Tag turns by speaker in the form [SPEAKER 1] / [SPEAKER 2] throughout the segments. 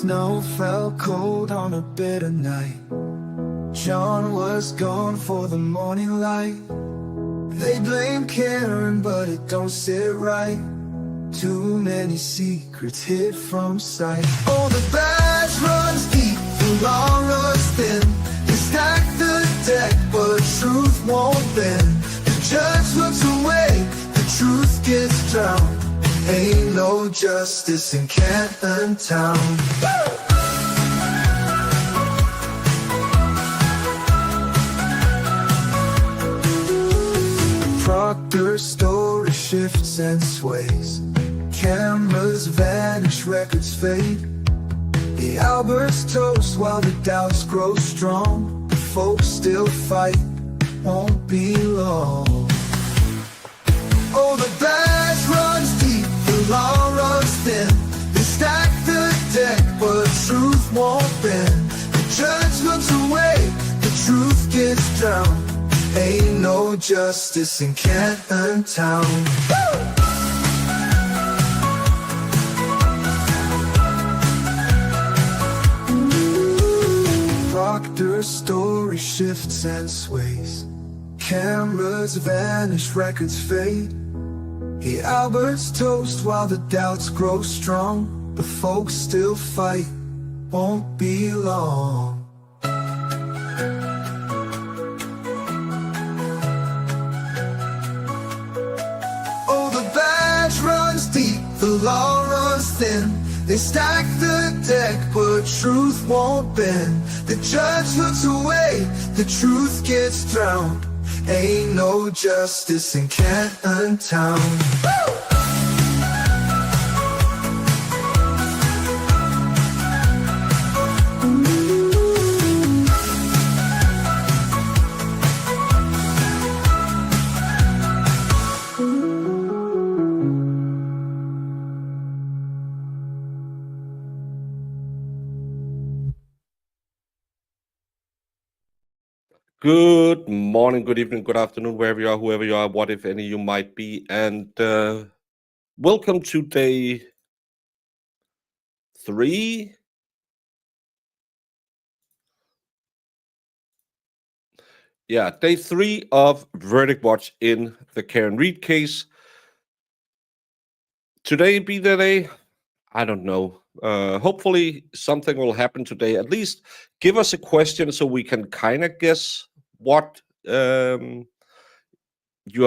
[SPEAKER 1] snow fell cold on a bitter night. John was gone for the morning light. They blame Karen, but it don't sit right. Too many secrets hid from sight. Oh, the badge runs deep, the law runs thin. They stack the deck, but truth won't bend. The judge looks away, the truth gets drowned. Ain't no justice in Canton Town. Proctor's story shifts and sways. Cameras vanish, records fade. The Alberts toast while the doubts grow strong. The folks still fight, won't be long. Oh, the badge runs deep, the law runs thin. They stack the deck, but truth won't bend. The judge looks away, the truth gets drowned. Ain't no justice in Canton Town. Proctor's story shifts and sways. Cameras vanish, records fade. The Alberts toast while the doubts grow strong. The folks still fight, won't be long. Oh, the badge runs deep, the law runs thin. They stack the deck, but truth won't bend. The judge looks away, the truth gets drowned. Ain't no justice in Canton Town.
[SPEAKER 2] Good morning, good evening, good afternoon, wherever you are, whoever you are, what if any you might be, and welcome to day 3. Yeah, day 3 of Verdict Watch in the Karen Read case. Today be the day? I don't know. Hopefully something will happen today. At least give us a question so we can kind of guess what you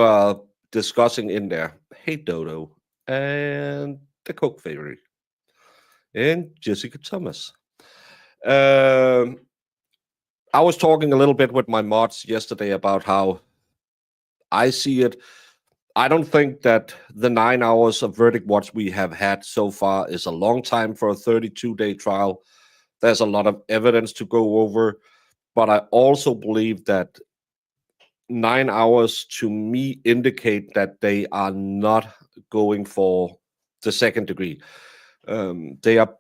[SPEAKER 2] are discussing in there. Hey, Dodo. And the Coke Fairy. And Jessica Thomas. I was talking a little bit with my mods yesterday about how I see it. I don't think that the 9 hours of Verdict Watch we have had so far is a long time for a 32-day trial. There's a lot of evidence to go over, but I also believe that 9 hours to me indicate that they are not going for the second degree. They are,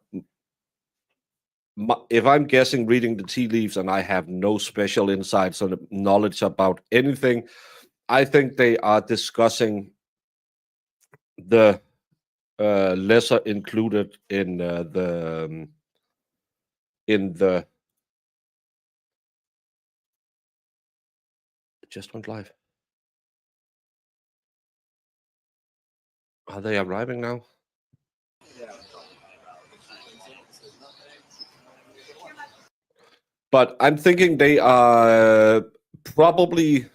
[SPEAKER 2] if I'm guessing, reading the tea leaves, and I have no special insights or knowledge about anything, I think they are discussing the lesser included in the it just went live. Are they arriving now? But I'm thinking they are probably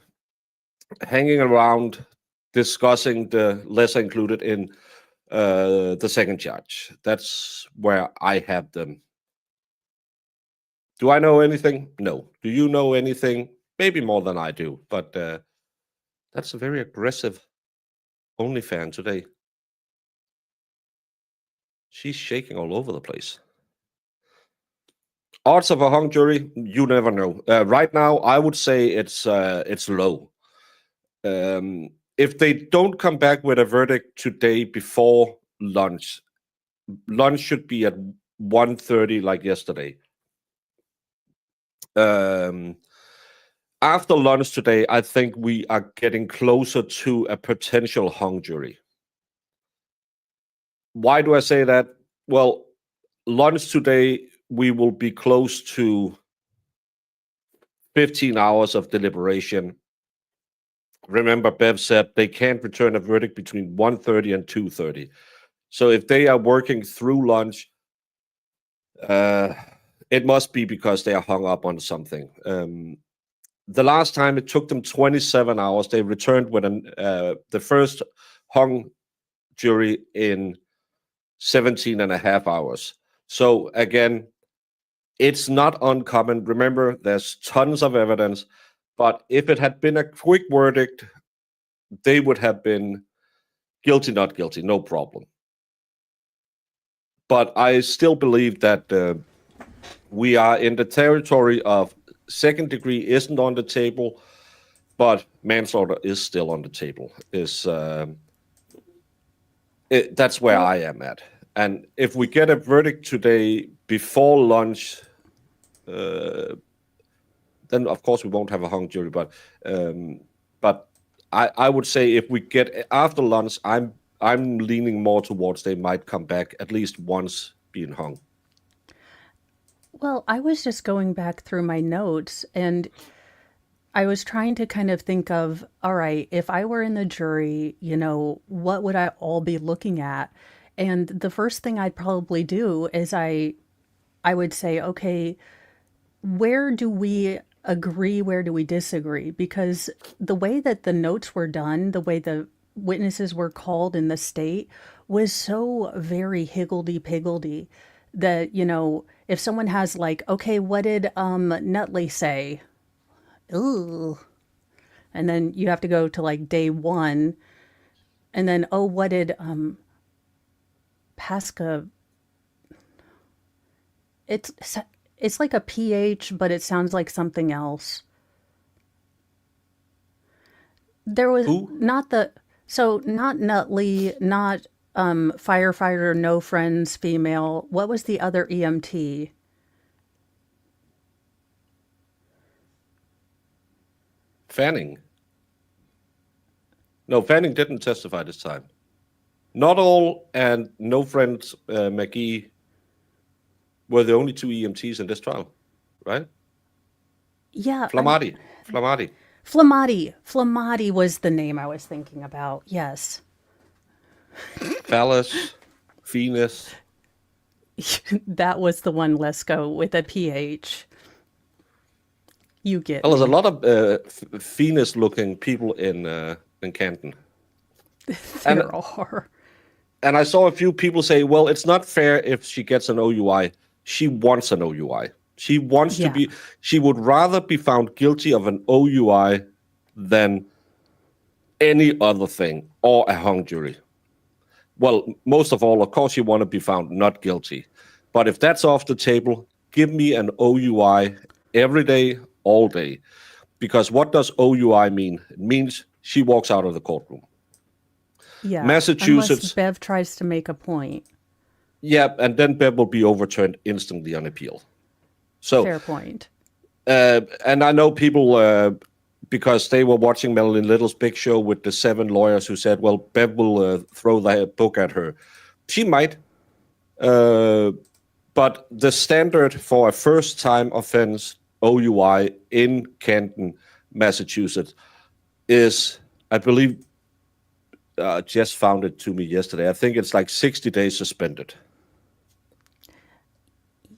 [SPEAKER 2] hanging around discussing the lesser included in the second charge. That's where I have them. Do I know anything? No. Do you know anything? Maybe more than I do, but that's a very aggressive OnlyFan today. She's shaking all over the place. Odds of a hung jury, you never know. Right now, I would say it's low. If they don't come back with a verdict today before lunch should be at 1:30 like yesterday. After lunch today, I think we are getting closer to a potential hung jury. Why do I say that? Well, lunch today, we will be close to 15 hours of deliberation. Remember, Bev said they can't return a verdict between 1:30 and 2:30. So if they are working through lunch, it must be because they are hung up on something. The last time it took them 27 hours. They returned with the first hung jury in 17 and a half hours. So again, it's not uncommon. Remember, there's tons of evidence, but if it had been a quick verdict, they would have been guilty, not guilty, no problem. But I still believe that we are in the territory of second degree isn't on the table, but manslaughter is still on the table. That's where I am at. And if we get a verdict today before lunch, then of course we won't have a hung jury. But I would say if we get after lunch, I'm leaning more towards they might come back at least once being hung.
[SPEAKER 3] Well, I was just going back through my notes and I was trying to kind of think of, all right, if I were in the jury, what would I all be looking at? And the first thing I'd probably do is I would say, okay, where do we agree? Where do we disagree? Because the way that the notes were done, the way the witnesses were called in the state was so very higgledy-piggledy that, if someone has like, okay, what did Nutley say? Ooh. And then you have to go to like day one. And then, oh, what did Pasca... It's like a PH, but it sounds like something else. There was
[SPEAKER 2] Who?
[SPEAKER 3] not Nutley, not firefighter, no friends, female. What was the other EMT?
[SPEAKER 2] Fanning. No, Fanning didn't testify this time. Not all and no friends McGee were the only two EMTs in this trial, right?
[SPEAKER 3] Yeah.
[SPEAKER 2] Flammati.
[SPEAKER 3] Flammati was the name I was thinking about. Yes.
[SPEAKER 2] Phallus, Venus.
[SPEAKER 3] That was the one, Lesko, with a PH. You get
[SPEAKER 2] Well, there's
[SPEAKER 3] me.
[SPEAKER 2] a lot of Venus-looking people in Canton.
[SPEAKER 3] There are.
[SPEAKER 2] And I saw a few people say, well, it's not fair if she gets an OUI. She wants an OUI. She wants to be, she would rather be found guilty of an OUI than any other thing or a hung jury. Well, most of all, of course, you want to be found not guilty. But if that's off the table, give me an OUI every day, all day. Because what does OUI mean? It means she walks out of the courtroom.
[SPEAKER 3] Yeah.
[SPEAKER 2] Massachusetts.
[SPEAKER 3] Unless Bev tries to make a point.
[SPEAKER 2] Yeah, and then Bev will be overturned instantly on appeal. So
[SPEAKER 3] fair point.
[SPEAKER 2] And I know people, because they were watching Marilyn Little's big show with the 7 lawyers who said, well, Bev will throw the book at her. She might. But the standard for a first-time offense OUI in Canton, Massachusetts, is, I believe, Jess found it to me yesterday. I think it's like 60 days suspended.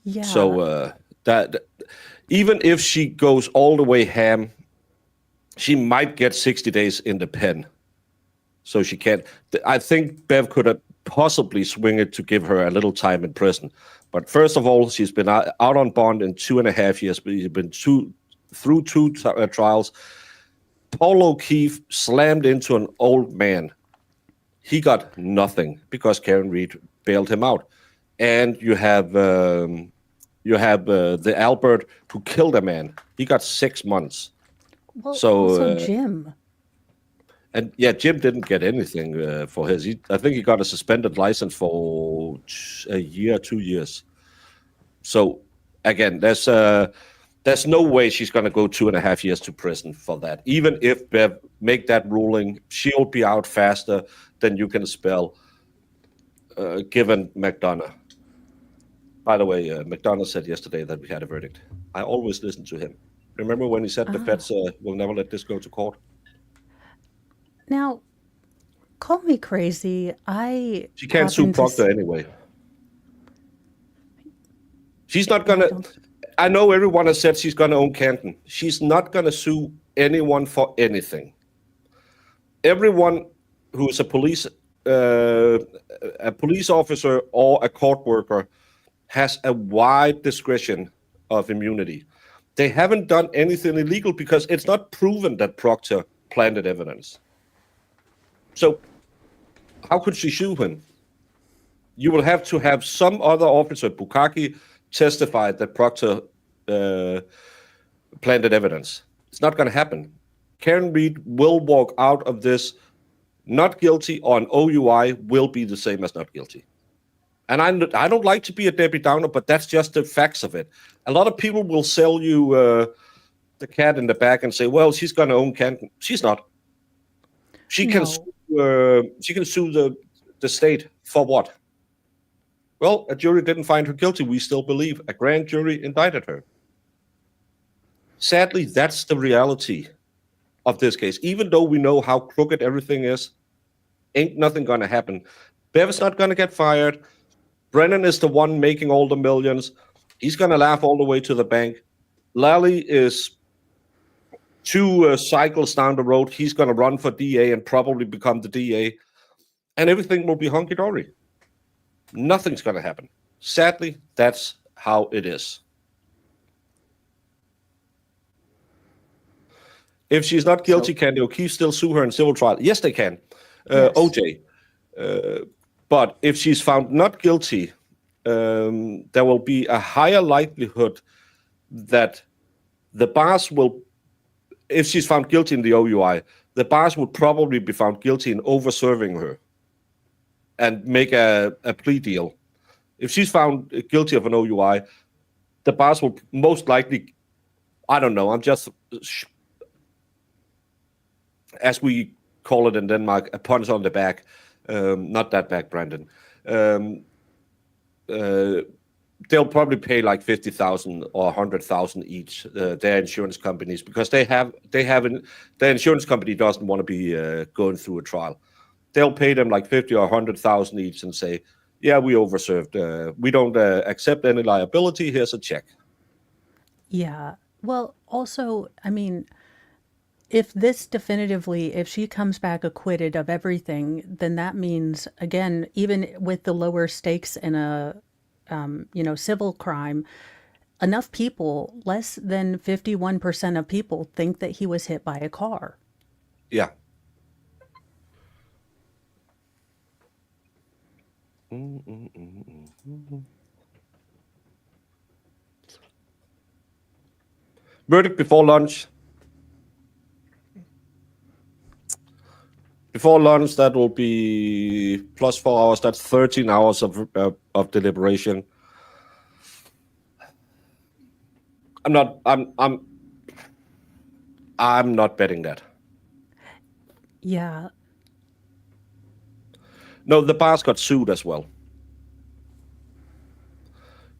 [SPEAKER 3] Yeah.
[SPEAKER 2] So that even if she goes all the way ham, she might get 60 days in the pen. So she can't. I think Bev could have possibly swing it to give her a little time in prison. But first of all, she's been out on bond in 2.5 years. She's been through two trials. Paul O'Keefe slammed into an old man. He got nothing because Karen Reed bailed him out. And you have the Albert who killed a man. He got 6 months.
[SPEAKER 3] Well,
[SPEAKER 2] So
[SPEAKER 3] also Jim.
[SPEAKER 2] And yeah, Jim didn't get anything for his. I think he got a suspended license for a year, 2 years. So again, there's no way she's going to go 2.5 years to prison for that. Even if Bev make that ruling, she'll be out faster than you can spell, given McDonough. By the way, McDonough said yesterday that we had a verdict. I always listen to him. Remember when he said the feds will never let this go to court?
[SPEAKER 3] Now, call me crazy. I
[SPEAKER 2] She can't sue
[SPEAKER 3] happen to.
[SPEAKER 2] Proctor anyway. She's not
[SPEAKER 3] I
[SPEAKER 2] gonna.
[SPEAKER 3] don't.
[SPEAKER 2] I know everyone has said she's gonna own Canton. She's not gonna sue anyone for anything. Everyone who is a police officer or a court worker has a wide discretion of immunity. They haven't done anything illegal because it's not proven that Proctor planted evidence. So how could she sue him? You will have to have some other officer, Bukaki, testify that Proctor planted evidence. It's not going to happen. Karen Reed will walk out of this not guilty on OUI will be the same as not guilty. And I don't like to be a Debbie Downer, but that's just the facts of it. A lot of people will sell you the cat in the bag and say, well, she's going to own Canton. She's not. She can sue the state for what? Well, a jury didn't find her guilty. We still believe a grand jury indicted her. Sadly, that's the reality of this case. Even though we know how crooked everything is, ain't nothing going to happen. Bev's not going to get fired. Brennan is the one making all the millions. He's going to laugh all the way to the bank. Lally is 2 cycles down the road. He's going to run for DA and probably become the DA. And everything will be hunky-dory. Nothing's going to happen. Sadly, that's how it is. If she's not guilty, can the O'Keefe still sue her in civil trial? Yes, they can. Yes. OJ. But if she's found not guilty, there will be a higher likelihood that the bars will, if she's found guilty in the OUI, the bars would probably be found guilty in over-serving her and make a plea deal. If she's found guilty of an OUI, the bars will most likely, I don't know, I'm just, as we call it in Denmark, a punch on the back. Not that back, Brandon. They'll probably pay like 50,000 or 100,000 each, their insurance companies, because their insurance company doesn't want to be going through a trial. They'll pay them like 50 or 100,000 each and say, yeah, we overserved. We don't accept any liability. Here's a check.
[SPEAKER 3] Yeah. Well, also, I mean, if she comes back acquitted of everything, then that means, again, even with the lower stakes in a, civil crime, enough people, less than 51% of people think that he was hit by a car.
[SPEAKER 2] Yeah. Verdict before lunch. Before lunch, that will be plus 4 hours. That's 13 hours of deliberation. I'm not betting that.
[SPEAKER 3] Yeah.
[SPEAKER 2] No, the bars got sued as well.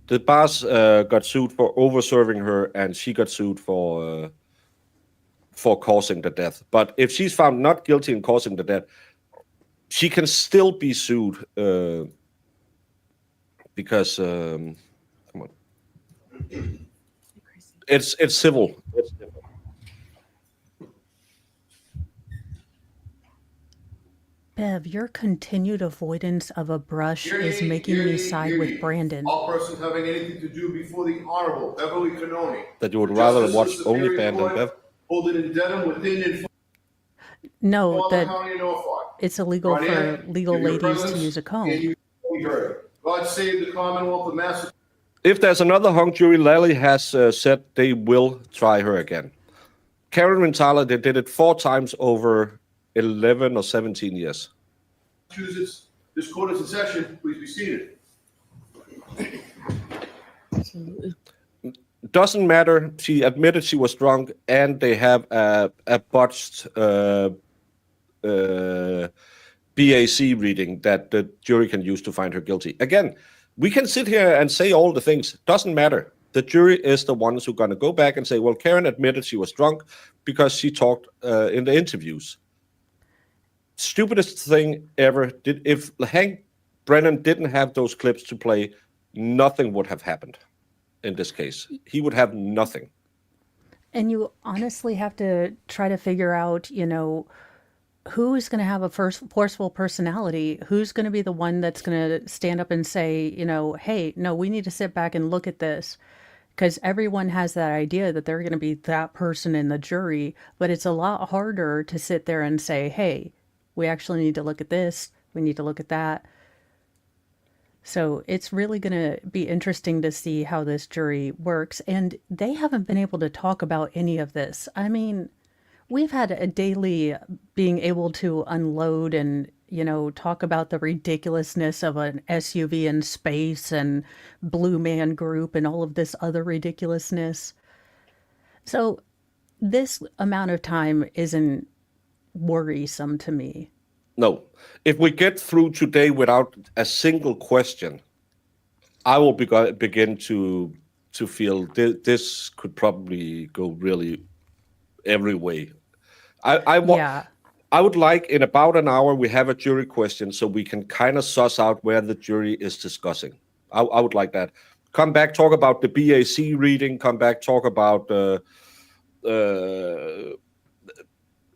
[SPEAKER 2] The bars got sued for over-serving her, and she got sued for causing the death. But if she's found not guilty in causing the death, she can still be sued because come on, it's civil.
[SPEAKER 3] Bev, your continued avoidance of a brush is making me side with Brandon.
[SPEAKER 4] All persons having anything to do before the Honorable Beverly Cannoni.
[SPEAKER 2] That you would rather watch OnlyFans than Bev?
[SPEAKER 4] Hold it in Dedham within and
[SPEAKER 3] No, that it's illegal for legal ladies to use a comb.
[SPEAKER 4] God save the Commonwealth of Massachusetts.
[SPEAKER 2] If there's another hung jury, Lally has said they will try her again. Karen and Tyler, they did it 4 times over 11 or 17 years.
[SPEAKER 4] Massachusetts, this court is in session. Please be seated.
[SPEAKER 2] Doesn't matter. She admitted she was drunk, and they have a botched BAC reading that the jury can use to find her guilty. Again, We can sit here and say all the things. Doesn't matter. The jury is the ones who are going to go back and say, well, Karen admitted she was drunk because she talked in the interviews. Stupidest thing ever. If Hank Brennan didn't have those clips to play, nothing would have happened in this case. He would have nothing.
[SPEAKER 3] And you honestly have to try to figure out, who's going to have a forceful personality? Who's going to be the one that's going to stand up and say, hey, no, we need to sit back and look at this? Because everyone has that idea that they're going to be that person in the jury, but it's a lot harder to sit there and say, hey, we actually need to look at this. We need to look at that. So it's really going to be interesting to see how this jury works. And they haven't been able to talk about any of this. I mean, we've had a daily being able to unload and, talk about the ridiculousness of an SUV in space and Blue Man Group and all of this other ridiculousness. So this amount of time isn't worrisome to me.
[SPEAKER 2] No. If we get through today without a single question, I will begin to feel this could probably go really every way. I would like in about an hour we have a jury question so we can kind of suss out where the jury is discussing. I would like that. Come back, talk about the BAC reading. Come back, talk about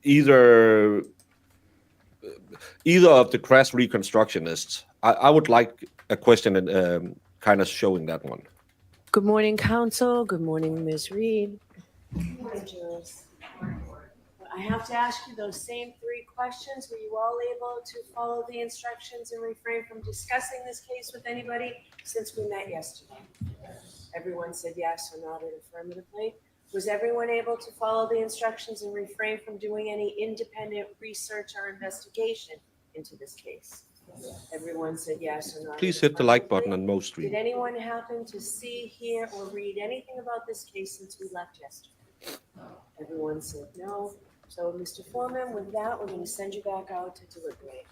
[SPEAKER 2] either of the crash reconstructionists. I would like a question and kind of showing that one.
[SPEAKER 5] Good morning, counsel. Good morning, Ms. Reed. Good morning, jurors. I have to ask you those same 3 questions. Were you all able to follow the instructions and refrain from discussing this case with anybody since we met yesterday? Everyone said yes or nodded affirmatively. Was everyone able to follow the instructions and refrain from doing any independent research or investigation into this case? Everyone said yes or nodded.
[SPEAKER 2] Please hit the like button on most streams.
[SPEAKER 5] Did anyone happen to see, hear, or read anything about this case since we left yesterday? Everyone said no. So, Mr. Foreman, with that, we're going to send you back out to deliberate.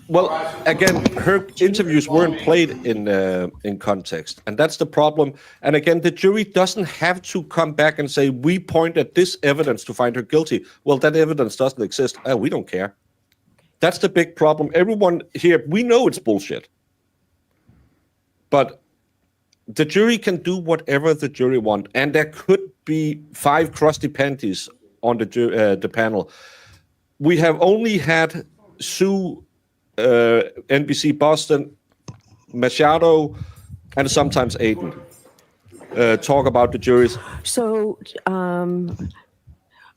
[SPEAKER 2] Well, again, her interviews weren't played in context, and that's the problem. And again, the jury doesn't have to come back and say, we point at this evidence to find her guilty. Well, that evidence doesn't exist. We don't care. That's the big problem. Everyone here, we know it's bullshit. But the jury can do whatever the jury want, and there could be 5 crusty panties on the panel. We have only had Sue, NBC Boston, Machado, and sometimes Aiden talk about the juries.
[SPEAKER 5] So,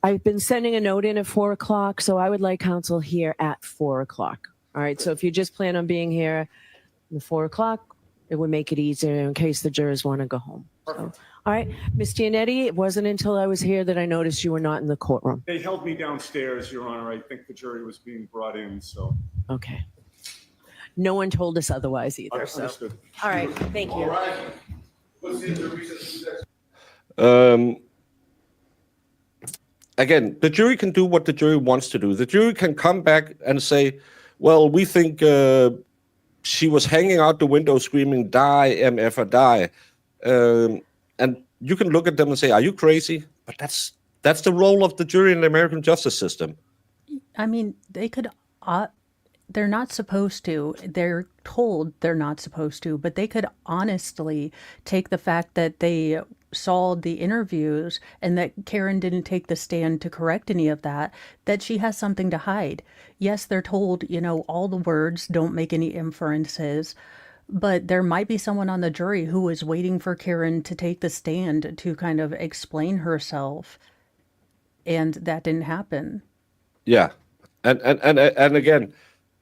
[SPEAKER 5] I've been sending a note in at 4 o'clock, so I would like counsel here at 4 o'clock. All right, so if you just plan on being here at 4 o'clock, it would make it easier in case the jurors want to go home. So, all right, Ms. Giannetti, it wasn't until I was here that I noticed you were not in the courtroom.
[SPEAKER 6] They held me downstairs, Your Honor. I think the jury was being brought in, so.
[SPEAKER 5] Okay. No one told us otherwise either, so.
[SPEAKER 6] Understood.
[SPEAKER 5] All right, thank you.
[SPEAKER 4] All right. Let's see the recess.
[SPEAKER 2] Again, the jury can do what the jury wants to do. The jury can come back and say, well, we think she was hanging out the window screaming, die, MF, die. And you can look at them and say, are you crazy? But that's the role of the jury in the American justice system.
[SPEAKER 3] I mean, they could, they're not supposed to. They're told they're not supposed to, but they could honestly take the fact that they saw the interviews and that Karen didn't take the stand to correct any of that, that she has something to hide. Yes, they're told, all the words, don't make any inferences. But there might be someone on the jury who was waiting for Karen to take the stand to kind of explain herself. And that didn't happen.
[SPEAKER 2] Yeah. And again,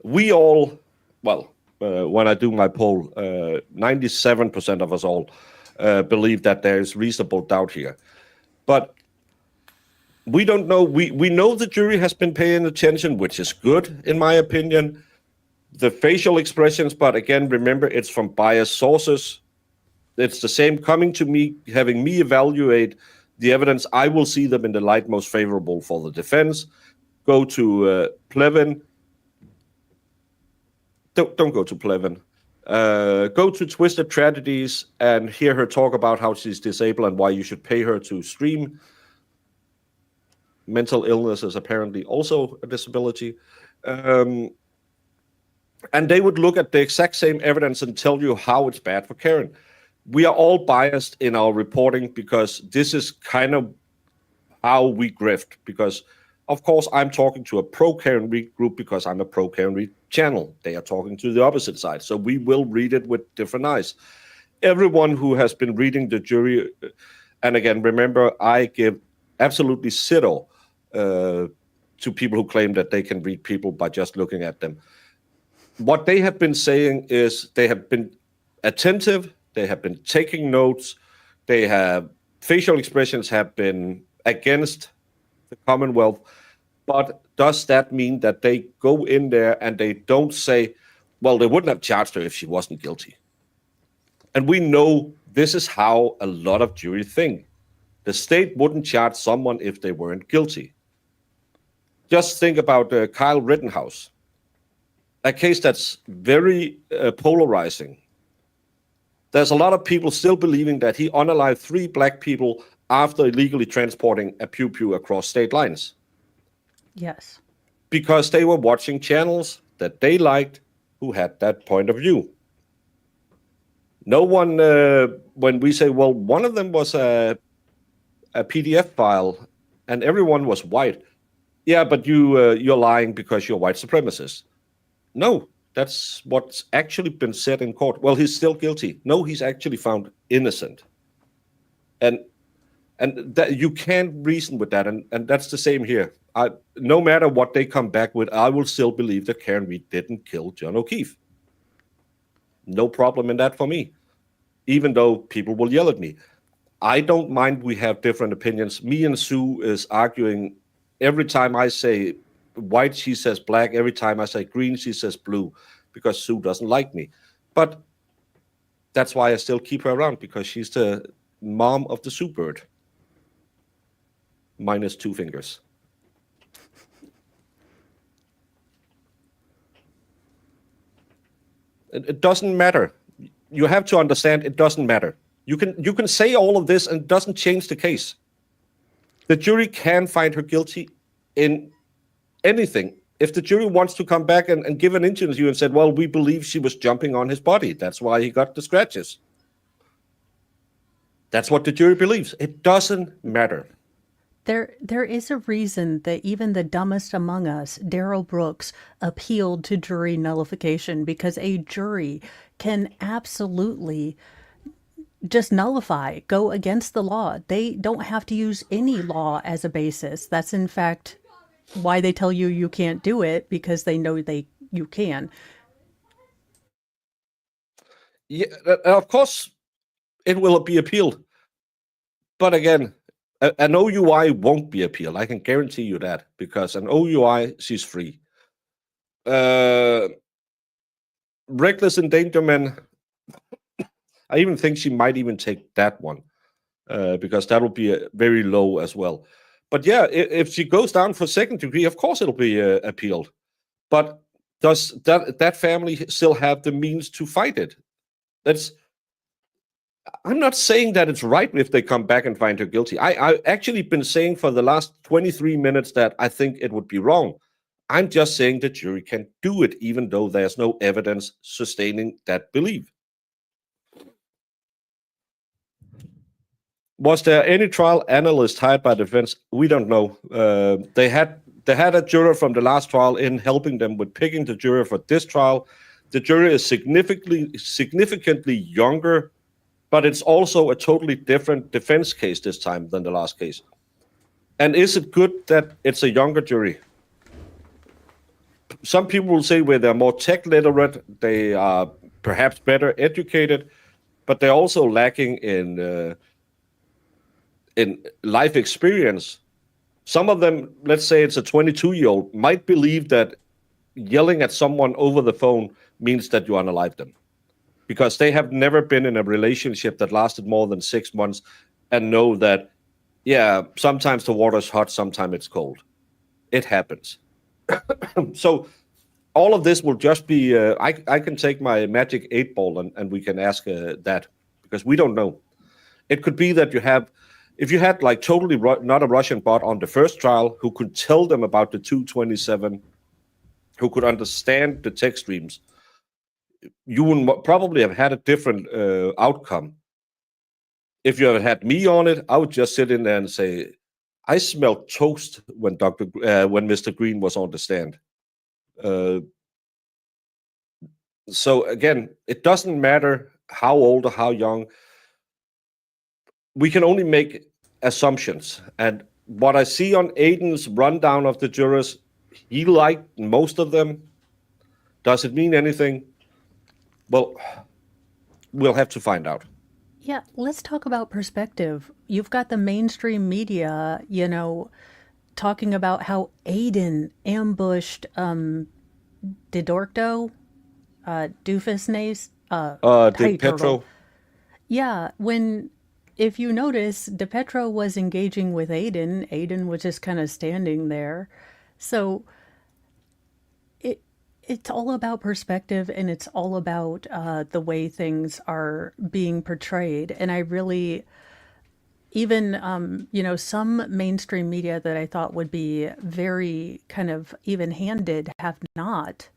[SPEAKER 2] we all, when I do my poll, 97% of us all believe that there is reasonable doubt here. But we don't know. We know the jury has been paying attention, which is good, in my opinion. The facial expressions, but again, remember, it's from biased sources. It's the same coming to me, having me evaluate the evidence. I will see them in the light most favorable for the defense. Go to Plevin. Don't go to Plevin. Go to Twisted Tragedies and hear her talk about how she's disabled and why you should pay her to stream. Mental illness is apparently also a disability. And they would look at the exact same evidence and tell you how it's bad for Karen. We are all biased in our reporting because this is kind of how we grift. Because, of course, I'm talking to a pro-Karen Read group because I'm a pro-Karen Read channel. They are talking to the opposite side. So we will read it with different eyes. Everyone who has been reading the jury, and again, remember, I give absolutely zero to people who claim that they can read people by just looking at them. What they have been saying is they have been attentive, they have been taking notes, they have facial expressions have been against the Commonwealth. But does that mean that they go in there and they don't say, well, they wouldn't have charged her if she wasn't guilty? And we know this is how a lot of jury think. The state wouldn't charge someone if they weren't guilty. Just think about Kyle Rittenhouse, a case that's very polarizing. There's a lot of people still believing that he unalived 3 black people after illegally transporting a pew-pew across state lines.
[SPEAKER 3] Yes.
[SPEAKER 2] Because they were watching channels that they liked who had that point of view. No one, when we say, well, one of them was a PDF file and everyone was white. Yeah, but you're lying because you're white supremacist. No, that's what's actually been said in court. Well, he's still guilty. No, he's actually found innocent. And that you can't reason with that. And that's the same here. No matter what they come back with, I will still believe that Karen Read didn't kill John O'Keefe. No problem in that for me, even though people will yell at me. I don't mind we have different opinions. Me and Sue is arguing every time I say white, she says black. Every time I say green, she says blue, because Sue doesn't like me. But that's why I still keep her around, because she's the mom of the Sue bird. Minus 2 fingers. It doesn't matter. You have to understand it doesn't matter. You can say all of this and it doesn't change the case. The jury can find her guilty in anything. If the jury wants to come back and give an interview and said, well, we believe she was jumping on his body, that's why he got the scratches. That's what the jury believes. It doesn't matter.
[SPEAKER 3] There is a reason that even the dumbest among us, Darrell Brooks, appealed to jury nullification, because a jury can absolutely just nullify, go against the law. They don't have to use any law as a basis. That's in fact why they tell you you can't do it, because they know you can.
[SPEAKER 2] Yeah, of course it will be appealed. But again, an OUI won't be appealed. I can guarantee you that, because an OUI, she's free. Reckless endangerment, I even think she might even take that one, because that will be very low as well. But yeah, if she goes down for 2nd degree, of course it'll be appealed. But does that family still have the means to fight it? I'm not saying that it's right if they come back and find her guilty. I've actually been saying for the last 23 minutes that I think it would be wrong. I'm just saying the jury can do it, even though there's no evidence sustaining that belief. Was there any trial analyst hired by the defense? We don't know. They had a juror from the last trial in helping them with picking the juror for this trial. The jury is significantly younger, but it's also a totally different defense case this time than the last case. And is it good that it's a younger jury? Some people will say where they're more tech literate, they are perhaps better educated, but they're also lacking in life experience. Some of them, let's say it's a 22-year-old, might believe that yelling at someone over the phone means that you unalive them, because they have never been in a relationship that lasted more than 6 months and know that, yeah, sometimes the water's hot, sometimes it's cold. It happens. So all of this will just be, I can take my magic 8 ball and we can ask that, because we don't know. It could be that if you had like totally not a Russian bot on the first trial who could tell them about the 227, who could understand the text streams, you would probably have had a different outcome. If you had had me on it, I would just sit in there and say, I smelled toast when when Mr. Green was on the stand. So again, it doesn't matter how old or how young. We can only make assumptions. And what I see on Aiden's rundown of the jurors, he liked most of them. Does it mean anything? Well, we'll have to find out.
[SPEAKER 3] Yeah, let's talk about perspective. You've got the mainstream media, talking about how Aiden ambushed Didorto, Doofusnace,
[SPEAKER 2] Did Petro?
[SPEAKER 3] Yeah, if you notice, DePetro was engaging with Aiden. Aiden was just kind of standing there. So it's all about perspective, and it's all about the way things are being portrayed. And I really, even, some mainstream media that I thought would be very kind of even-handed have not.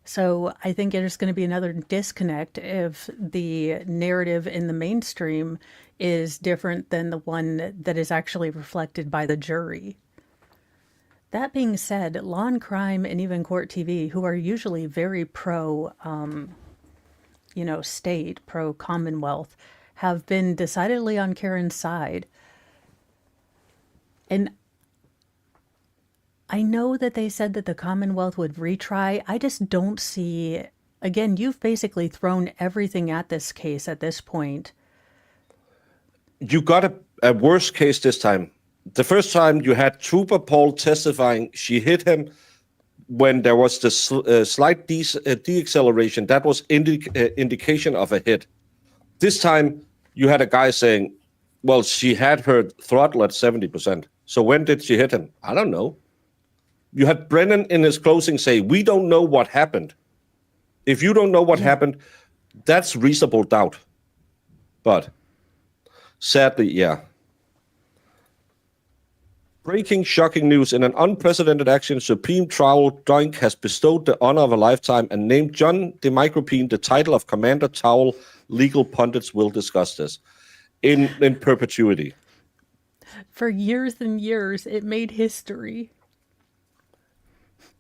[SPEAKER 3] So I think there's going to be another disconnect if the narrative in the mainstream is different than the one that is actually reflected by the jury. That being said, Law and Crime and even Court TV, who are usually very pro, state, pro Commonwealth, have been decidedly on Karen's side. And I know that they said that the Commonwealth would retry. I just don't see, again, you've basically thrown everything at this case at this point.
[SPEAKER 2] You got a worse case this time. The first time you had Trooper Paul testifying, she hit him when there was the slight deacceleration. That was indication of a hit. This time you had a guy saying, well, she had her throttle at 70%. So when did she hit him? I don't know. You had Brennan in his closing say, we don't know what happened. If you don't know what happened, that's reasonable doubt. But sadly, yeah. Breaking shocking news. In an unprecedented action, Supreme Trial Doink has bestowed the honor of a lifetime and named John DeMicropene the title of Commander Towel. Legal pundits will discuss this in perpetuity.
[SPEAKER 3] For years and years, it made history.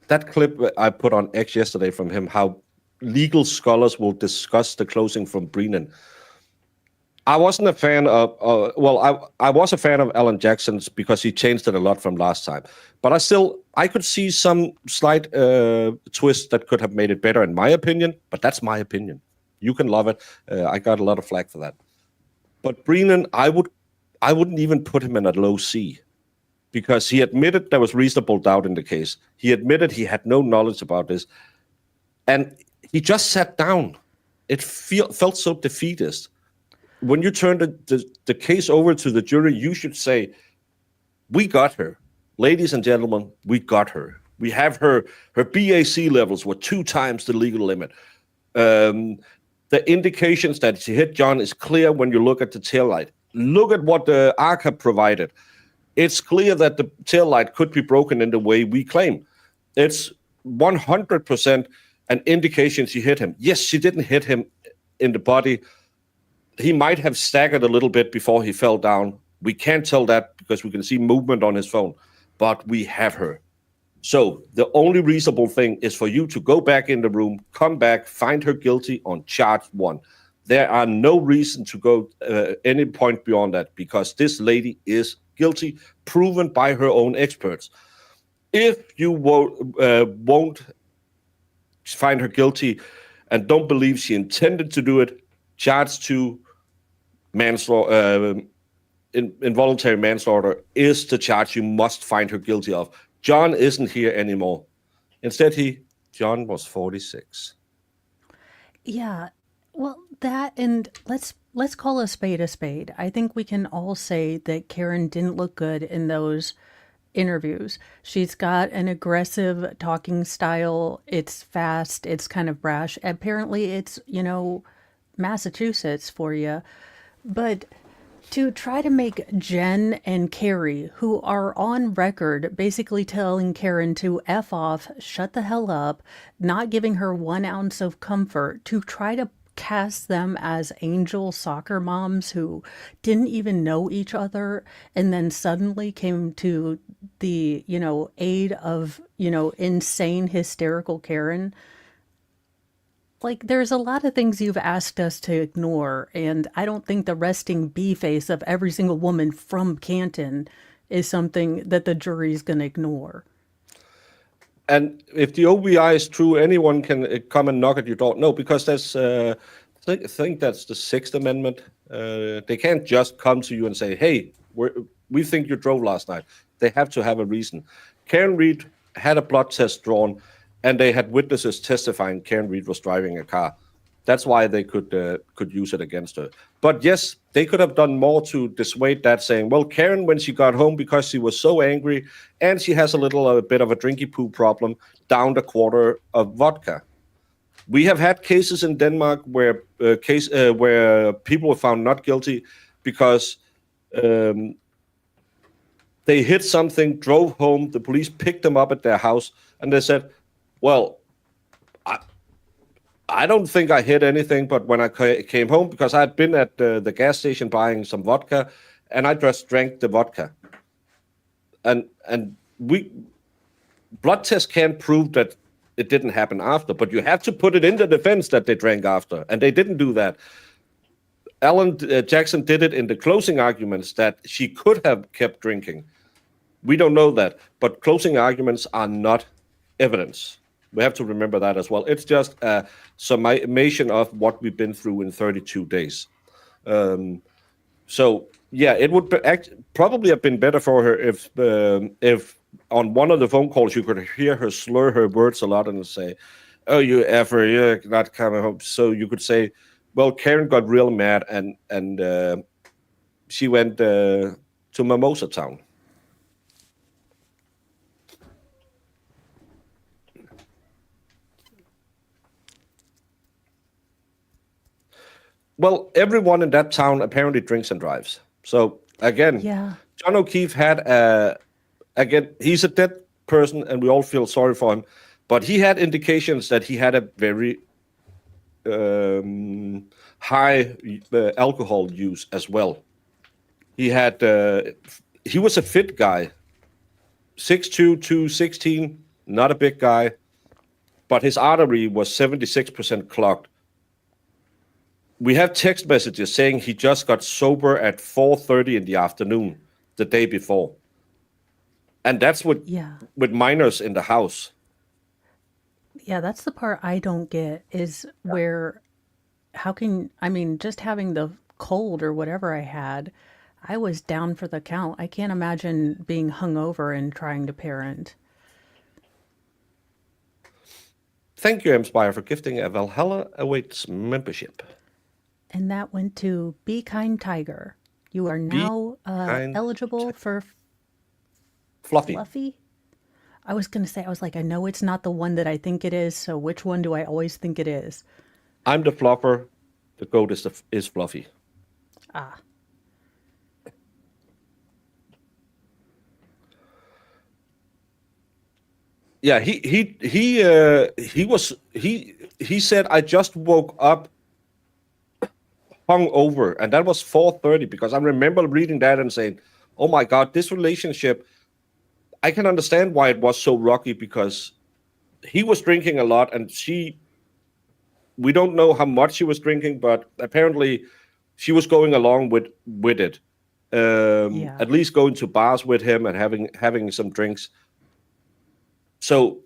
[SPEAKER 2] That clip I put on X yesterday from him, how legal scholars will discuss the closing from Brennan. I wasn't a fan of, I was a fan of Alan Jackson's because he changed it a lot from last time. But I could see some slight twist that could have made it better, in my opinion. But that's my opinion. You can love it. I got a lot of flack for that. But Brennan, I wouldn't even put him in a low C, because he admitted there was reasonable doubt in the case. He admitted he had no knowledge about this. And he just sat down. It felt so defeatist. When you turn the case over to the jury, you should say, we got her. Ladies and gentlemen, we got her. We have her BAC levels were 2 times the legal limit. The indications that she hit John is clear when you look at the taillight. Look at what the ARCA provided. It's clear that the taillight could be broken in the way we claim. It's 100% an indication she hit him. Yes, she didn't hit him in the body. He might have staggered a little bit before he fell down. We can't tell that because we can see movement on his phone, but we have her. So the only reasonable thing is for you to go back in the room, come back, find her guilty on charge 1. There are no reason to go any point beyond that, because this lady is guilty, proven by her own experts. If you won't find her guilty and don't believe she intended to do it, charge 2, manslaughter, involuntary manslaughter is the charge you must find her guilty of. John isn't here anymore. Instead, John was 46.
[SPEAKER 3] Yeah, well, that, and let's call a spade a spade. I think we can all say that Karen didn't look good in those interviews. She's got an aggressive talking style. It's fast. It's kind of brash. Apparently, it's, Massachusetts for you. But to try to make Jen and Carrie, who are on record basically telling Karen to F off, shut the hell up, not giving her 1 ounce of comfort, to try to cast them as angel soccer moms who didn't even know each other and then suddenly came to the, aid of, insane, hysterical Karen. Like, there's a lot of things you've asked us to ignore, and I don't think the resting bee face of every single woman from Canton is something that the jury's going to ignore.
[SPEAKER 2] And if the OBI is true, anyone can come and knock at your door. No, because there's, I think that's the Sixth Amendment. They can't just come to you and say, hey, we think you drove last night. They have to have a reason. Karen Reed had a blood test drawn, and they had witnesses testifying Karen Reed was driving a car. That's why they could use it against her. But yes, they could have done more to dissuade that, saying, well, Karen, when she got home, because she was so angry and she has a bit of a drinky poo problem, downed a quarter of vodka. We have had cases in Denmark where people were found not guilty because they hit something, drove home, the police picked them up at their house, and they said, well, I don't think I hit anything, but when I came home, because I had been at the gas station buying some vodka, and I just drank the vodka. And blood tests can't prove that it didn't happen after, but you have to put it in the defense that they drank after, and they didn't do that. Alan Jackson did it in the closing arguments that she could have kept drinking. We don't know that, but closing arguments are not evidence. We have to remember that as well. It's just a summation of what we've been through in 32 days. So, yeah, it would probably have been better for her if on one of the phone calls you could hear her slur her words a lot and say, oh, you effer, you're not coming home. So you could say, well, Karen got real mad and she went to Mimosa Town. Well, everyone in that town apparently drinks and drives. So again, John O'Keefe had he's a dead person and we all feel sorry for him, but he had indications that he had a very high alcohol use as well. He was a fit guy, 6'2", 216, not a big guy, but his artery was 76% clogged. We have text messages saying he just got sober at 4:30 in the afternoon the day before. And that's with minors in the house.
[SPEAKER 3] Yeah, that's the part I don't get is where, just having the cold or whatever I had, I was down for the count. I can't imagine being hungover and trying to parent.
[SPEAKER 2] Thank you, Mspire, for gifting a Valhalla Awaits membership.
[SPEAKER 3] And that went to Be Kind Tiger. You are now eligible for Fluffy. I was going to say, I know it's not the one that I think it is, so which one do I always think it is?
[SPEAKER 2] I'm the fluffer. The goat is Fluffy.
[SPEAKER 3] Ah.
[SPEAKER 2] Yeah, he said, I just woke up hung over, and that was 4:30, because I remember reading that and saying, oh my God, this relationship, I can understand why it was so rocky, because he was drinking a lot and we don't know how much she was drinking, but apparently she was going along with it. At least going to bars with him and having some drinks. So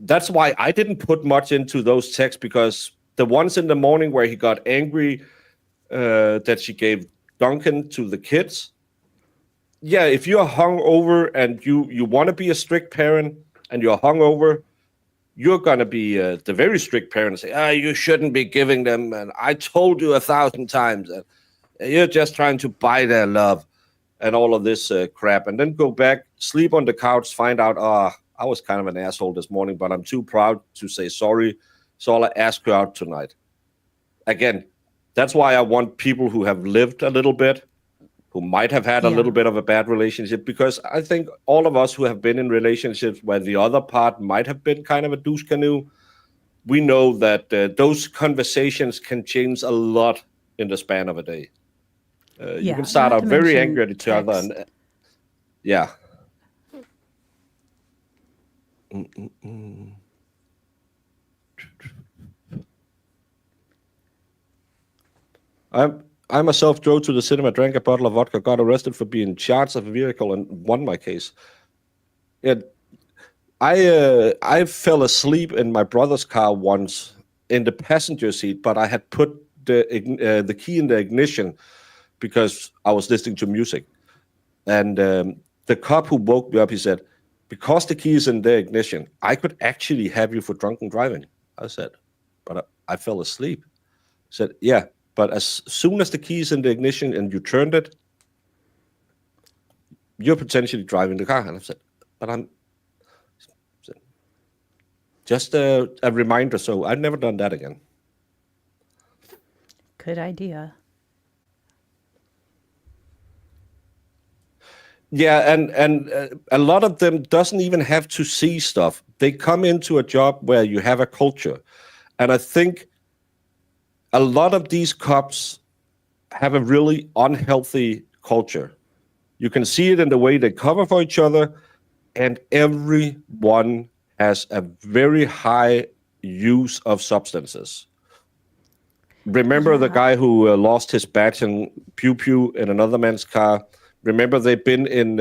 [SPEAKER 2] that's why I didn't put much into those texts, because the ones in the morning where he got angry that she gave Duncan to the kids. Yeah, if you're hungover and you want to be a strict parent and you're hungover, you're going to be the very strict parent and say, you shouldn't be giving them. And I told you 1,000 times that you're just trying to buy their love. and all of this crap, and then go back, sleep on the couch, find out, I was kind of an asshole this morning, but I'm too proud to say sorry, so I'll ask her out tonight. Again, that's why I want people who have lived a little bit, who might have had a little bit of a bad relationship, because I think all of us who have been in relationships where the other part might have been kind of a douche canoe, we know that those conversations can change a lot in the span of a day. You can start out very angry at each other, and yeah. I myself drove to the cinema, drank a bottle of vodka, got arrested for being charged of a vehicle, and won my case. I fell asleep in my brother's car once in the passenger seat, but I had put the key in the ignition because I was listening to music. And the cop who woke me up, he said, because the key is in the ignition, I could actually have you for drunken driving. I said, but I fell asleep. He said, yeah, but as soon as the key is in the ignition and you turned it, you're potentially driving the car. And I said, but I'm just a reminder. So I've never done that again.
[SPEAKER 3] Good idea.
[SPEAKER 2] Yeah, and a lot of them doesn't even have to see stuff. They come into a job where you have a culture. And I think a lot of these cops have a really unhealthy culture. You can see it in the way they cover for each other, and everyone has a very high use of substances. Remember the guy who lost his badge and pew-pew in another man's car? Remember they've been in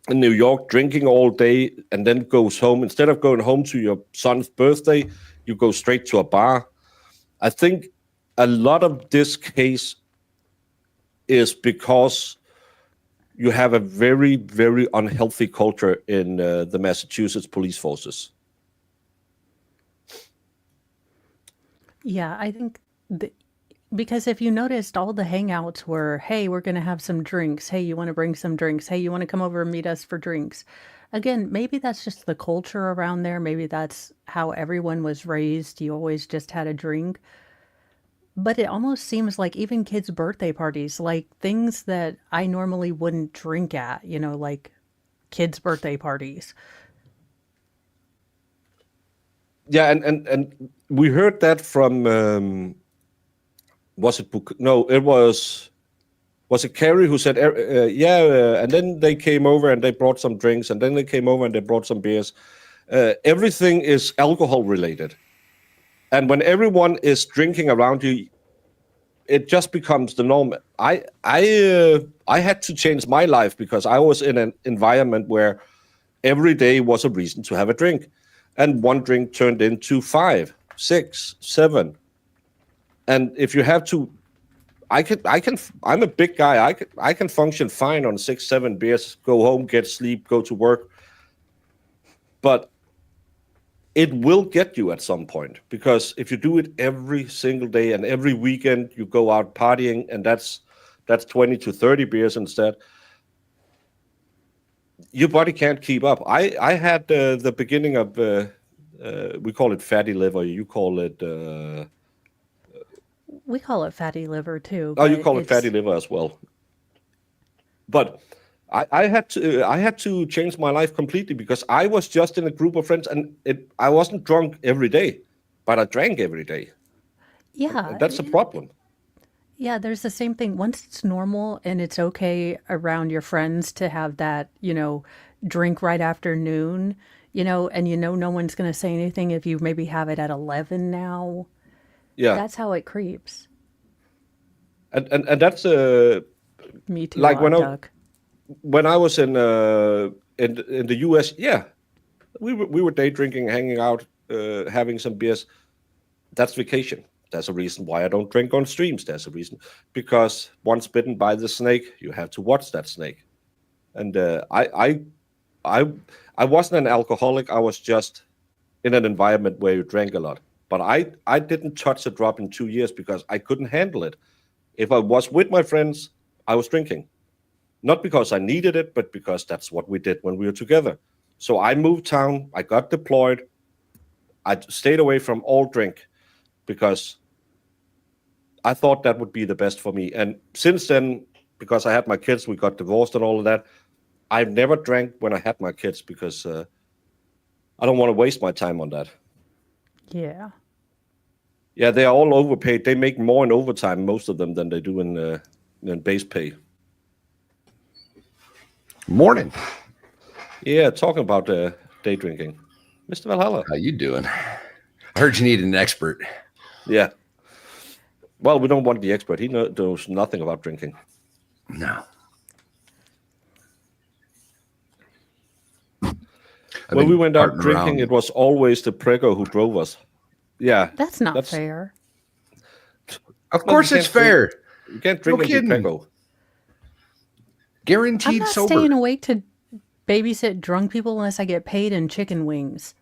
[SPEAKER 2] New York drinking all day and then goes home. Instead of going home to your son's birthday, you go straight to a bar. I think a lot of this case is because you have a very, very unhealthy culture in the Massachusetts police forces.
[SPEAKER 3] Yeah, I think because if you noticed, all the hangouts were, hey, we're going to have some drinks. Hey, you want to bring some drinks? Hey, you want to come over and meet us for drinks? Again, maybe that's just the culture around there. Maybe that's how everyone was raised. You always just had a drink. But it almost seems like even kids' birthday parties, like things that I normally wouldn't drink at, like kids' birthday parties.
[SPEAKER 2] Yeah, and we heard that from was it no, it was it Carrie who said and then they came over and they brought some drinks, and then they came over and they brought some beers. Everything is alcohol related, and when everyone is drinking around you, it just becomes the norm. I had to change my life because I was in an environment where every day was a reason to have a drink, and one drink turned into 5, 6, 7. And if you have to, I'm a big guy. I can function fine on 6, 7 beers, go home, get sleep, go to work. But it will get you at some point, because if you do it every single day and every weekend you go out partying, and that's 20 to 30 beers instead, your body can't keep up. I had the beginning of we call it fatty liver. You call it.
[SPEAKER 3] We call it fatty liver too.
[SPEAKER 2] Oh, you call it fatty liver as well. But I had to change my life completely, because I was just in a group of friends, and I wasn't drunk every day, but I drank every day.
[SPEAKER 3] Yeah.
[SPEAKER 2] And that's a problem.
[SPEAKER 3] Yeah, there's the same thing. Once it's normal and it's okay around your friends to have that, drink right after noon, and no one's going to say anything if you maybe have it at 11 now.
[SPEAKER 2] Yeah.
[SPEAKER 3] That's how it creeps.
[SPEAKER 2] And that's
[SPEAKER 3] Me too,
[SPEAKER 2] like
[SPEAKER 3] Duck.
[SPEAKER 2] when I was in the US, yeah, we were day drinking, hanging out, having some beers. That's vacation. There's a reason why I don't drink on streams. There's a reason, because once bitten by the snake, you have to watch that snake. And I wasn't an alcoholic. I was just in an environment where you drank a lot. But I didn't touch a drop in 2 years because I couldn't handle it. If I was with my friends, I was drinking. Not because I needed it, but because that's what we did when we were together. So I moved town, I got deployed, I stayed away from all drink because I thought that would be the best for me. And since then, because I had my kids, we got divorced and all of that, I've never drank when I had my kids because I don't want to waste my time on that.
[SPEAKER 3] Yeah.
[SPEAKER 2] Yeah, they are all overpaid. They make more in overtime, most of them, than they do in base pay.
[SPEAKER 7] Morning.
[SPEAKER 2] Yeah, talking about day drinking. Mr. Valhalla.
[SPEAKER 7] How you doing? I heard you needed an expert.
[SPEAKER 2] Yeah. Well, we don't want the expert. He knows nothing about drinking.
[SPEAKER 7] No.
[SPEAKER 2] When we went out drinking, it was always the preggo who drove us. Yeah.
[SPEAKER 3] That's not fair.
[SPEAKER 7] Of course it's fair.
[SPEAKER 2] You can't drink in the preggo.
[SPEAKER 7] Guaranteed
[SPEAKER 3] I'm not
[SPEAKER 7] sober.
[SPEAKER 3] staying awake to babysit drunk people unless I get paid in chicken wings.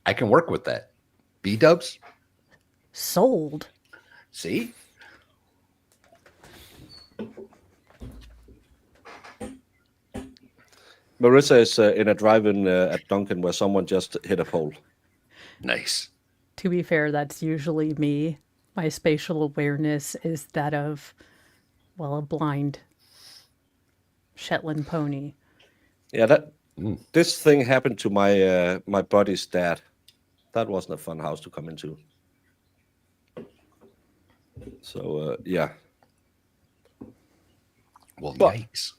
[SPEAKER 7] I can work with that. B-dubs?
[SPEAKER 3] Sold.
[SPEAKER 7] See?
[SPEAKER 2] Marissa is in a drive-in at Duncan where someone just hit a pole.
[SPEAKER 7] Nice.
[SPEAKER 3] To be fair, that's usually me. My spatial awareness is that of, well, a blind Shetland pony.
[SPEAKER 2] Yeah, this thing happened to my my buddy's dad. That wasn't a fun house to come into. So yeah.
[SPEAKER 7] Well, yikes.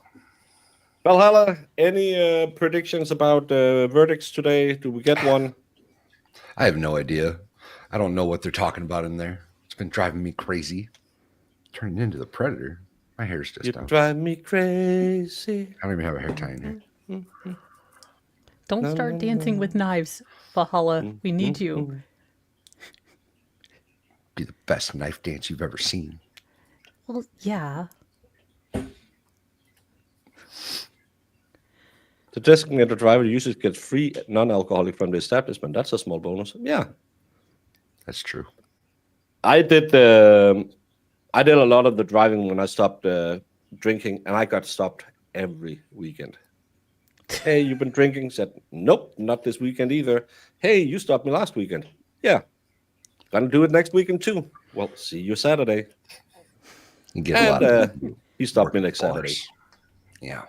[SPEAKER 2] Valhalla, any predictions about verdicts today? Do we get one?
[SPEAKER 7] I have no idea. I don't know what they're talking about in there. It's been driving me crazy. Turning into the predator. My hair's just
[SPEAKER 2] You
[SPEAKER 7] down.
[SPEAKER 2] drive me crazy.
[SPEAKER 7] I don't even have a hair tie in here.
[SPEAKER 3] Don't start dancing with knives, Valhalla. We need you.
[SPEAKER 7] Be the best knife dance you've ever seen.
[SPEAKER 3] Well, yeah.
[SPEAKER 2] The designated driver usually gets free non-alcoholic from the establishment. That's a small bonus. Yeah.
[SPEAKER 7] That's true.
[SPEAKER 2] I did a lot of the driving when I stopped drinking, and I got stopped every weekend. Hey, you've been drinking? Said, nope, not this weekend either. Hey, you stopped me last weekend. Yeah. Gonna do it next weekend too. Well, see you Saturday.
[SPEAKER 7] You get a lot of
[SPEAKER 2] he stopped me next
[SPEAKER 7] bars.
[SPEAKER 2] Saturday.
[SPEAKER 7] Yeah.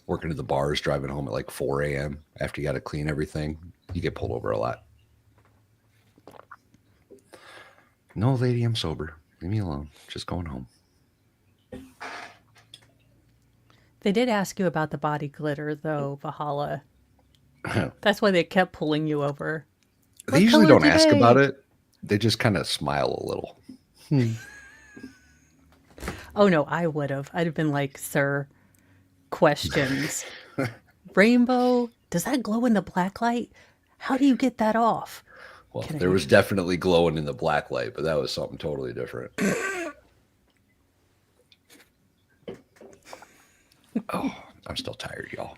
[SPEAKER 7] Working at the bars, driving home at like 4 a.m. after you got to clean everything. You get pulled over a lot. No, lady, I'm sober. Leave me alone. Just going home.
[SPEAKER 3] They did ask you about the body glitter, though, Valhalla. That's why they kept pulling you over.
[SPEAKER 7] They usually don't ask about it. They just kind of smile a little.
[SPEAKER 3] Oh, no, I would have. I'd have been like, sir, questions. Rainbow, does that glow in the black light? How do you get that off?
[SPEAKER 7] Well, there was definitely glowing in the black light, but that was something totally different. Oh, I'm still tired, y'all.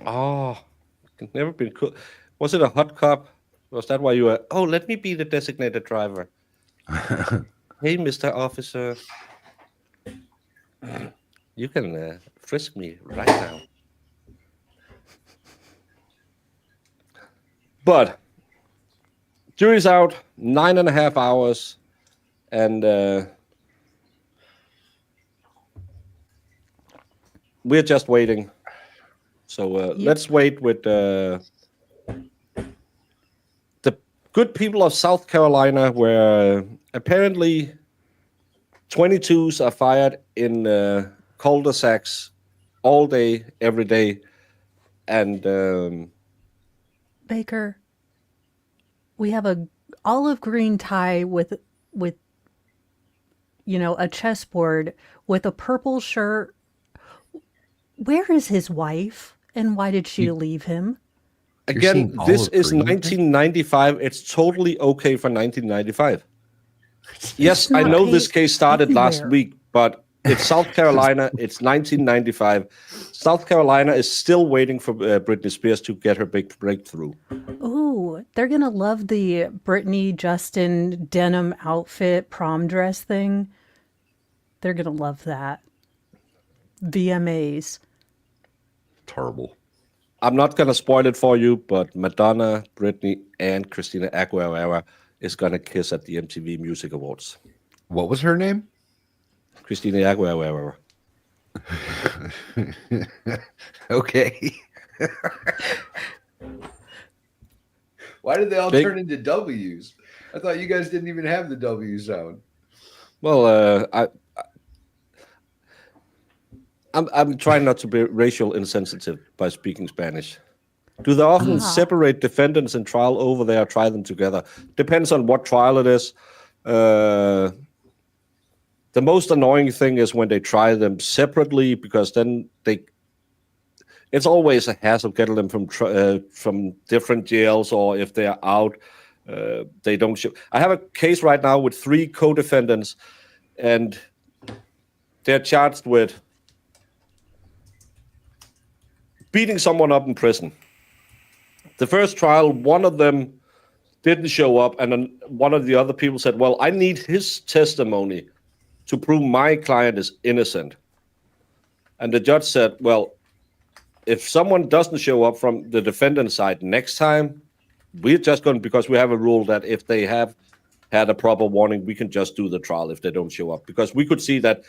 [SPEAKER 2] Oh, it's never been cool. Was it a hot cup? Was that why you were? Oh, let me be the designated driver. Hey, Mr. Officer, you can frisk me right now. But jury's out, 9.5 hours, and we're just waiting. So let's wait with the good people of South Carolina, where apparently 22s are fired in cul-de-sacs all day, every day. And
[SPEAKER 3] Baker, we have a olive green tie with a chessboard with a purple shirt. Where is his wife, and why did she leave him?
[SPEAKER 2] Again, this is 1995. It's totally okay for 1995. Yes, I know this case started last week, but it's South Carolina. It's 1995. South Carolina is still waiting for Britney Spears to get her big breakthrough.
[SPEAKER 3] Ooh, Oh, they're gonna love the Brittany Justin denim outfit prom dress thing. They're gonna love that. VMAs.
[SPEAKER 7] Terrible.
[SPEAKER 2] I'm not gonna spoil it for you, but Madonna, Britney, and Christina Aguilera is gonna kiss at the MTV Music Awards.
[SPEAKER 7] What was her name?
[SPEAKER 2] Christina Aguilera.
[SPEAKER 7] Okay. Why did they all
[SPEAKER 2] Big-
[SPEAKER 7] turn into W's? I thought you guys didn't even have the W sound.
[SPEAKER 2] Well, I'm trying not to be racial insensitive by speaking Spanish. Do they often separate defendants in trial over there, try them together? Depends on what trial it is. The most annoying thing is when they try them separately, because then it's always a hassle getting them from different jails, or if they're out, they don't show. I have a case right now with 3 co-defendants, and they're charged with beating someone up in prison. The first trial, one of them didn't show up, and then one of the other people said, well, I need his testimony to prove my client is innocent. And the judge said, well, if someone doesn't show up from the defendant's side next time, we're just going, because we have a rule that if they have had a proper warning, we can just do the trial if they don't show up. Because we could see that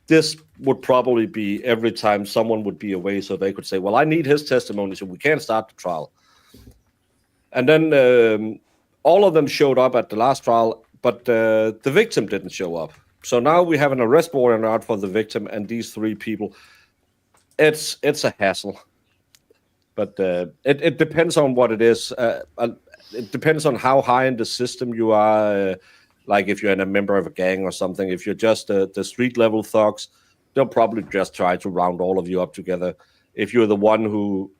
[SPEAKER 2] this would probably be every time someone would be away, so they could say, well, I need his testimony, so we can't start the trial. And then all of them showed up at the last trial, but the victim didn't show up. So now we have an arrest warrant out for the victim and these 3 people. It's a hassle. But it depends on what it is. It depends on how high in the system you are. Like if you're a member of a gang or something. If you're just the street level thugs, they'll probably just try to round all of you up together. If you're the one who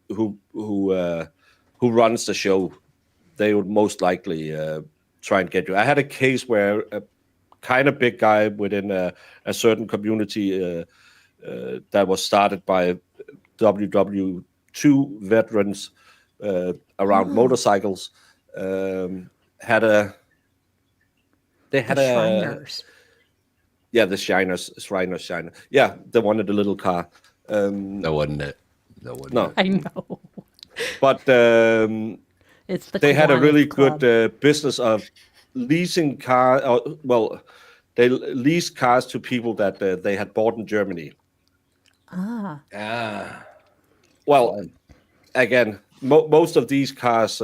[SPEAKER 2] runs the show, they would most likely try and get you. I had a case where a kind of big guy within a certain community that was started by WW2 veterans around motorcycles had a. They had
[SPEAKER 3] The Shriners.
[SPEAKER 2] Yeah, the Shiner. Yeah, the one in the little car.
[SPEAKER 7] That wasn't it. That wasn't
[SPEAKER 2] No.
[SPEAKER 7] it.
[SPEAKER 3] I know.
[SPEAKER 2] But
[SPEAKER 3] It's the
[SPEAKER 2] they had a
[SPEAKER 3] Kiwanis
[SPEAKER 2] really
[SPEAKER 3] Club.
[SPEAKER 2] good business of leasing cars. Well, they leased cars to people that they had bought in Germany.
[SPEAKER 3] Ah.
[SPEAKER 2] Well, again, most of these cars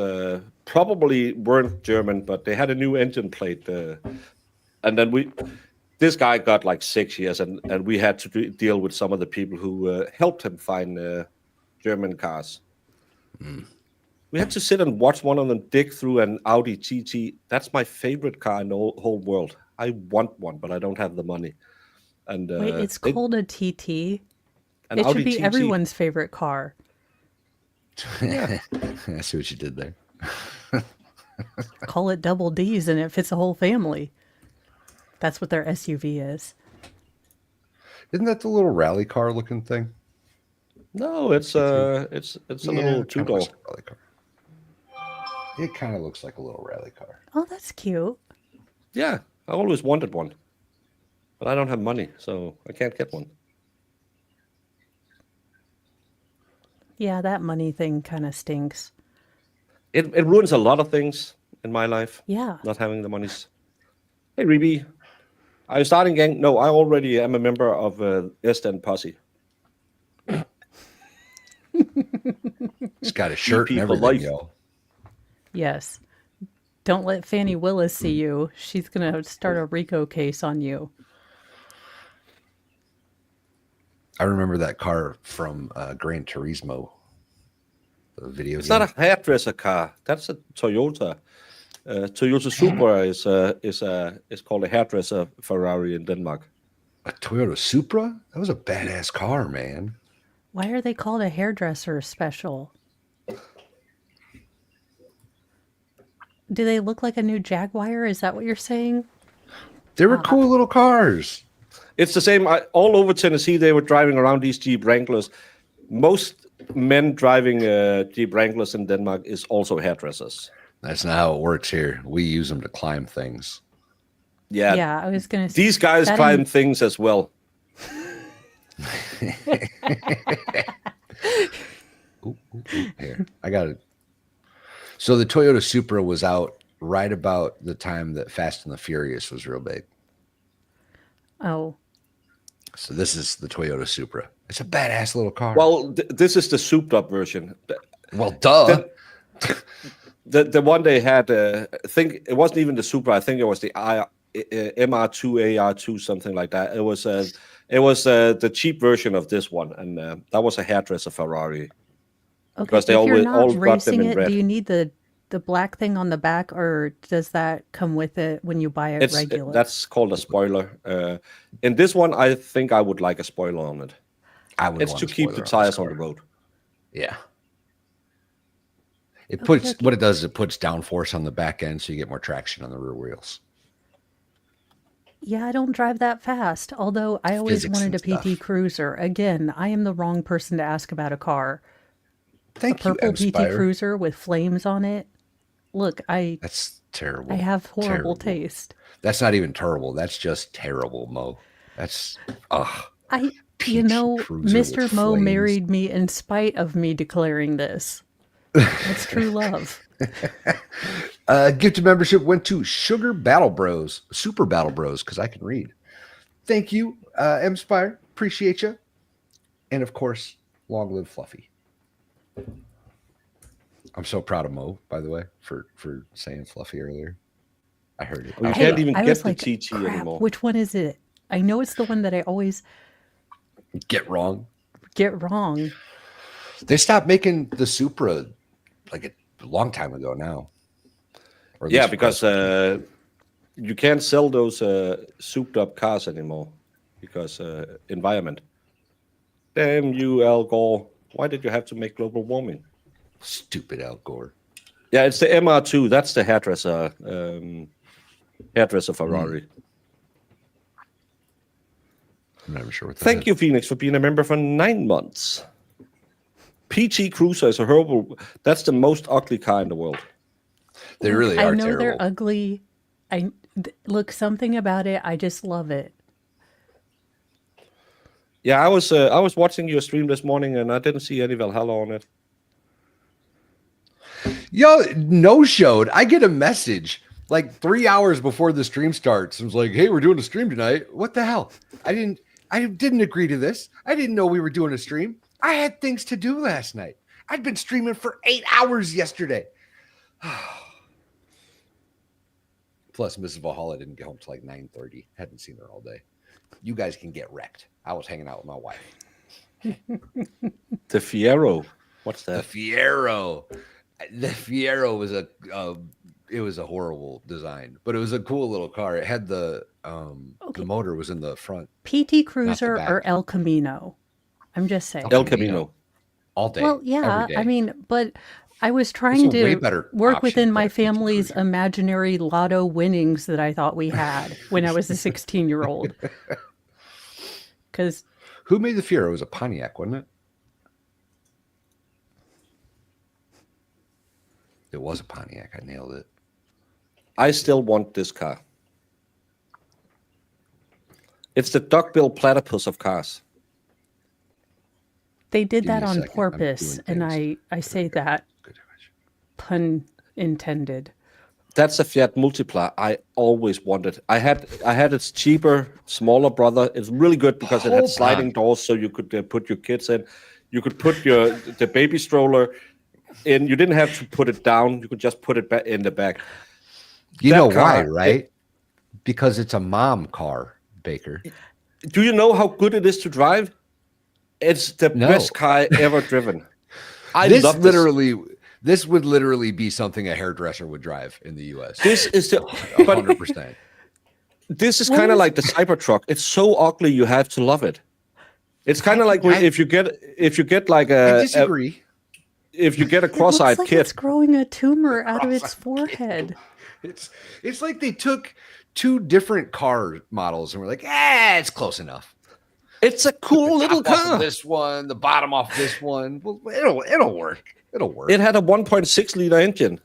[SPEAKER 2] probably weren't German, but they had a new engine plate. And then this guy got like 6 years, and we had to deal with some of the people who helped him find German cars. We had to sit and watch one of them dig through an Audi TT. That's my favorite car in the whole world. I want one, but I don't have the money. And
[SPEAKER 3] Wait, it's called a TT?
[SPEAKER 2] an
[SPEAKER 3] It
[SPEAKER 2] Audi
[SPEAKER 3] should be
[SPEAKER 2] TT.
[SPEAKER 3] everyone's favorite car.
[SPEAKER 7] I see what you did there.
[SPEAKER 3] Call it double D's and it fits a whole family. That's what their SUV is.
[SPEAKER 7] Isn't that the little rally car looking thing?
[SPEAKER 2] No, it's a little
[SPEAKER 7] it kinda
[SPEAKER 2] two-door.
[SPEAKER 7] looks like a rally car. It kind of looks like a little rally car.
[SPEAKER 3] Oh, that's cute.
[SPEAKER 2] Yeah, I always wanted one, but I don't have money, so I can't get one.
[SPEAKER 3] Yeah, that money thing kind of stinks.
[SPEAKER 2] It ruins a lot of things in my life,
[SPEAKER 3] Yeah.
[SPEAKER 2] not having the monies. Hey, Reby, are you starting gang? No, I already am a member of Esten Posse.
[SPEAKER 7] He's got a shirt and
[SPEAKER 2] EP for
[SPEAKER 7] everything,
[SPEAKER 2] life.
[SPEAKER 7] y'all.
[SPEAKER 3] Yes. Don't let Fannie Willis see you. She's going to start a RICO case on you.
[SPEAKER 7] I remember that car from Gran Turismo. The video
[SPEAKER 2] It's
[SPEAKER 7] game.
[SPEAKER 2] not a hairdresser car. That's a Toyota. Toyota Supra is called a hairdresser Ferrari in Denmark.
[SPEAKER 7] A Toyota Supra? That was a badass car, man.
[SPEAKER 3] Why are they called a hairdresser special? Do they look like a new Jaguar? Is that what you're saying?
[SPEAKER 7] They were cool little cars.
[SPEAKER 2] It's the same all over Tennessee. They were driving around these Jeep Wranglers. Most men driving Jeep Wranglers in Denmark is also hairdressers.
[SPEAKER 7] That's not how it works here. We use them to climb things.
[SPEAKER 2] Yeah,
[SPEAKER 3] Yeah, I was gonna say
[SPEAKER 2] these guys
[SPEAKER 3] that
[SPEAKER 2] climb
[SPEAKER 3] in-
[SPEAKER 2] things as well.
[SPEAKER 7] Ooh, here, I got it. So the Toyota Supra was out right about the time that Fast and the Furious was real big.
[SPEAKER 3] Oh,
[SPEAKER 7] So this is the Toyota Supra. It's a badass little car.
[SPEAKER 2] Well, this is the souped up version.
[SPEAKER 7] Well, duh.
[SPEAKER 2] The one they had, I think it wasn't even the Supra. I think it was the MR2 AR2, something like that. It was the cheap version of this one, and that was a hairdresser Ferrari.
[SPEAKER 3] okay.
[SPEAKER 2] Because they
[SPEAKER 3] If you're
[SPEAKER 2] always
[SPEAKER 3] not
[SPEAKER 2] all got them
[SPEAKER 3] racing
[SPEAKER 2] in
[SPEAKER 3] it,
[SPEAKER 2] red.
[SPEAKER 3] do you need the black thing on the back, or does that come with it when you buy it regular?
[SPEAKER 2] That's called a spoiler. In this one, I think I would like a spoiler on it.
[SPEAKER 7] I would
[SPEAKER 2] It's
[SPEAKER 7] want
[SPEAKER 2] to
[SPEAKER 7] a
[SPEAKER 2] keep the
[SPEAKER 7] spoiler
[SPEAKER 2] tires
[SPEAKER 7] this
[SPEAKER 2] on the
[SPEAKER 7] car.
[SPEAKER 2] road.
[SPEAKER 7] Yeah. It
[SPEAKER 3] Okay,
[SPEAKER 7] puts
[SPEAKER 3] okay.
[SPEAKER 7] what it does is it puts downforce on the back end so you get more traction on the rear wheels.
[SPEAKER 3] Yeah, I don't drive that fast. Although I always
[SPEAKER 7] Physics
[SPEAKER 3] wanted a
[SPEAKER 7] and
[SPEAKER 3] PT
[SPEAKER 7] stuff.
[SPEAKER 3] Cruiser. Again, I am the wrong person to ask about a car.
[SPEAKER 7] Thank
[SPEAKER 3] A
[SPEAKER 7] you,
[SPEAKER 3] purple PT
[SPEAKER 7] Spire.
[SPEAKER 3] Cruiser with flames on it. Look,
[SPEAKER 7] That's terrible.
[SPEAKER 3] I have horrible
[SPEAKER 7] Terrible.
[SPEAKER 3] taste.
[SPEAKER 7] That's not even terrible. That's just terrible, Mo. That's
[SPEAKER 3] You
[SPEAKER 7] PT
[SPEAKER 3] know,
[SPEAKER 7] Cruiser with
[SPEAKER 3] Mr. Mo
[SPEAKER 7] flames.
[SPEAKER 3] married me in spite of me declaring this. That's true love.
[SPEAKER 7] Gifted membership went to Sugar Battle Bros, Super Battle Bros, because I can read. Thank you, M Spire. Appreciate you. And of course, long live Fluffy. I'm so proud of Mo, by the way, for saying Fluffy earlier. I heard it.
[SPEAKER 2] You
[SPEAKER 3] Hey,
[SPEAKER 2] can't even
[SPEAKER 3] I
[SPEAKER 2] get
[SPEAKER 3] was
[SPEAKER 2] the
[SPEAKER 3] like,
[SPEAKER 2] TT
[SPEAKER 3] crap,
[SPEAKER 2] anymore.
[SPEAKER 3] which one is it? I know it's the one that I always
[SPEAKER 7] Get wrong.
[SPEAKER 3] get wrong.
[SPEAKER 7] They stopped making the Supra like a long time ago now. Or at
[SPEAKER 2] Yeah,
[SPEAKER 7] least
[SPEAKER 2] because you can't sell those souped up cars anymore because environment. Damn you, Al Gore. Why did you have to make global warming?
[SPEAKER 7] stupid Al Gore.
[SPEAKER 2] Yeah, it's the MR2. That's the hairdresser Ferrari.
[SPEAKER 7] I'm not even sure what that
[SPEAKER 2] Thank
[SPEAKER 7] is.
[SPEAKER 2] you, Phoenix, for being a member for 9 months. PT Cruiser is a horrible. That's the most ugly car in the world.
[SPEAKER 7] They really
[SPEAKER 3] I
[SPEAKER 7] are
[SPEAKER 3] know
[SPEAKER 7] terrible.
[SPEAKER 3] they're ugly. Look, something about it, I just love it.
[SPEAKER 2] Yeah, I was watching your stream this morning and I didn't see any Valhalla on it.
[SPEAKER 7] Yo, no showed. I get a message like 3 hours before the stream starts. It was like, hey, we're doing a stream tonight. What the hell? I didn't agree to this. I didn't know we were doing a stream. I had things to do last night. I'd been streaming for 8 hours yesterday. Plus, Mrs. Valhalla didn't get home till like 9:30. Hadn't seen her all day. You guys can get wrecked. I was hanging out with my wife.
[SPEAKER 2] The Fiero. What's
[SPEAKER 7] The
[SPEAKER 2] that?
[SPEAKER 7] Fiero. The Fiero was it was a horrible design, but it was a cool little car. It had the motor was in the front.
[SPEAKER 3] PT Cruiser
[SPEAKER 7] back.
[SPEAKER 3] or El Camino? I'm just saying.
[SPEAKER 2] El Camino.
[SPEAKER 7] All day.
[SPEAKER 3] Well, yeah,
[SPEAKER 7] every day.
[SPEAKER 3] I mean, but I was trying
[SPEAKER 7] It's a way
[SPEAKER 3] to
[SPEAKER 7] better
[SPEAKER 3] work
[SPEAKER 7] option
[SPEAKER 3] within
[SPEAKER 7] for
[SPEAKER 3] my
[SPEAKER 7] a PT
[SPEAKER 3] family's
[SPEAKER 7] Cruiser.
[SPEAKER 3] imaginary lotto winnings that I thought we had when I was a 16-year-old. Because
[SPEAKER 7] Who made the Fiero? It was a Pontiac, wasn't it? It was a Pontiac. I nailed it.
[SPEAKER 2] I still want this car. It's the duckbill platypus of cars.
[SPEAKER 3] they did
[SPEAKER 7] Give
[SPEAKER 3] that
[SPEAKER 7] me a
[SPEAKER 3] on
[SPEAKER 7] second. I'm
[SPEAKER 3] purpose,
[SPEAKER 7] doing
[SPEAKER 3] and
[SPEAKER 7] things.
[SPEAKER 3] I say that
[SPEAKER 7] Good image.
[SPEAKER 3] pun intended.
[SPEAKER 2] That's a Fiat Multipla I always wanted. I had its cheaper, smaller brother. It's really good because it had
[SPEAKER 7] Hold
[SPEAKER 2] sliding
[SPEAKER 7] on.
[SPEAKER 2] doors, so you could put your kids in. You could put the baby stroller in. You didn't have to put it down. You could just put it back in the back.
[SPEAKER 7] You
[SPEAKER 2] That
[SPEAKER 7] know
[SPEAKER 2] car,
[SPEAKER 7] why, right? Because it's a mom car, Baker.
[SPEAKER 2] Do you know how good it is to drive? It's the
[SPEAKER 7] No.
[SPEAKER 2] best car ever driven. I
[SPEAKER 7] This
[SPEAKER 2] love
[SPEAKER 7] this would literally be something a hairdresser would drive in the US.
[SPEAKER 2] This is the, but
[SPEAKER 7] 100%.
[SPEAKER 2] this is
[SPEAKER 3] What
[SPEAKER 2] kind of
[SPEAKER 3] is-
[SPEAKER 2] like the Cybertruck. It's so ugly, you have to love it. It's kind of like when, if you get like
[SPEAKER 7] I
[SPEAKER 2] a
[SPEAKER 7] disagree.
[SPEAKER 2] if you get a
[SPEAKER 3] It looks
[SPEAKER 2] cross-eyed
[SPEAKER 3] like
[SPEAKER 2] kid.
[SPEAKER 3] it's growing a tumor out of its forehead.
[SPEAKER 7] It's like they took two different car models and were like, it's close enough.
[SPEAKER 2] It's a cool little
[SPEAKER 7] Top off of
[SPEAKER 2] car.
[SPEAKER 7] this one, the bottom off this one. Well, it'll work. It'll work.
[SPEAKER 2] It had a 1.6 liter engine.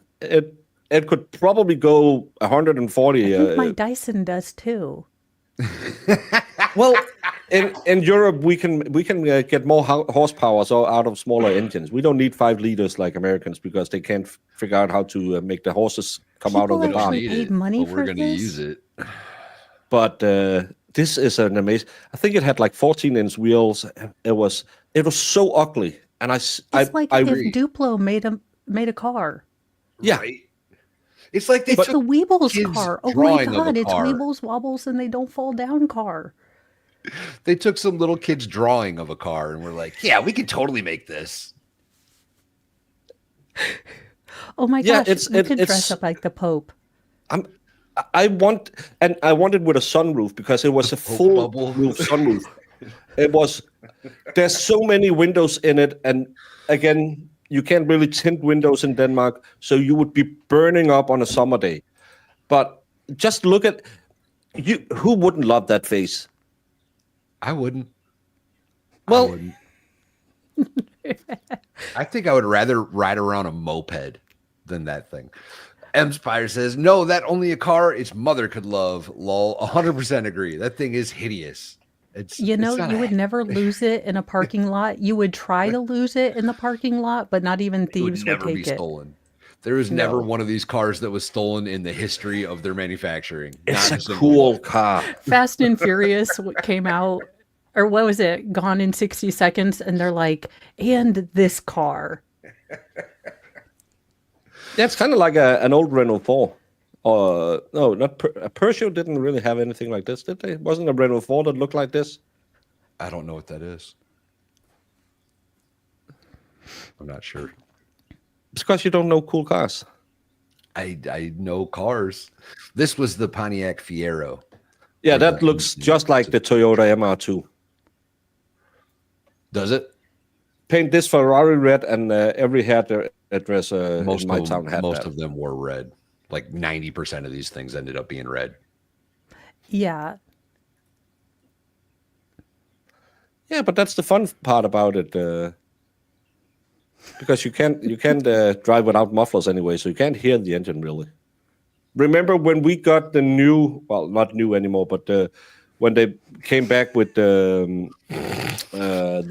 [SPEAKER 2] it could probably go 140.
[SPEAKER 3] I think my Dyson does too.
[SPEAKER 2] Well, in Europe, we can get more horsepower out of smaller engines. We don't need 5 liters like Americans because they can't figure out how to make the horses come out of the
[SPEAKER 3] People
[SPEAKER 2] barn.
[SPEAKER 3] actually paid money
[SPEAKER 7] but we're
[SPEAKER 3] for
[SPEAKER 7] going to
[SPEAKER 3] this?
[SPEAKER 7] use it.
[SPEAKER 2] But this is an amazing. I think it had like 14-inch wheels. It was so ugly, and
[SPEAKER 3] It's like if Duplo made a car.
[SPEAKER 2] yeah.
[SPEAKER 7] Right? It's like they
[SPEAKER 3] It's
[SPEAKER 7] took
[SPEAKER 3] the Weebles
[SPEAKER 7] kids'
[SPEAKER 3] car. Oh my
[SPEAKER 7] drawing of a
[SPEAKER 3] god, it's
[SPEAKER 7] car.
[SPEAKER 3] Weebles, Wobbles, and they don't fall down car.
[SPEAKER 7] They took some little kid's drawing of a car and were like, yeah, we could totally make this.
[SPEAKER 3] Oh my
[SPEAKER 2] Yeah,
[SPEAKER 3] gosh, we could dress up like the Pope.
[SPEAKER 2] I want it with a sunroof because it was a full
[SPEAKER 7] bubble.
[SPEAKER 2] roof sunroof. It was. There's so many windows in it, and again, you can't really tint windows in Denmark, so you would be burning up on a summer day. But just look at you. Who wouldn't love that face?
[SPEAKER 7] I wouldn't.
[SPEAKER 2] Well,
[SPEAKER 7] I wouldn't. I think I would rather ride around a moped than that thing. M Spire says, no, that only a car its mother could love. Lol. 100% agree. That thing is hideous.
[SPEAKER 3] You would never lose it in a parking lot. You would try to lose it in the parking lot, but not even thieves
[SPEAKER 7] would never
[SPEAKER 3] would
[SPEAKER 7] be
[SPEAKER 3] take it.
[SPEAKER 7] stolen. There was never one of these cars that was stolen in the history of their manufacturing.
[SPEAKER 2] it's
[SPEAKER 7] Not
[SPEAKER 2] a
[SPEAKER 7] single
[SPEAKER 2] cool
[SPEAKER 7] one.
[SPEAKER 2] car.
[SPEAKER 3] Fast and Furious came out, or what was it? Gone in 60 Seconds, and they're like, and this car.
[SPEAKER 2] Yeah, it's kind of like an old Renault 4. No, not Peugeot didn't really have anything like this, did they? Wasn't a Renault 4 that looked like this?
[SPEAKER 7] I don't know what that is. I'm not sure.
[SPEAKER 2] It's because you don't know cool cars.
[SPEAKER 7] I know cars. This was the Pontiac Fiero.
[SPEAKER 2] Yeah, that looks just like the Toyota MR2.
[SPEAKER 7] Does it?
[SPEAKER 2] Paint this Ferrari red, and every hairdresser
[SPEAKER 7] Most
[SPEAKER 2] in my
[SPEAKER 7] of
[SPEAKER 2] town had
[SPEAKER 7] most
[SPEAKER 2] that.
[SPEAKER 7] of them were red. Like 90% of these things ended up being red.
[SPEAKER 3] Yeah.
[SPEAKER 2] Yeah, but that's the fun part about it, because you can't drive without mufflers anyway, so you can't hear the engine really. Remember when we got the new, well, not new anymore, but when they came back with the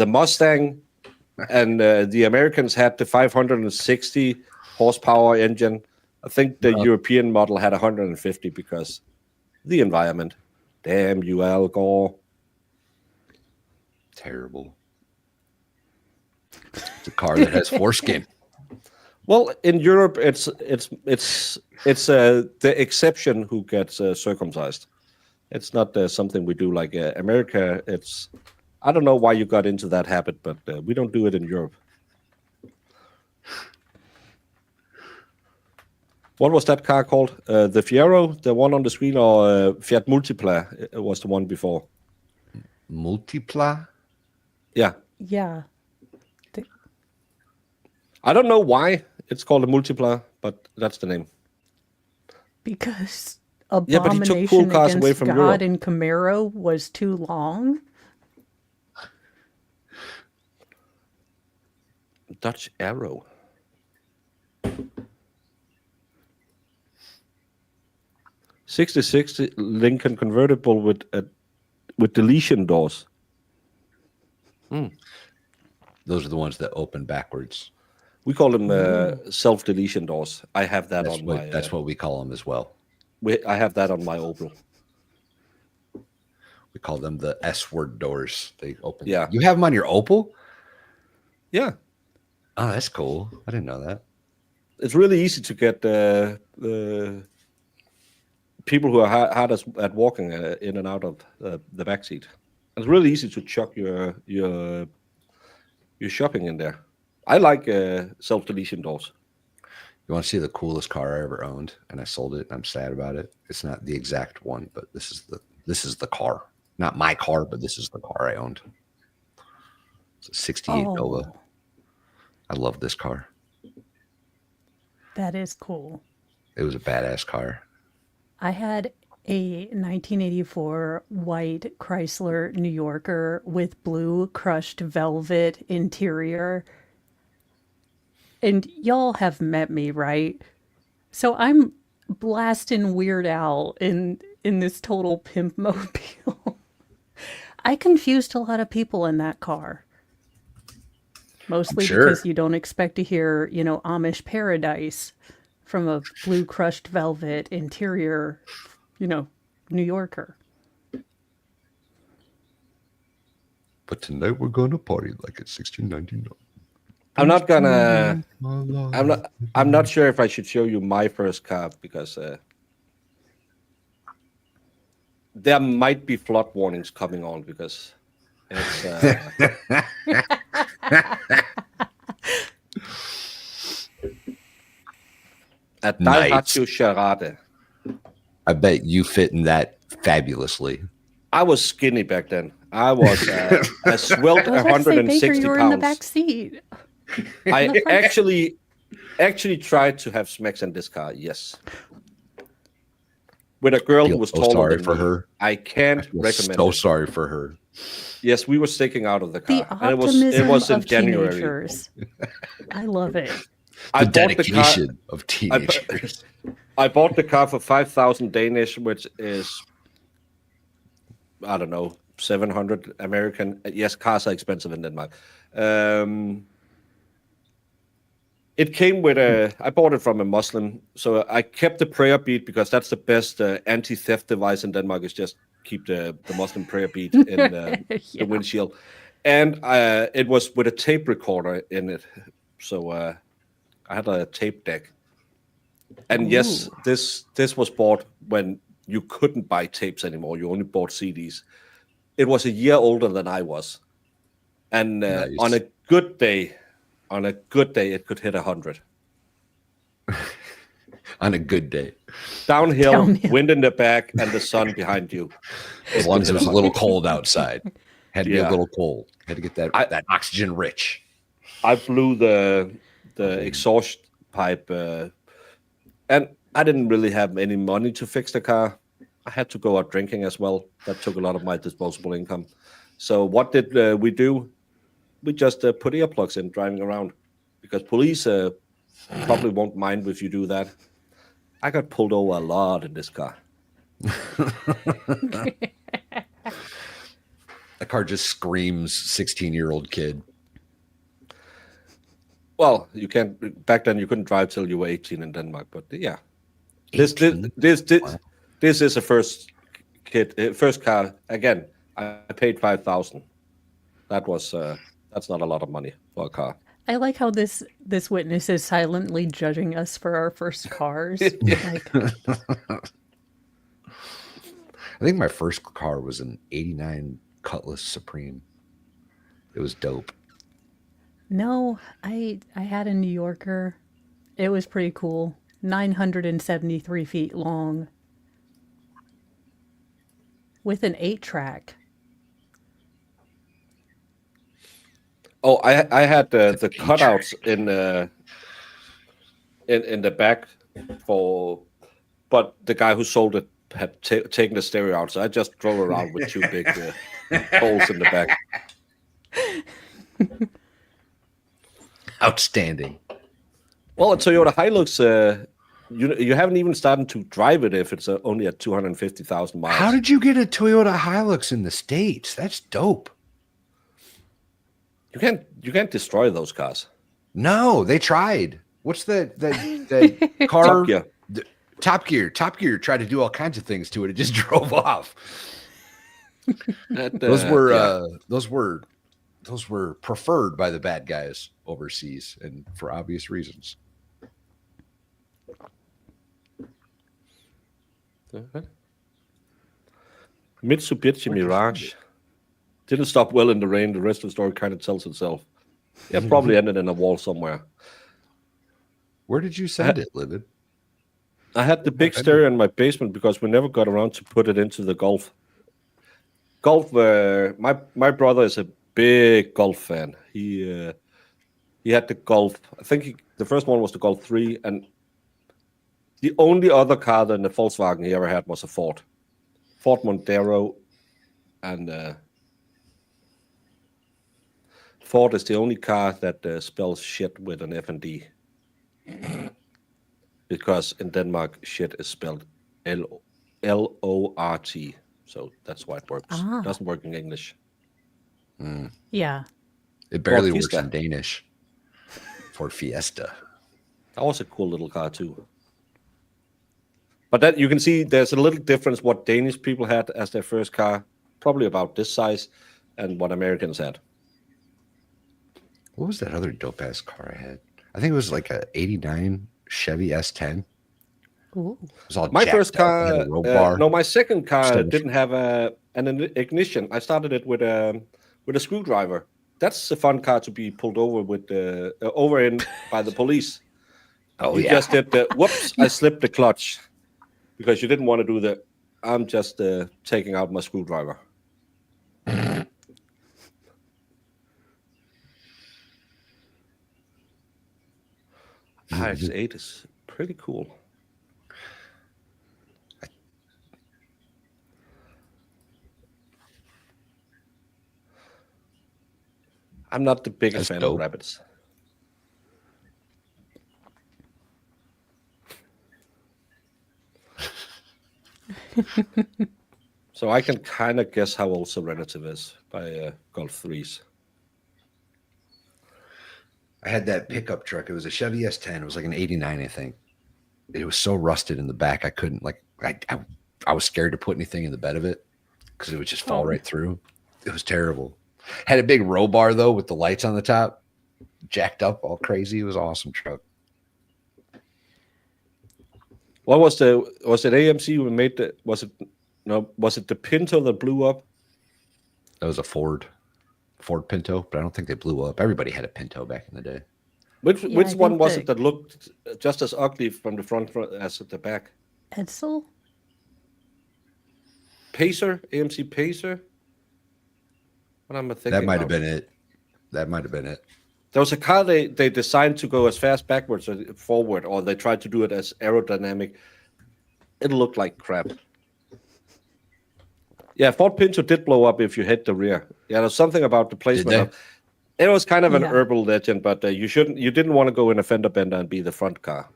[SPEAKER 2] Mustang, and the Americans had the 560 horsepower engine. I think the European model had 150 because the environment. Damn you, Al Gore.
[SPEAKER 7] Terrible. It's a car that has foreskin.
[SPEAKER 2] Well, in Europe, it's the exception who gets circumcised. It's not something we do like America. I don't know why you got into that habit, but we don't do it in Europe. What was that car called? The Fiero, the one on the screen, or Fiat Multipla was the one before?
[SPEAKER 7] Multipla?
[SPEAKER 2] Yeah.
[SPEAKER 3] Yeah.
[SPEAKER 2] I don't know why it's called a Multipla, but that's the name.
[SPEAKER 3] Because
[SPEAKER 2] Yeah, but he took
[SPEAKER 3] Abomination
[SPEAKER 2] cool cars away
[SPEAKER 3] Against
[SPEAKER 2] from
[SPEAKER 3] God
[SPEAKER 2] Europe.
[SPEAKER 3] and Camaro was too long.
[SPEAKER 2] Dutch Arrow. '60 Lincoln convertible with deletion doors.
[SPEAKER 7] Those are the ones that open backwards.
[SPEAKER 2] We call them self-deletion doors. I have that
[SPEAKER 7] That's
[SPEAKER 2] on
[SPEAKER 7] what
[SPEAKER 2] my.
[SPEAKER 7] that's what we call them as well.
[SPEAKER 2] I have that on my Opel.
[SPEAKER 7] We call them the S-word doors. They open.
[SPEAKER 2] Yeah.
[SPEAKER 7] You have them on your Opel?
[SPEAKER 2] Yeah,
[SPEAKER 7] Oh, that's cool. I didn't know that.
[SPEAKER 2] it's really easy to get people who are hard at walking in and out of the back seat. It's really easy to chuck your shopping in there. I like self-deletion doors.
[SPEAKER 7] You want to see the coolest car I ever owned? And I sold it. And I'm sad about it. It's not the exact one, but this is the car. Not my car, but this is the car I owned. It's a 68 Nova. I love this car.
[SPEAKER 3] That is cool.
[SPEAKER 7] It was a badass car.
[SPEAKER 3] I had a 1984 white Chrysler New Yorker with blue crushed velvet interior. And y'all have met me, right? So I'm blasting Weird Al in this total pimp mobile. I confused a lot of people in that car. Mostly
[SPEAKER 7] sure.
[SPEAKER 3] because you don't expect to hear, Amish Paradise from a blue crushed velvet interior, New Yorker.
[SPEAKER 7] But tonight we're gonna party like it's 1699.
[SPEAKER 2] I'm not gonna. I'm not sure if I should show you my first car because there might be flood warnings coming on because it's a Daihatsu Charade.
[SPEAKER 7] I bet you fit in that fabulously.
[SPEAKER 2] I was skinny back then. I was a svelte
[SPEAKER 3] I was about to say, Baker,
[SPEAKER 2] 160
[SPEAKER 3] you were
[SPEAKER 2] pounds.
[SPEAKER 3] in the back seat.
[SPEAKER 2] I actually tried to have smacks in this car. Yes, with a girl who was
[SPEAKER 7] so
[SPEAKER 2] taller
[SPEAKER 7] sorry
[SPEAKER 2] than
[SPEAKER 7] for
[SPEAKER 2] me.
[SPEAKER 7] her.
[SPEAKER 2] I can't recommend
[SPEAKER 7] So
[SPEAKER 2] it.
[SPEAKER 7] sorry for her.
[SPEAKER 2] Yes, we were sticking out of the car.
[SPEAKER 3] The
[SPEAKER 2] And
[SPEAKER 3] optimism
[SPEAKER 2] it was in
[SPEAKER 3] of
[SPEAKER 2] January.
[SPEAKER 3] teenagers. I love it.
[SPEAKER 2] I
[SPEAKER 7] The
[SPEAKER 2] bought the car.
[SPEAKER 7] dedication of teenagers.
[SPEAKER 2] I bought the car for 5,000 Danish, which is, I don't know, 700 American. Yes, cars are expensive in Denmark. It came with I bought it from a Muslim, so I kept the prayer bead because that's the best anti-theft device in Denmark is just keep the Muslim prayer bead in the windshield. And it was with a tape recorder in it. So I had a tape deck. And yes, this was bought when you couldn't buy tapes anymore. You only bought CDs. It was a year older than I was. And
[SPEAKER 7] Nice.
[SPEAKER 2] on a good day, it could hit 100.
[SPEAKER 7] On a good day.
[SPEAKER 2] Downhill, wind in the back, and the sun behind you.
[SPEAKER 7] As long as it was a little cold outside. Had to be a
[SPEAKER 2] Yeah.
[SPEAKER 7] little cold. Had to get that oxygen rich.
[SPEAKER 2] I blew the exhaust pipe, and I didn't really have any money to fix the car. I had to go out drinking as well. That took a lot of my disposable income. So what did we do? We just put earplugs in driving around because police probably won't mind if you do that. I got pulled over a lot in this car.
[SPEAKER 7] The car just screams 16-year-old kid.
[SPEAKER 2] Well, you can't. Back then, you couldn't drive till you were 18 in Denmark. But yeah, this is a first car. Again, I paid 5,000. That was that's not a lot of money for a car.
[SPEAKER 3] I like how this witness is silently judging us for our first cars. Like,
[SPEAKER 7] I think my first car was an 89 Cutlass Supreme. It was dope.
[SPEAKER 3] no, I had a New Yorker. It was pretty cool. 973 feet long. With an 8-track.
[SPEAKER 2] Oh, I had the cutouts in the back but the guy who sold it had taken the stereo out, so I just drove around with two big holes in the back.
[SPEAKER 7] Outstanding.
[SPEAKER 2] Well, a Toyota Hilux, you haven't even started to drive it if it's only at 250,000 miles.
[SPEAKER 7] How did you get a Toyota Hilux in the States? That's dope.
[SPEAKER 2] You can't destroy those cars.
[SPEAKER 7] No, they tried. What's the car?
[SPEAKER 2] Top Gear.
[SPEAKER 7] Top Gear. Top Gear tried to do all kinds of things to it. It just drove off. Those were preferred by the bad guys overseas, and for obvious reasons.
[SPEAKER 2] Mitsubishi Mirage didn't stop well in the rain. The rest of the story kind of tells itself. Yeah, probably ended in a wall somewhere.
[SPEAKER 7] Where did you send it, Livid?
[SPEAKER 2] I had the big stereo in my basement because we never got around to put it into the Golf. Golf, my brother is a big Golf fan. He had the Golf. I think the first one was the Golf 3, and the only other car than the Volkswagen he ever had was a Ford Mondeo, and Ford is the only car that spells shit with an F and D. because in Denmark, shit is spelled Lort. So that's why it works.
[SPEAKER 3] Ah.
[SPEAKER 2] Doesn't work in English.
[SPEAKER 3] Yeah.
[SPEAKER 7] It barely
[SPEAKER 2] Ford
[SPEAKER 7] works
[SPEAKER 2] Fiesta.
[SPEAKER 7] in Danish. For Fiesta.
[SPEAKER 2] That was a cool little car too. But that you can see there's a little difference what Danish people had as their first car, probably about this size, and what Americans had.
[SPEAKER 7] What was that other dope ass car I had? I think it was like a '89 Chevy S10.
[SPEAKER 3] Ooh.
[SPEAKER 7] It was all
[SPEAKER 2] My
[SPEAKER 7] jacked
[SPEAKER 2] first
[SPEAKER 7] up,
[SPEAKER 2] car,
[SPEAKER 7] had a roll bar.
[SPEAKER 2] no, my second car
[SPEAKER 7] So-
[SPEAKER 2] didn't have an ignition. I started it with a screwdriver. That's a fun car to be pulled over with over in by the police.
[SPEAKER 7] Oh
[SPEAKER 2] You
[SPEAKER 7] yeah.
[SPEAKER 2] just did the whoops! I slipped the clutch because you didn't want to do the. I'm just taking out my screwdriver. RX-8 is pretty cool. I'm not the biggest
[SPEAKER 7] That's
[SPEAKER 2] fan
[SPEAKER 7] dope.
[SPEAKER 2] of rabbits. So I can kind of guess how old Serenity is by Golf 3s.
[SPEAKER 7] I had that pickup truck. It was a Chevy S10. It was like an '89, I think. It was so rusted in the back. I couldn't I was scared to put anything in the bed of it because it would just fall right through. It was terrible. Had a big roll bar though with the lights on the top, jacked up all crazy. It was an awesome truck.
[SPEAKER 2] What was it AMC who made the? Was it the Pinto that blew up?
[SPEAKER 7] That was a Ford Pinto, but I don't think they blew up. Everybody had a Pinto back in the day.
[SPEAKER 2] Which
[SPEAKER 3] Yeah, I
[SPEAKER 2] one
[SPEAKER 3] think
[SPEAKER 2] was it that looked just as ugly from the front as at the back?
[SPEAKER 3] Edsel?
[SPEAKER 2] Pacer, AMC Pacer. What am I thinking?
[SPEAKER 7] That might have
[SPEAKER 2] about?
[SPEAKER 7] been it. That might have been it.
[SPEAKER 2] There was a car they designed to go as fast backwards or forward, or they tried to do it as aerodynamic. It looked like crap. Yeah, Ford Pinto did blow up if you hit the rear. Yeah, there's something about the placement
[SPEAKER 7] they?
[SPEAKER 2] of. It was kind of an
[SPEAKER 3] Yeah.
[SPEAKER 2] urban legend, but you didn't want to go in a fender bender and be the front car.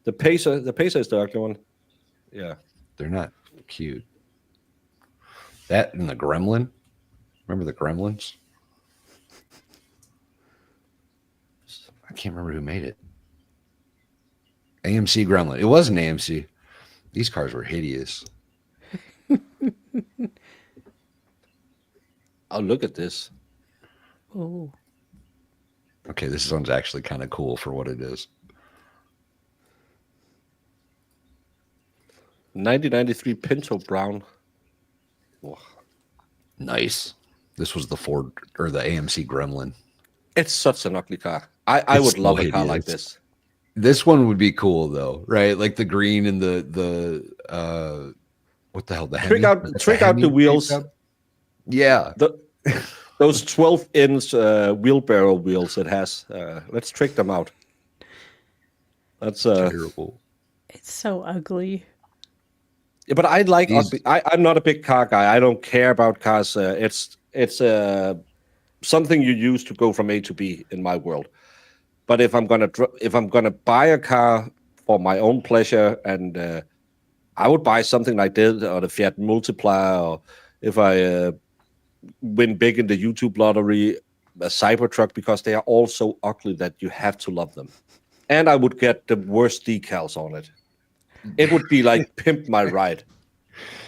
[SPEAKER 2] The Pacer is the ugly one. Yeah.
[SPEAKER 7] They're not cute. That and the Gremlin. Remember the Gremlins? I can't remember who made it. AMC Gremlin. It was an AMC. These cars were hideous.
[SPEAKER 2] Oh, look at this.
[SPEAKER 3] Oh.
[SPEAKER 7] Okay, this one's actually kind of cool for what it is.
[SPEAKER 2] 1993 Pinto Brown. Oh,
[SPEAKER 7] Nice. This was the Ford or the AMC Gremlin.
[SPEAKER 2] it's such an ugly car. I
[SPEAKER 7] It's
[SPEAKER 2] would love
[SPEAKER 7] so
[SPEAKER 2] a car like
[SPEAKER 7] hideous.
[SPEAKER 2] this.
[SPEAKER 7] This one would be cool though, right? Like the green and the what the hell? The
[SPEAKER 2] Trick
[SPEAKER 7] Hemi?
[SPEAKER 2] out
[SPEAKER 7] That's
[SPEAKER 2] trick
[SPEAKER 7] a
[SPEAKER 2] out the
[SPEAKER 7] Hemi
[SPEAKER 2] wheels.
[SPEAKER 7] pickup? Yeah.
[SPEAKER 2] Those 12-inch wheelbarrow wheels it has. Let's trick them out. That's
[SPEAKER 7] Terrible.
[SPEAKER 3] It's so ugly.
[SPEAKER 2] yeah, but I like
[SPEAKER 7] These-
[SPEAKER 2] ugly. I'm not a big car guy. I don't care about cars. It's something you use to go from A to B in my world. But if I'm gonna buy a car for my own pleasure, and I would buy something like this or the Fiat Multiplier, or if I win big in the YouTube lottery, a Cybertruck, because they are all so ugly that you have to love them. And I would get the worst decals on it. It would be like Pimp My Ride.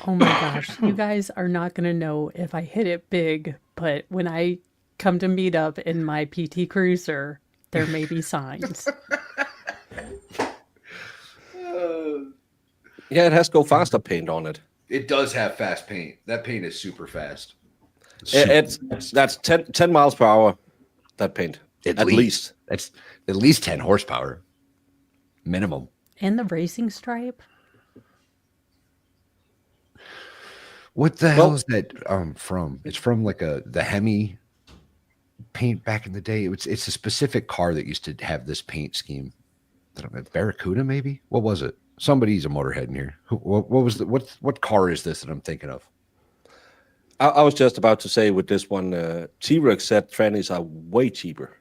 [SPEAKER 3] Oh my gosh. You guys are not going to know if I hit it big, but when I come to meet up in my PT Cruiser, there may be signs.
[SPEAKER 2] Yeah, it has go faster paint on it.
[SPEAKER 7] It does have fast paint. That paint is super fast.
[SPEAKER 2] That's 10 miles per hour. That paint, at least.
[SPEAKER 7] That's at least 10 horsepower minimum.
[SPEAKER 3] And the racing stripe?
[SPEAKER 7] What the hell is that from? It's from like the Hemi paint back in the day. It's a specific car that used to have this paint scheme. I don't know, Barracuda maybe? What was it? Somebody's a motorhead in here. What car is this that I'm thinking of?
[SPEAKER 2] I was just about to say with this one, T-Rex set trannies are way cheaper.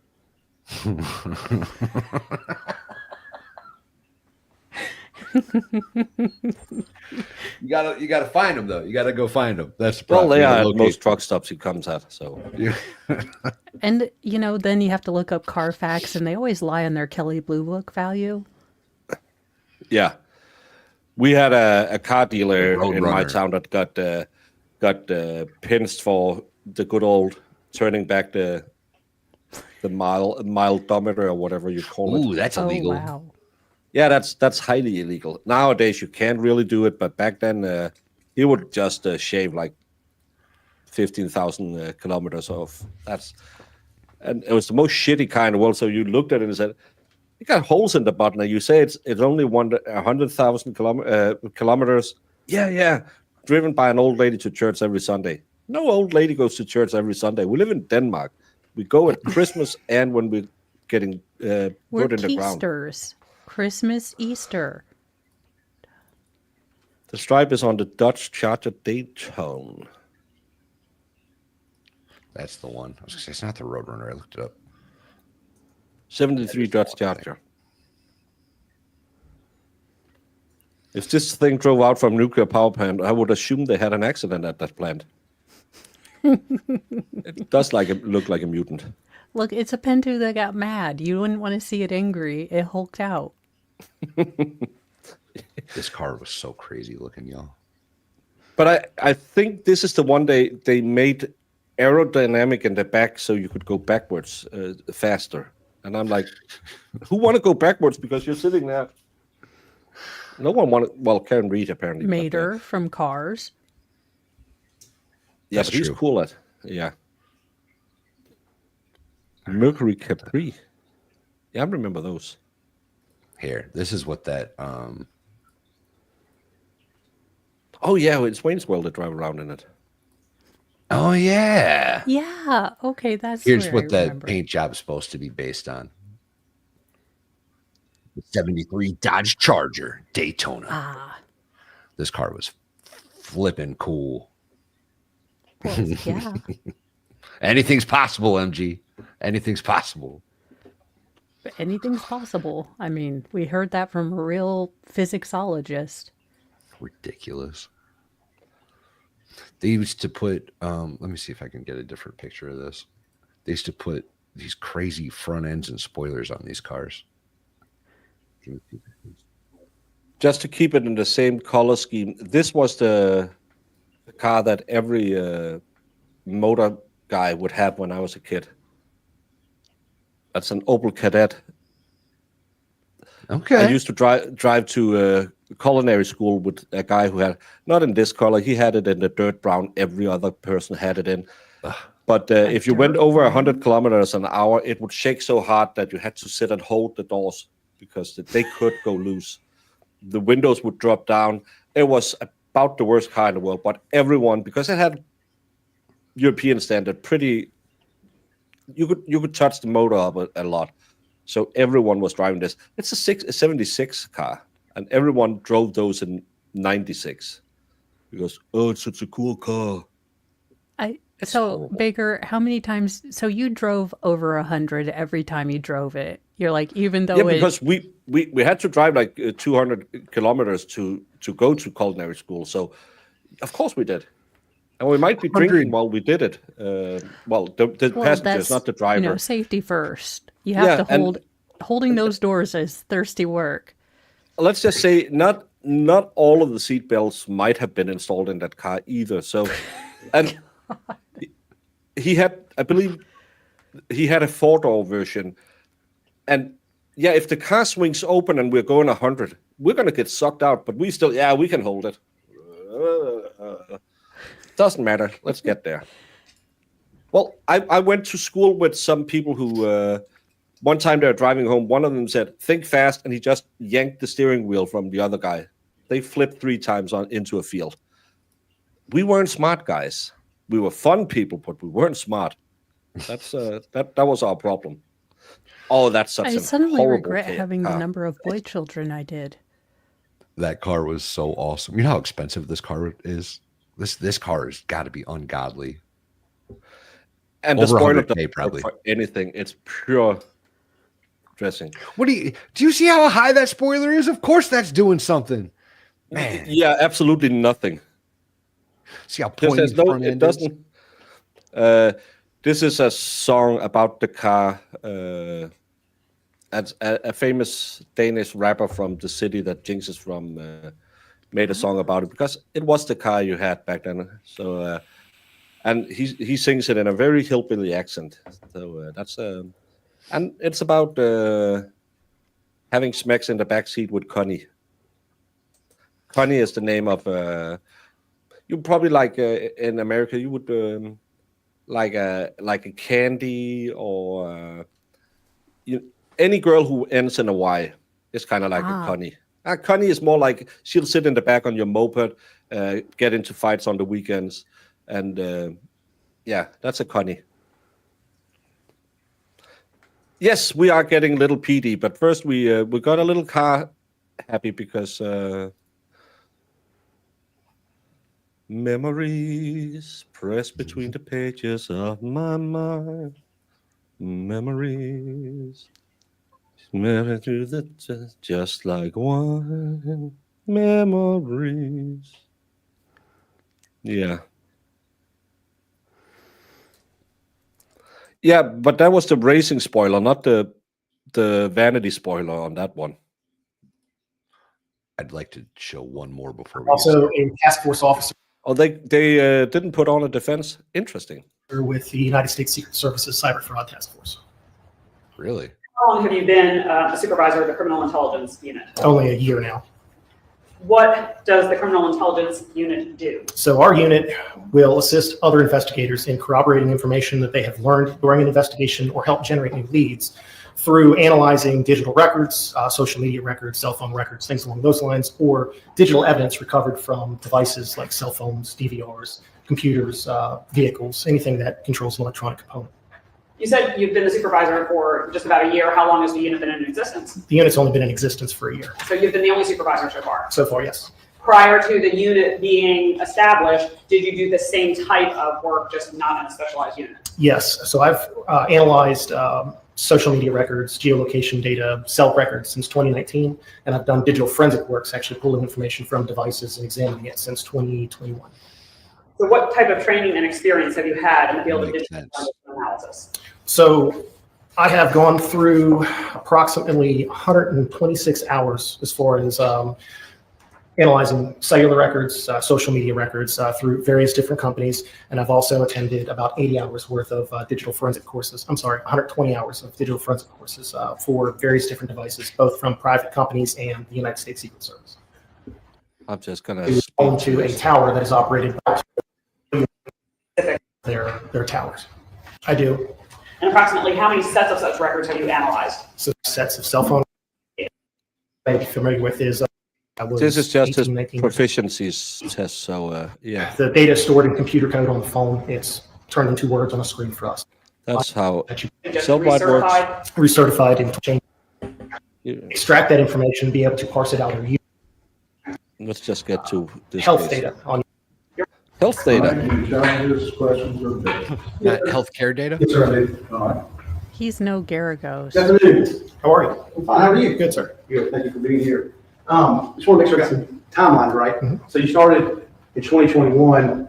[SPEAKER 7] You gotta find them though. You gotta go find them. That's the
[SPEAKER 2] Well,
[SPEAKER 7] problem.
[SPEAKER 2] they
[SPEAKER 7] You gotta
[SPEAKER 2] are at
[SPEAKER 7] locate
[SPEAKER 2] most
[SPEAKER 7] them.
[SPEAKER 2] truck stops he comes at. So
[SPEAKER 7] Yeah.
[SPEAKER 3] And, then you have to look up Carfax, and they always lie on their Kelly Blue Book value.
[SPEAKER 2] yeah, we had a car dealer in my
[SPEAKER 7] Roadrunner.
[SPEAKER 2] town that got pinched for the good old turning back the miledometer or whatever you call it.
[SPEAKER 7] Ooh, that's
[SPEAKER 3] Oh,
[SPEAKER 7] illegal.
[SPEAKER 3] wow.
[SPEAKER 2] Yeah, that's highly illegal. Nowadays you can't really do it, but back then he would just shave like 15,000 kilometers off. And it was the most shitty car in the world. So you looked at it and said, "It got holes in the button." And you say it's only 100,000 kilometers. Yeah, driven by an old lady to church every Sunday. No old lady goes to church every Sunday. We live in Denmark. We go at Christmas and when we're getting
[SPEAKER 3] We're
[SPEAKER 2] put in the ground.
[SPEAKER 3] Keisters. Christmas, Easter.
[SPEAKER 2] The stripe is on the Dodge Charger Daytona.
[SPEAKER 7] That's the one. I was gonna say it's not the Roadrunner. I looked it up.
[SPEAKER 2] 73 Dodge Charger. If this thing drove out from nuclear power plant, I would assume they had an accident at that plant. It does look like a mutant.
[SPEAKER 3] Look, it's a Pinto that got mad. You wouldn't want to see it angry. It hulked out.
[SPEAKER 7] This car was so crazy looking, y'all.
[SPEAKER 2] But I think this is the one they made aerodynamic in the back so you could go backwards faster. And I'm like, who want to go backwards because you're sitting there? No one wanted. Well, Karen Reed apparently.
[SPEAKER 3] Mater from Cars.
[SPEAKER 2] Yeah,
[SPEAKER 7] That's
[SPEAKER 2] but he's
[SPEAKER 7] true.
[SPEAKER 2] cool at. Yeah. Mercury Capri. Yeah, I remember those.
[SPEAKER 7] Here, this is what that
[SPEAKER 2] Oh yeah, it's Wayne's World that drive around in it.
[SPEAKER 7] Oh yeah.
[SPEAKER 3] Yeah. Okay, that's
[SPEAKER 7] Here's
[SPEAKER 3] where
[SPEAKER 7] what
[SPEAKER 3] I
[SPEAKER 7] that
[SPEAKER 3] remember.
[SPEAKER 7] paint job is supposed to be based on. The 73 Dodge Charger Daytona.
[SPEAKER 3] Ah,
[SPEAKER 7] This car was flipping cool.
[SPEAKER 3] well, yeah.
[SPEAKER 7] Anything's possible, MG. Anything's possible.
[SPEAKER 3] But anything's possible. I mean, we heard that from a real physics-ologist.
[SPEAKER 7] Ridiculous. They used to put let me see if I can get a different picture of this. They used to put these crazy front ends and spoilers on these cars.
[SPEAKER 2] Just to keep it in the same color scheme, this was the car that every motor guy would have when I was a kid. That's an Opel Kadett.
[SPEAKER 7] Okay.
[SPEAKER 2] I used to drive to culinary school with a guy who had, not in this color, he had it in the dirt brown. Every other person had it in. But if you went over 100 kilometers an hour, it would shake so hard that you had to sit and hold the doors because they could go loose. The windows would drop down. It was about the worst car in the world. But everyone, because it had European standard, pretty, you could touch the motor up a lot. So everyone was driving this. It's a 76 car, and everyone drove those in 96 because it's such a cool car.
[SPEAKER 3] So,
[SPEAKER 2] horrible.
[SPEAKER 3] Baker, how many times? So you drove over 100 every time you drove it. You're like, even though
[SPEAKER 2] Yeah, because we had to drive like 200 kilometers to go to culinary school. So of course we did. And we might be
[SPEAKER 7] 100.
[SPEAKER 2] drinking while we did it. Well, the passengers,
[SPEAKER 3] that's,
[SPEAKER 2] not the driver.
[SPEAKER 3] safety first. You have
[SPEAKER 2] Yeah,
[SPEAKER 3] to holding those doors is thirsty work.
[SPEAKER 2] Let's just say not all of the seat belts might have been installed in that car either. So, and he had, I believe, he had a 4-door version. And yeah, if the car swings open and we're going 100, we're going to get sucked out. But we still, we can hold it. Doesn't matter. Let's get there. Well, I went to school with some people who, one time they were driving home, one of them said, think fast, and he just yanked the steering wheel from the other guy. They flipped 3 times into a field. We weren't smart guys. We were fun people, but we weren't smart. That's that was our problem. Oh, that's such
[SPEAKER 3] I
[SPEAKER 2] a
[SPEAKER 3] suddenly
[SPEAKER 2] horrible
[SPEAKER 3] regret having the
[SPEAKER 2] car.
[SPEAKER 3] number of boy children I did.
[SPEAKER 7] That car was so awesome. You know how expensive this car is? This car has got to be ungodly.
[SPEAKER 2] And the
[SPEAKER 7] Over
[SPEAKER 2] spoiler
[SPEAKER 7] 100K
[SPEAKER 2] doesn't work
[SPEAKER 7] probably.
[SPEAKER 2] for anything. It's pure dressing.
[SPEAKER 7] What do you see how high that spoiler is? Of course that's doing something. Man.
[SPEAKER 2] Yeah, absolutely nothing.
[SPEAKER 7] See how
[SPEAKER 2] This
[SPEAKER 7] pointy
[SPEAKER 2] has
[SPEAKER 7] the
[SPEAKER 2] no,
[SPEAKER 7] front
[SPEAKER 2] it
[SPEAKER 7] end is?
[SPEAKER 2] doesn't. This is a song about the car. A famous Danish rapper from the city that Jinx is from made a song about it because it was the car you had back then. So, and he sings it in a very hillbilly accent. So that's and it's about having smacks in the back seat with Connie. Connie is the name of you probably like in America you would like a candy or any girl who ends in a Y is kind of like a Connie. Connie is more like she'll sit in the back on your moped, get into fights on the weekends, and yeah, that's a Connie. Yes, we are getting Little Pee Dee, but first we got a little car happy because memories pressed between the pages of my mind. Memories smelling through the just like wine. Memories. Yeah. Yeah, but that was the racing spoiler, not the vanity spoiler on that one.
[SPEAKER 7] I'd like to show one more before we
[SPEAKER 8] Also a task force officer
[SPEAKER 2] Oh, they didn't put on a defense. Interesting.
[SPEAKER 8] with the United States Secret Service's Cyber Fraud Task Force.
[SPEAKER 7] Really?
[SPEAKER 9] How long have you been a supervisor of the Criminal Intelligence Unit?
[SPEAKER 8] Only a year now.
[SPEAKER 9] What does the Criminal Intelligence Unit do?
[SPEAKER 8] So our unit will assist other investigators in corroborating information that they have learned during an investigation or help generate new leads through analyzing digital records, social media records, cell phone records, things along those lines, or digital evidence recovered from devices like cell phones, DVRs, computers, vehicles, anything that controls an electronic component.
[SPEAKER 9] You said you've been the supervisor for just about a year. How long has the unit been in existence?
[SPEAKER 8] The unit's only been in existence for a year.
[SPEAKER 9] So you've been the only supervisor so far.
[SPEAKER 8] So far, yes.
[SPEAKER 9] Prior to the unit being established, did you do the same type of work, just not in a specialized unit?
[SPEAKER 8] Yes. So I've analyzed social media records, geolocation data, cell records since 2019, and I've done digital forensic works, actually pulling information from devices and examining it since 2021.
[SPEAKER 9] So what type of training and experience have you had in the field of
[SPEAKER 7] Makes
[SPEAKER 9] digital
[SPEAKER 7] sense.
[SPEAKER 9] analysis?
[SPEAKER 8] So I have gone through approximately 126 hours as far as analyzing cellular records, social media records through various different companies. And I've also attended about 80 hours worth of digital forensic courses. I'm sorry, 120 hours of digital forensic courses for various different devices, both from private companies and the United States Secret Service.
[SPEAKER 2] I'm just gonna
[SPEAKER 8] Into a tower that is operated by their towers. I do.
[SPEAKER 9] And approximately how many sets of such records have you analyzed?
[SPEAKER 8] So sets of cell phone I'm familiar with is
[SPEAKER 2] This is just
[SPEAKER 8] 18,
[SPEAKER 2] a
[SPEAKER 8] 19.
[SPEAKER 2] proficiencies test, so yeah,
[SPEAKER 8] The data stored in computer code on the phone, it's turned into words on a screen for us.
[SPEAKER 2] that's how
[SPEAKER 8] That you
[SPEAKER 9] Just
[SPEAKER 2] Cellbrite works.
[SPEAKER 9] recertified?
[SPEAKER 8] recertified and change,
[SPEAKER 2] You-
[SPEAKER 8] extract that information, be able to parse it out or use
[SPEAKER 2] Let's just get to this
[SPEAKER 8] health
[SPEAKER 2] case.
[SPEAKER 8] data on.
[SPEAKER 2] Health data.
[SPEAKER 7] Not healthcare data?
[SPEAKER 4] Yes, sir, I do. All right.
[SPEAKER 3] He's no Garagos.
[SPEAKER 4] Good afternoon.
[SPEAKER 8] How are you?
[SPEAKER 4] I'm fine. How are you?
[SPEAKER 8] Good, sir.
[SPEAKER 4] Good. Thank you for being here. Just want to make sure I got some timelines right.
[SPEAKER 8] Mhm.
[SPEAKER 4] So you started in 2021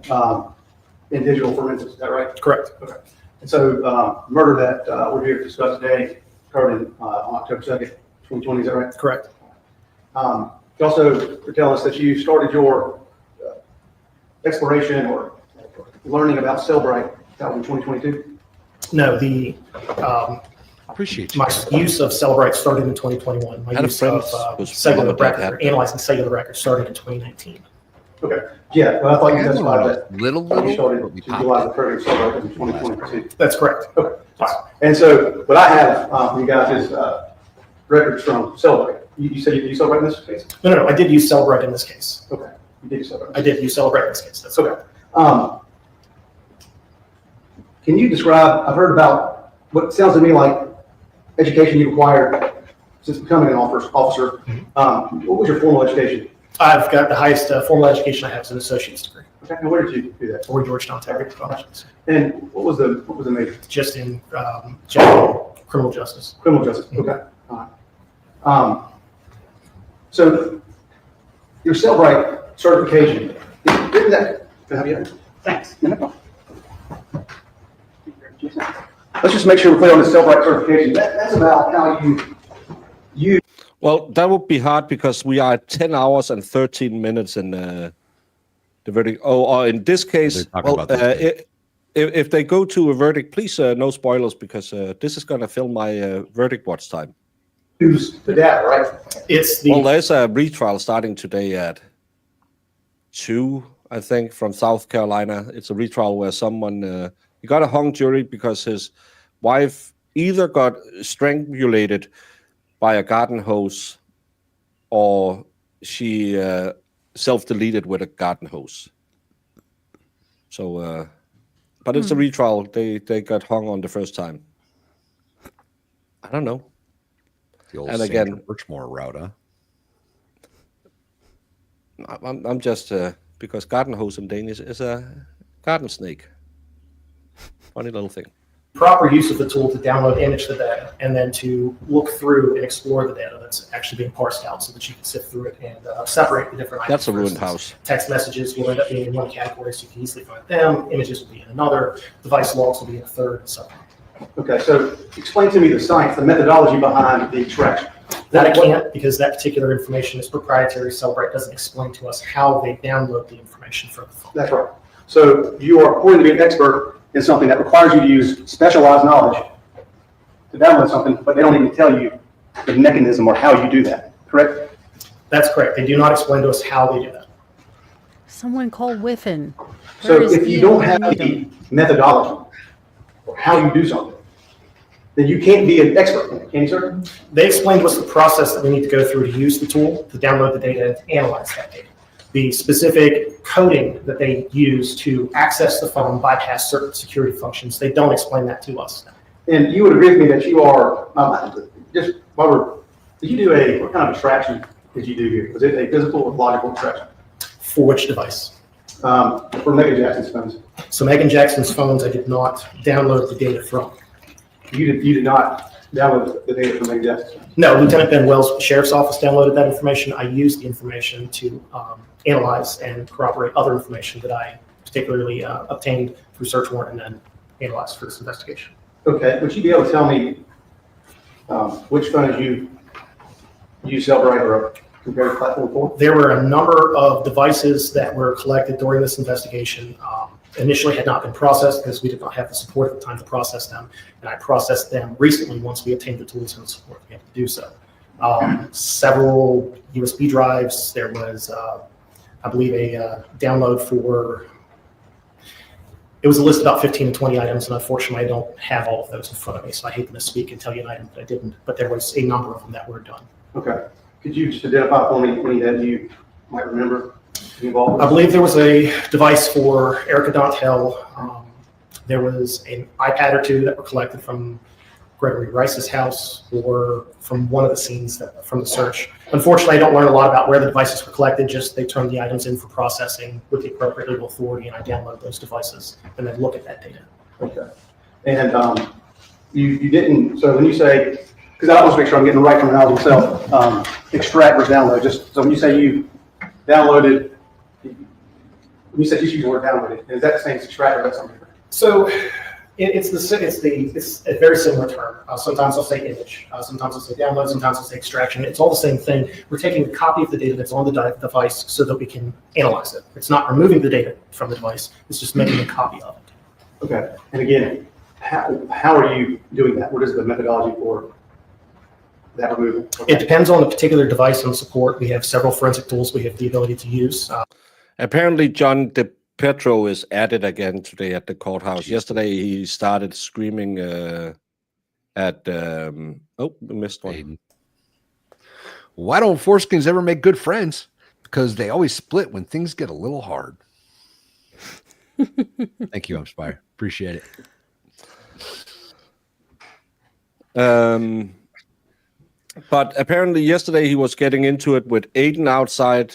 [SPEAKER 4] in digital forensics, is that right?
[SPEAKER 8] Correct.
[SPEAKER 4] Okay. And so murder that we're here to discuss today occurred on October 2nd, 2020, is that right?
[SPEAKER 8] Correct.
[SPEAKER 4] You also tell us that you started your exploration or learning about Cellbrite that was in 2022?
[SPEAKER 8] No,
[SPEAKER 7] Appreciate you.
[SPEAKER 8] my use of Cellbrite started in 2021. My
[SPEAKER 2] Had a
[SPEAKER 8] use
[SPEAKER 2] friend
[SPEAKER 8] of
[SPEAKER 2] who's
[SPEAKER 8] cellular
[SPEAKER 2] followed that
[SPEAKER 8] record,
[SPEAKER 2] happened.
[SPEAKER 8] analyzing cellular records started in 2019.
[SPEAKER 4] Okay. Yeah, well, I thought you
[SPEAKER 7] I had one
[SPEAKER 4] testified
[SPEAKER 7] of
[SPEAKER 4] that
[SPEAKER 7] those little,
[SPEAKER 4] you
[SPEAKER 7] but
[SPEAKER 4] started
[SPEAKER 7] we
[SPEAKER 4] to
[SPEAKER 7] popped
[SPEAKER 4] utilize
[SPEAKER 7] it.
[SPEAKER 4] the program Cellbrite in 2022.
[SPEAKER 8] That's correct.
[SPEAKER 4] Okay. All right. And so what I have for you guys is records from Cellbrite. You said you used Cellbrite in this case?
[SPEAKER 8] No, I did use Cellbrite in this case.
[SPEAKER 4] Okay. You did use Cellbrite.
[SPEAKER 8] I did use Cellbrite in this case. That's
[SPEAKER 4] Okay. Can you describe, I've heard about what sounds to me like education you acquired since becoming an officer. What was your formal education?
[SPEAKER 8] I've got the highest formal education I have is an associate's degree
[SPEAKER 4] Okay. And where did you do that?
[SPEAKER 8] or Georgetown Tech College,
[SPEAKER 4] And what was the major?
[SPEAKER 8] just in general criminal justice.
[SPEAKER 4] Criminal justice. Okay. All right. So your Cellbrite certification, didn't that, can I have you?
[SPEAKER 9] Thanks.
[SPEAKER 4] Let's just make sure we're clear on the Cellbrite certification. That's about how you
[SPEAKER 2] Well, that would be hard because we are at 10 hours and 13 minutes in the verdict. Oh, or in this case,
[SPEAKER 7] talking
[SPEAKER 2] well,
[SPEAKER 7] about this
[SPEAKER 2] if they go to a verdict, please no spoilers because this is going to fill my verdict watch time.
[SPEAKER 4] use the data, right?
[SPEAKER 8] It's the
[SPEAKER 2] Well, there's a retrial starting today at 2, I think, from South Carolina. It's a retrial where someone he got a hung jury because his wife either got strangulated by a garden hose or she self-deleted with a garden hose. So, but it's a retrial. They got hung on the first time. I don't know.
[SPEAKER 7] The old
[SPEAKER 2] And
[SPEAKER 7] Sandra
[SPEAKER 2] again-
[SPEAKER 7] Birchmore route, huh?
[SPEAKER 2] I'm just because garden hose in Danish is a garden snake. Funny little thing.
[SPEAKER 8] proper use of the tool to download image the data and then to look through and explore the data that's actually being parsed out so that you can sift through it and separate the different items.
[SPEAKER 2] That's a
[SPEAKER 8] For
[SPEAKER 2] ruined
[SPEAKER 8] instance,
[SPEAKER 2] house.
[SPEAKER 8] Text messages will end up being in one category, so you can easily find them. Images will be in another. Device logs will be in a third, and so on.
[SPEAKER 4] Okay, so explain to me the science, the methodology behind the extraction.
[SPEAKER 8] That I can't, because that particular information is proprietary. Cellbrite doesn't explain to us how they download the information from the phone.
[SPEAKER 4] That's right. So you are purporting to be an expert in something that requires you to use specialized knowledge to download something, but they don't even tell you the mechanism or how you do that, correct?
[SPEAKER 8] That's correct. They do not explain to us how they do that.
[SPEAKER 3] Someone call Whiffen.
[SPEAKER 4] So
[SPEAKER 3] Where is
[SPEAKER 4] if you
[SPEAKER 3] Ian
[SPEAKER 4] don't
[SPEAKER 3] when I
[SPEAKER 4] have
[SPEAKER 3] need
[SPEAKER 4] the
[SPEAKER 3] him?
[SPEAKER 4] methodology or how you do something, then you can't be an expert in it, can you, sir?
[SPEAKER 8] They explained to us the process that we need to go through to use the tool, to download the data, and to analyze that data. The specific coding that they use to access the phone, bypass certain security functions, they don't explain that to us.
[SPEAKER 4] And you would agree with me that you are, just while we're, did you do what kind of abstraction did you do here? Was it a physical or logical abstraction?
[SPEAKER 8] For which device?
[SPEAKER 4] For Meagan Jackson's phones.
[SPEAKER 8] So Meagan Jackson's phones, I did not download the data from.
[SPEAKER 4] You did not download the data from Meagan Jackson's phones.
[SPEAKER 8] No, Lieutenant Ben Wells' sheriff's office downloaded that information. I used the information to analyze and corroborate other information that I particularly obtained through search warrant and then analyzed for this investigation.
[SPEAKER 4] Okay, would you be able to tell me which phones you use Cellbrite or a comparative platform for?
[SPEAKER 8] There were a number of devices that were collected during this investigation. Initially had not been processed because we did not have the support at the time to process them. And I processed them recently once we obtained the tools and the support to be able to do so. Several USB drives. There was, I believe, a download for, it was a list of about 15 to 20 items, and unfortunately I don't have all of those in front of me, so I hate to misspeak and tell you an item that I didn't, but there was a number of them that were done.
[SPEAKER 4] Okay. Could you just identify for me any that you might remember involved?
[SPEAKER 8] I believe there was a device for Erica Dontell. There was an iPad or two that were collected from Gregory Rice's house or from one of the scenes from the search. Unfortunately, I don't learn a lot about where the devices were collected, just they turn the items in for processing with the appropriate legal authority, and I download those devices and then look at that data.
[SPEAKER 4] Okay. And you didn't, so when you say, because I want to make sure I'm getting the right terminology myself, extract versus download, just, so when you say you downloaded, when you said just use the word downloaded, is that the same as extract or that's something different?
[SPEAKER 8] So it's a very similar term. Sometimes I'll say image, sometimes I'll say download, sometimes I'll say extraction. It's all the same thing. We're taking a copy of the data that's on the device so that we can analyze it. It's not removing the data from the device. It's just making a copy of it.
[SPEAKER 4] Okay. And again, how are you doing that? What is the methodology for that removal? Okay.
[SPEAKER 8] It depends on the particular device and support. We have several forensic tools we have the ability to use.
[SPEAKER 2] Apparently, John DePetro is at it again today at the courthouse. Yesterday, he started screaming at. Oh, we missed one.
[SPEAKER 7] Aiden. Why don't foreskins ever make good friends? Because they always split when things get a little hard. Thank you, Umpire. Appreciate it.
[SPEAKER 2] But apparently, yesterday he was getting into it with Aiden outside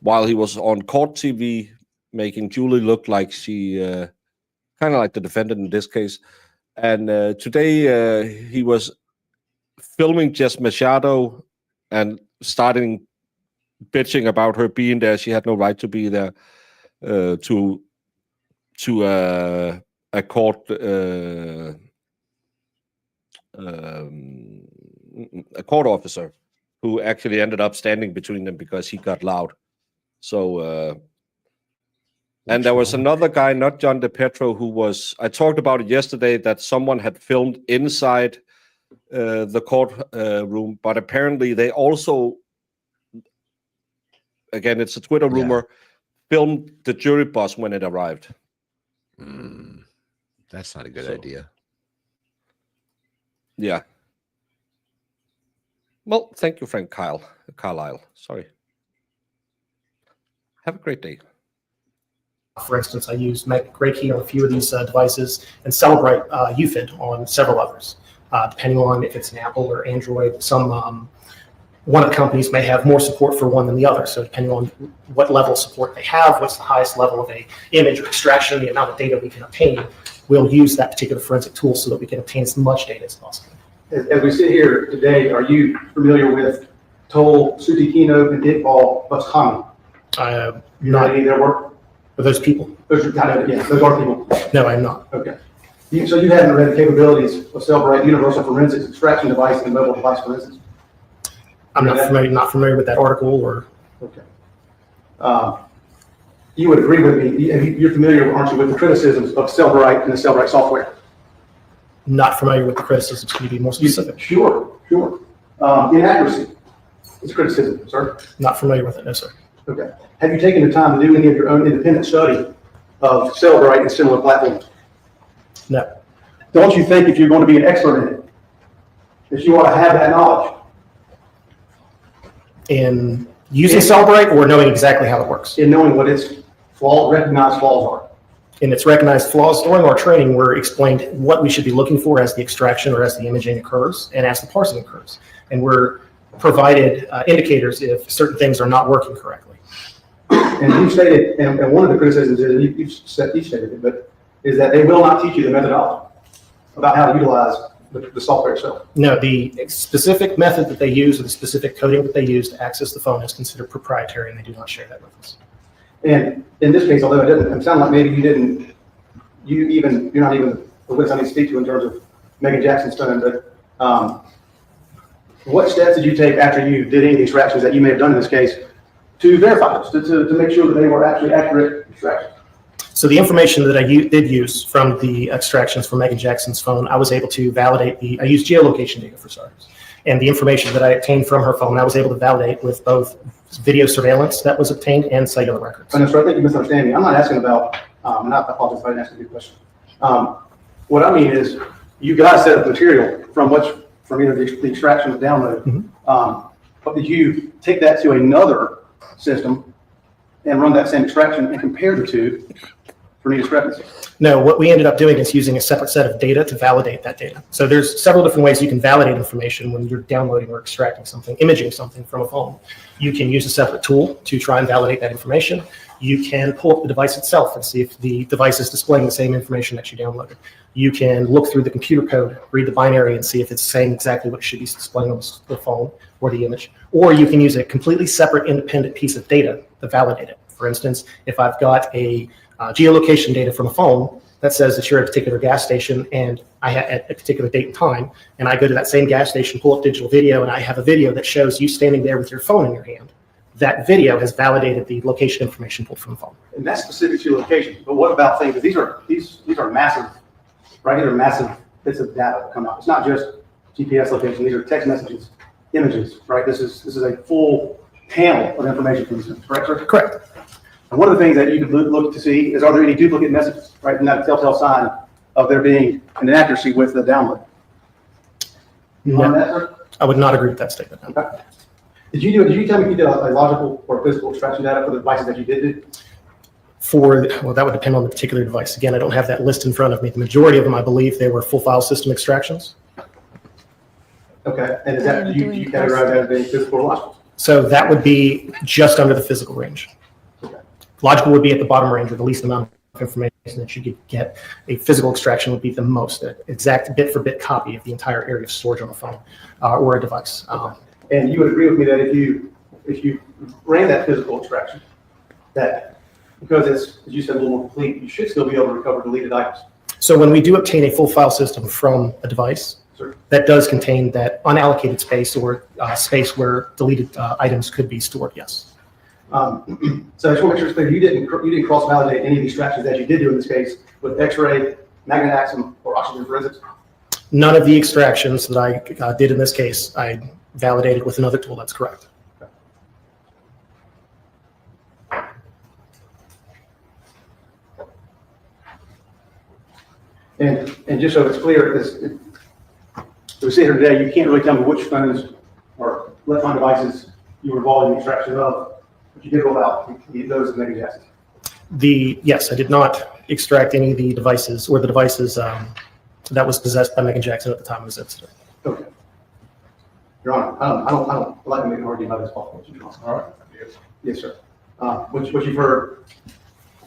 [SPEAKER 2] while he was on court TV, making Julie look like she, kind of like the defendant in this case. And today he was filming Jess Machado and starting bitching about her being there. She had no right to be there. To a court officer who actually ended up standing between them because he got loud. So and there was another guy, not John DePetro, who was, I talked about it yesterday, that someone had filmed inside the court room, but apparently they also, again, it's a Twitter rumor, filmed the jury bus when it arrived.
[SPEAKER 7] That's not a good idea.
[SPEAKER 2] Yeah. Well, thank you, Frank Carlisle. Sorry. Have a great day.
[SPEAKER 8] For instance, I use Gray Key on a few of these devices and Celebrate UFID on several others, depending on if it's an Apple or Android. Some one of the companies may have more support for one than the other. So depending on what level of support they have, what's the highest level of a image or extraction, the amount of data we can obtain, we'll use that particular forensic tool so that we can obtain as much data as possible.
[SPEAKER 4] As we sit here today, are you familiar with Toll, Sutikino, and Iqbal Bustami?
[SPEAKER 8] Not
[SPEAKER 4] any of their work?
[SPEAKER 8] Are those people?
[SPEAKER 4] Those are people.
[SPEAKER 8] No, I'm not.
[SPEAKER 4] Okay. So you haven't read the capabilities of Celebrate Universal Forensics Extraction Device and Mobile Device Forensics?
[SPEAKER 8] I'm not familiar with that article or.
[SPEAKER 4] Okay. You would agree with me. You're familiar, aren't you, with the criticisms of Celebrate and the Celebrate software?
[SPEAKER 8] Not familiar with the criticisms. Can you be more specific?
[SPEAKER 4] Sure. Inaccuracy is criticism, sir.
[SPEAKER 8] Not familiar with it, no, sir.
[SPEAKER 4] Okay. Have you taken the time to do any of your own independent study of Celebrate and similar platforms?
[SPEAKER 8] No.
[SPEAKER 4] Don't you think if you're going to be an expert in it, that you ought to have that knowledge?
[SPEAKER 8] In using Celebrate or knowing exactly how it works?
[SPEAKER 4] In knowing what its recognized flaws are.
[SPEAKER 8] In its recognized flaws, during our training, we're explained what we should be looking for as the extraction or as the imaging occurs and as the parsing occurs. And we're provided indicators if certain things are not working correctly.
[SPEAKER 4] And you stated, and one of the criticisms is, and you stated it, but is that they will not teach you the methodology about how to utilize the software itself.
[SPEAKER 8] No, the specific method that they use or the specific coding that they use to access the phone is considered proprietary, and they do not share that with us.
[SPEAKER 4] And in this case, although it sound like maybe you're not even the witness I need to speak to in terms of Meagan Jackson's phone, but what steps did you take after you did any of the extractions that you may have done in this case to verify this, to make sure that they were actually accurate extractions?
[SPEAKER 8] So the information that I did use from the extractions from Meagan Jackson's phone, I was able to validate I used geolocation data for starters. And the information that I obtained from her phone, I was able to validate with both video surveillance that was obtained and cellular records.
[SPEAKER 4] And so I think you misunderstand me. I'm not asking about, and I apologize if I didn't ask a good question. What I mean is, you guys set up material from either the extraction or download, but did you take that to another system and run that same extraction and compare the two for any discrepancy?
[SPEAKER 8] No, what we ended up doing is using a separate set of data to validate that data. So there's several different ways you can validate information when you're downloading or extracting something, imaging something from a phone. You can use a separate tool to try and validate that information. You can pull up the device itself and see if the device is displaying the same information that you downloaded. You can look through the computer code, read the binary, and see if it's saying exactly what it should be displaying on the phone or the image. Or you can use a completely separate independent piece of data to validate it. For instance, if I've got a geolocation data from a phone that says that you're at a particular gas station and at a particular date and time, and I go to that same gas station, pull up digital video, and I have a video that shows you standing there with your phone in your hand, that video has validated the location information pulled from the phone.
[SPEAKER 4] And that's specific to location. But what about things? These are massive, right? These are massive bits of data that come out. It's not just GPS location. These are text messages, images, right? This is a full panel of information from this, correct, sir?
[SPEAKER 8] Correct.
[SPEAKER 4] And one of the things that you could look to see is, are there any duplicate messages, right? And that's a telltale sign of there being an inaccuracy with the download.
[SPEAKER 8] No,
[SPEAKER 4] that, sir?
[SPEAKER 8] I would not agree with that statement.
[SPEAKER 4] Okay. Did you tell me you did a logical or physical extraction data for the devices that you did?
[SPEAKER 8] Well, that would depend on the particular device. Again, I don't have that list in front of me. The majority of them, I believe, they were full file system extractions.
[SPEAKER 4] Okay, and is that, do you categorize that as being physical or logical?
[SPEAKER 8] So that would be just under the physical range.
[SPEAKER 4] Okay.
[SPEAKER 8] Logical would be at the bottom range with the least amount of information that you could get a physical extraction would be the most exact bit-for-bit copy of the entire area of storage on a phone or a device.
[SPEAKER 4] And you would agree with me that if you ran that physical extraction, that because it's, as you said, a little more complete, you should still be able to recover deleted items.
[SPEAKER 8] So when we do obtain a full file system from a device, that does contain that unallocated space or space where deleted items could be stored, yes.
[SPEAKER 4] So I just want to make sure it's clear, you didn't cross-validate any of the extractions that you did do in this case with X-ray, Meagan Jackson, or oxygen forensics?
[SPEAKER 8] None of the extractions that I did in this case, I validated with another tool, that's correct.
[SPEAKER 4] And just so it's clear, because we sit here today, you can't really tell me which phones or electronic devices you were involved in the extraction of, but you did roll out those of Meagan Jackson.
[SPEAKER 8] Yes, I did not extract any of the devices or the devices that was possessed by Meagan Jackson at the time of this incident.
[SPEAKER 4] Okay. Your Honor, I don't like to make an argument about this possible. All right. Yes, sir. What you've heard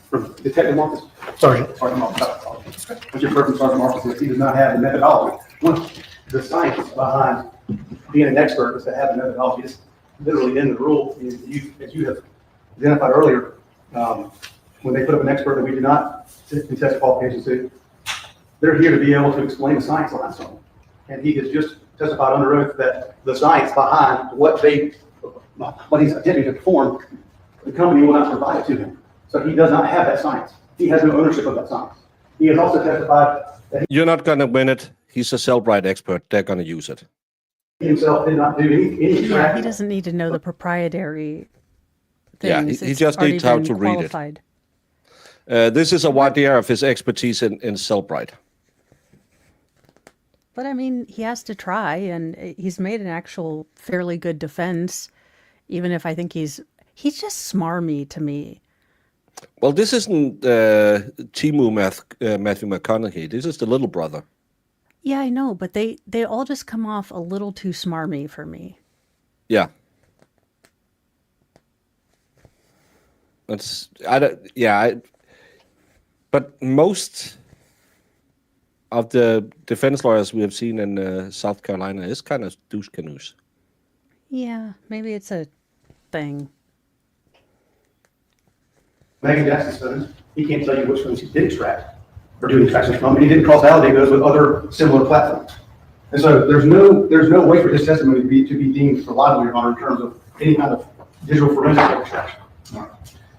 [SPEAKER 4] from Detective Marcus. Sergeant Marcus. What you've heard from Sergeant Marcus is he does not have the methodology. The science behind being an expert is to have the methodology. It's literally in the rule. As you have identified earlier, when they put up an expert that we do not contest qualifications to, they're here to be able to explain the science behind something. And he has just testified under oath that the science behind what he's attempting to perform, the company will not provide it to him. So he does not have that science. He has no ownership of that science. He has also testified that
[SPEAKER 2] You're not going to win it. He's a Cellbrite expert. They're going to use it.
[SPEAKER 4] he himself did not do any
[SPEAKER 3] Yeah, he doesn't need to know the proprietary things.
[SPEAKER 2] Yeah, he
[SPEAKER 3] It's
[SPEAKER 2] just
[SPEAKER 3] already
[SPEAKER 2] needs how
[SPEAKER 3] been
[SPEAKER 2] to read it.
[SPEAKER 3] qualified.
[SPEAKER 2] This is a wide area of his expertise in Cellbrite.
[SPEAKER 3] But I mean, he has to try, and he's made an actual fairly good defense, even if I think he's just smarmy to me.
[SPEAKER 2] Well, this isn't Matthew McConaughey. This is the little brother.
[SPEAKER 3] Yeah, I know, but they all just come off a little too smarmy for me.
[SPEAKER 2] Yeah. But most of the defense lawyers we have seen in South Carolina is kind of douche canoes.
[SPEAKER 3] Yeah, maybe it's a thing.
[SPEAKER 4] Meagan Jackson's phones, he can't tell you which ones he did extract or do extractions from, and he didn't cross-validate those with other similar platforms. And so there's no way for his testimony to be deemed reliable, Your Honor, in terms of any kind of digital forensic extraction.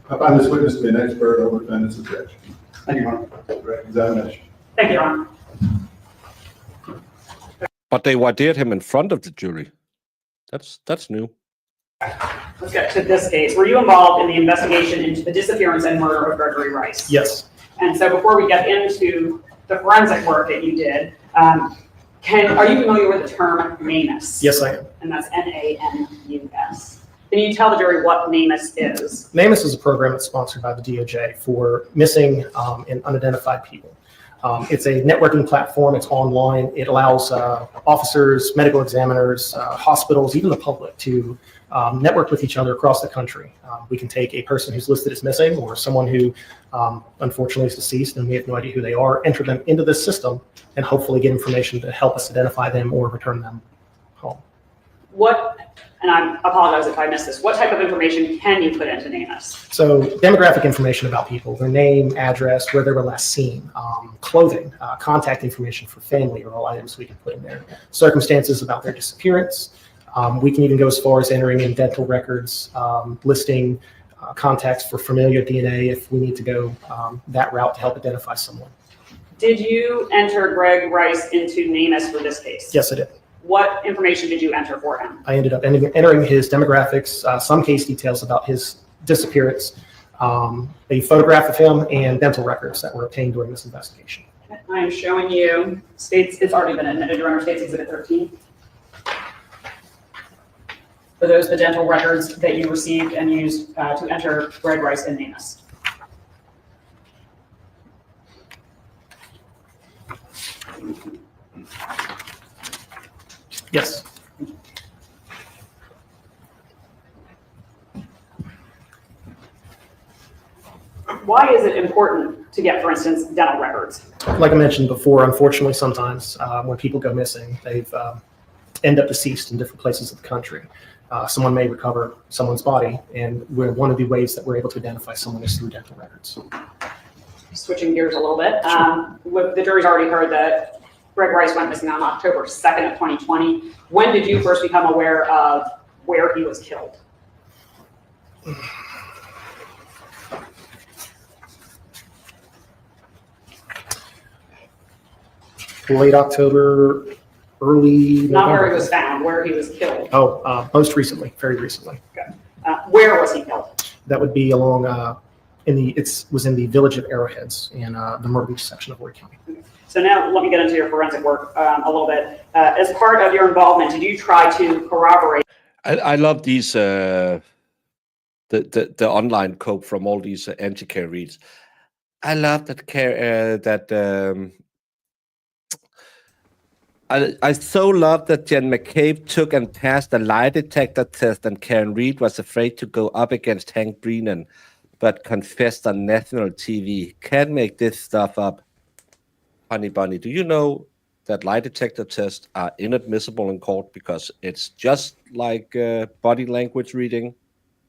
[SPEAKER 10] I find this witness to be an expert over defendant's objection.
[SPEAKER 4] Thank you, Your Honor.
[SPEAKER 10] Direct examination.
[SPEAKER 9] Thank you, Your Honor.
[SPEAKER 2] But they wadered him in front of the jury. That's new.
[SPEAKER 9] Let's get to this case. Were you involved in the investigation into the disappearance and murder of Gregory Rice?
[SPEAKER 8] Yes.
[SPEAKER 9] And so before we get into the forensic work that you did, are you familiar with the term NamUs?
[SPEAKER 8] Yes, I am.
[SPEAKER 9] And that's NAMUS. Can you tell the jury what NamUs is?
[SPEAKER 8] NamUs is a program that's sponsored by the DOJ for missing and unidentified people. It's a networking platform. It's online. It allows officers, medical examiners, hospitals, even the public to network with each other across the country. We can take a person who's listed as missing or someone who unfortunately is deceased and we have no idea who they are, enter them into this system, and hopefully get information to help us identify them or return them home.
[SPEAKER 9] And I apologize if I missed this, what type of information can you put into NamUs?
[SPEAKER 8] So demographic information about people, their name, address, where they were last seen, clothing, contact information for family are all items we can put in there. Circumstances about their disappearance. We can even go as far as entering in dental records, listing contacts for familial DNA if we need to go that route to help identify someone.
[SPEAKER 9] Did you enter Greg Rice into NamUs for this case?
[SPEAKER 8] Yes, I did.
[SPEAKER 9] What information did you enter for him?
[SPEAKER 8] I ended up entering his demographics, some case details about his disappearance, a photograph of him, and dental records that were obtained during this investigation.
[SPEAKER 9] I am showing you states, it's already been admitted, Your Honor, States Exhibit 13. Are those the dental records that you received and used to enter Greg Rice in NamUs?
[SPEAKER 8] Yes.
[SPEAKER 9] Why is it important to get, for instance, dental records?
[SPEAKER 8] Like I mentioned before, unfortunately, sometimes when people go missing, they've end up deceased in different places of the country. Someone may recover someone's body, and one of the ways that we're able to identify someone is through dental records.
[SPEAKER 9] Switching gears a little bit, the jury's already heard that Greg Rice went missing on October 2nd of 2020. When did you first become aware of where he was killed?
[SPEAKER 8] Late October, early
[SPEAKER 9] Not
[SPEAKER 8] November.
[SPEAKER 9] where he was found, where he was killed.
[SPEAKER 8] Oh, most recently, very recently.
[SPEAKER 9] Okay. Where was he killed?
[SPEAKER 8] That would be along was in the village of Arrowheads in the Myrtle Beach section of Ward County.
[SPEAKER 9] So now let me get into your forensic work a little bit. As part of your involvement, did you try to corroborate?
[SPEAKER 2] I love these the online cope from all these anti-care reads. I love that I so love that Jen McCabe took and passed the lie detector test, and Karen Reed was afraid to go up against Hank Brennan, but confessed on national TV. Can't make this stuff up. Honey Bunny, do you know that lie detector tests are inadmissible in court because it's just like body language reading,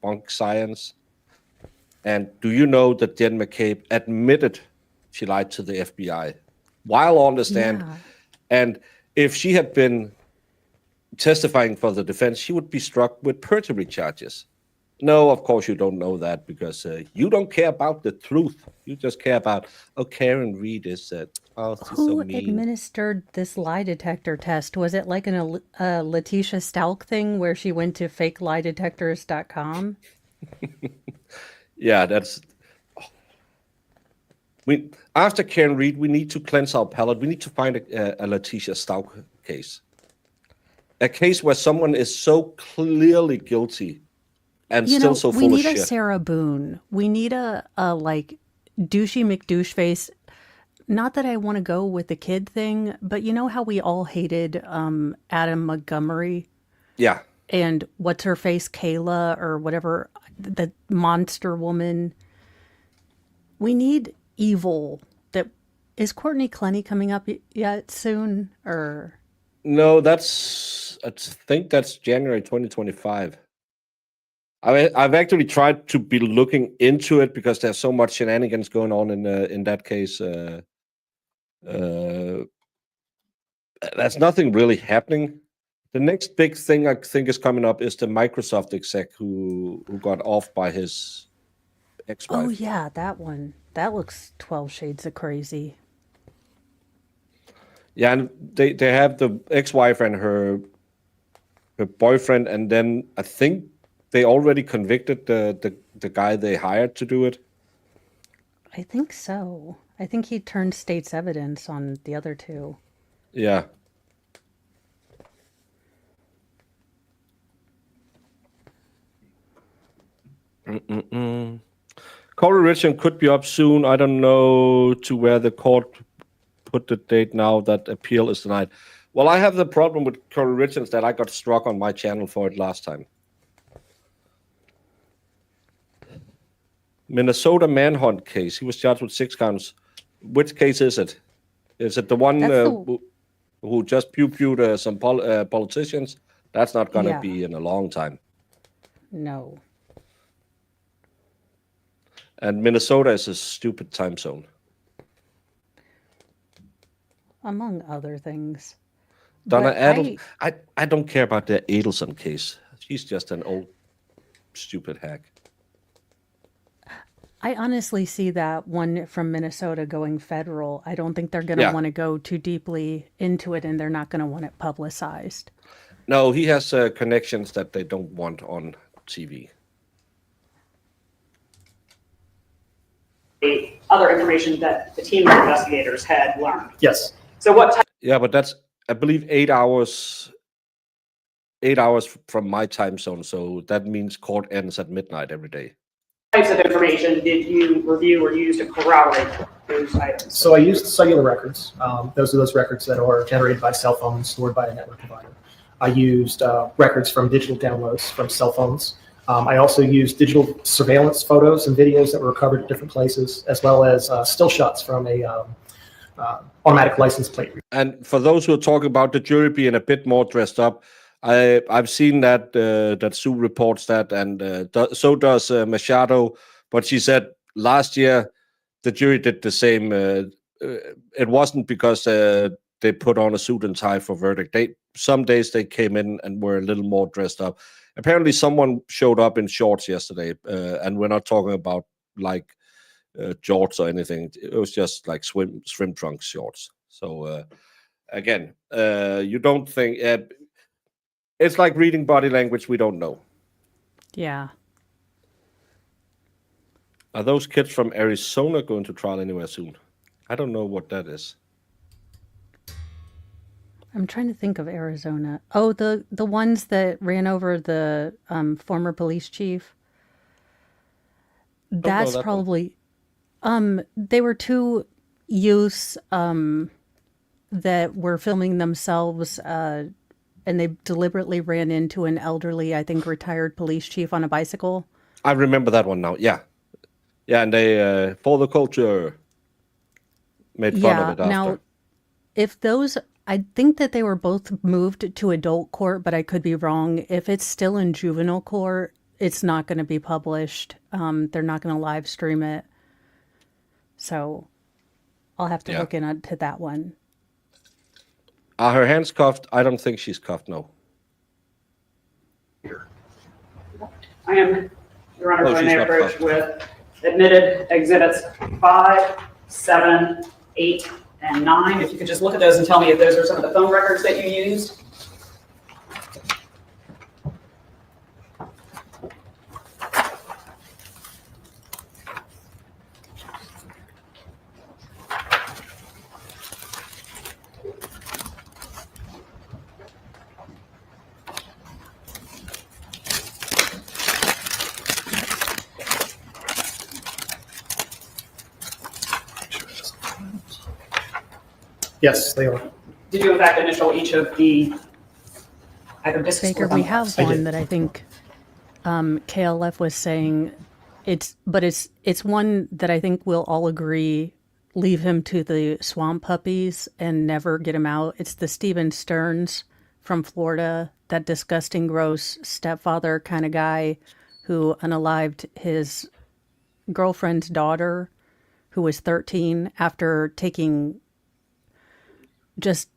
[SPEAKER 2] bunk science? And do you know that Jen McCabe admitted she lied to the FBI while on the stand?
[SPEAKER 3] Yeah.
[SPEAKER 2] And if she had been testifying for the defense, she would be struck with perjury charges. No, of course you don't know that because you don't care about the truth. You just care about, Karen Reed is she's
[SPEAKER 3] Who
[SPEAKER 2] so mean.
[SPEAKER 3] administered this lie detector test? Was it like a Letitia Stalk thing where she went to fakelidetectors.com?
[SPEAKER 2] Yeah, that's... After Karen Reed, we need to cleanse our palate. We need to find a Letitia Stalk case. A case where someone is so clearly guilty and still so full
[SPEAKER 3] we
[SPEAKER 2] of
[SPEAKER 3] need
[SPEAKER 2] shit.
[SPEAKER 3] a Sarah Boone. We need a like douchey McDouche face. Not that I want to go with the kid thing, but you know how we all hated Adam Montgomery?
[SPEAKER 2] Yeah.
[SPEAKER 3] And what's her face, Kayla or whatever, the monster woman. We need evil. That is Courtney Clenny coming up yet soon, or
[SPEAKER 2] No, I think that's January 2025. I've actually tried to be looking into it because there's so much shenanigans going on in that case. There's nothing really happening. The next big thing I think is coming up is the Microsoft exec who got off by his ex-wife.
[SPEAKER 3] oh yeah, that one. That looks 12 shades of crazy.
[SPEAKER 2] Yeah, and they have the ex-wife and her boyfriend, and then I think they already convicted the guy they hired to do it.
[SPEAKER 3] I think so. I think he turned state's evidence on the other two.
[SPEAKER 2] Yeah. Corey Richardson could be up soon. I don't know to where the court put the date now that appeal is denied. Well, I have the problem with Corey Richardson that I got struck on my channel for it last time. Minnesota manhunt case. He was charged with 6 counts. Which case is it? Is it the one who just pew-pewed some politicians? That's not going to be in a long time.
[SPEAKER 3] No.
[SPEAKER 2] And Minnesota is a stupid time zone.
[SPEAKER 3] Among other things.
[SPEAKER 2] Donna
[SPEAKER 3] But
[SPEAKER 2] Adel, I don't care about the Adelson case. She's just an old stupid hack.
[SPEAKER 3] I honestly see that one from Minnesota going federal. I don't think they're going to want to go too deeply into it, and they're not going to want it publicized.
[SPEAKER 2] No, he has connections that they don't want on TV.
[SPEAKER 9] Other information that the team of investigators had learned.
[SPEAKER 8] Yes.
[SPEAKER 9] So what type?
[SPEAKER 2] Yeah, but that's, I believe, 8 hours. 8 hours from my time zone, so that means court ends at midnight every day.
[SPEAKER 9] Types of information did you review or use to corroborate those items?
[SPEAKER 8] So I used cellular records. Those are those records that are generated by cell phones, stored by a network provider. I used records from digital downloads from cell phones. I also used digital surveillance photos and videos that were recovered at different places, as well as still shots from a automatic license plate.
[SPEAKER 2] And for those who are talking about the jury being a bit more dressed up, I've seen that that Sue reports that, and so does Machado. But she said last year the jury did the same. It wasn't because they put on a suit and tie for verdict. Some days they came in and were a little more dressed up. Apparently, someone showed up in shorts yesterday, and we're not talking about like jorts or anything. It was just like swim trunks shorts. So again, you don't think it's like reading body language. We don't know.
[SPEAKER 3] Yeah.
[SPEAKER 2] Are those kids from Arizona going to trial anywhere soon? I don't know what that is.
[SPEAKER 3] I'm trying to think of Arizona. Oh, the ones that ran over the former police chief. That's
[SPEAKER 2] that
[SPEAKER 3] probably they were two youths that were filming themselves and they deliberately ran into an elderly, I think, retired police chief on a bicycle.
[SPEAKER 2] I remember that one now. Yeah, and they for the culture made fun of it after.
[SPEAKER 3] Now, if those, I think that they were both moved to adult court, but I could be wrong. If it's still in juvenile court, it's not going to be published. They're not going to live stream it. So I'll have to look into that one.
[SPEAKER 2] Are her hands cuffed? I don't think she's cuffed, no.
[SPEAKER 9] I am, Your Honor,
[SPEAKER 2] Oh,
[SPEAKER 9] going
[SPEAKER 2] she's
[SPEAKER 9] to
[SPEAKER 2] not
[SPEAKER 9] approach
[SPEAKER 2] cuffed.
[SPEAKER 9] with admitted exhibits 5, 7, 8, and 9. If you could just look at those and tell me if those are some of the phone records that you used.
[SPEAKER 8] Yes, they are.
[SPEAKER 9] Did you in fact initial each of the either discs
[SPEAKER 3] Baker,
[SPEAKER 9] or
[SPEAKER 3] we
[SPEAKER 9] thumb
[SPEAKER 3] have
[SPEAKER 9] drives?
[SPEAKER 3] one that I think KLF was saying it's one that I think we'll all agree leave him to the swamp puppies and never get him out. It's the Stephen Stearns from Florida, that disgusting, gross stepfather kind of guy who unalived his girlfriend's daughter, who was 13, after taking just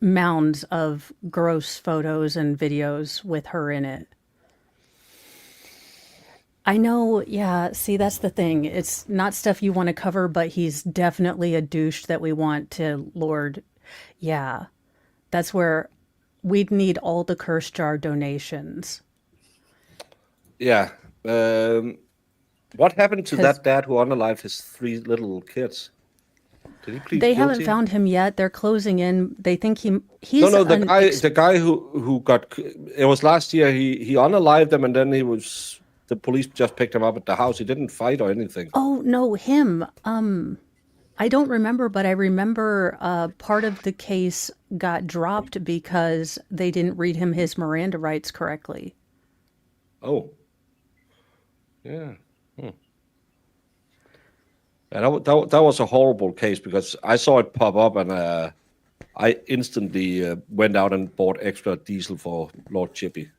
[SPEAKER 3] mounds of gross photos and videos with her in it. I know, yeah, see, that's the thing. It's not stuff you want to cover, but he's definitely a douche that we want to lord. Yeah, that's where we'd need all the curse jar donations.
[SPEAKER 2] Yeah. What happened to that dad who unalived his 3 little kids? Did he plead
[SPEAKER 3] They
[SPEAKER 2] guilty?
[SPEAKER 3] haven't found him yet. They're closing in. They think he's
[SPEAKER 2] No, the guy who got, it was last year. He unalived them, and then the police just picked him up at the house. He didn't fight or anything.
[SPEAKER 3] Oh no, him. I don't remember, but I remember part of the case got dropped because they didn't read him his Miranda rights correctly.
[SPEAKER 2] Oh. Yeah. And that was a horrible case because I saw it pop up and I instantly went out and bought extra diesel for Lord Chippy.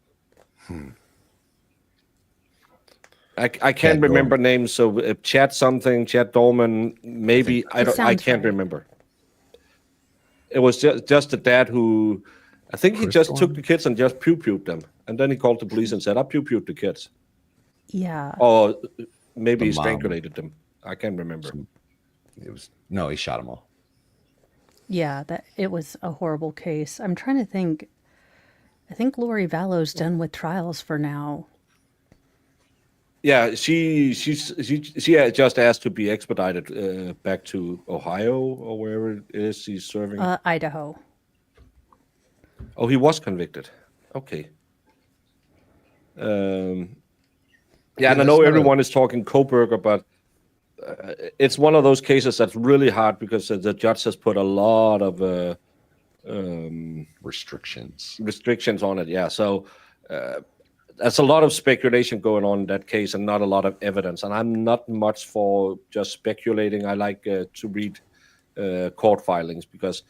[SPEAKER 2] I can't remember names, so Chad something, Chad Dolman, maybe I can't remember. It was just the dad who, I think he just took the kids and just pew-pewed them, and then he called the police and said, "I pew-pewed the kids."
[SPEAKER 3] Yeah.
[SPEAKER 2] Or maybe he strangulated them. I can't remember.
[SPEAKER 7] He shot them all.
[SPEAKER 3] Yeah, it was a horrible case. I'm trying to think. I think Lori Vallow's done with trials for now.
[SPEAKER 2] Yeah, she just asked to be expedited back to Ohio or wherever it is she's serving.
[SPEAKER 3] Idaho.
[SPEAKER 2] Oh, he was convicted. Okay. Yeah, and I know everyone is talking Koberger, but it's one of those cases that's really hard because the judge has put a lot of restrictions on it. Yeah, so there's a lot of speculation going on in that case and not a lot of evidence. And I'm not much for just speculating. I like to read court filings because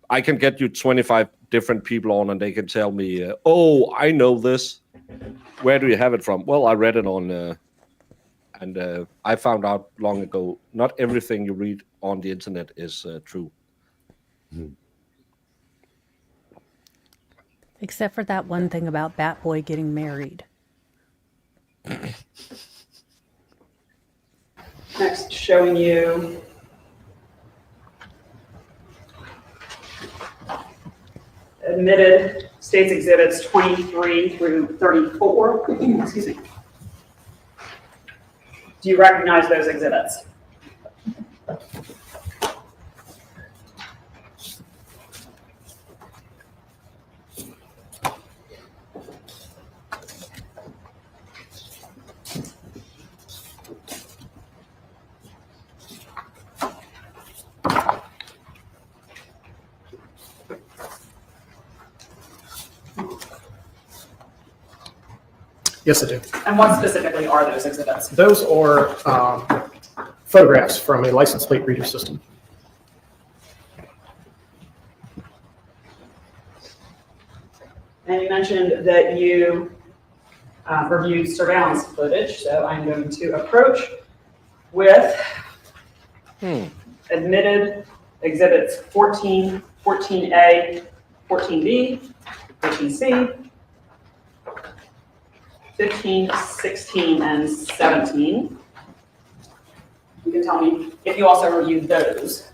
[SPEAKER 2] I can get you 25 different people on and they can tell me, oh, I know this. Where do you have it from? Well, I read it on, and I found out long ago, not everything you read on the internet is true.
[SPEAKER 3] Except for that one thing about Bat Boy getting married.
[SPEAKER 9] Next, showing you admitted states exhibits 23 through 34. Excuse me. Do you recognize those exhibits?
[SPEAKER 8] Yes, I do.
[SPEAKER 9] And what specifically are those exhibits?
[SPEAKER 8] Those are photographs from a license plate reader system.
[SPEAKER 9] And you mentioned that you reviewed surveillance footage, so I'm going to approach with admitted exhibits 14, 14A, 14B, 14C, 15, 16, and 17. You can tell me if you also reviewed those.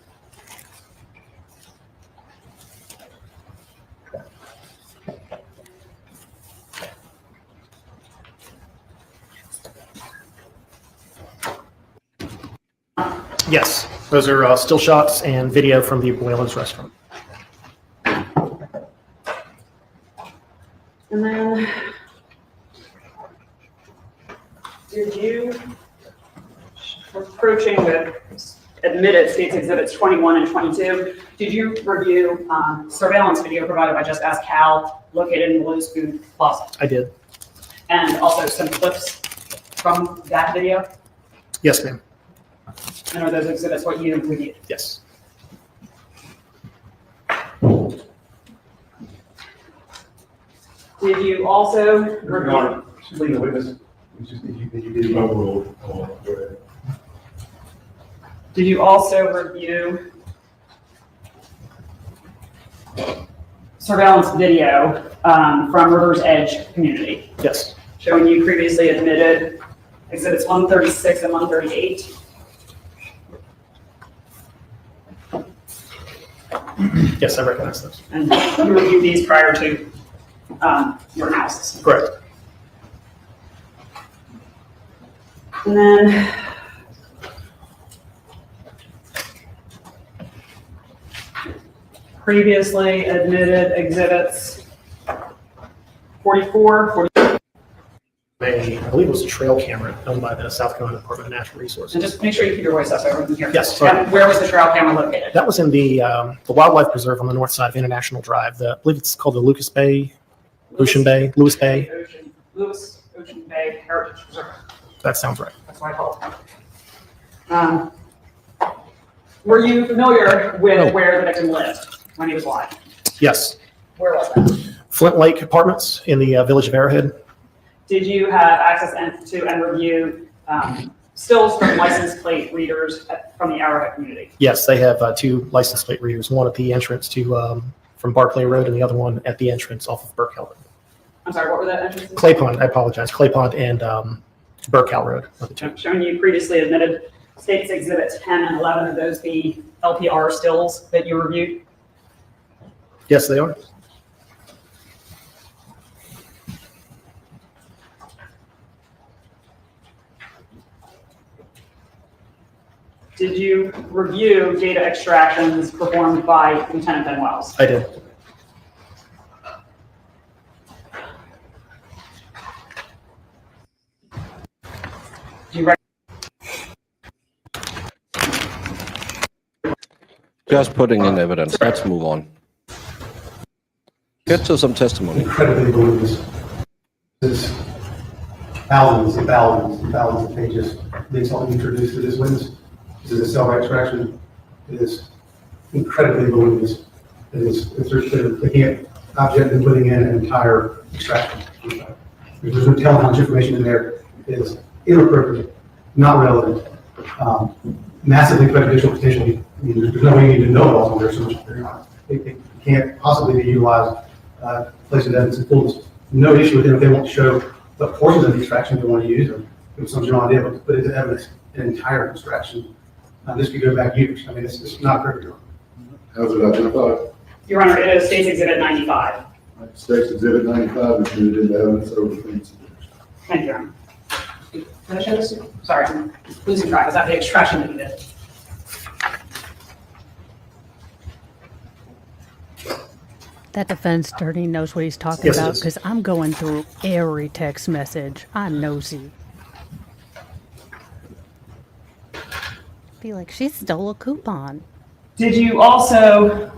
[SPEAKER 8] Yes, those are still shots and video from the Whalen's restaurant.
[SPEAKER 9] And then, did you, approaching with admitted states exhibits 21 and 22, did you review surveillance video provided by Just Ask Cal located in the Blue Spoon Plaza?
[SPEAKER 8] I did.
[SPEAKER 9] And also some clips from that video?
[SPEAKER 8] Yes, ma'am.
[SPEAKER 9] And are those exhibits what you reviewed?
[SPEAKER 8] Yes.
[SPEAKER 9] Did you also review?
[SPEAKER 10] Leading witness, we just need you did overruled. Go ahead.
[SPEAKER 9] Did you also review surveillance video from River's Edge community?
[SPEAKER 8] Yes.
[SPEAKER 9] Showing you previously admitted exhibits 136 and 138.
[SPEAKER 8] Yes, I recognize those.
[SPEAKER 9] And you reviewed these prior to your analysis.
[SPEAKER 8] Correct.
[SPEAKER 9] And then previously admitted exhibits 44, 45.
[SPEAKER 8] I believe it was a trail camera owned by the South Carolina Department of Natural Resources.
[SPEAKER 9] And just make sure you keep your voice up so everyone can hear.
[SPEAKER 8] Yes, sorry.
[SPEAKER 9] And where was the trail camera located?
[SPEAKER 8] That was in the wildlife preserve on the north side of International Drive. I believe it's called the Lewis Bay
[SPEAKER 9] Ocean Bay Heritage Preserve.
[SPEAKER 8] That sounds right.
[SPEAKER 9] That's what I call it. Were you familiar with where the victim lived when he was alive?
[SPEAKER 8] Yes.
[SPEAKER 9] Where was that?
[SPEAKER 8] Flint Lake Apartments in the village of Arrowhead.
[SPEAKER 9] Did you have access to and review stills from license plate readers from the Arrowhead community?
[SPEAKER 8] Yes, they have two license plate readers, one at the entrance to from Barclay Road and the other one at the entrance off of Burkell Road.
[SPEAKER 9] I'm sorry, what were the entrances?
[SPEAKER 8] Clay Pond, I apologize. Clay Pond and Burkell Road are the two.
[SPEAKER 9] Showing you previously admitted states exhibits 10 and 11, of those be LPR stills that you reviewed?
[SPEAKER 8] Yes, they are.
[SPEAKER 9] Did you review data extractions performed by Lieutenant Ben Wells?
[SPEAKER 8] I did.
[SPEAKER 9] Do you
[SPEAKER 2] Just putting in evidence. Let's move on. Get to some testimony.
[SPEAKER 10] Incredibly voluminous.
[SPEAKER 4] This is thousands and thousands and thousands of pages being introduced to this witness. This is a cell right extraction. It is incredibly voluminous. They can't object in putting in an entire extraction. There's no telling how much information in there is inappropriate, not relevant, massively prejudicial potentially. I mean, there's no way you need to know it all. There's so much. It can't possibly be utilized, placing evidence in fullness. No issue with them if they want to show what portions of the extraction they want to use, or give some general idea, but to put into evidence an entire extraction. This could go back years. I mean, it's not perfect.
[SPEAKER 10] How's it identified?
[SPEAKER 9] Your Honor, it is State's Exhibit 95.
[SPEAKER 10] State's Exhibit 95 is used in evidence over things.
[SPEAKER 9] Thank you, Your Honor. Can I show this? Sorry, I'm losing track. Is that the extraction that you did?
[SPEAKER 3] That defense attorney knows what he's talking
[SPEAKER 8] Yes, it
[SPEAKER 3] about
[SPEAKER 8] is.
[SPEAKER 3] because I'm going through every text message. I'm nosy. Be like, she stole a coupon.
[SPEAKER 9] Did you also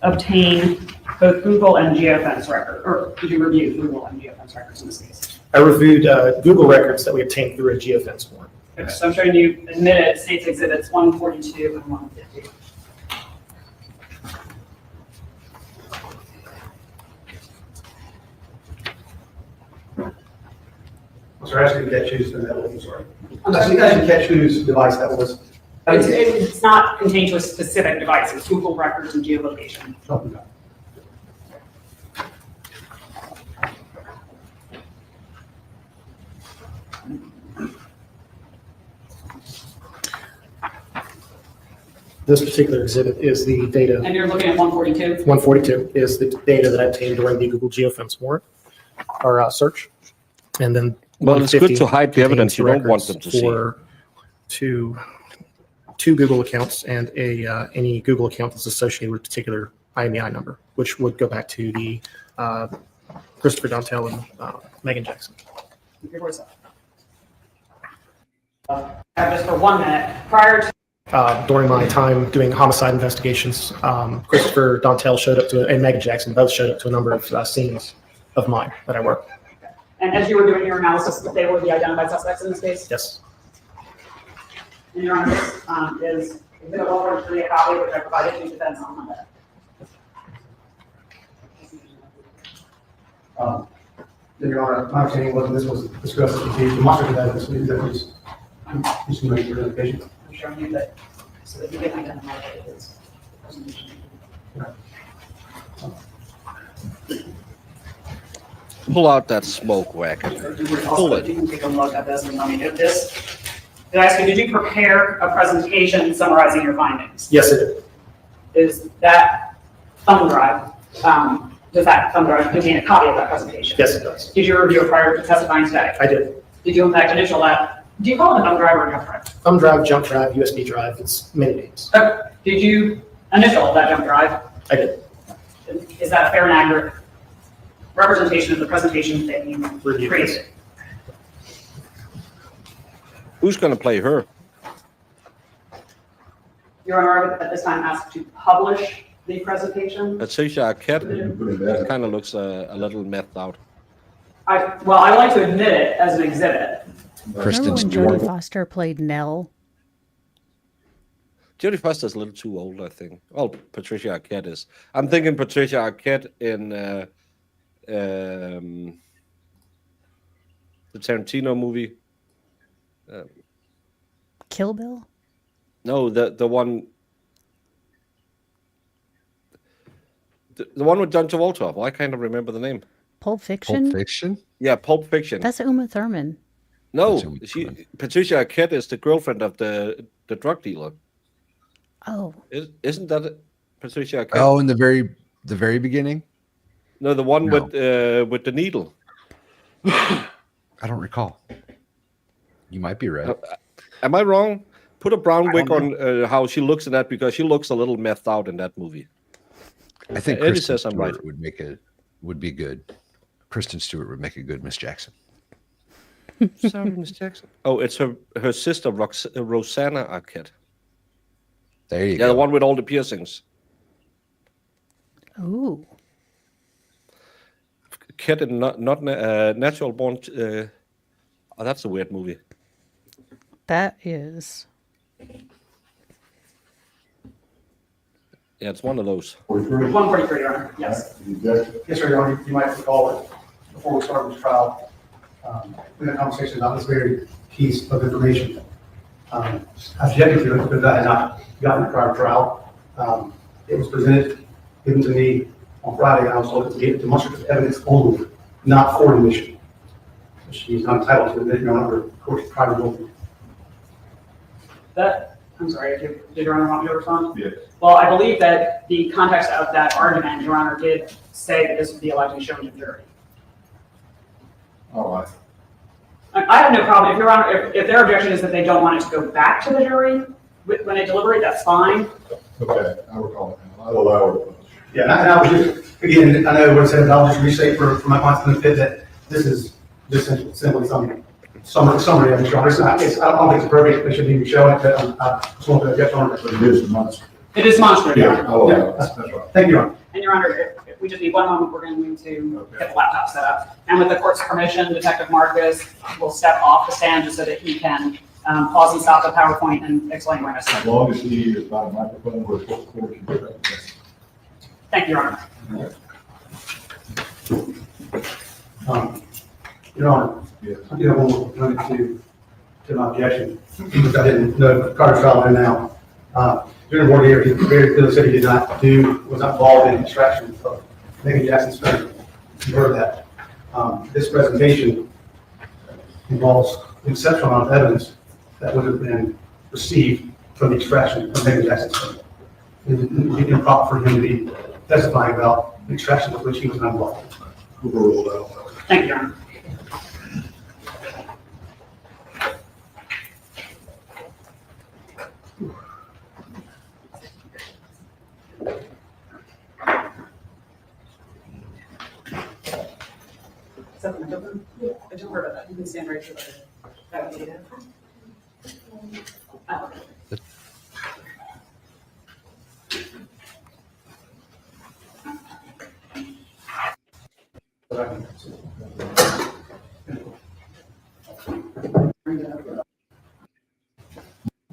[SPEAKER 9] obtain both Google and Geofence records, or did you review Google and Geofence records in this case?
[SPEAKER 8] I reviewed Google records that we obtained through a Geofence warrant.
[SPEAKER 9] Okay, so I'm showing you admitted State's Exhibits 142 and 150.
[SPEAKER 4] So actually, you can't choose the network. I'm sorry. Actually, you can't choose device that was.
[SPEAKER 9] It's not contained to a specific device. It's Google records and geolocation.
[SPEAKER 8] This particular exhibit is the data.
[SPEAKER 9] And you're looking at 142?
[SPEAKER 8] 142 is the data that I obtained during the Google Geofence warrant or search. And then
[SPEAKER 2] Well, it's good
[SPEAKER 8] 150
[SPEAKER 2] to hide the evidence you don't want them to see.
[SPEAKER 8] for two Google accounts and any Google account that's associated with a particular IMEI number, which would go back to the Christopher Dontell and Meagan Jackson.
[SPEAKER 9] Just for 1 minute, prior to
[SPEAKER 8] During my time doing homicide investigations, Christopher Dontell showed up to, and Meagan Jackson both showed up to a number of scenes of mine that I worked.
[SPEAKER 9] and as you were doing your analysis, they were the identified suspects in this case?
[SPEAKER 8] Yes.
[SPEAKER 9] And Your Honor, this is Exhibit 143, a copy which I provided to defense on Monday.
[SPEAKER 4] Then Your Honor, my understanding was this was discussed with the demonstrative evidence. That was just to make your identification.
[SPEAKER 9] I'm showing you that so that you can identify what it is.
[SPEAKER 2] Pull out that smoke wagon. Pull it.
[SPEAKER 9] You can take a look at this and tell me if this. Did I ask you, did you prepare a presentation summarizing your findings?
[SPEAKER 8] Yes, it did.
[SPEAKER 9] Is that thumb drive, does that thumb drive contain a copy of that presentation?
[SPEAKER 8] Yes, it does.
[SPEAKER 9] Did you review it prior to testifying today?
[SPEAKER 8] I did.
[SPEAKER 9] Did you in fact initial that? Do you call it a thumb drive or a jump drive?
[SPEAKER 8] Thumb drive, jump drive, USB drive, it's many names.
[SPEAKER 9] Okay. Did you initial that jump drive?
[SPEAKER 8] I did.
[SPEAKER 9] Is that a fair and accurate representation of the presentation that you
[SPEAKER 8] Reviewed.
[SPEAKER 9] created?
[SPEAKER 2] Who's going to play her?
[SPEAKER 9] Your Honor, I would at this time ask to publish the presentation.
[SPEAKER 2] Patricia Arquette.
[SPEAKER 10] Put it
[SPEAKER 2] That
[SPEAKER 10] back.
[SPEAKER 2] kind of looks a little methed out.
[SPEAKER 9] I like to admit it as an exhibit.
[SPEAKER 7] Kristen
[SPEAKER 3] Remember when
[SPEAKER 7] Stewart.
[SPEAKER 3] Jodie Foster played Nell?
[SPEAKER 2] Jodie Foster's a little too old, I think. Well, Patricia Arquette is. I'm thinking Patricia Arquette in the Tarantino movie.
[SPEAKER 3] Kill Bill?
[SPEAKER 2] No, the one. The one with John Travolta. Well, I kind of remember the name.
[SPEAKER 3] Pulp Fiction?
[SPEAKER 7] Pulp Fiction?
[SPEAKER 2] Yeah, Pulp Fiction.
[SPEAKER 3] That's Uma Thurman.
[SPEAKER 2] No,
[SPEAKER 7] That's Uma Thurman.
[SPEAKER 2] Patricia Arquette is the girlfriend of the drug dealer.
[SPEAKER 3] Oh,
[SPEAKER 2] Isn't that Patricia Arquette?
[SPEAKER 7] Oh, in the very beginning?
[SPEAKER 2] No, the one
[SPEAKER 7] No.
[SPEAKER 2] with the needle.
[SPEAKER 7] I don't recall. You might be right.
[SPEAKER 2] Am I wrong? Put a brown
[SPEAKER 7] I
[SPEAKER 2] wig
[SPEAKER 7] don't
[SPEAKER 2] on how she looks in that, because she looks a little methed out in that movie.
[SPEAKER 7] I think
[SPEAKER 2] Eddie
[SPEAKER 7] Kristen
[SPEAKER 2] says I'm
[SPEAKER 7] Stewart
[SPEAKER 2] right.
[SPEAKER 7] would be good. Kristen Stewart would make a good Miss Jackson.
[SPEAKER 2] Sorry, Miss Jackson. Oh, it's her sister, Rosanna Arquette.
[SPEAKER 7] There you
[SPEAKER 2] Yeah,
[SPEAKER 7] go.
[SPEAKER 2] the one with all the piercings.
[SPEAKER 3] ooh.
[SPEAKER 2] kid in not natural born. Oh, that's a weird movie.
[SPEAKER 3] That is.
[SPEAKER 2] Yeah, it's one of those.
[SPEAKER 9] 143, Your Honor, yes.
[SPEAKER 4] Yes, sir, Your Honor, you might recall that before we started this trial, we had a conversation about this very piece of information. I objected to it because I had not gotten it prior to trial. It was given to me on Friday, and I was told to give it to demonstrative evidence only, not for admission. She's not entitled to admit, Your Honor, under court's private rule.
[SPEAKER 9] I'm sorry, did Your Honor want me to respond?
[SPEAKER 10] Yes.
[SPEAKER 9] Well, I believe that the context of that argument, Your Honor, did say that this would be allowed to be shown to the jury.
[SPEAKER 10] All right.
[SPEAKER 9] I have no problem, if Your Honor, if their objection is that they don't want it to go back to the jury when they deliberate, that's fine.
[SPEAKER 10] Okay, I will call it now. I'll allow it.
[SPEAKER 4] Yeah, and I was just, again, I know what it says, I'll just restate for my client's benefit that this is just simply summary of it, Your Honor. I don't think it's appropriate, they shouldn't even show it, but I just want to object on it.
[SPEAKER 10] But it is demonstrative.
[SPEAKER 9] It is demonstrative, Your
[SPEAKER 10] Yeah,
[SPEAKER 9] Honor.
[SPEAKER 10] I'll allow it. That's right.
[SPEAKER 4] Thank you, Your Honor.
[SPEAKER 9] And Your Honor, if we just need one moment, we're going to get the laptop set up. And with the court's permission, Detective Marcus will step off the stand just so that he can pause and stop the PowerPoint and explain where
[SPEAKER 10] As
[SPEAKER 9] necessary.
[SPEAKER 10] long as he is by a microphone where the court can get that.
[SPEAKER 9] Thank you, Your Honor.
[SPEAKER 4] Your Honor,
[SPEAKER 10] Yes.
[SPEAKER 4] I do have one more component to my objection, which I didn't know Carter's trial right now. During the board hearing, he very clearly said he was not involved in extraction of Meagan Jackson's sperm. You heard that. This presentation involves an exceptional amount of evidence that would have been received from the extraction of Meagan Jackson's sperm. It would be improper for him to be testifying about the extraction of which he was not involved.
[SPEAKER 10] Overruled out.
[SPEAKER 9] Thank you, Your Honor. Is that the microphone? I don't worry about that. You can stand right here. That would be it. Oh, okay.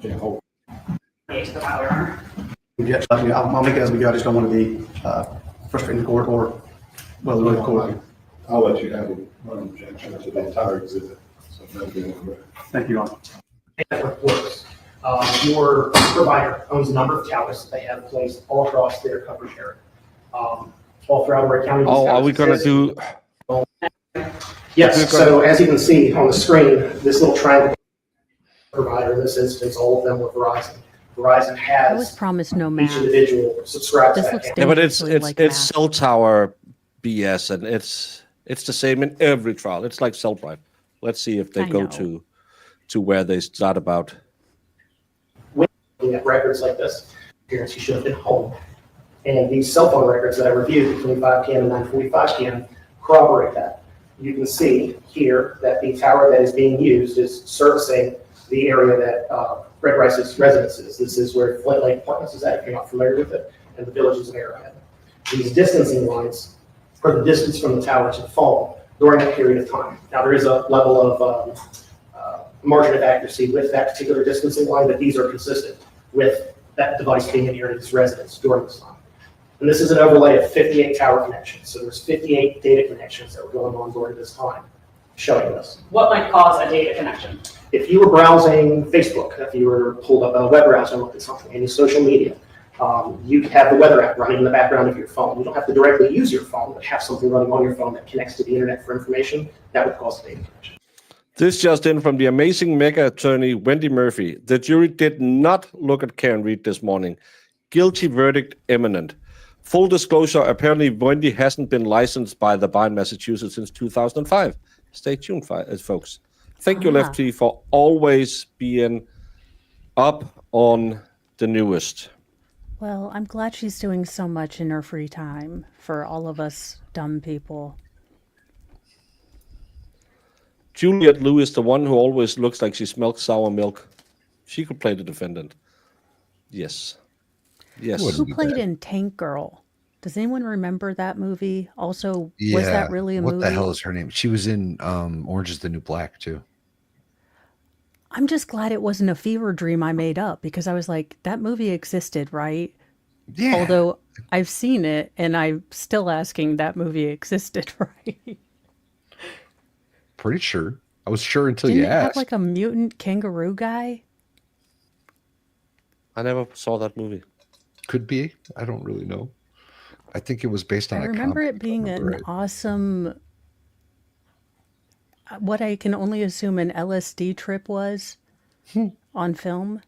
[SPEAKER 10] Yeah, hold.
[SPEAKER 9] To the file, Your Honor.
[SPEAKER 4] Yes, I'll make it as we go. I just don't want to be frustrating the court or, well, the court.
[SPEAKER 10] I'll let you have one objection to the entire exhibit. So that'll be incorrect.
[SPEAKER 4] Thank you, Your Honor.
[SPEAKER 8] Network works. Your provider owns a number of towers that they have placed all across their coverage area. All throughout Horry County.
[SPEAKER 2] Oh, are we gonna do?
[SPEAKER 8] Yes, so as you can see on the screen, this little triangle provider, in this instance, all of them were Verizon. Verizon
[SPEAKER 3] I was
[SPEAKER 8] has
[SPEAKER 3] promised no
[SPEAKER 8] each
[SPEAKER 3] math.
[SPEAKER 8] individual subscribed to
[SPEAKER 3] This
[SPEAKER 8] that
[SPEAKER 3] looks
[SPEAKER 8] camera.
[SPEAKER 2] Yeah, but it's
[SPEAKER 3] dangerously like
[SPEAKER 2] it's
[SPEAKER 3] math.
[SPEAKER 2] cell tower BS, and it's the same in every trial. It's like cell drive. Let's see if they
[SPEAKER 3] I
[SPEAKER 2] go
[SPEAKER 3] know.
[SPEAKER 2] to where they start about.
[SPEAKER 8] Looking at records like this, appearance you should have been home. And these cell phone records that I reviewed between 5 p.m. and 9:45 p.m. corroborate that. You can see here that the tower that is being used is servicing the area that Greg Rice's residence is. This is where Flint Lake Apartments is at, if you're not familiar with it, and the village is an Arrowhead. These distancing lines are the distance from the tower to the phone during that period of time. Now, there is a level of margin of accuracy with that particular distancing line, but these are consistent with that device being in his residence during this time. And this is an overlay of 58 tower connections. So there's 58 data connections that were going on during this time, showing this.
[SPEAKER 9] What might cause a data connection?
[SPEAKER 8] If you were browsing Facebook, if you were pulled up a web browser and looked at something, any social media, you could have the weather app running in the background of your phone. You don't have to directly use your phone, but have something running on your phone that connects to the internet for information. That would cause a data connection.
[SPEAKER 2] This just in from the amazing mega attorney Wendy Murphy. The jury did not look at Karen Reed this morning. Guilty verdict imminent. Full disclosure, apparently Wendy hasn't been licensed by the bar in Massachusetts since 2005. Stay tuned, folks. Thank you, Lefty, for always being up on the newest.
[SPEAKER 3] Well, I'm glad she's doing so much in her free time for all of us dumb people.
[SPEAKER 2] Juliette Lewis, the one who always looks like she smells sour milk. She could play the defendant. Yes. Yes.
[SPEAKER 3] Who played in Tank Girl? Does anyone remember that movie? Also, was
[SPEAKER 7] Yeah.
[SPEAKER 3] that really a
[SPEAKER 7] What the hell
[SPEAKER 3] movie?
[SPEAKER 7] is her name? She was in Orange is the New Black too.
[SPEAKER 3] I'm just glad it wasn't a fever dream I made up because I was like, that movie existed, right?
[SPEAKER 7] Yeah.
[SPEAKER 3] Although I've seen it and I'm still asking that movie existed, right?
[SPEAKER 7] Pretty sure. I was sure until
[SPEAKER 3] Didn't
[SPEAKER 7] you
[SPEAKER 3] it have
[SPEAKER 7] asked.
[SPEAKER 3] like a mutant kangaroo guy?
[SPEAKER 2] I never saw that movie.
[SPEAKER 7] Could be. I don't really know. I think it was based
[SPEAKER 3] I
[SPEAKER 7] on a
[SPEAKER 3] remember
[SPEAKER 7] comic.
[SPEAKER 3] it
[SPEAKER 7] If I
[SPEAKER 3] being
[SPEAKER 7] remember
[SPEAKER 3] an
[SPEAKER 7] right.
[SPEAKER 3] awesome, what I can only assume an LSD trip was on film.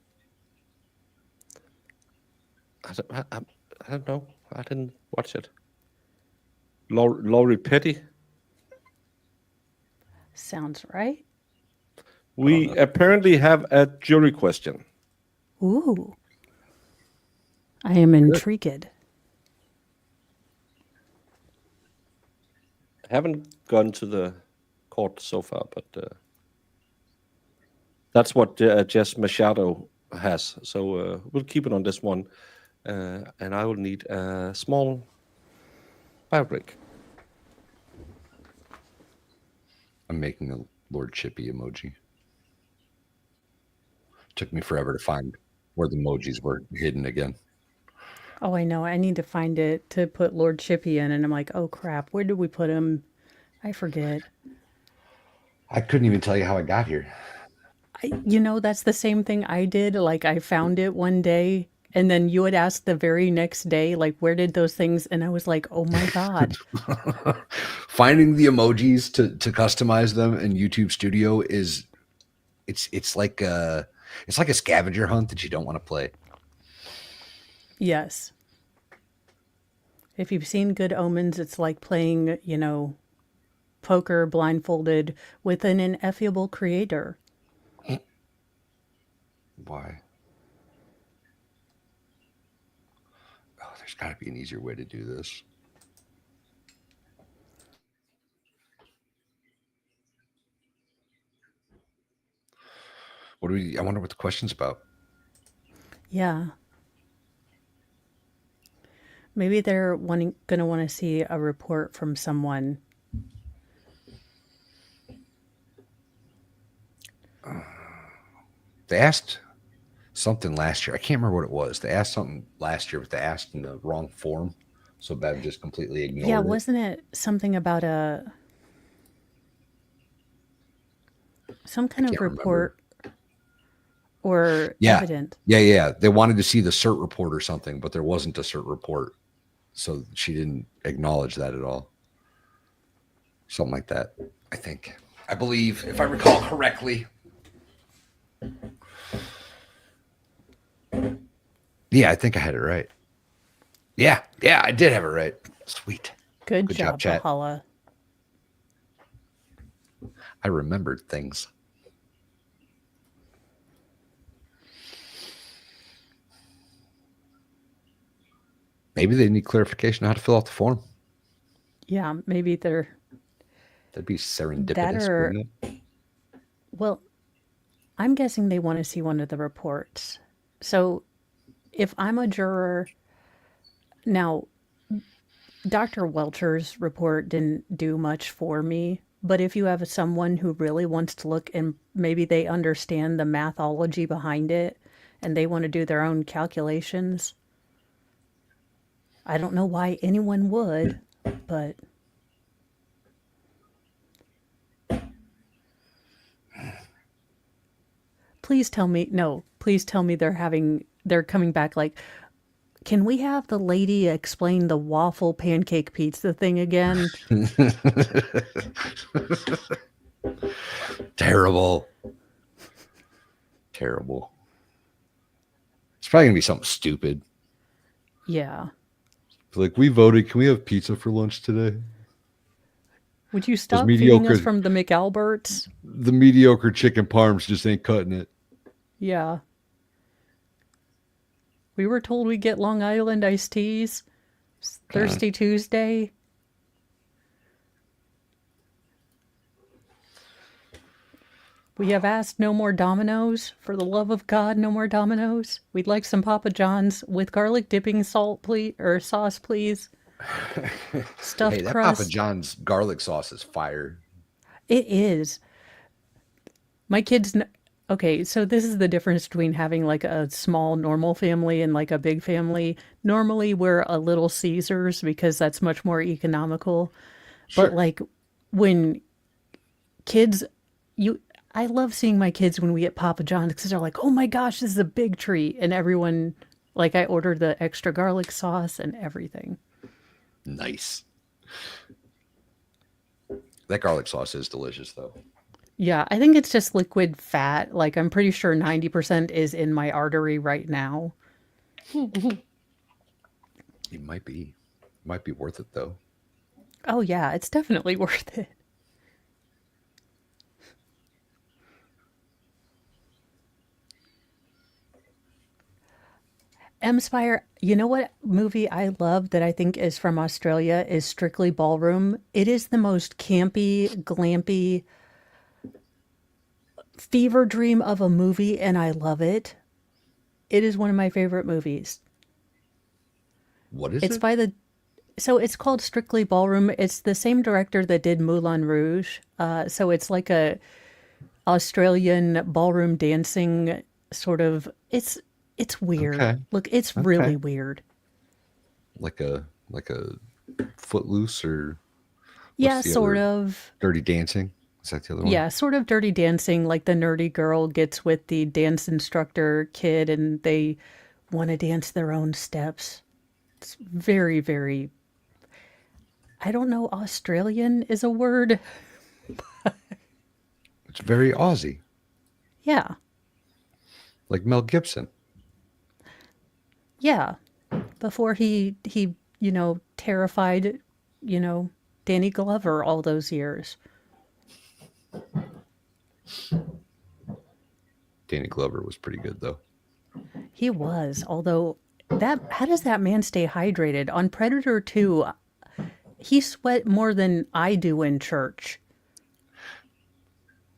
[SPEAKER 2] I don't know. I didn't watch it. Laurie Petty.
[SPEAKER 3] Sounds right.
[SPEAKER 2] We apparently have a jury question.
[SPEAKER 3] Ooh, I am intrigued.
[SPEAKER 2] Haven't gone to the court so far, but that's what Jess Machado has. So we'll keep it on this one. And I will need a small bio break.
[SPEAKER 7] I'm making a Lord Chippy emoji. Took me forever to find where the emojis were hidden again.
[SPEAKER 3] Oh, I know. I need to find it to put Lord Chippy in, and I'm like, oh crap, where did we put him? I forget.
[SPEAKER 7] I couldn't even tell you how I got here.
[SPEAKER 3] That's the same thing I did. Like, I found it one day, and then you had asked the very next day, like, where did those things? And I was like, oh my God.
[SPEAKER 7] Finding the emojis to customize them in YouTube Studio is it's like a scavenger hunt that you don't want to play.
[SPEAKER 3] Yes. If you've seen Good Omens, it's like playing, poker blindfolded with an ineffable creator.
[SPEAKER 7] Why? Oh, there's got to be an easier way to do this. I wonder what the question's about.
[SPEAKER 3] Yeah. Maybe they're going to want to see a report from someone.
[SPEAKER 7] They asked something last year. I can't remember what it was. They asked something last year, but they asked in the wrong form. So Bev just completely ignored
[SPEAKER 3] Yeah,
[SPEAKER 7] it.
[SPEAKER 3] wasn't it something about some kind of report or evidence?
[SPEAKER 7] Yeah. They wanted to see the cert report or something, but there wasn't a cert report. So she didn't acknowledge that at all. Something like that, I think. I believe, if I recall correctly. Yeah, I think I had it right. Yeah, I did have it right. Sweet.
[SPEAKER 3] Good job,
[SPEAKER 7] chat.
[SPEAKER 3] Valhalla.
[SPEAKER 7] I remembered things. Maybe they need clarification on how to fill out the form.
[SPEAKER 3] Yeah, maybe they're...
[SPEAKER 7] That'd be serendipitous, wouldn't it?
[SPEAKER 3] Well, I'm guessing they want to see one of the reports. So if I'm a juror... Now, Dr. Welcher's report didn't do much for me, but if you have someone who really wants to look and maybe they understand the mathology behind it and they want to do their own calculations, I don't know why anyone would, but... Please tell me they're coming back like, can we have the lady explain the waffle pancake pizza thing again?
[SPEAKER 7] Terrible. It's probably gonna be something stupid.
[SPEAKER 3] Yeah.
[SPEAKER 7] Like, we voted. Can we have pizza for lunch today?
[SPEAKER 3] Would you stop feeding us
[SPEAKER 7] mediocre-
[SPEAKER 3] from the McAlberts?
[SPEAKER 7] The mediocre chicken parms just ain't cutting it.
[SPEAKER 3] Yeah. We were told we get Long Island iced teas. Thirsty Tuesday. We have asked no more Dominoes. For the love of God, no more Dominoes. We'd like some Papa John's with garlic dipping sauce, please. Stuffed
[SPEAKER 7] Hey, that Papa
[SPEAKER 3] crust.
[SPEAKER 7] John's garlic sauce is fire.
[SPEAKER 3] It is. My kids, okay, so this is the difference between having like a small normal family and like a big family. Normally we're a Little Caesars because that's much more economical. But
[SPEAKER 7] Sure.
[SPEAKER 3] like when kids, you, I love seeing my kids when we get Papa John's because they're like, oh my gosh, this is a big treat. And everyone, like I ordered the extra garlic sauce and everything.
[SPEAKER 7] Nice. That garlic sauce is delicious, though.
[SPEAKER 3] Yeah, I think it's just liquid fat. Like I'm pretty sure 90% is in my artery right now.
[SPEAKER 7] It might be worth it though.
[SPEAKER 3] Oh yeah, it's definitely worth it. Spire, you know what movie I love that I think is from Australia is Strictly Ballroom. It is the most campy, glampy fever dream of a movie, and I love it. It is one of my favorite movies.
[SPEAKER 7] What is
[SPEAKER 3] It's
[SPEAKER 7] it?
[SPEAKER 3] by the so it's called Strictly Ballroom. It's the same director that did Moulin Rouge. So it's like a Australian ballroom dancing sort of. It's weird.
[SPEAKER 7] Okay.
[SPEAKER 3] Look, it's really weird.
[SPEAKER 7] Like a Footloose or
[SPEAKER 3] Yeah,
[SPEAKER 7] what's the
[SPEAKER 3] sort
[SPEAKER 7] other?
[SPEAKER 3] of.
[SPEAKER 7] Dirty Dancing? Is that the other one?
[SPEAKER 3] Yeah, sort of Dirty Dancing. Like the nerdy girl gets with the dance instructor kid, and they want to dance their own steps. It's very, very. I don't know. Australian is a word.
[SPEAKER 7] It's very Aussie,
[SPEAKER 3] Yeah.
[SPEAKER 7] like Mel Gibson.
[SPEAKER 3] Yeah. Before he terrified, Danny Glover all those years.
[SPEAKER 7] Danny Glover was pretty good though.
[SPEAKER 3] He was, although how does that man stay hydrated? On Predator 2, he sweat more than I do in church.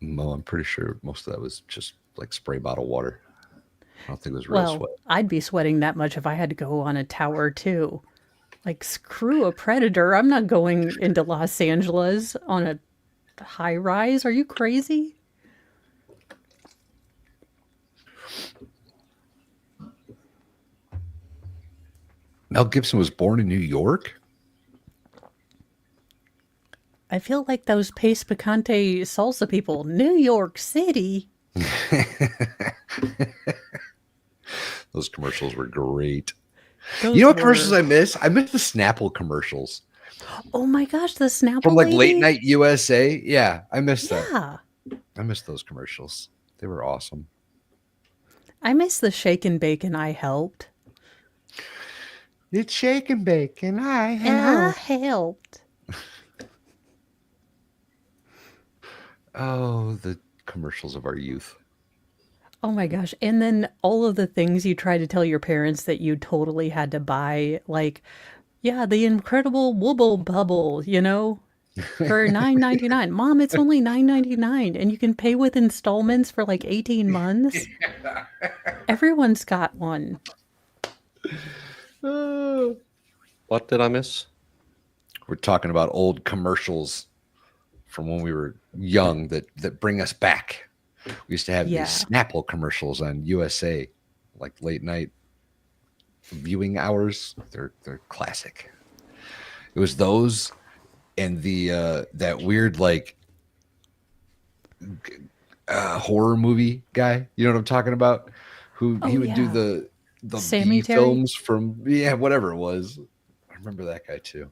[SPEAKER 7] Mo, I'm pretty sure most of that was just like spray bottle water. I don't think it was real
[SPEAKER 3] Well,
[SPEAKER 7] sweat.
[SPEAKER 3] I'd be sweating that much if I had to go on a tower too. Like, screw a Predator. I'm not going into Los Angeles on a high rise. Are you crazy?
[SPEAKER 7] Mel Gibson was born in New York?
[SPEAKER 3] I feel like those Pace Picante salsa people. New York City.
[SPEAKER 7] Those commercials were great.
[SPEAKER 3] Those
[SPEAKER 7] You know what
[SPEAKER 3] were-
[SPEAKER 7] commercials I miss? I miss the Snapple commercials
[SPEAKER 3] Oh my gosh, the Snapple
[SPEAKER 7] from like
[SPEAKER 3] lady.
[SPEAKER 7] Late Night USA. Yeah, I miss that.
[SPEAKER 3] Yeah.
[SPEAKER 7] I miss those commercials. They were awesome.
[SPEAKER 3] I miss the shake and bake and I helped.
[SPEAKER 7] It's shake and bake, and I
[SPEAKER 3] And I helped.
[SPEAKER 7] Oh, the commercials of our youth.
[SPEAKER 3] Oh my gosh. And then all of the things you try to tell your parents that you totally had to buy, like, yeah, the incredible Wubble Bubble, for $9.99. Mom, it's only $9.99 and you can pay with installments for like 18 months. Everyone's got one.
[SPEAKER 2] What did I miss?
[SPEAKER 7] We're talking about old commercials from when we were young that bring us back. We used to have
[SPEAKER 3] Yeah.
[SPEAKER 7] these Snapple commercials on USA, like late night viewing hours. They're classic. It was those and the that weird like horror movie guy. You know what I'm talking about? Who
[SPEAKER 3] Oh,
[SPEAKER 7] he would do
[SPEAKER 3] yeah.
[SPEAKER 7] the
[SPEAKER 3] Sammy
[SPEAKER 7] B
[SPEAKER 3] Terry?
[SPEAKER 7] films from whatever it was. I remember that guy too.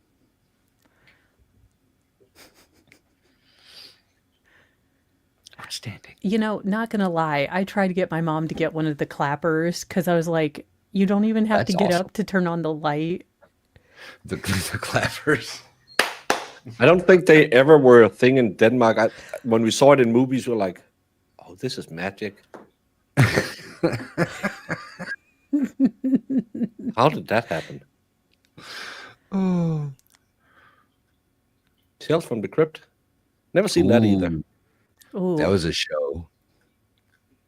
[SPEAKER 7] Outstanding.
[SPEAKER 3] Not gonna lie, I tried to get my mom to get one of the clappers because I was like, you don't even have to
[SPEAKER 7] That's
[SPEAKER 3] get
[SPEAKER 7] awesome.
[SPEAKER 3] up to turn on the light.
[SPEAKER 7] The clappers.
[SPEAKER 2] I don't think they ever were a thing in Denmark. When we saw it in movies, we were like, "Oh, this is magic." How did that happen?
[SPEAKER 7] Oh.
[SPEAKER 2] Tales from the Crypt. Never seen that either.
[SPEAKER 7] Ooh,
[SPEAKER 3] Ooh.
[SPEAKER 7] that was a show.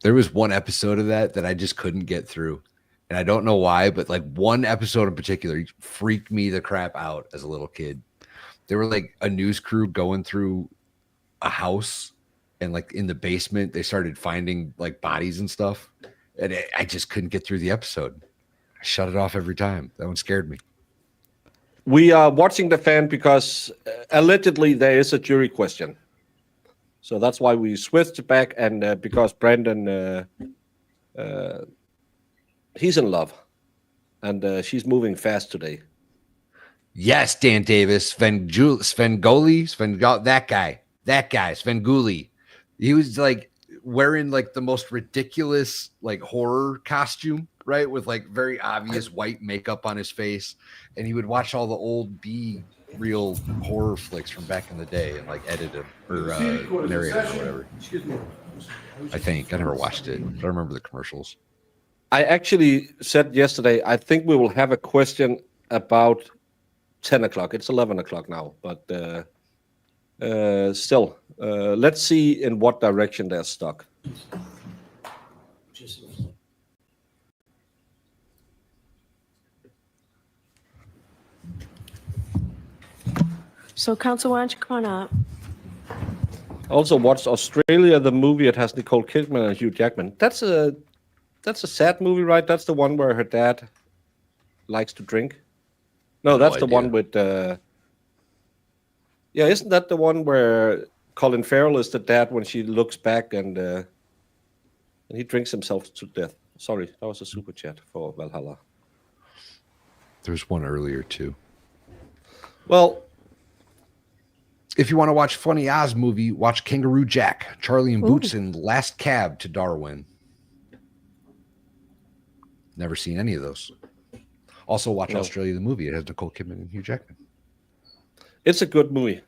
[SPEAKER 7] There was one episode of that I just couldn't get through. And I don't know why, but like one episode in particular freaked me the crap out as a little kid. They were like a news crew going through a house, and like in the basement, they started finding like bodies and stuff. And I just couldn't get through the episode. I shut it off every time. That one scared me.
[SPEAKER 2] We are watching the fan because allegedly there is a jury question. So that's why we switched back, and because Brandon, he's in love, and she's moving fast today.
[SPEAKER 7] Yes, Dan Davis, Svengoolie, that guy, Svengoolie. He was like wearing like the most ridiculous like horror costume, right? With like very obvious white makeup on his face. And he would watch all the old real horror flicks from back in the day and like edit them or narrate them or whatever. I think. I never watched it, but I remember the commercials.
[SPEAKER 2] I actually said yesterday, I think we will have a question about 10 o'clock. It's 11 o'clock now, but still, let's see in what direction they're stuck.
[SPEAKER 5] So, counsel, why don't you come on up?
[SPEAKER 2] Also watched Australia, the movie. It has Nicole Kidman and Hugh Jackman. That's a sad movie, right? That's the one where her dad likes to drink. No, that's the one with. Yeah, isn't that the one where Colin Farrell is the dad when she looks back and he drinks himself to death? Sorry, that was a super chat for Valhalla.
[SPEAKER 7] There's one earlier too.
[SPEAKER 2] Well,
[SPEAKER 7] if you want to watch Funny Oz movie, watch Kangaroo Jack, Charlie and Boots, and Last Cab to Darwin. Never seen any of those. Also watch Australia the movie. It has Nicole Kidman and Hugh Jackman.
[SPEAKER 2] It's a good movie.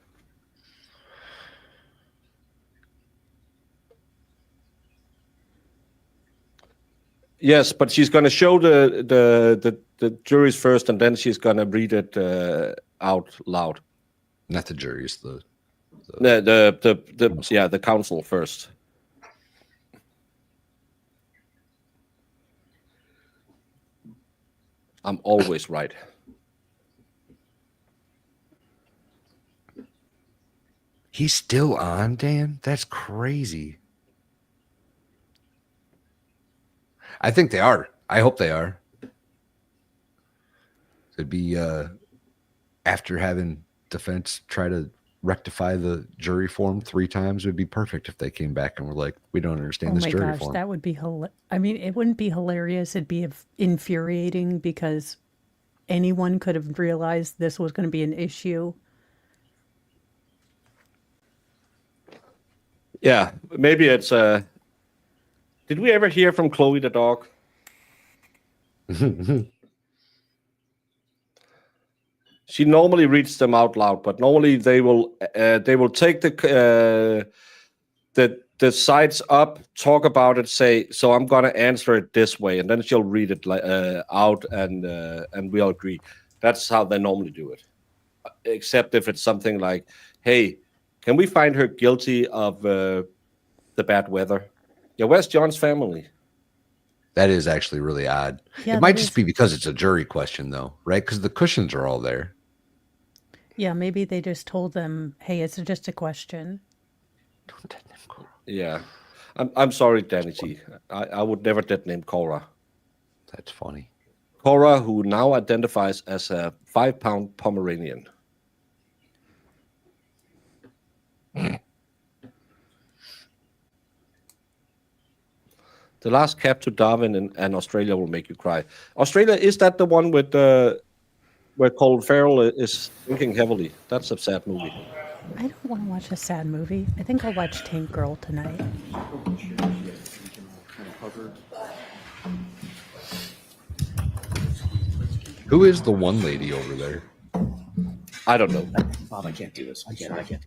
[SPEAKER 2] Yes, but she's going to show the juries first, and then she's going to read it out loud.
[SPEAKER 7] Not the juries, the
[SPEAKER 2] counsel first. I'm always right.
[SPEAKER 7] He's still on, Dan? That's crazy. I think they are. I hope they are. It'd be after having defense try to rectify the jury form 3 times, it would be perfect if they came back and were like, we don't understand this jury form.
[SPEAKER 3] That would be I mean, it wouldn't be hilarious. It'd be infuriating because anyone could have realized this was going to be an issue.
[SPEAKER 2] Yeah, maybe it's did we ever hear from Chloe the dog? She normally reads them out loud, but normally they will take the sides up, talk about it, say, so I'm gonna answer it this way, and then she'll read it out, and we'll agree. That's how they normally do it, except if it's something like, hey, can we find her guilty of the bad weather? Yeah, where's John's family?
[SPEAKER 7] That is actually really odd.
[SPEAKER 3] Yeah,
[SPEAKER 7] it might just be because it's a jury question, though, right? Because the cushions are all there.
[SPEAKER 3] Yeah, maybe they just told them, hey, it's just a question.
[SPEAKER 2] Yeah. I'm sorry, Danny G. I would never dead name Cora.
[SPEAKER 7] That's funny.
[SPEAKER 2] Cora, who now identifies as a 5-pound Pomeranian. The Last Cab to Darwin and Australia will make you cry. Australia, is that the one with where Colin Farrell is drinking heavily? That's a sad movie.
[SPEAKER 3] I don't want to watch a sad movie. I think I'll watch Tank Girl tonight.
[SPEAKER 7] Who is the one lady over there?
[SPEAKER 2] I don't know.
[SPEAKER 8] Bob, I can't do this. I can't.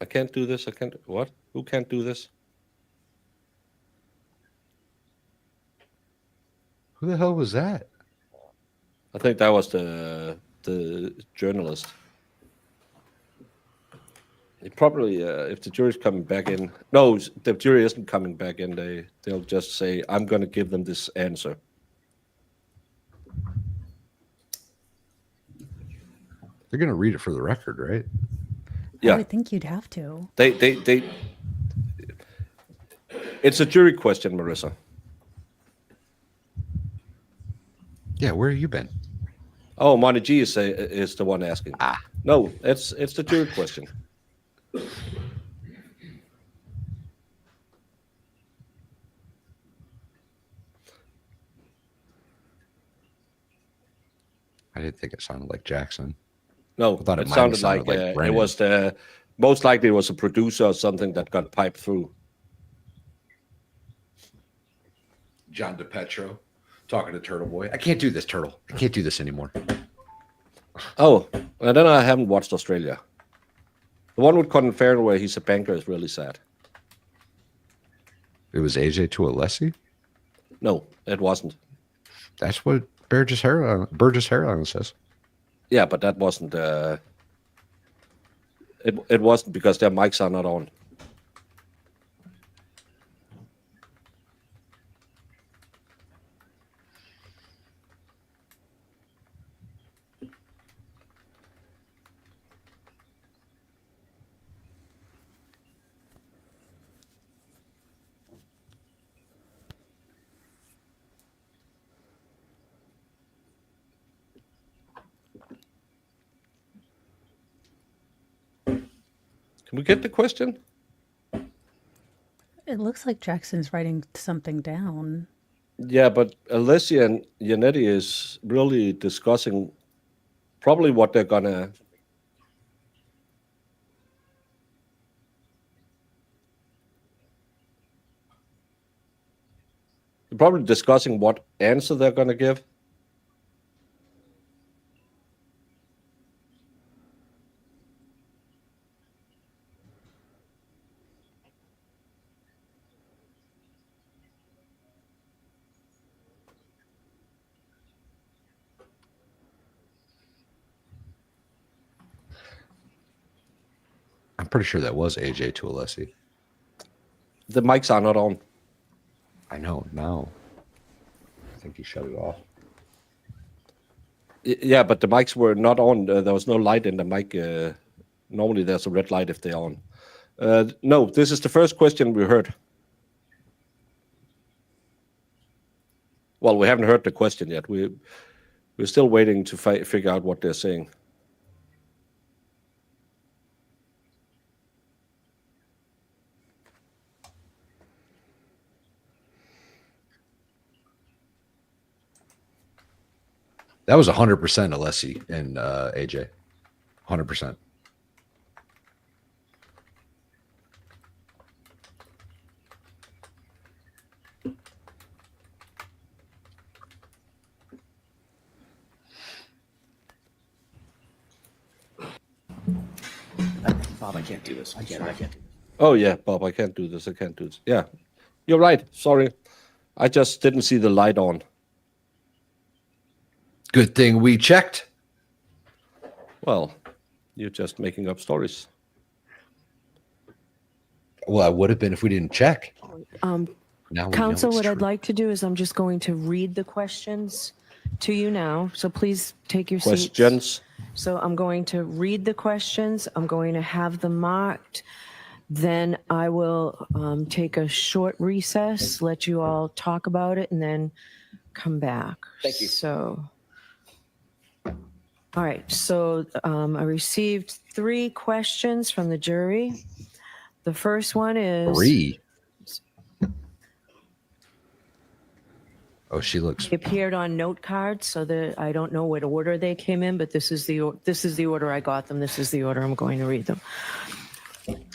[SPEAKER 2] I can't do this. I can't. What? Who can't do this?
[SPEAKER 7] Who the hell was that?
[SPEAKER 2] I think that was the journalist. It probably, if the jury's coming back in, no, the jury isn't coming back in. They'll just say, "I'm going to give them this answer."
[SPEAKER 7] They're going to read it for the record, right?
[SPEAKER 3] I
[SPEAKER 2] Yeah,
[SPEAKER 3] would think you'd have to.
[SPEAKER 2] they. It's a jury question, Marissa.
[SPEAKER 7] Yeah, where have you been?
[SPEAKER 2] Oh, Monty G is the one asking. No, it's the jury question.
[SPEAKER 7] I didn't think it sounded like Jackson.
[SPEAKER 2] No,
[SPEAKER 7] I thought
[SPEAKER 2] it
[SPEAKER 7] it might have
[SPEAKER 2] sounded like
[SPEAKER 7] it
[SPEAKER 2] it was the most likely it was a producer or something that got piped through.
[SPEAKER 7] John DePetro talking to Turtle Boy. I can't do this, Turtle. I can't do this anymore.
[SPEAKER 2] Oh, and then I haven't watched Australia. The one with Colin Farrell where he's a banker is really sad.
[SPEAKER 7] It was AJ to Alessi?
[SPEAKER 2] No, it wasn't.
[SPEAKER 7] That's what Burgess Hairline says.
[SPEAKER 2] Yeah, but that wasn't. It wasn't because their mics are not on. Can we get the question?
[SPEAKER 3] It looks like Jackson's writing something down.
[SPEAKER 2] Yeah, but Alessia and Yannetti is really discussing probably what they're gonna. They're probably discussing what answer they're gonna give.
[SPEAKER 7] I'm pretty sure that was AJ to Alessi.
[SPEAKER 2] The mics are not on.
[SPEAKER 7] I know now. I think he shut it off.
[SPEAKER 2] Yeah, but the mics were not on. There was no light in the mic. Normally, there's a red light if they're on. No, this is the first question we heard. Well, we haven't heard the question yet. We're still waiting to figure out what they're saying.
[SPEAKER 7] That was 100% Alessi and AJ. 100%.
[SPEAKER 11] Bob, I can't do this. I can't do this.
[SPEAKER 2] Oh, yeah, Bob, I can't do this. I can't do this. Yeah, you're right. Sorry. I just didn't see the light on.
[SPEAKER 7] Good thing we checked.
[SPEAKER 2] Well, you're just making up stories.
[SPEAKER 7] Well, I would have been if we didn't check. Now we
[SPEAKER 5] Counsel,
[SPEAKER 7] know
[SPEAKER 5] what
[SPEAKER 7] it's
[SPEAKER 5] I'd
[SPEAKER 7] true.
[SPEAKER 5] like to do is I'm just going to read the questions to you now. So please take your seats.
[SPEAKER 2] Questions?
[SPEAKER 5] So I'm going to read the questions. I'm going to have them marked. Then I will take a short recess, let you all talk about it, and then come back.
[SPEAKER 11] Thank you.
[SPEAKER 5] So, all right. So I received 3 questions from the jury. The first one is
[SPEAKER 7] 3. Oh, she looks.
[SPEAKER 5] They appeared on note cards, so that I don't know what order they came in, but this is the order I got them. This is the order I'm going to read them.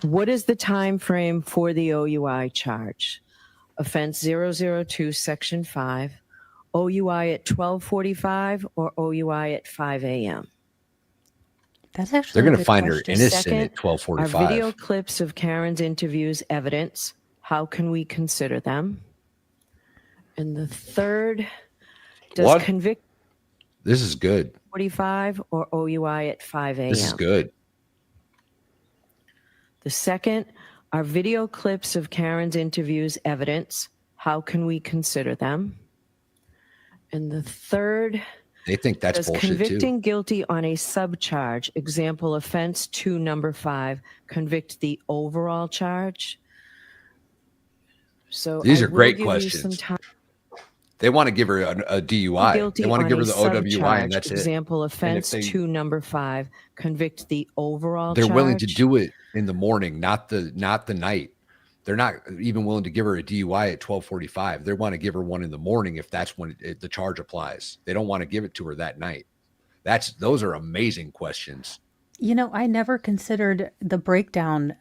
[SPEAKER 5] What is the time frame for the OUI charge? Offense 002, Section 5, OUI at 12:45 or OUI at 5 a.m.?
[SPEAKER 3] That's actually
[SPEAKER 7] They're going
[SPEAKER 3] a
[SPEAKER 7] to
[SPEAKER 3] good
[SPEAKER 7] find her
[SPEAKER 3] question.
[SPEAKER 7] innocent
[SPEAKER 5] Second,
[SPEAKER 7] at
[SPEAKER 5] Are
[SPEAKER 7] 12:45.
[SPEAKER 5] video clips of Karen's interviews evidence? How can we consider them? And the third, does
[SPEAKER 2] What?
[SPEAKER 5] convict
[SPEAKER 7] This is good.
[SPEAKER 5] 45 or OUI at 5 a.m.?
[SPEAKER 7] This is good.
[SPEAKER 5] The second, are video clips of Karen's interviews evidence? How can we consider them? And the third,
[SPEAKER 7] They think that's
[SPEAKER 12] Does
[SPEAKER 7] bullshit
[SPEAKER 12] convicting
[SPEAKER 7] too.
[SPEAKER 12] guilty on a subcharge, example offense 2 number 5, convict the overall charge? So
[SPEAKER 7] These
[SPEAKER 12] I
[SPEAKER 7] are
[SPEAKER 12] will
[SPEAKER 7] great
[SPEAKER 12] give you some
[SPEAKER 7] questions.
[SPEAKER 12] time.
[SPEAKER 7] They want to give her a DUI.
[SPEAKER 12] Guilty
[SPEAKER 7] They want to
[SPEAKER 12] on
[SPEAKER 7] give
[SPEAKER 12] a
[SPEAKER 7] her the OWI, and
[SPEAKER 12] subcharge,
[SPEAKER 7] that's it.
[SPEAKER 12] example
[SPEAKER 7] And if
[SPEAKER 12] offense
[SPEAKER 7] they
[SPEAKER 12] 2 number 5, convict the overall
[SPEAKER 7] they're
[SPEAKER 12] charge.
[SPEAKER 7] willing to do it in the morning, not the night. They're not even willing to give her a DUI at 12:45. They want to give her one in the morning if that's when the charge applies. They don't want to give it to her that night. Those are amazing questions.
[SPEAKER 3] You know, I never considered the breakdown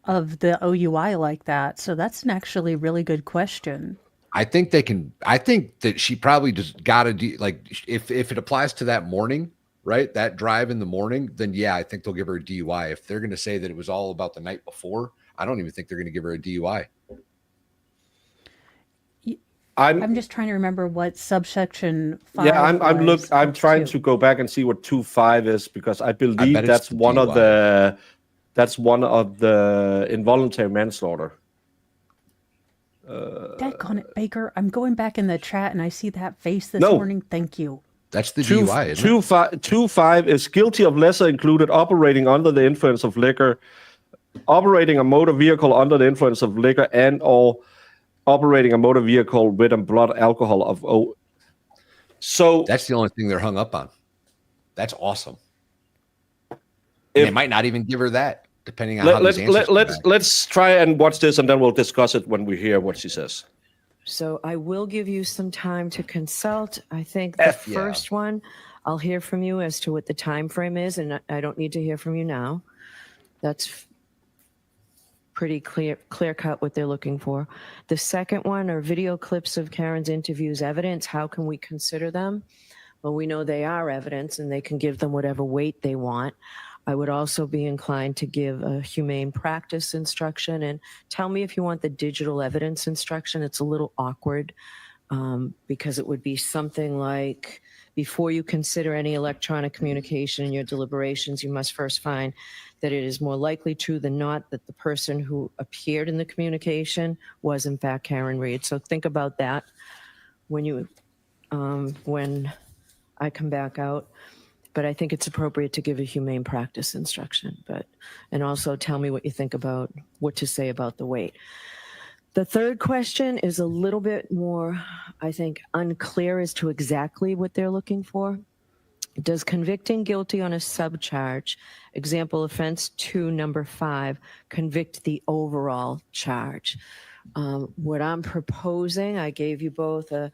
[SPEAKER 3] of the OUI like that. So that's an actually really good question.
[SPEAKER 7] I think that she probably just got to do, like, if it applies to that morning, right? That drive in the morning, then yeah, I think they'll give her a DUI. If they're going to say that it was all about the night before, I don't even think they're going to give her a DUI.
[SPEAKER 3] I'm just trying to remember what subsection 5
[SPEAKER 2] Yeah,
[SPEAKER 3] was
[SPEAKER 2] I'm
[SPEAKER 3] up
[SPEAKER 2] trying to go back and see what 2.5 is, because I believe
[SPEAKER 7] bet it's
[SPEAKER 2] that's
[SPEAKER 7] the
[SPEAKER 2] one of
[SPEAKER 7] DUI.
[SPEAKER 2] the involuntary manslaughter.
[SPEAKER 3] Daggone it, Baker. I'm going back in the chat and I see that face this
[SPEAKER 2] No.
[SPEAKER 3] morning. Thank you.
[SPEAKER 7] That's the DUI, isn't it?
[SPEAKER 2] 2.5 is guilty of lesser included operating under the influence of liquor, operating a motor vehicle under the influence of liquor, and or operating a motor vehicle with a blood alcohol of So
[SPEAKER 7] that's the only thing they're hung up on. That's awesome. They might not even give her that, depending on how these answers come back.
[SPEAKER 2] let's try and watch this, and then we'll discuss it when we hear what she says.
[SPEAKER 12] So I will give you some time to consult. I think the first one, I'll hear from you as to what the time frame is, and I don't need to hear from you now. That's pretty clear cut what they're looking for. The second one are video clips of Karen's interviews evidence. How can we consider them? Well, we know they are evidence and they can give them whatever weight they want. I would also be inclined to give a humane practice instruction, and tell me if you want the digital evidence instruction. It's a little awkward because it would be something like, before you consider any electronic communication in your deliberations, you must first find that it is more likely true than not that the person who appeared in the communication was in fact Karen Reed. So think about that when I come back out. But I think it's appropriate to give a humane practice instruction, and also tell me what you think about what to say about the weight. The third question is a little bit more, I think, unclear as to exactly what they're looking for. Does convicting guilty on a subcharge, example offense 2 number 5, convict the overall charge? What I'm proposing, I gave you both a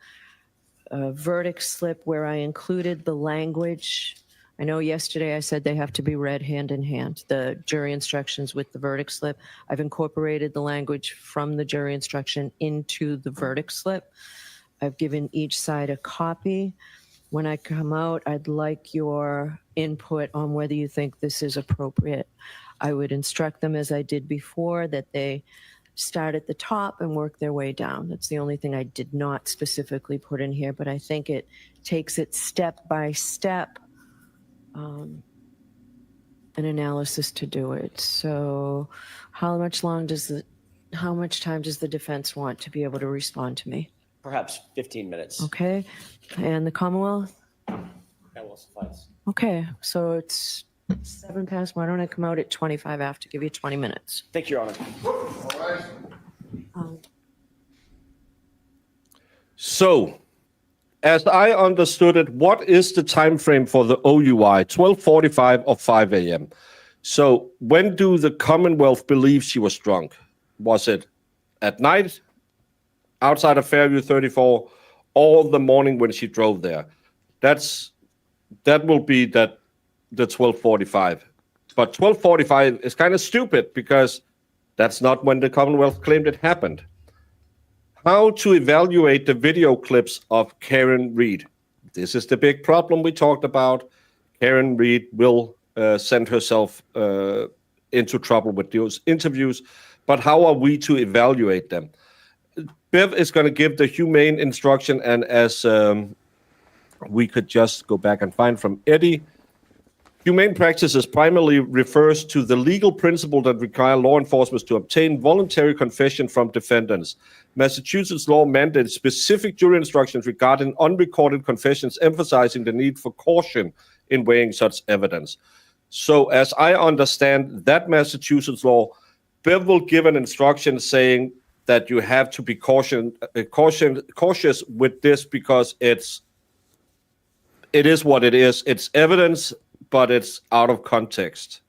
[SPEAKER 12] verdict slip where I included the language. I know yesterday I said they have to be read hand in hand, the jury instructions with the verdict slip. I've incorporated the language from the jury instruction into the verdict slip. I've given each side a copy. When I come out, I'd like your input on whether you think this is appropriate. I would instruct them, as I did before, that they start at the top and work their way down. That's the only thing I did not specifically put in here, but I think it takes it step by step, an analysis to do it. So how much time does the defense want to be able to respond to me?
[SPEAKER 11] Perhaps 15 minutes.
[SPEAKER 12] Okay. And the Commonwealth?
[SPEAKER 11] That will suffice.
[SPEAKER 12] Okay. So it's 7 past. Why don't I come out at 25 after? Give you 20 minutes.
[SPEAKER 11] Thank you, Your Honor.
[SPEAKER 2] So, as I understood it, what is the time frame for the OUI? 12:45 or 5 a.m.? So, when do the Commonwealth believe she was drunk? Was it at night, outside of Fairview 34, or the morning when she drove there? That will be the 12:45. But 12:45 is kind of stupid because that's not when the Commonwealth claimed it happened. How to evaluate the video clips of Karen Reed? This is the big problem we talked about. Karen Reed will send herself into trouble with those interviews, but how are we to evaluate them? Bev is going to give the humane instruction, and as we could just go back and find from Eddie, Humane practices primarily refers to the legal principle that require law enforcement to obtain voluntary confession from defendants. Massachusetts law mandates specific jury instructions regarding unrecorded confessions, emphasizing the need for caution in weighing such evidence. So as I understand that Massachusetts law, Bev will give an instruction saying that you have to be cautious with this because it is what it is. It's evidence, but it's out of context.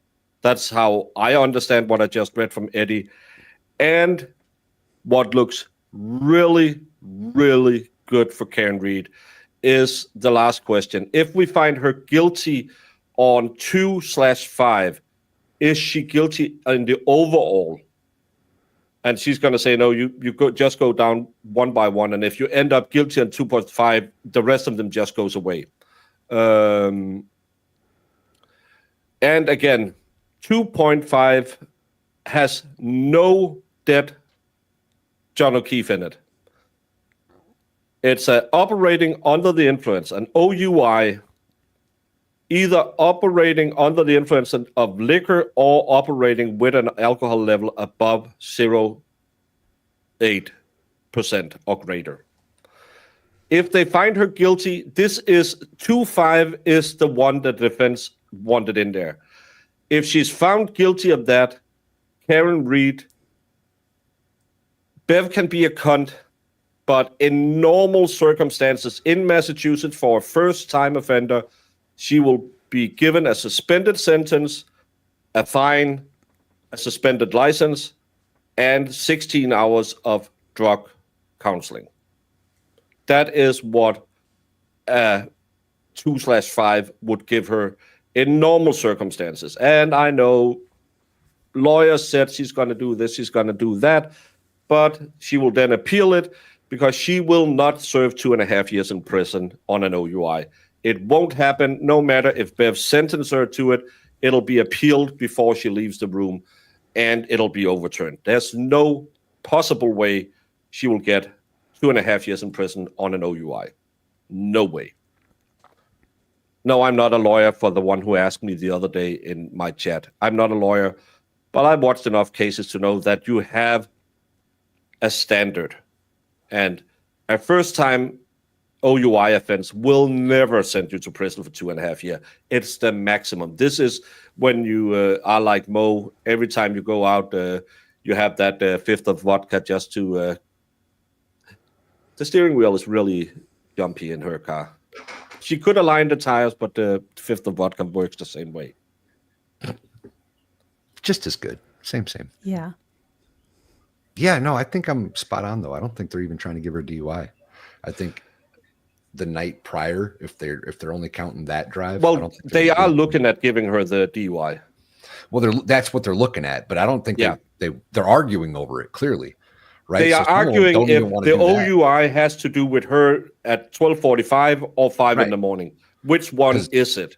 [SPEAKER 2] That's how I understand what I just read from Eddie. And what looks really, really good for Karen Reed is the last question. If we find her guilty on 2/5, is she guilty in the overall? And she's going to say, no, you just go down one by one. And if you end up guilty on 2.5, the rest of them just goes away. And again, 2.5 has no dead John O'Keefe in it. It's operating under the influence, an OUI, either operating under the influence of liquor or operating with an alcohol level above 0.8% or greater. If they find her guilty, this is 2.5 is the one that the defense wanted in there. If she's found guilty of that, Karen Reed, Bev can be a cunt, but in normal circumstances in Massachusetts for a first-time offender, she will be given a suspended sentence, a fine, a suspended license, and 16 hours of drug counseling. That is what 2/5 would give her in normal circumstances. And I know lawyers said she's going to do this, she's going to do that, but she will then appeal it because she will not serve 2.5 years in prison on an OUI. It won't happen, no matter if Bev sentenced her to it, it'll be appealed before she leaves the room, and it'll be overturned. There's no possible way she will get 2.5 years in prison on an OUI. No way. No, I'm not a lawyer, for the one who asked me the other day in my chat. I'm not a lawyer, but I've watched enough cases to know that you have a standard. And a first-time OUI offense will never send you to prison for 2.5 years. It's the maximum. This is when you are like Mo. Every time you go out, you have that fifth of vodka just to... the steering wheel is really jumpy in her car. She could align the tires, but the fifth of vodka works the same way.
[SPEAKER 7] Just as good. Same.
[SPEAKER 3] Yeah.
[SPEAKER 7] Yeah, no, I think I'm spot on, though. I don't think they're even trying to give her DUI. I think the night prior, if they're only counting that drive.
[SPEAKER 2] Well, they are looking at giving her the DUI.
[SPEAKER 7] Well, that's what they're looking at, but I don't think they're arguing over it clearly, right?
[SPEAKER 2] They are arguing if the OUI has to do with her at 12:45 or 5 in the morning. Which one is it?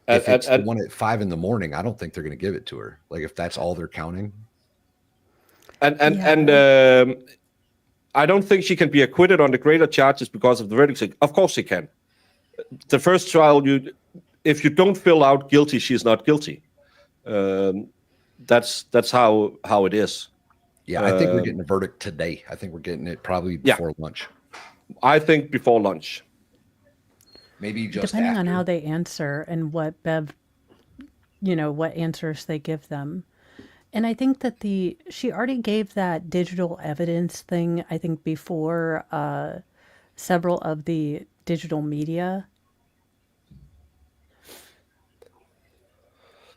[SPEAKER 7] If it's the one at 5 in the morning, I don't think they're going to give it to her. Like if that's all they're counting.
[SPEAKER 2] And I don't think she can be acquitted on the greater charges because of the verdict. Of course she can. The first trial, if you don't fill out guilty, she's not guilty. That's how it is.
[SPEAKER 7] Yeah, I think we're getting a verdict today. I think we're getting it probably before lunch.
[SPEAKER 2] I think before lunch.
[SPEAKER 7] Maybe just
[SPEAKER 3] depending
[SPEAKER 7] after.
[SPEAKER 3] on how they answer and what Bev, what answers they give them. And I think that she already gave that digital evidence thing, I think, before several of the digital media.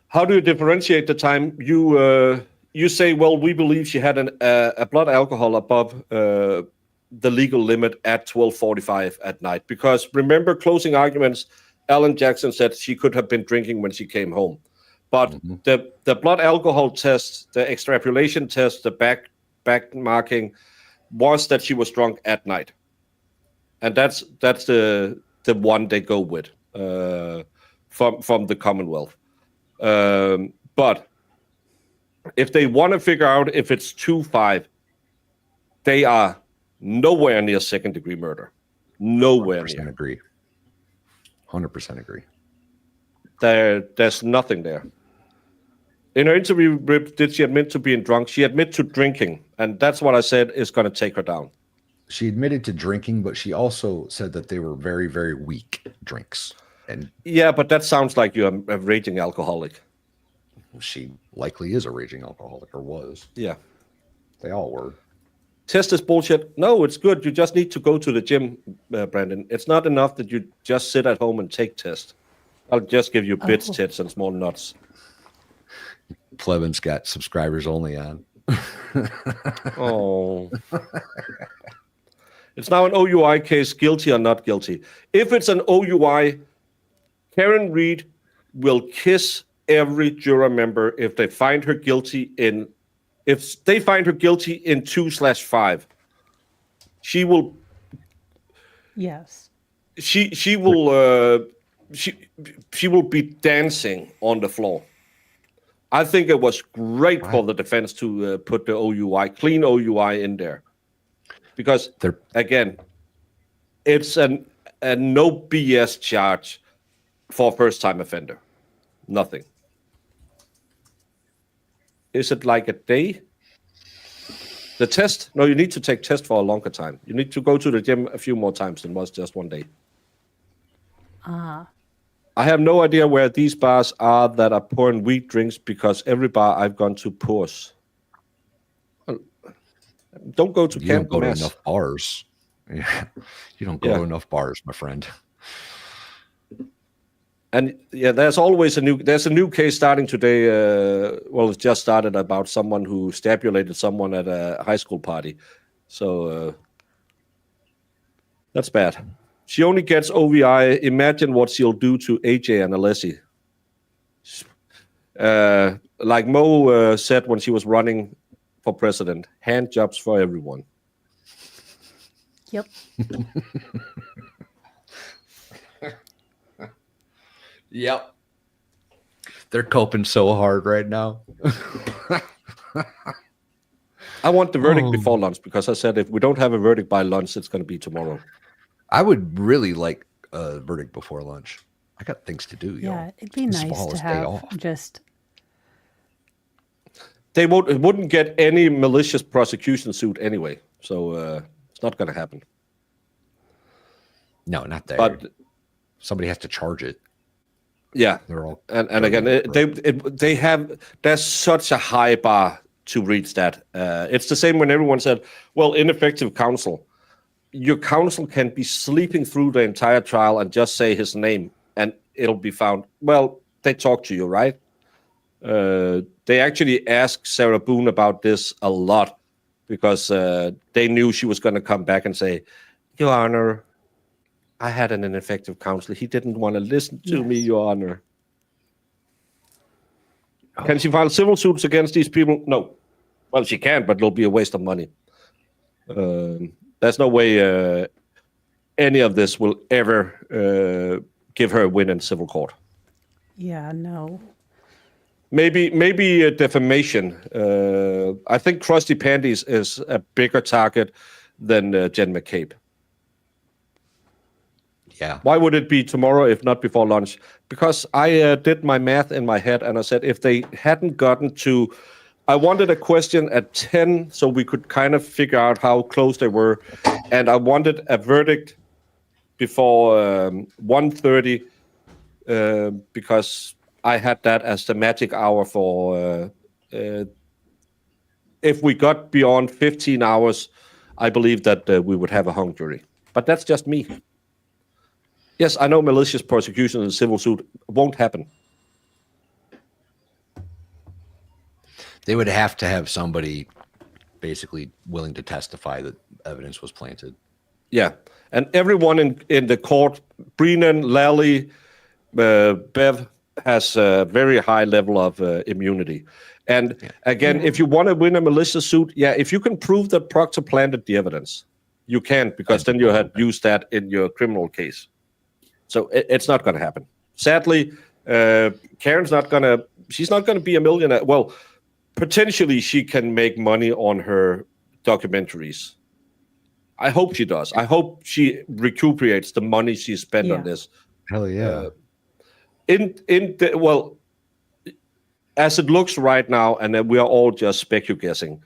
[SPEAKER 2] How do you differentiate the time? You say, well, we believe she had a blood alcohol above the legal limit at 12:45 at night. Because remember, closing arguments, Alan Jackson said she could have been drinking when she came home. But the blood alcohol test, the extrapolation test, the back marking was that she was drunk at night. And that's the one they go with from the Commonwealth. But if they want to figure out if it's 2.5, they are nowhere near second-degree murder. Nowhere near.
[SPEAKER 7] 100% agree. 100% agree.
[SPEAKER 2] There's nothing there. In her interview, did she admit to being drunk? She admitted to drinking, and that's what I said is going to take her down.
[SPEAKER 7] She admitted to drinking, but she also said that they were very, very weak drinks. And
[SPEAKER 2] yeah, but that sounds like you're a raging alcoholic.
[SPEAKER 7] She likely is a raging alcoholic, or was.
[SPEAKER 2] Yeah.
[SPEAKER 7] They all were.
[SPEAKER 2] Test is bullshit. No, it's good. You just need to go to the gym, Brandon. It's not enough that you just sit at home and take tests. I'll just give you bits, tits, and small nuts.
[SPEAKER 7] Plevin's got subscribers only on.
[SPEAKER 2] Oh. It's now an OUI case, guilty or not guilty. If it's an OUI, Karen Reed will kiss every juror member if they find her guilty in 2/5. She will.
[SPEAKER 3] Yes.
[SPEAKER 2] She will be dancing on the floor. I think it was great for the defense to put the clean OUI in there. Because, again, it's a no BS charge for a first-time offender. Nothing. Is it like a day? The test? No, you need to take test for a longer time. You need to go to the gym a few more times than was just one day. I have no idea where these bars are that are pouring weak drinks because every bar I've gone to pours. Well, don't go to
[SPEAKER 7] You
[SPEAKER 2] Camp
[SPEAKER 7] don't go
[SPEAKER 2] Mass.
[SPEAKER 7] to enough bars. Yeah. You don't go to enough bars, my friend.
[SPEAKER 2] And yeah, there's always a new case starting today. Well, it just started about someone who stabulated someone at a high school party. So that's bad. She only gets OVI. Imagine what she'll do to AJ and Alessi. Like Mo said when she was running for president, hand jobs for everyone.
[SPEAKER 3] Yep.
[SPEAKER 7] Yep. They're coping so hard right now.
[SPEAKER 2] I want the verdict before lunch because I said if we don't have a verdict by lunch, it's going to be tomorrow.
[SPEAKER 7] I would really like a verdict before lunch. I got things to do.
[SPEAKER 3] Yeah, it'd be nice to have just.
[SPEAKER 2] They wouldn't get any malicious prosecution suit anyway, so it's not going to happen.
[SPEAKER 7] No, not there.
[SPEAKER 2] But
[SPEAKER 7] somebody has to charge it.
[SPEAKER 2] Yeah,
[SPEAKER 7] they're all
[SPEAKER 2] and again, there's such a high bar to reach that. It's the same when everyone said, "Well, ineffective counsel." Your counsel can be sleeping through the entire trial and just say his name, and it'll be found. Well, they talk to you, right? They actually asked Sarah Boone about this a lot because they knew she was going to come back and say, "Your Honor, I had an ineffective counsel. He didn't want to listen to me, Your Honor." Can she file civil suits against these people? No. Well, she can, but it'll be a waste of money. There's no way any of this will ever give her a win in civil court.
[SPEAKER 3] Yeah, no.
[SPEAKER 2] Maybe defamation. I think Krusty Panties is a bigger target than Jen McCabe.
[SPEAKER 7] Yeah.
[SPEAKER 2] Why would it be tomorrow if not before lunch? Because I did my math in my head and I said if they hadn't gotten to, I wanted a question at 10 so we could kind of figure out how close they were, and I wanted a verdict before 1:30 because I had that as the magic hour for if we got beyond 15 hours, I believe that we would have a hung jury. But that's just me. Yes, I know malicious prosecution in a civil suit won't happen.
[SPEAKER 7] They would have to have somebody basically willing to testify that evidence was planted.
[SPEAKER 2] Yeah, and everyone in the court, Brennan, Lally, Bev, has a very high level of immunity. And again, if you want to win a malicious suit, if you can prove that Proctor planted the evidence, you can, because then you had used that in your criminal case. So it's not going to happen. Sadly, Karen's she's not going to be a millionaire. Well, potentially she can make money on her documentaries. I hope she does. I hope she recuperates the money she spent on this.
[SPEAKER 7] Hell yeah.
[SPEAKER 2] well, as it looks right now, and then we are all just guessing,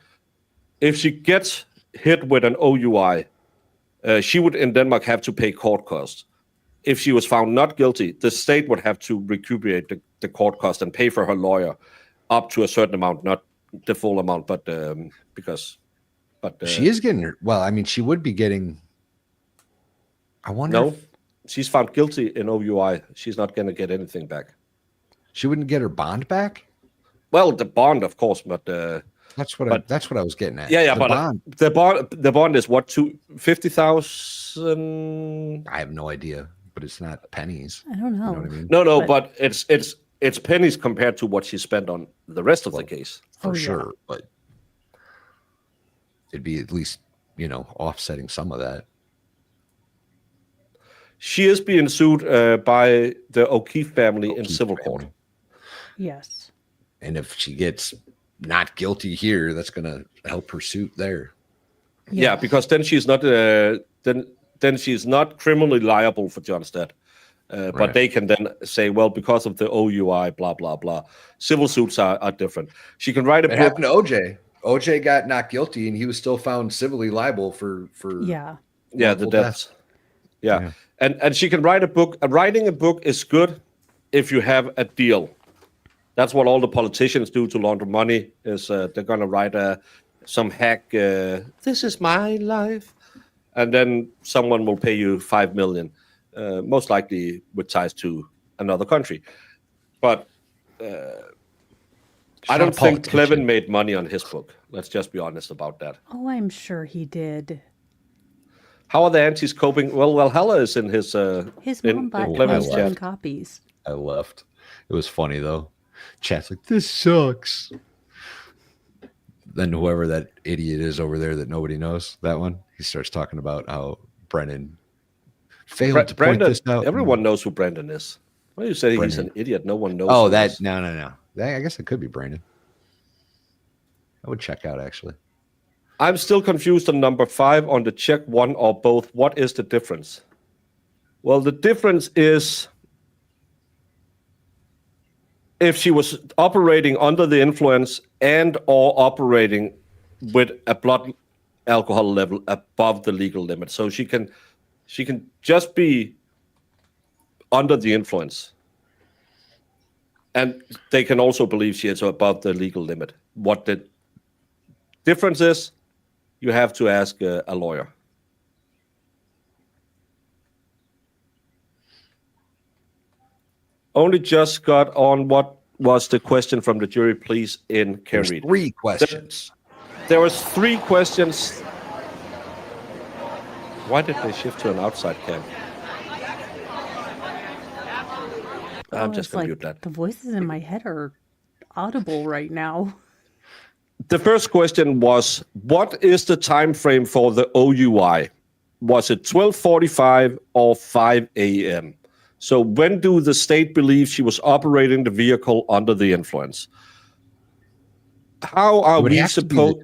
[SPEAKER 2] if she gets hit with an OUI, she would in Denmark have to pay court costs. If she was found not guilty, the state would have to recuperate the court cost and pay for her lawyer up to a certain amount, not the full amount, but
[SPEAKER 7] she is getting her. Well, I mean, she would be getting. I wonder.
[SPEAKER 2] No, she's found guilty in OUI. She's not going to get anything back.
[SPEAKER 7] She wouldn't get her bond back.
[SPEAKER 2] Well, the bond, of course, but
[SPEAKER 7] that's what I was getting at.
[SPEAKER 2] Yeah,
[SPEAKER 7] the
[SPEAKER 2] but
[SPEAKER 7] bond.
[SPEAKER 2] The bond is what, 50,000?
[SPEAKER 7] I have no idea, but it's not pennies.
[SPEAKER 3] I don't know.
[SPEAKER 7] You know what I mean?
[SPEAKER 2] No, but it's pennies compared to what she spent on the rest of the case.
[SPEAKER 7] For sure, but it'd be at least, offsetting some of that.
[SPEAKER 2] She is being sued by the O'Keefe family in civil court.
[SPEAKER 3] Yes.
[SPEAKER 7] And if she gets not guilty here, that's going to help her suit there.
[SPEAKER 2] Yeah, because then she's not then she's not criminally liable for John Stead. But they can then say, well, because of the OUI, blah, blah, blah. Civil suits are different. She can write a book.
[SPEAKER 7] It happened to OJ. OJ got not guilty, and he was still found civilly liable for
[SPEAKER 3] the
[SPEAKER 2] deaths. Yeah. And she can write a book. Writing a book is good if you have a deal. That's what all the politicians do to launder money. Is they're going to write some hack. This is my life, and then someone will pay you $5 million. Most likely with ties to another country. But I don't think Clevin made money on his book. Let's just be honest about that.
[SPEAKER 3] Oh, I'm sure he did.
[SPEAKER 2] How are the antis coping? Well, Valhalla is in his
[SPEAKER 3] mom bought
[SPEAKER 2] Clevin's chat.
[SPEAKER 3] copies.
[SPEAKER 7] I left. It was funny, though. Chat's like, this sucks. Then whoever that idiot is over there that nobody knows, that one, he starts talking about how Brennan failed to point this out.
[SPEAKER 2] Everyone knows who Brandon is. Well, you say he's an idiot. No one knows.
[SPEAKER 7] Oh, that no. I guess it could be Brandon. I would check out, actually.
[SPEAKER 2] I'm still confused on number 5 on the check one or both. What is the difference? Well, the difference is if she was operating under the influence and or operating with a blood alcohol level above the legal limit. So she can just be under the influence. And they can also believe she is above the legal limit. What the difference is, you have to ask a lawyer. Only just got on what was the question from the jury, please, in Can Read.
[SPEAKER 7] 3 questions.
[SPEAKER 2] There was 3 questions. Why did they shift to an outside cam? I'm just going to mute that.
[SPEAKER 3] The voices in my head are audible right now.
[SPEAKER 2] The first question was, what is the time frame for the OUI? Was it 12:45 or 5 a.m.? So when do the state believe she was operating the vehicle under the influence? How are we supposed...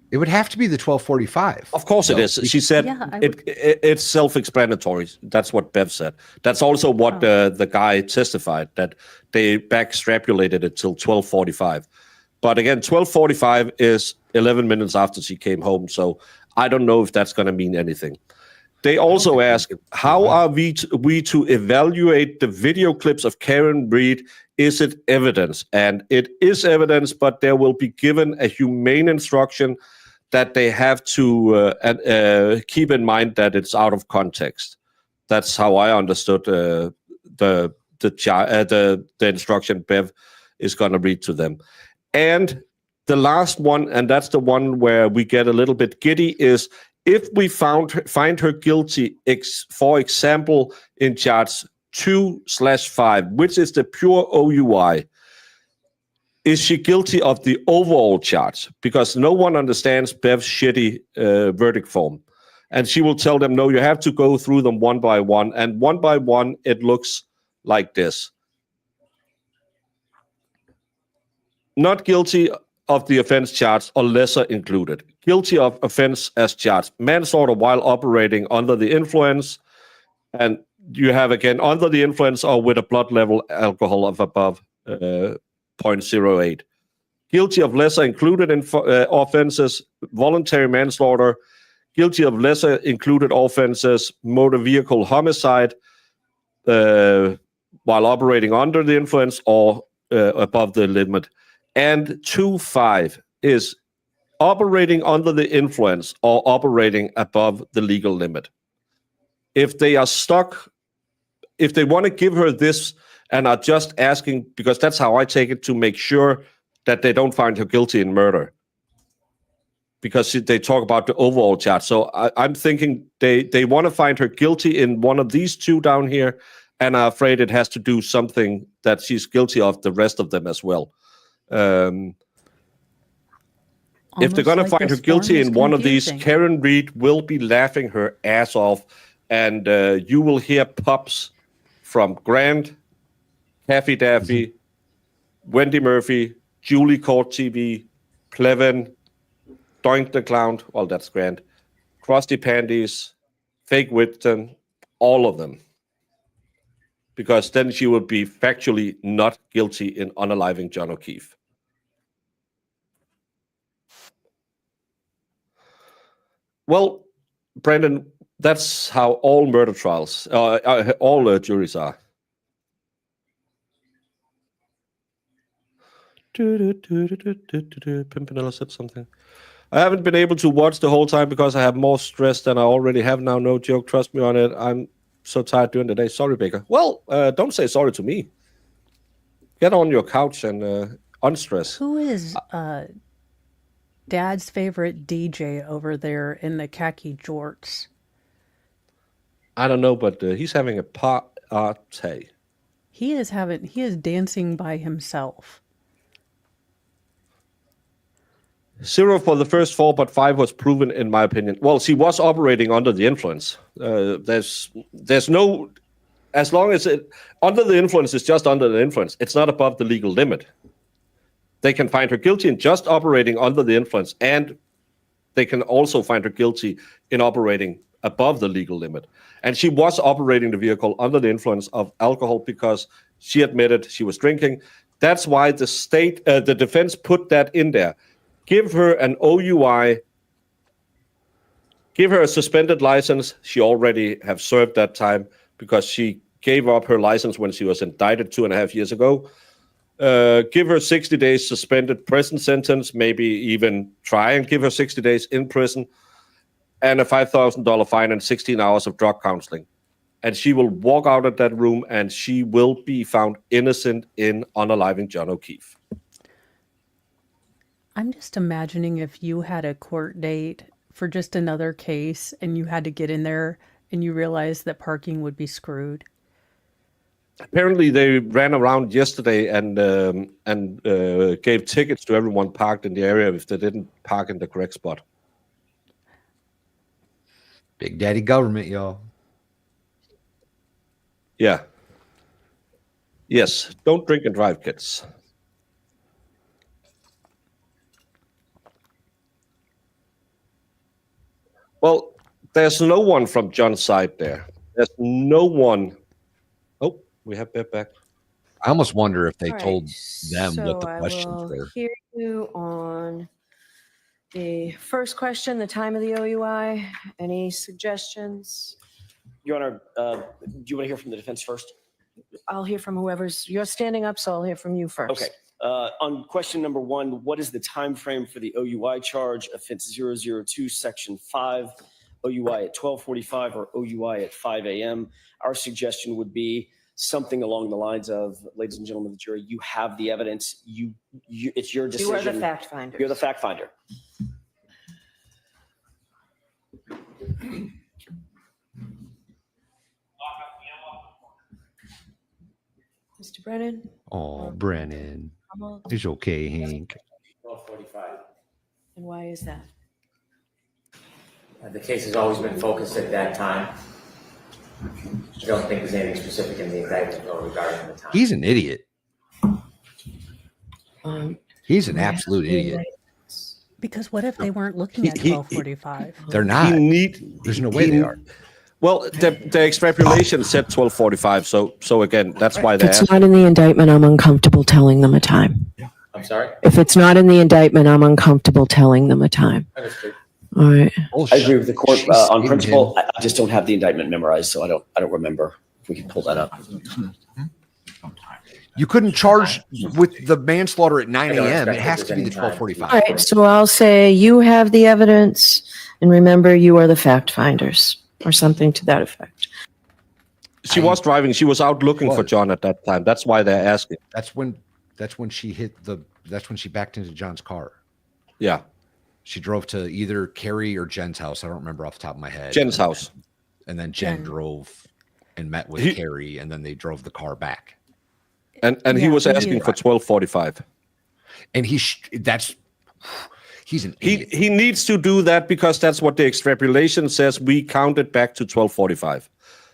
[SPEAKER 7] It would have to be the 12:45.
[SPEAKER 2] Of course it is. She said it's self-explanatory. That's what Bev said. That's also what the guy testified, that they backstrapulated it till 12:45. But again, 12:45 is 11 minutes after she came home. So I don't know if that's going to mean anything. They also ask, how are we to evaluate the video clips of Karen Reed? Is it evidence? And it is evidence, but there will be given a humane instruction that they have to keep in mind that it's out of context. That's how I understood the instruction Bev is going to read to them. And the last one, and that's the one where we get a little bit giddy, is if we find her guilty, for example, in charge 2/5, which is the pure OUI, is she guilty of the overall charge? Because no one understands Bev's shitty verdict form. And she will tell them, no, you have to go through them one by one. And one by one, it looks like this. Not guilty of the offense charged or lesser included. Guilty of offense as charged. Manslaughter while operating under the influence. And you have again under the influence or with a blood level alcohol of above 0.08. Guilty of lesser included offenses, voluntary manslaughter, guilty of lesser included offenses, motor vehicle homicide, while operating under the influence or above the limit. And 2.5 is operating under the influence or operating above the legal limit. If they are stuck, if they want to give her this and are just asking, because that's how I take it, to make sure that they don't find her guilty in murder, because they talk about the overall charge. So I'm thinking they want to find her guilty in one of these two down here, and are afraid it has to do something that she's guilty of the rest of them as well. If they're going to find her guilty in one of these, Karen Reed will be laughing her ass off, and you will hear pops from Grant, Taffy Daffy, Wendy Murphy, Julie Court TV, Plevin, Doink the Clown, well, that's Grant, Krusty Pandies, Fake Whitton, all of them. Because then she will be factually not guilty in unaliving John O'Keefe. Well, Brandon, that's how all murder trials, all juries are. Pimpinella said something. I haven't been able to watch the whole time because I have more stress than I already have now. No joke. Trust me on it. I'm so tired during the day. Sorry, Baker. Well, don't say sorry to me. Get on your couch and unstress.
[SPEAKER 3] Who is Dad's favorite DJ over there in the khaki jorts?
[SPEAKER 2] I don't know, but he's having a party.
[SPEAKER 3] He is dancing by himself.
[SPEAKER 2] 0 for the first 4, but 5 was proven, in my opinion. Well, she was operating under the influence. There's no, as long as it under the influence is just under the influence, it's not above the legal limit. They can find her guilty in just operating under the influence, and they can also find her guilty in operating above the legal limit. And she was operating the vehicle under the influence of alcohol because she admitted she was drinking. That's why the defense put that in there. Give her an OUI, give her a suspended license. She already have served that time because she gave up her license when she was indicted 2.5 years ago. Give her 60 days suspended prison sentence, maybe even try and give her 60 days in prison, and a $5,000 fine and 16 hours of drug counseling. And she will walk out of that room and she will be found innocent in unaliving John O'Keefe.
[SPEAKER 3] I'm just imagining if you had a court date for just another case and you had to get in there and you realized that parking would be screwed.
[SPEAKER 2] Apparently, they ran around yesterday and gave tickets to everyone parked in the area if they didn't park in the correct spot.
[SPEAKER 7] Big Daddy government, y'all.
[SPEAKER 2] Yeah. Yes. Don't drink and drive, kids. Well, there's no one from John's side there. There's no one. Oh, we have Beth back.
[SPEAKER 7] I almost wonder if they
[SPEAKER 12] All
[SPEAKER 7] told
[SPEAKER 12] right,
[SPEAKER 7] them
[SPEAKER 12] so
[SPEAKER 7] what the
[SPEAKER 12] I
[SPEAKER 7] questions
[SPEAKER 12] will
[SPEAKER 7] were.
[SPEAKER 12] hear you on the first question, the time of the OUI. Any suggestions?
[SPEAKER 11] Your Honor, do you want to hear from the defense first?
[SPEAKER 12] I'll hear from you're standing up, so I'll hear from you first.
[SPEAKER 11] Okay. On question number 1, what is the time frame for the OUI charge? Offense 002, section 5, OUI at 12:45 or OUI at 5 a.m.? Our suggestion would be something along the lines of, ladies and gentlemen of the jury, you have the evidence. It's your decision.
[SPEAKER 12] You are the fact finder.
[SPEAKER 11] You're the fact finder.
[SPEAKER 12] Mr. Brennan?
[SPEAKER 7] Oh, Brennan.
[SPEAKER 12] Hummel?
[SPEAKER 7] It's okay, Hank.
[SPEAKER 11] 12:45.
[SPEAKER 12] And why is that?
[SPEAKER 13] The case has always been focused at that time. I don't think there's anything specific in the indictment regarding the time.
[SPEAKER 7] He's an idiot. He's an absolute idiot.
[SPEAKER 3] Because what if they weren't looking at 12:45?
[SPEAKER 7] They're not. There's no way they are.
[SPEAKER 2] Well, the extrapolation said 12:45. So again, that's why
[SPEAKER 12] If
[SPEAKER 2] they
[SPEAKER 12] it's
[SPEAKER 2] asked.
[SPEAKER 12] not in the indictment, I'm uncomfortable telling them a time.
[SPEAKER 13] I'm sorry?
[SPEAKER 12] If it's not in the indictment, I'm uncomfortable telling them a time.
[SPEAKER 13] Understood.
[SPEAKER 12] All right.
[SPEAKER 11] I agree with the court
[SPEAKER 7] She's
[SPEAKER 11] on
[SPEAKER 7] saving
[SPEAKER 11] principle.
[SPEAKER 7] him.
[SPEAKER 11] I just don't have the indictment memorized, so I don't remember. If we can pull that up.
[SPEAKER 7] You couldn't charge with the manslaughter at 9
[SPEAKER 13] I don't
[SPEAKER 7] a.m. It
[SPEAKER 13] expect
[SPEAKER 7] has
[SPEAKER 13] that
[SPEAKER 7] to be the
[SPEAKER 13] there's any time.
[SPEAKER 7] 12:45.
[SPEAKER 12] All right. So I'll say you have the evidence, and remember, you are the fact finders, or something to that effect.
[SPEAKER 2] She was driving. She was out looking for
[SPEAKER 7] Was.
[SPEAKER 2] John at that time. That's why they're asking.
[SPEAKER 7] That's when she that's when she backed into John's car.
[SPEAKER 2] Yeah,
[SPEAKER 7] She drove to either Carrie or Jen's house. I don't remember off the top of my head.
[SPEAKER 2] Jen's house.
[SPEAKER 7] And then Jen
[SPEAKER 3] Jen.
[SPEAKER 7] drove and met with
[SPEAKER 2] He-
[SPEAKER 7] Carrie, and then they drove the car back.
[SPEAKER 2] And he
[SPEAKER 3] Yeah,
[SPEAKER 2] was
[SPEAKER 3] he
[SPEAKER 2] asking
[SPEAKER 3] is.
[SPEAKER 2] for 12:45.
[SPEAKER 7] And he's an idiot.
[SPEAKER 2] He needs to do that because that's what the extrapolation says. We counted back to 12:45.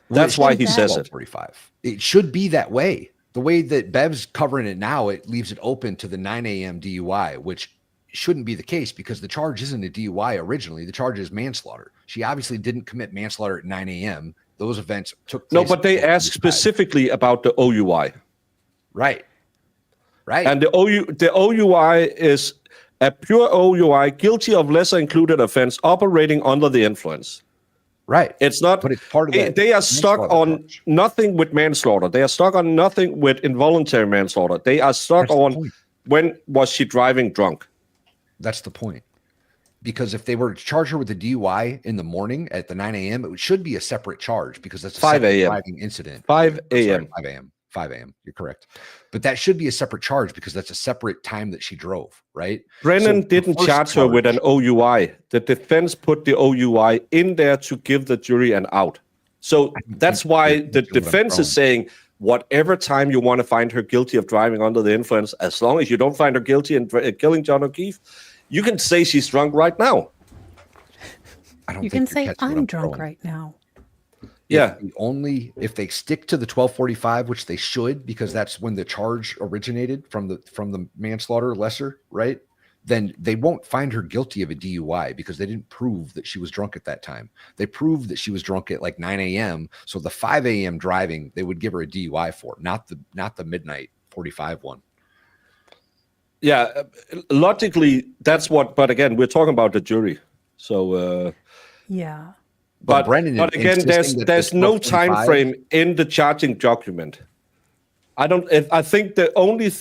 [SPEAKER 2] That's why he says it.
[SPEAKER 7] 12:45. It should be that way. The way that Bev's covering it now, it leaves it open to the 9 a.m. DUI, which shouldn't be the case because the charge isn't a DUI originally. The charge is manslaughter. She obviously didn't commit manslaughter at 9 a.m. Those events took place.
[SPEAKER 2] No, but they asked specifically about the OUI.
[SPEAKER 7] Right. Right.
[SPEAKER 2] And the OUI is a pure OUI, guilty of lesser included offense, operating under the influence.
[SPEAKER 7] Right.
[SPEAKER 2] It's not.
[SPEAKER 7] But it's part of that.
[SPEAKER 2] They are stuck on
[SPEAKER 7] charge.
[SPEAKER 2] nothing with manslaughter. They are stuck on nothing with involuntary manslaughter. They are stuck
[SPEAKER 7] That's the
[SPEAKER 2] on
[SPEAKER 7] point.
[SPEAKER 2] when was she driving drunk.
[SPEAKER 7] That's the point. Because if they were to charge her with a DUI in the morning at the 9 a.m., it should be a separate charge because that's a
[SPEAKER 2] 5
[SPEAKER 7] separate
[SPEAKER 2] a.m.
[SPEAKER 7] driving incident.
[SPEAKER 2] 5
[SPEAKER 7] I'm sorry,
[SPEAKER 2] a.m.
[SPEAKER 7] 5 a.m. 5 a.m. You're correct. But that should be a separate charge because that's a separate time that she drove, right?
[SPEAKER 2] Brennan
[SPEAKER 7] So the
[SPEAKER 2] didn't
[SPEAKER 7] first
[SPEAKER 2] charge her with an OUI. The defense put the OUI in there to give the jury an out. So that's why the defense is saying whatever time you want to find her guilty of driving under the influence, as long as you don't find her guilty in killing John O'Keefe, you can say she's drunk right now.
[SPEAKER 7] I don't
[SPEAKER 3] You
[SPEAKER 7] think
[SPEAKER 3] can
[SPEAKER 7] you're
[SPEAKER 3] say
[SPEAKER 7] catching what
[SPEAKER 3] I'm drunk
[SPEAKER 7] throwing.
[SPEAKER 3] right now.
[SPEAKER 2] Yeah.
[SPEAKER 7] If they stick to the 12:45, which they should, because that's when the charge originated from the manslaughter lesser, right? Then they won't find her guilty of a DUI because they didn't prove that she was drunk at that time. They proved that she was drunk at like 9 a.m. So the 5 a.m. driving, they would give her a DUI for, not the midnight 45 one.
[SPEAKER 2] Yeah, logically, that's what. But again, we're talking about the jury. So,
[SPEAKER 3] Yeah.
[SPEAKER 7] But Brendan
[SPEAKER 2] but again,
[SPEAKER 7] insisting that
[SPEAKER 2] there's
[SPEAKER 7] the
[SPEAKER 2] no time
[SPEAKER 7] 12:45
[SPEAKER 2] frame in the charging document. I think the only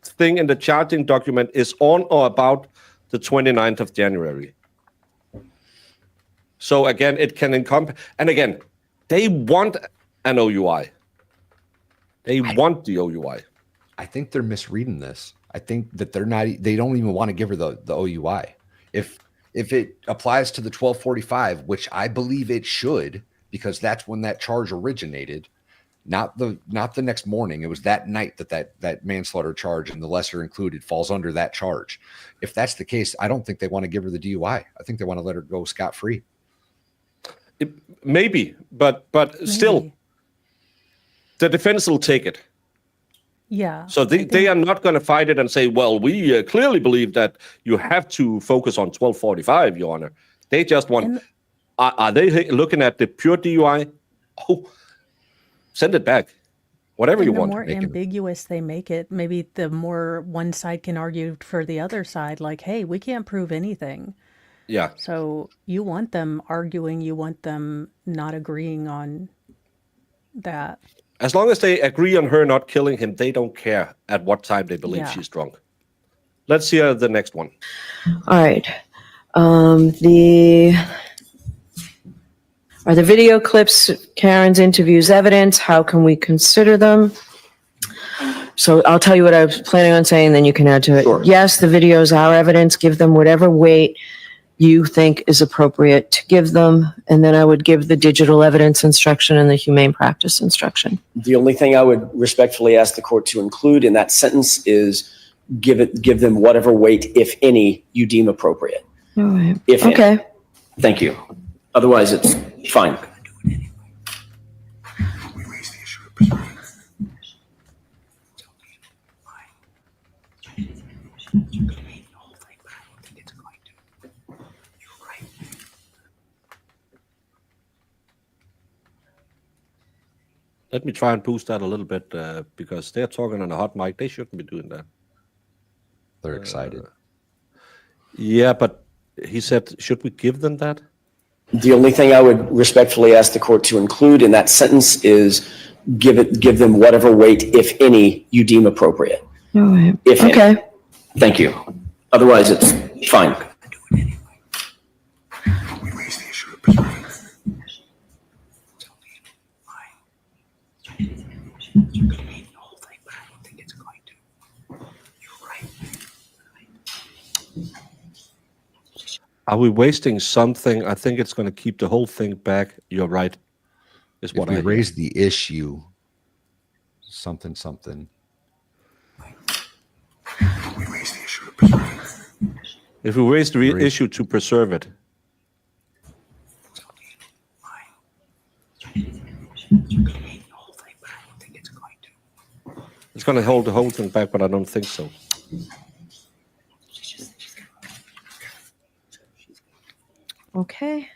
[SPEAKER 2] thing in the charging document is on or about the 29th of January. So again, it can encompass. And again, they want an OUI. They want the OUI.
[SPEAKER 7] I think they're misreading this. I think that they don't even want to give her the OUI. If it applies to the 12:45, which I believe it should, because that's when that charge originated, not the next morning. It was that night that manslaughter charge and the lesser included falls under that charge. If that's the case, I don't think they want to give her the DUI. I think they want to let her go scot-free.
[SPEAKER 2] Maybe, but still, the defense will take it.
[SPEAKER 3] Yeah.
[SPEAKER 2] So they are not going to fight it and say, well, we clearly believe that you have to focus on 12:45, Your Honor. They just want, are they looking at the pure DUI? Oh, send it back. Whatever you want.
[SPEAKER 3] The more ambiguous they make it, maybe the more one side can argue for the other side, like, hey, we can't prove anything.
[SPEAKER 2] Yeah.
[SPEAKER 3] So you want them arguing, you want them not agreeing on that.
[SPEAKER 2] As long as they agree on her not killing him, they don't care at what time they believe she's drunk. Let's hear the next one.
[SPEAKER 12] All right. Are the video clips Karen's interviews evidence? How can we consider them? So I'll tell you what I was planning on saying, then you can add to it.
[SPEAKER 11] Sure.
[SPEAKER 12] Yes, the videos are evidence. Give them whatever weight you think is appropriate to give them. And then I would give the digital evidence instruction and the humane practice instruction.
[SPEAKER 11] The only thing I would respectfully ask the court to include in that sentence is give them whatever weight, if any, you deem appropriate.
[SPEAKER 12] All right.
[SPEAKER 11] If any.
[SPEAKER 12] Okay.
[SPEAKER 11] Thank you. Otherwise, it's fine.
[SPEAKER 2] Let me try and boost that a little bit because they're talking on a hot mic. They shouldn't be doing that.
[SPEAKER 7] They're excited.
[SPEAKER 2] Yeah, but he said, should we give them that?
[SPEAKER 11] The only thing I would respectfully ask the court to include in that sentence is give them whatever weight, if any, you deem appropriate.
[SPEAKER 12] All right.
[SPEAKER 11] If any.
[SPEAKER 12] Okay.
[SPEAKER 11] Thank you. Otherwise, it's fine.
[SPEAKER 2] Are we wasting something? I think it's going to keep the whole thing back. You're right. Is what
[SPEAKER 7] If we
[SPEAKER 2] I
[SPEAKER 7] raise the issue, something.
[SPEAKER 2] If we raise the issue to preserve it. It's going to hold the whole thing back, but I don't think so.
[SPEAKER 12] Okay.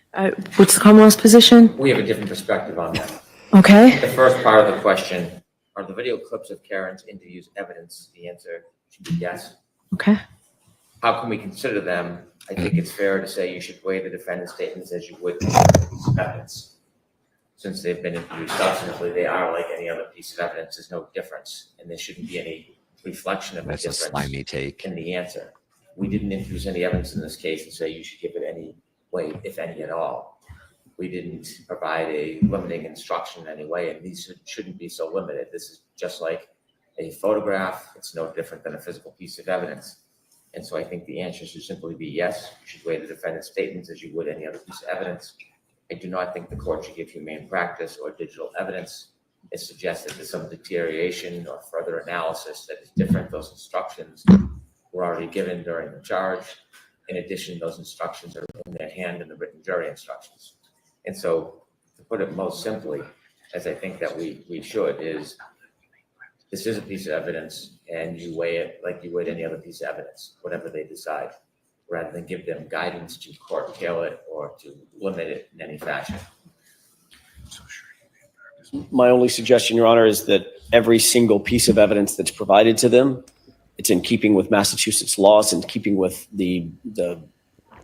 [SPEAKER 12] What's the Commonwealth's position?
[SPEAKER 13] We have a different perspective on that.
[SPEAKER 12] Okay.
[SPEAKER 13] The first part of the question, are the video clips of Karen's interviews evidence? The answer should be yes.
[SPEAKER 12] Okay.
[SPEAKER 13] How can we consider them? I think it's fair to say you should weigh the defendant's statements as you would evidence. Since they've been introduced substantively, they are like any other piece of evidence. There's no difference, and there shouldn't be any reflection of a
[SPEAKER 7] That's a
[SPEAKER 13] difference
[SPEAKER 7] slimy take.
[SPEAKER 13] in the answer. We didn't introduce any evidence in this case and say you should give it any weight, if any at all. We didn't provide a limiting instruction in any way, and these shouldn't be so limited. This is just like a photograph. It's no different than a physical piece of evidence. And so I think the answer should simply be yes. You should weigh the defendant's statements as you would any other piece of evidence. I do not think the court should give humane practice or digital evidence. It suggests that there's some deterioration or further analysis that is different. Those instructions were already given during the charge. In addition, those instructions are in their hand in the written jury instructions. And so, to put it most simply, as I think that we should, is this is a piece of evidence, and you weigh it like you would any other piece of evidence, whatever they decide, rather than give them guidance to curtail it or to limit it in any fashion.
[SPEAKER 11] My only suggestion, Your Honor, is that every single piece of evidence that's provided to them, it's in keeping with Massachusetts laws, in keeping with the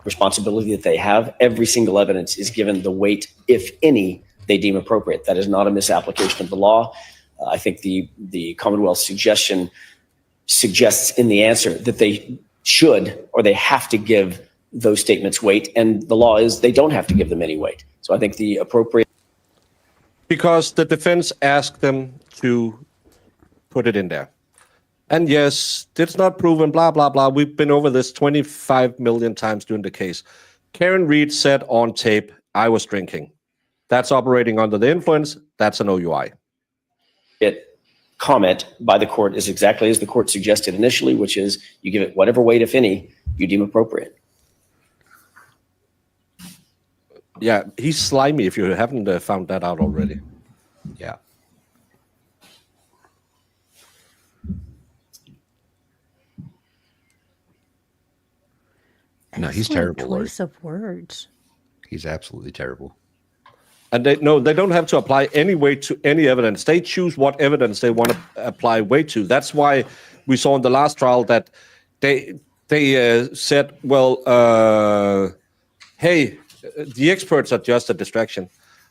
[SPEAKER 11] responsibility that they have. Every single evidence is given the weight, if any, they deem appropriate. That is not a misapplication of the law. I think the Commonwealth's suggestion suggests in the answer that they should or they have to give those statements weight, and the law is they don't have to give them any weight. So I think the appropriate...
[SPEAKER 2] Because the defense asked them to put it in there. And yes, it's not proven, blah, blah, blah. We've been over this 25 million times during the case. Karen Reed said on tape, I was drinking. That's operating under the influence. That's an OUI.
[SPEAKER 11] Comment by the court is exactly as the court suggested initially, which is you give it whatever weight, if any, you deem appropriate.
[SPEAKER 2] Yeah, he's slimy if you haven't found that out already.
[SPEAKER 7] Yeah. No, he's
[SPEAKER 3] Excellent
[SPEAKER 7] terrible, Lord.
[SPEAKER 3] choice of words.
[SPEAKER 7] He's absolutely terrible.
[SPEAKER 2] And they don't have to apply any weight to any evidence. They choose what evidence they want to apply weight to. That's why we saw in the last trial that they said, well, hey, the experts are just a distraction.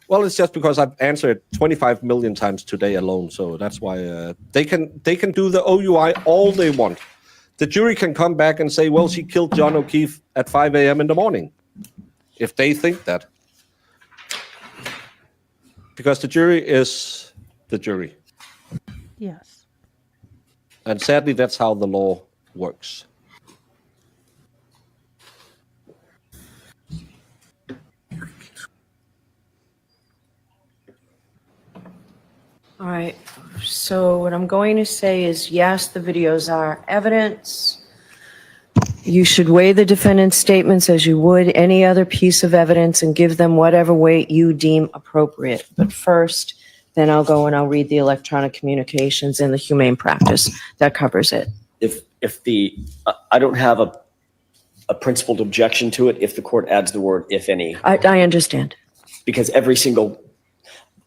[SPEAKER 2] Well, it's just because I've answered 25 million times today alone. So that's why they can do the OUI all they want. The jury can come back and say, well, she killed John O'Keefe at 5 a.m. in the morning, if they think that. Because the jury is the jury.
[SPEAKER 3] Yes.
[SPEAKER 2] And sadly, that's how the law works.
[SPEAKER 12] All right. So what I'm going to say is, yes, the videos are evidence. You should weigh the defendant's statements as you would any other piece of evidence and give them whatever weight you deem appropriate. But first, then I'll go and I'll read the electronic communications and the humane practice. That covers it.
[SPEAKER 11] I don't have a principled objection to it if the court adds the word, if any.
[SPEAKER 12] I understand.
[SPEAKER 11] Because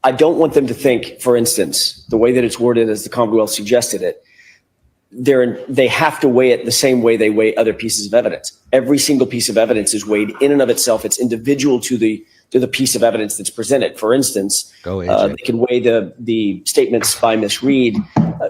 [SPEAKER 11] I don't want them to think, for instance, the way that it's worded as the Commonwealth suggested it, they have to weigh it the same way they weigh other pieces of evidence. Every single piece of evidence is weighed in and of itself. It's individual to the piece of evidence that's presented. For instance, they could weigh the statements by Ms. Reed.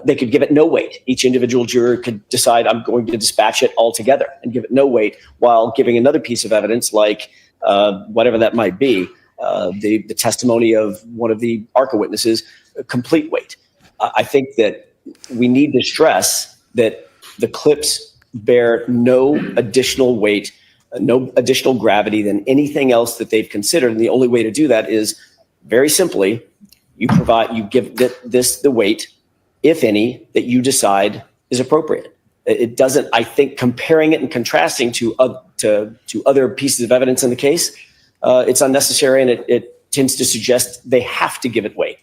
[SPEAKER 11] They could give it no weight. Each individual juror could decide, I'm going to dispatch it altogether and give it no weight, while giving another piece of evidence, like whatever that might be, the testimony of one of the ARCA witnesses, complete weight. I think that we need to stress that the clips bear no additional weight, no additional gravity than anything else that they've considered. And the only way to do that is very simply, you give this the weight, if any, that you decide is appropriate. It doesn't, I think, comparing it and contrasting to other pieces of evidence in the case, it's unnecessary, and it tends to suggest they have to give it weight.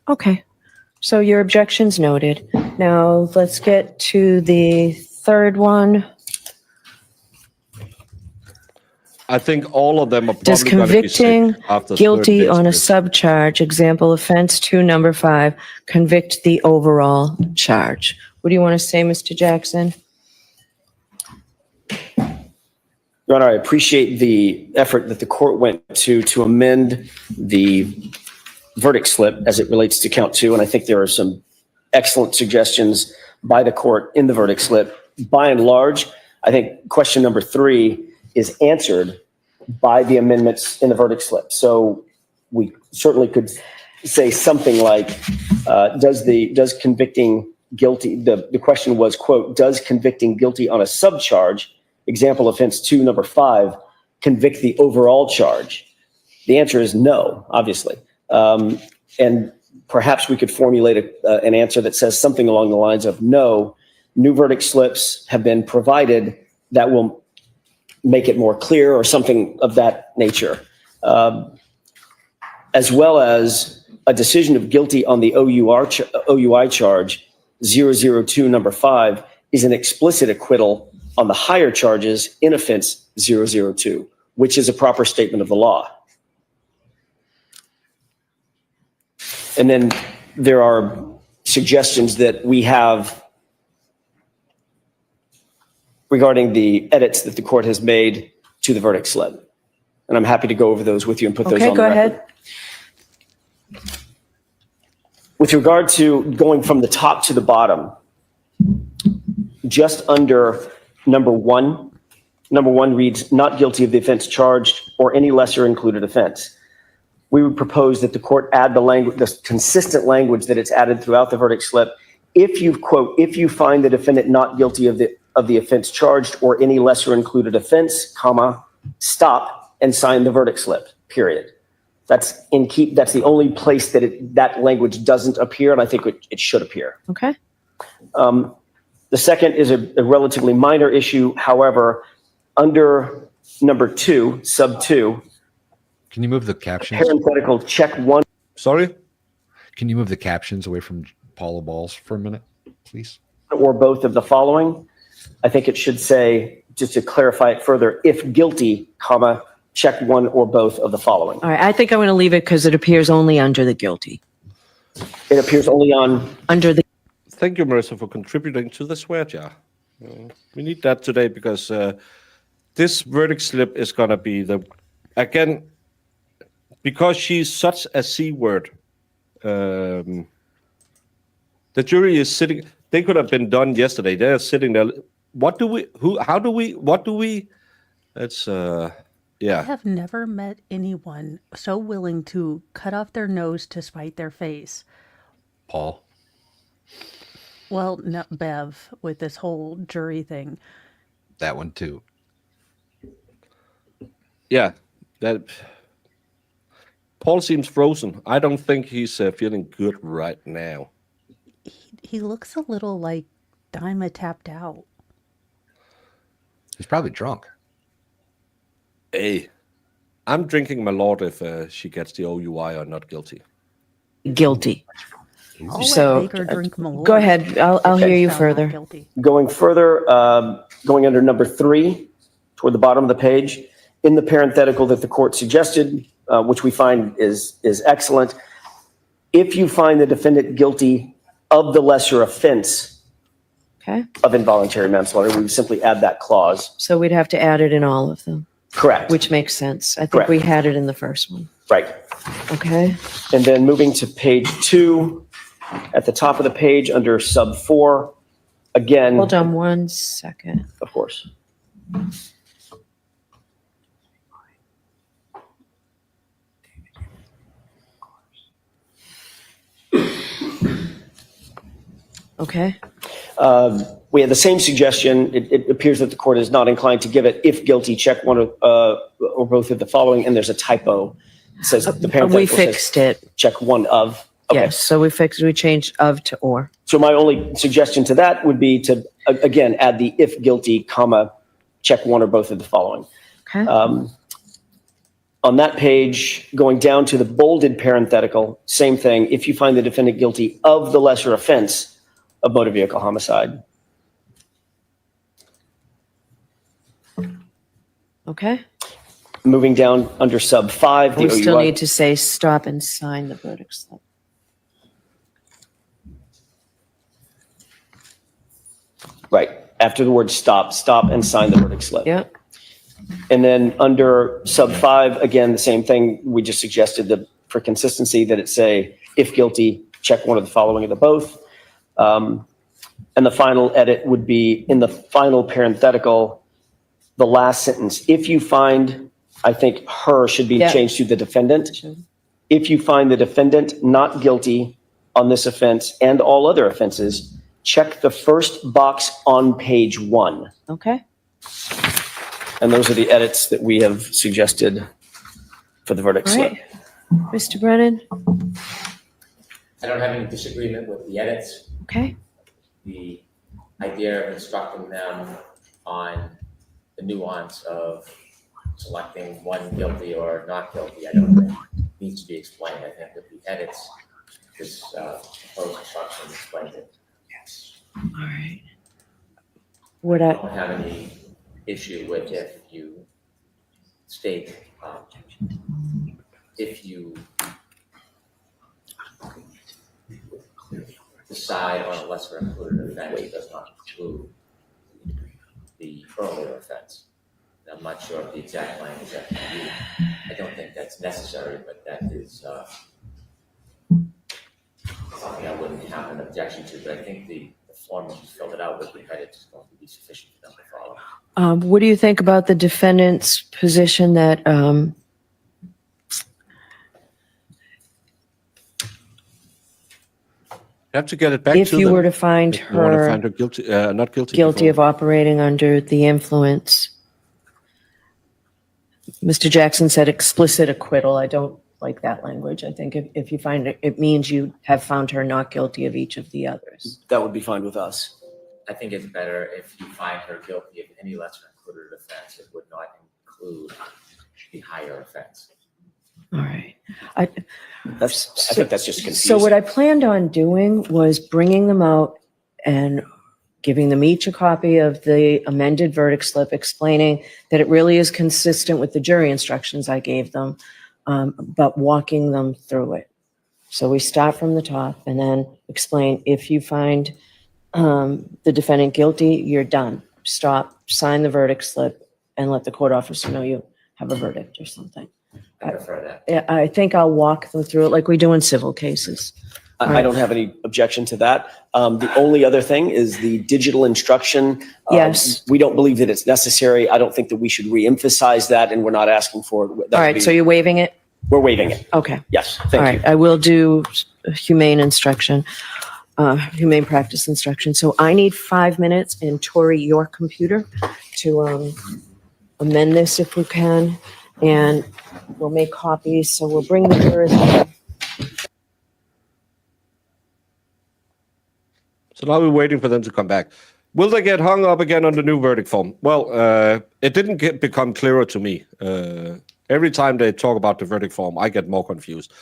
[SPEAKER 12] Okay. So your objection's noted. Now let's get to the third one.
[SPEAKER 2] I think all of them are
[SPEAKER 12] Does
[SPEAKER 2] probably going to be
[SPEAKER 12] convicting
[SPEAKER 2] sick after
[SPEAKER 12] guilty
[SPEAKER 2] 30
[SPEAKER 12] on a
[SPEAKER 2] days.
[SPEAKER 12] subcharge, example offense 2, number 5, convict the overall charge? What do you want to say, Mr. Jackson?
[SPEAKER 11] Your Honor, I appreciate the effort that the court went to amend the verdict slip as it relates to count 2. And I think there are some excellent suggestions by the court in the verdict slip. By and large, I think question number 3 is answered by the amendments in the verdict slip. So we certainly could say something like, does convicting guilty, the question was, quote, does convicting guilty on a subcharge, example offense 2, number 5, convict the overall charge? The answer is no, obviously. And perhaps we could formulate an answer that says something along the lines of, no, new verdict slips have been provided that will make it more clear, or something of that nature. As well as a decision of guilty on the OUI charge 002, number 5, is an explicit acquittal on the higher charges in offense 002, which is a proper statement of the law. And then there are suggestions that we have regarding the edits that the court has made to the verdict slip. And I'm happy to go over those with you and put those on the record.
[SPEAKER 12] Okay, go ahead.
[SPEAKER 11] With regard to going from the top to the bottom, just under number 1 reads, not guilty of the offense charged or any lesser included offense. We would propose that the court add the consistent language that it's added throughout the verdict slip. If you, quote, if you find the defendant not guilty of the offense charged or any lesser included offense, comma, stop and sign the verdict slip, period. That's the only place that that language doesn't appear, and I think it should appear.
[SPEAKER 12] Okay.
[SPEAKER 11] The second is a relatively minor issue. However, under number 2, sub 2,
[SPEAKER 7] can you move the captions?
[SPEAKER 11] Parenthetical check 1.
[SPEAKER 2] Sorry?
[SPEAKER 7] Can you move the captions away from Paula Balls for a minute, please?
[SPEAKER 11] Or both of the following. I think it should say, just to clarify it further, if guilty, comma, check 1 or both of the following.
[SPEAKER 12] All right, I think I'm going to leave it because it appears only under the guilty.
[SPEAKER 11] It appears only on...
[SPEAKER 12] Under the...
[SPEAKER 2] Thank you, Marissa, for contributing to the swear jar. We need that today because this verdict slip is going to be again, because she's such a C word, the jury is sitting, they could have been done yesterday. They're sitting there. It's, yeah.
[SPEAKER 3] I have never met anyone so willing to cut off their nose to spite their face.
[SPEAKER 7] Paul.
[SPEAKER 3] Well, no, Bev, with this whole jury thing.
[SPEAKER 7] That one too.
[SPEAKER 2] Yeah, that Paul seems frozen. I don't think he's feeling good right now.
[SPEAKER 3] He looks a little like Dima tapped out.
[SPEAKER 7] He's probably drunk.
[SPEAKER 2] Hey, I'm drinking my lord if she gets the OUI or not guilty.
[SPEAKER 12] Guilty.
[SPEAKER 3] I'll
[SPEAKER 12] So,
[SPEAKER 3] let Baker drink Malort.
[SPEAKER 12] Go ahead. I'll hear you
[SPEAKER 3] Found not
[SPEAKER 12] further.
[SPEAKER 3] guilty.
[SPEAKER 11] Going further, going under number 3, toward the bottom of the page, in the parenthetical that the court suggested, which we find is excellent, if you find the defendant guilty of the lesser offense
[SPEAKER 12] Okay.
[SPEAKER 11] of involuntary manslaughter, we would simply add that clause.
[SPEAKER 12] So we'd have to add it in all of them,
[SPEAKER 11] Correct.
[SPEAKER 12] which makes sense. I think
[SPEAKER 11] Correct.
[SPEAKER 12] we had it in the first one.
[SPEAKER 11] Right.
[SPEAKER 12] Okay.
[SPEAKER 11] And then moving to page 2, at the top of the page under sub 4, again.
[SPEAKER 12] Hold on one second.
[SPEAKER 11] Of course.
[SPEAKER 12] Okay.
[SPEAKER 11] We had the same suggestion. It appears that the court is not inclined to give it. If guilty, check one or both of the following. And there's a typo. It says the parenthetical
[SPEAKER 12] We
[SPEAKER 11] says
[SPEAKER 12] fixed it.
[SPEAKER 11] check one of. Okay.
[SPEAKER 12] Yes. So we changed of to or.
[SPEAKER 11] So my only suggestion to that would be to, again, add the if guilty, comma, check one or both of the following.
[SPEAKER 12] Okay.
[SPEAKER 11] On that page, going down to the bolded parenthetical, same thing. If you find the defendant guilty of the lesser offense of motor vehicle homicide.
[SPEAKER 12] Okay.
[SPEAKER 11] Moving down under sub 5, the
[SPEAKER 12] We still
[SPEAKER 11] OUI.
[SPEAKER 12] need to say stop and sign the verdict slip.
[SPEAKER 11] Right. After the word stop and sign the verdict slip.
[SPEAKER 12] Yep.
[SPEAKER 11] And then under sub 5, again, the same thing. We just suggested that for consistency that it say, if guilty, check one of the following of the both. And the final edit would be in the final parenthetical, the last sentence. If you find, I think her should be
[SPEAKER 12] Yeah.
[SPEAKER 11] changed to the defendant.
[SPEAKER 12] Should.
[SPEAKER 11] If you find the defendant not guilty on this offense and all other offenses, check the first box on page 1.
[SPEAKER 12] Okay.
[SPEAKER 11] And those are the edits that we have suggested for the verdict
[SPEAKER 12] All
[SPEAKER 11] slip.
[SPEAKER 12] right. Mr. Brennan.
[SPEAKER 13] I don't have any disagreement with the edits.
[SPEAKER 12] Okay.
[SPEAKER 13] The idea of instructing them on the nuance of selecting one guilty or not guilty, I don't think needs to be explained. I think that the edits, this proposed instruction explains it.
[SPEAKER 12] All right. Would
[SPEAKER 13] I
[SPEAKER 12] I,
[SPEAKER 13] don't have any issue with if you state, if you decide on a lesser included offense, it does not include the earlier offense. And I'm not sure of the exact language that can be. I don't think that's necessary, but that is something I wouldn't have an objection to. But I think the form that you filled it out with the edits is going to be sufficient for them to follow.
[SPEAKER 12] what do you think about the defendant's position that,
[SPEAKER 2] You have to get it back
[SPEAKER 12] if
[SPEAKER 2] to
[SPEAKER 12] you
[SPEAKER 2] them.
[SPEAKER 12] were to find
[SPEAKER 2] If you want to
[SPEAKER 12] her
[SPEAKER 2] find her guilty, not guilty.
[SPEAKER 12] guilty
[SPEAKER 2] before.
[SPEAKER 12] of operating under the influence? Mr. Jackson said explicit acquittal. I don't like that language. I think if you find it, it means you have found her not guilty of each of the others.
[SPEAKER 11] That would be fine with us.
[SPEAKER 13] I think it's better if you find her guilty of any lesser included offense, it would not include the higher offense.
[SPEAKER 12] All right.
[SPEAKER 11] I think that's just confusing.
[SPEAKER 12] So what I planned on doing was bringing them out and giving them each a copy of the amended verdict slip, explaining that it really is consistent with the jury instructions I gave them, but walking them through it. So we start from the top and then explain, if you find the defendant guilty, you're done. Stop, sign the verdict slip, and let the court officer know you have a verdict or something.
[SPEAKER 13] I prefer that.
[SPEAKER 12] Yeah, I think I'll walk them through it like we do in civil cases.
[SPEAKER 11] I don't have any objection to that. The only other thing is the digital instruction.
[SPEAKER 12] Yes.
[SPEAKER 11] We don't believe that it's necessary. I don't think that we should reemphasize that, and we're not asking for it. That
[SPEAKER 12] All
[SPEAKER 11] would
[SPEAKER 12] right,
[SPEAKER 11] be-
[SPEAKER 12] so you're waiving it?
[SPEAKER 11] We're waiving it.
[SPEAKER 12] Okay.
[SPEAKER 11] Yes,
[SPEAKER 12] All
[SPEAKER 11] thank
[SPEAKER 12] right,
[SPEAKER 11] you.
[SPEAKER 12] I will do humane instruction, humane practice instruction. So I need 5 minutes, and Tori, your computer, to amend this if we can, and we'll make copies. So we'll bring the jurors in.
[SPEAKER 2] So now we're waiting for them to come back. Will they get hung up again on the new verdict form? Well, it didn't become clearer to me. Every time they talk about the verdict form, I get more confused.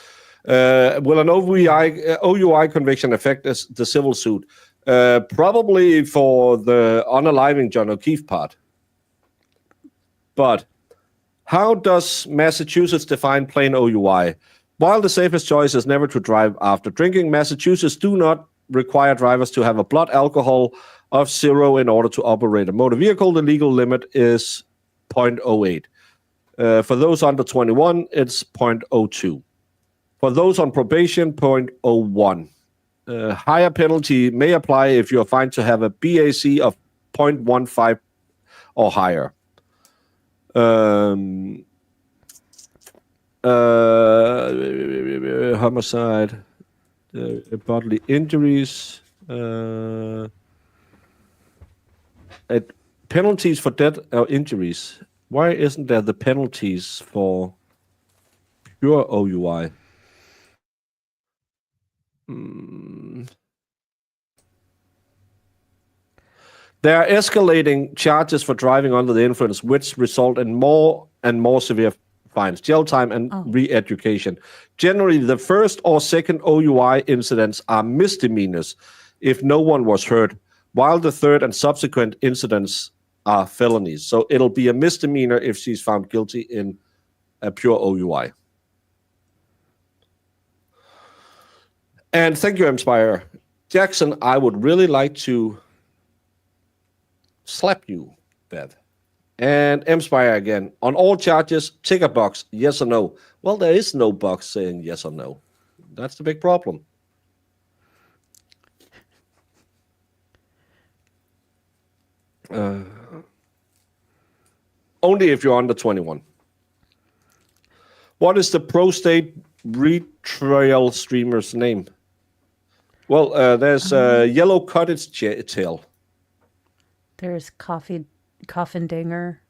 [SPEAKER 2] Will an OUI conviction affect the civil suit? Probably for the unaliving John O'Keefe part. But how does Massachusetts define plain OUI? While the safest choice is never to drive after drinking, Massachusetts do not require drivers to have a blood alcohol of 0 in order to operate a motor vehicle. The legal limit is 0.08. For those under 21, it's 0.02. For those on probation, 0.01. Higher penalty may apply if you are found to have a BAC of 0.15 or higher. Homicide, bodily injuries, penalties for death or injuries. Why isn't there the penalties for pure OUI? There are escalating charges for driving under the influence, which result in more and more severe fines, jail time, and re-education. Generally, the first or second OUI incidents are misdemeanors if no one was hurt, while the third and subsequent incidents are felonies. So it'll be a misdemeanor if she's found guilty in a pure OUI. And thank you, Empire. Jackson, I would really like to slap you, Beth. And Empire again. On all charges, tick a box, yes or no. Well, there is no box saying yes or no. That's the big problem. Only if you're under 21. What is the pro-state retrial streamer's name? Well, there's Yellow Cottage Tail.
[SPEAKER 3] There's Coffin Dinger.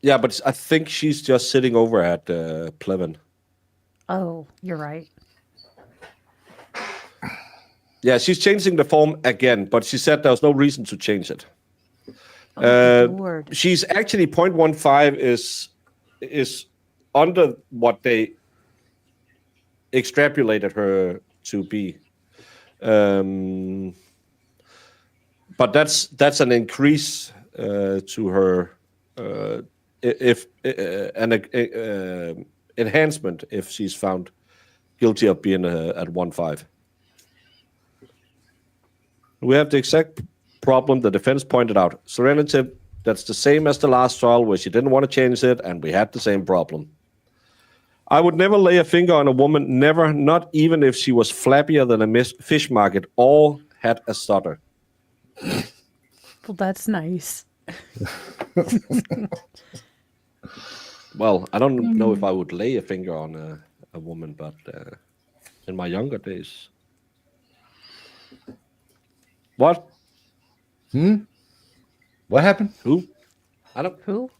[SPEAKER 2] Yeah, but I think she's just sitting over at Plevin.
[SPEAKER 3] Oh, you're right.
[SPEAKER 2] Yeah, she's changing the form again, but she said there's no reason to change it.
[SPEAKER 3] Lord.
[SPEAKER 2] She's actually 0.15 is under what they extrapolated her to be. But that's an increase to her if an enhancement if she's found guilty of being at 1.5. We have the exact problem the defense pointed out. Serenity, that's the same as the last trial where she didn't want to change it, and we had the same problem. I would never lay a finger on a woman, never, not even if she was flappier than a fish market or had a stutter.
[SPEAKER 3] Well, that's nice.
[SPEAKER 2] Well, I don't know if I would lay a finger on a woman, but in my younger days. What?
[SPEAKER 7] What happened?
[SPEAKER 2] Who? I don't.
[SPEAKER 3] Who?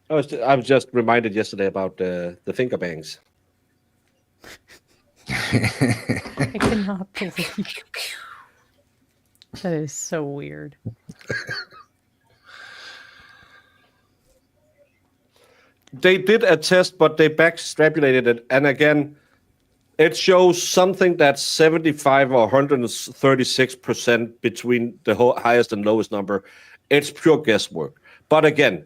[SPEAKER 2] I was just reminded yesterday about the finger bangs.
[SPEAKER 3] I cannot believe that is so weird.
[SPEAKER 2] They did a test, but they backextrapolated it, and again, it shows something that's 75 or 136% between the highest and lowest number. It's pure guesswork. But again,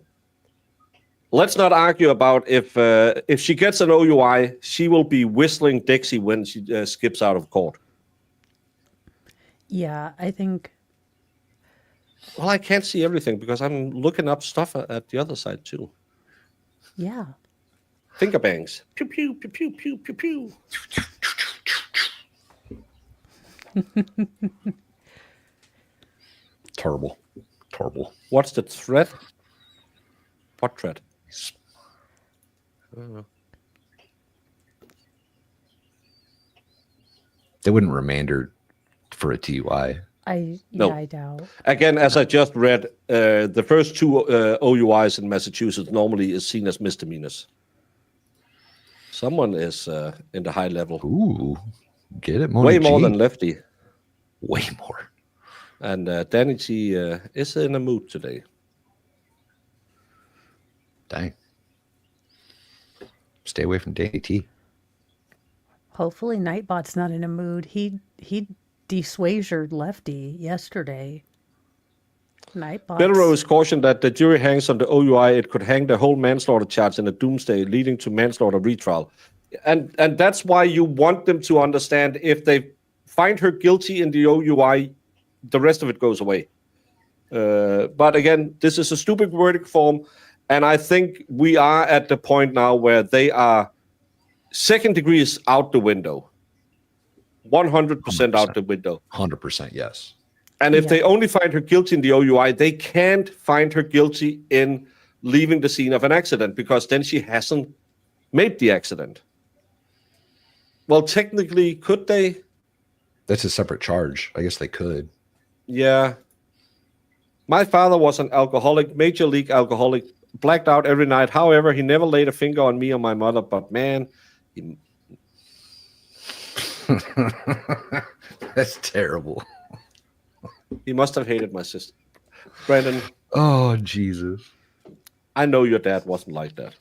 [SPEAKER 2] let's not argue about if she gets an OUI, she will be whistling Dixie when she skips out of court.
[SPEAKER 3] Yeah, I think.
[SPEAKER 2] Well, I can't see everything because I'm looking up stuff at the other side too.
[SPEAKER 3] Yeah.
[SPEAKER 2] Finger bangs. Pew, pew, pew, pew, pew, pew, pew.
[SPEAKER 7] Terrible.
[SPEAKER 2] What's the threat? What threat? I don't know.
[SPEAKER 7] They wouldn't remand her for a TUI.
[SPEAKER 2] No.
[SPEAKER 3] I doubt.
[SPEAKER 2] Again, as I just read, the first two OUIs in Massachusetts normally is seen as misdemeanors. Someone is in the high level.
[SPEAKER 7] Ooh, get it, Mona
[SPEAKER 2] way more
[SPEAKER 7] G.
[SPEAKER 2] than Lefty.
[SPEAKER 7] Way more.
[SPEAKER 2] And Danny G is in a mood today.
[SPEAKER 7] Dang. Stay away from Danny T.
[SPEAKER 3] Hopefully Nightbot's not in a mood. He dissuaded Lefty yesterday. Nightbot.
[SPEAKER 2] Belrose cautioned that the jury hangs on the OUI. It could hang the whole manslaughter charge in a doomsday, leading to manslaughter retrial. And that's why you want them to understand if they find her guilty in the OUI, the rest of it goes away. But again, this is a stupid verdict form, and I think we are at the point now where they are second degree is out the window. 100% out the window.
[SPEAKER 7] 100%, yes.
[SPEAKER 2] And if they only find her guilty in the OUI, they can't find her guilty in leaving the scene of an accident, because then she hasn't made the accident. Well, technically, could they?
[SPEAKER 7] That's a separate charge. I guess they could.
[SPEAKER 2] Yeah. My father was an alcoholic, major league alcoholic, blacked out every night. However, he never laid a finger on me or my mother, but man, he...
[SPEAKER 7] That's terrible.
[SPEAKER 2] He must have hated my sister. Brandon.
[SPEAKER 7] Oh, Jesus.
[SPEAKER 2] I know your dad wasn't like that.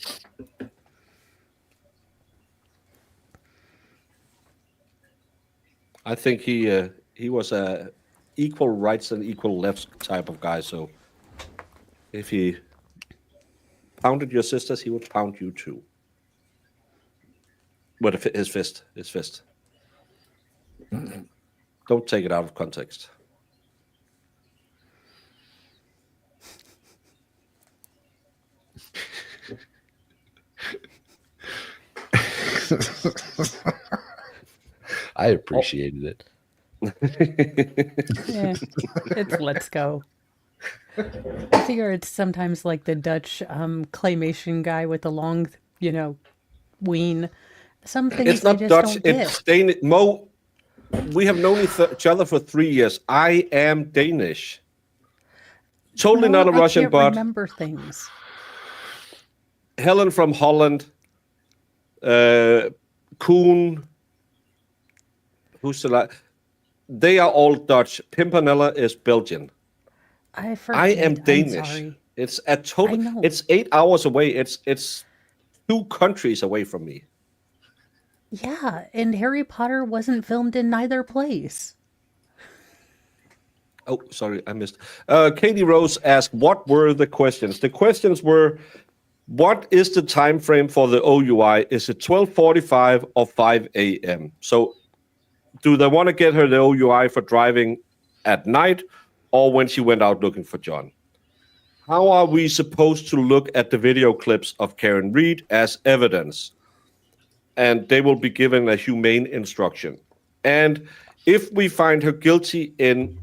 [SPEAKER 2] I think he was a equal rights and equal lefts type of guy. So if he pounded your sisters, he would pound you too. With his fist. His fist. Don't take it out of context.
[SPEAKER 7] I appreciated it.
[SPEAKER 3] Yeah, it's let's go. I figure it's sometimes like the Dutch claymation guy with the long, ween. Some things
[SPEAKER 2] It's not
[SPEAKER 3] they just
[SPEAKER 2] Dutch.
[SPEAKER 3] don't
[SPEAKER 2] It's
[SPEAKER 3] get.
[SPEAKER 2] Danish. Mo, we have known each other for 3 years. I am Danish. Totally
[SPEAKER 3] No,
[SPEAKER 2] not a Russian,
[SPEAKER 3] I can't
[SPEAKER 2] but
[SPEAKER 3] remember things.
[SPEAKER 2] Helen from Holland, Koen, who's the they are all Dutch. Pimpernella is Belgian.
[SPEAKER 3] I forget.
[SPEAKER 2] I am
[SPEAKER 3] I'm
[SPEAKER 2] Danish.
[SPEAKER 3] sorry.
[SPEAKER 2] It's a total.
[SPEAKER 3] I know.
[SPEAKER 2] It's 8 hours away. It's 2 countries away from me.
[SPEAKER 3] Yeah, and Harry Potter wasn't filmed in neither place.
[SPEAKER 2] Oh, sorry, I missed. Katie Rose asked, "What were the questions?" The questions were, "What is the time frame for the OUI? Is it 12:45 or 5 a.m.?" So, do they want to get her the OUI for driving at night, or when she went out looking for John? How are we supposed to look at the video clips of Karen Reed as evidence? And they will be given a humane instruction. And if we find her guilty in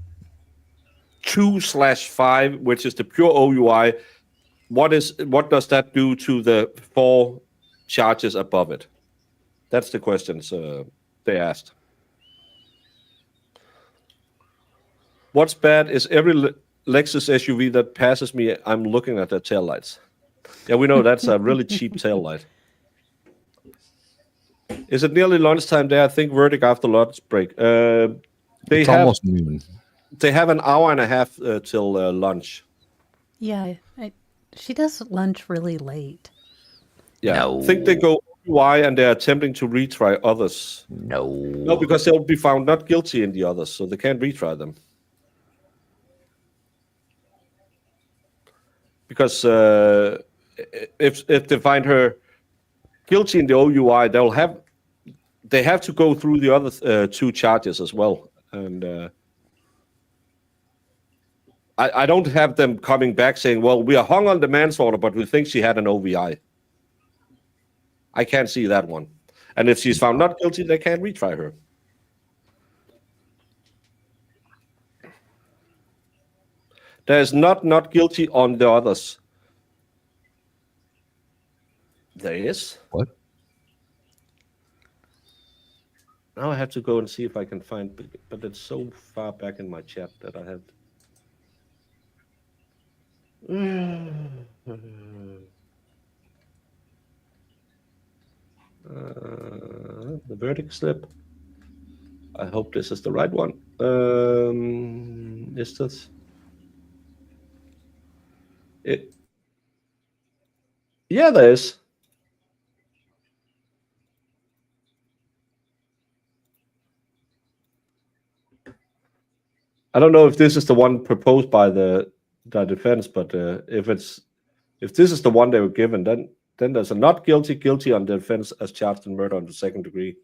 [SPEAKER 2] 2/5, which is the pure OUI, what does that do to the 4 charges above it? That's the questions they asked. What's bad is every Lexus SUV that passes me, I'm looking at their taillights. Yeah, we know that's a really cheap taillight. Is it nearly lunchtime there? I think verdict after lunch break.
[SPEAKER 7] It's almost noon.
[SPEAKER 2] They have an hour and a half till lunch.
[SPEAKER 3] Yeah, she does lunch really late.
[SPEAKER 2] Yeah,
[SPEAKER 7] No.
[SPEAKER 2] I think they go OUI and they're attempting to retry others. No, because they'll be found not guilty in the others, so they can't retry them. Because if they find her guilty in the OUI, they have to go through the other 2 charges as well. And I don't have them coming back saying, well, we are hung on the manslaughter, but we think she had an OVI. I can't see that one. And if she's found not guilty, they can't retry her. There's not guilty on the others. There is.
[SPEAKER 7] What?
[SPEAKER 2] Now I have to go and see if I can find, but it's so far back in my chat that I have. The verdict slip. I hope this is the right one. Is this? Yeah, there is. I don't know if this is the one proposed by the defense, but if this is the one they were given, then Then there's a not guilty, guilty on the offense as charged in murder on the second degree.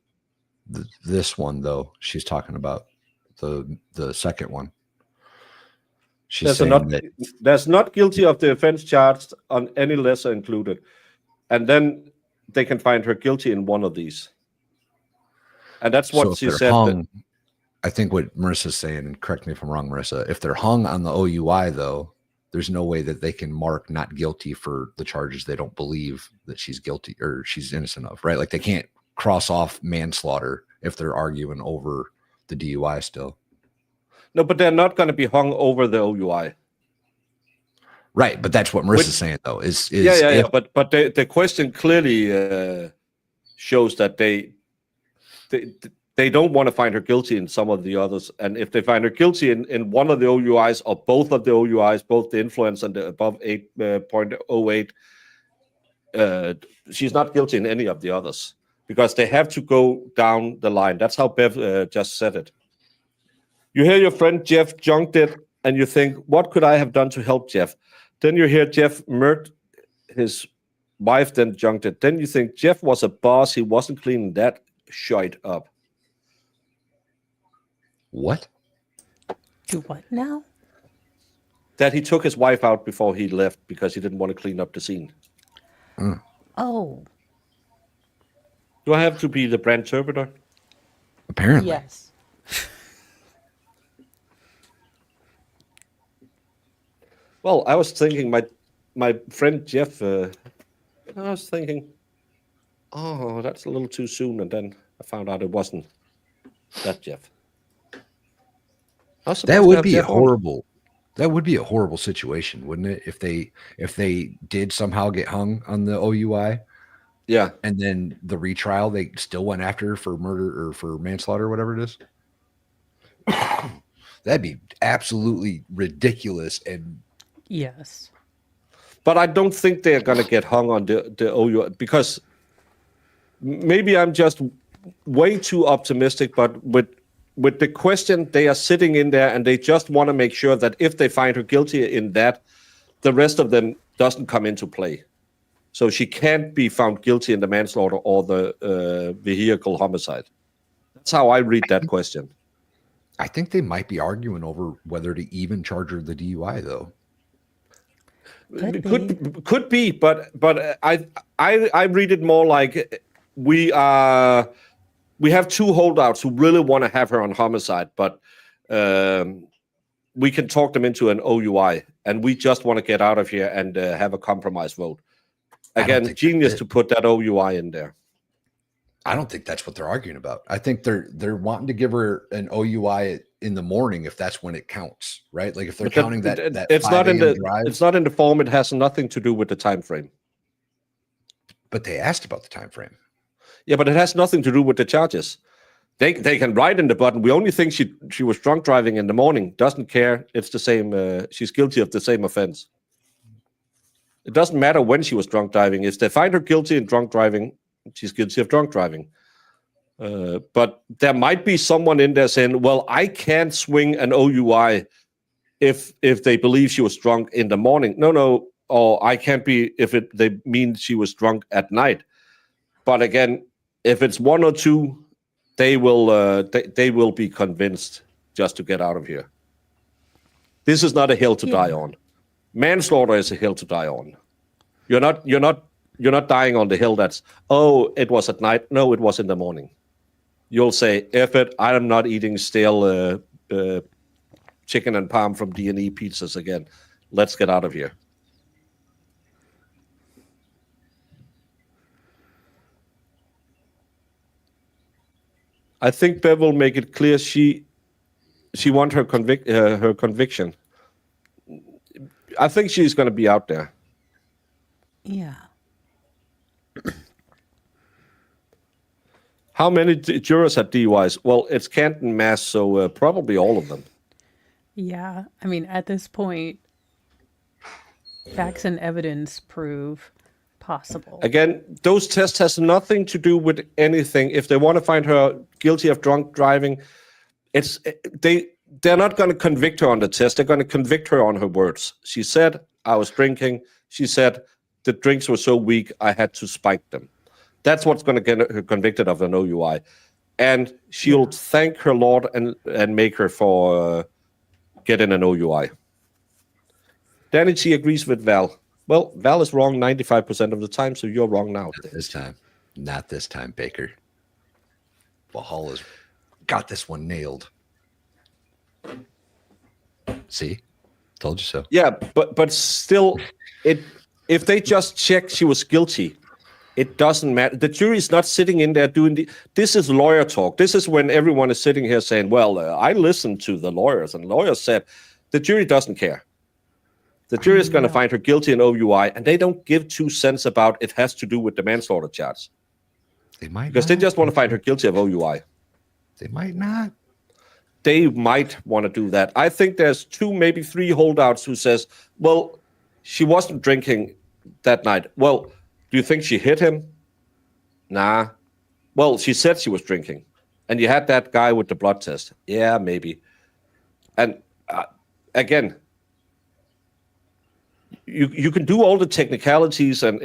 [SPEAKER 7] This one, though, she's talking about the second one. She's saying that
[SPEAKER 2] there's not guilty of the offense charged on any lesser included. And then they can find her guilty in one of these. And that's what
[SPEAKER 7] if
[SPEAKER 2] she
[SPEAKER 7] they're
[SPEAKER 2] said.
[SPEAKER 7] hung, I think what Marissa's saying, and correct me if I'm wrong, Marissa, if they're hung on the OUI, though, there's no way that they can mark not guilty for the charges they don't believe that she's guilty or she's innocent of, right? Like they can't cross off manslaughter if they're arguing over the DUI still.
[SPEAKER 2] No, but they're not going to be hung over the OUI.
[SPEAKER 7] Right, but that's what Marissa's saying, though.
[SPEAKER 2] Yeah. But the question clearly shows that they don't want to find her guilty in some of the others. And if they find her guilty in one of the OUIs or both of the OUIs, both the influence and the above 8.08, she's not guilty in any of the others because they have to go down the line. That's how Bev just said it. You hear your friend Jeff junked it and you think, what could I have done to help Jeff? Then you hear Jeff murdered his wife, then junked it. Then you think Jeff was a boss. He wasn't cleaning that shite up.
[SPEAKER 7] What?
[SPEAKER 3] Do what now?
[SPEAKER 2] That he took his wife out before he left because he didn't want to clean up the scene.
[SPEAKER 3] Oh.
[SPEAKER 2] Do I have to be the brand interpreter?
[SPEAKER 7] Apparently.
[SPEAKER 3] Yes.
[SPEAKER 2] Well, I was thinking my friend Jeff, I was thinking, oh, that's a little too soon. And then I found out it wasn't that Jeff.
[SPEAKER 7] That would be horrible. That would be a horrible situation, wouldn't it? If they did somehow get hung on the OUI.
[SPEAKER 2] Yeah.
[SPEAKER 7] And then the retrial, they still went after her for murder or for manslaughter, whatever it is. That'd be absolutely ridiculous. And
[SPEAKER 3] yes.
[SPEAKER 2] But I don't think they're going to get hung on the OUI because maybe I'm just way too optimistic, but with the question, they are sitting in there and they just want to make sure that if they find her guilty in that, the rest of them doesn't come into play. So she can't be found guilty in the manslaughter or the vehicle homicide. That's how I read that question.
[SPEAKER 7] I think they might be arguing over whether to even charge her the DUI, though.
[SPEAKER 2] Could be, but I read it more like we have two holdouts who really want to have her on homicide, but we can talk them into an OUI, and we just want to get out of here and have a compromise vote. Again, genius to put that OUI in there.
[SPEAKER 7] I don't think that's what they're arguing about. I think they're wanting to give her an OUI in the morning if that's when it counts, right? Like if they're counting that
[SPEAKER 2] it's not in the
[SPEAKER 7] drive.
[SPEAKER 2] It's not in the form. It has nothing to do with the time frame.
[SPEAKER 7] But they asked about the time frame.
[SPEAKER 2] Yeah, but it has nothing to do with the charges. They can write in the button. We only think she was drunk driving in the morning. Doesn't care. It's the same. She's guilty of the same offense. It doesn't matter when she was drunk driving. If they find her guilty in drunk driving, she's guilty of drunk driving. But there might be someone in there saying, well, I can't swing an OUI if they believe she was drunk in the morning. No. Or I can't be if they mean she was drunk at night. But again, if it's one or two, they will be convinced just to get out of here. This is not a hill to die on. Manslaughter is a hill to die on. You're not dying on the hill that's, oh, it was at night. No, it was in the morning. You'll say, F it, I am not eating stale chicken and parm from D&E pizzas again. Let's get out of here. I think Bev will make it clear she wants her conviction. I think she's going to be out there.
[SPEAKER 3] Yeah.
[SPEAKER 2] How many jurors had DUIs? Well, it's Canton, Mass, so probably all of them.
[SPEAKER 3] Yeah. I mean, at this point, facts and evidence prove possible.
[SPEAKER 2] Again, those tests has nothing to do with anything. If they want to find her guilty of drunk driving, they're not going to convict her on the test. They're going to convict her on her words. She said, I was drinking. She said, the drinks were so weak, I had to spike them. That's what's going to get her convicted of an OUI. And she'll thank her Lord and Maker for getting an OUI. Danny G agrees with Val. Well, Val is wrong 95% of the time, so you're wrong now.
[SPEAKER 7] Not this time. Not this time, Baker. Valhalla's got this one nailed. See? Told you so.
[SPEAKER 2] Yeah, but still, if they just check she was guilty, it doesn't matter. The jury is not sitting in there doing this is lawyer talk. This is when everyone is sitting here saying, well, I listened to the lawyers, and lawyers said the jury doesn't care. The jury is going to find her guilty in OUI, and they don't give 2 cents about it has to do with the manslaughter charge.
[SPEAKER 7] They might
[SPEAKER 2] because they just want to find her guilty of OUI.
[SPEAKER 7] They might not.
[SPEAKER 2] They might want to do that. I think there's 2, maybe 3 holdouts who says, well, she wasn't drinking that night. Well, do you think she hit him? Nah. Well, she said she was drinking. And you had that guy with the blood test. Yeah, maybe. And again, you can do all the technicalities and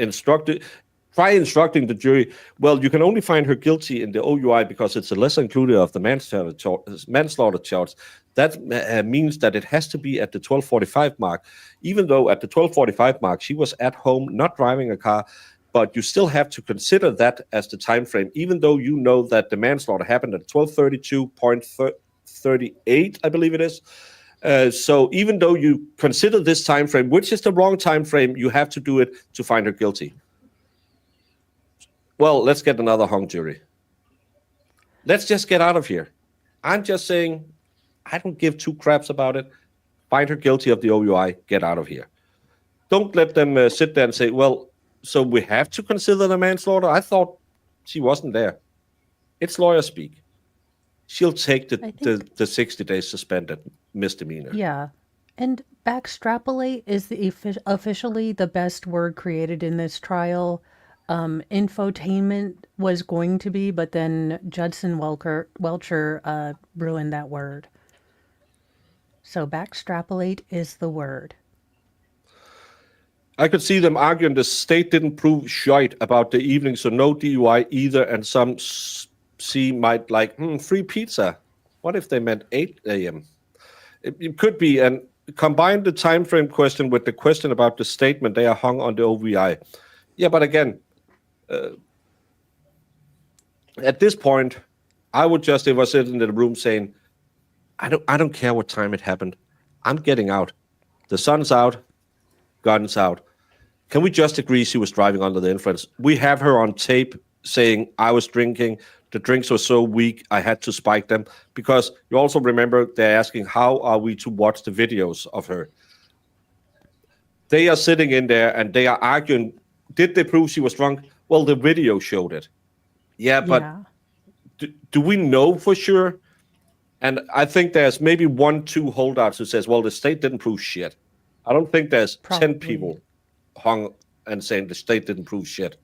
[SPEAKER 2] try instructing the jury. Well, you can only find her guilty in the OUI because it's a lesser included of the manslaughter charge. That means that it has to be at the 12:45 mark, even though at the 12:45 mark she was at home, not driving a car. But you still have to consider that as the time frame, even though you know that the manslaughter happened at 12:32.38, I believe it is. So even though you consider this time frame, which is the wrong time frame, you have to do it to find her guilty. Well, let's get another hung jury. Let's just get out of here. I'm just saying, I don't give 2 craps about it. Find her guilty of the OUI, get out of here. Don't let them sit there and say, well, so we have to consider the manslaughter? I thought she wasn't there. It's lawyer speak. She'll take the 60 days suspended misdemeanor.
[SPEAKER 3] Yeah. And backstrapolate is officially the best word created in this trial. Infotainment was going to be, but then Judson Welcher ruined that word. So backstrapolate is the word.
[SPEAKER 2] I could see them arguing the state didn't prove shite about the evening, so no DUI either, and some might like, free pizza. What if they meant 8 a.m.? It could be, and combine the time frame question with the question about the statement they are hung on the OVI. Yeah, but again, at this point, I would just, if I sit in the room saying, I don't care what time it happened. I'm getting out. The sun's out, gun's out. Can we just agree she was driving under the influence? We have her on tape saying, I was drinking. The drinks were so weak, I had to spike them. Because you also remember they're asking, how are we to watch the videos of her? They are sitting in there and they are arguing, did they prove she was drunk? Well, the video showed it. Yeah, but do we know for sure? And I think there's maybe 1-2 holdouts who says, well, the state didn't prove shit. I don't think there's 10 people hung and saying the state didn't prove shit.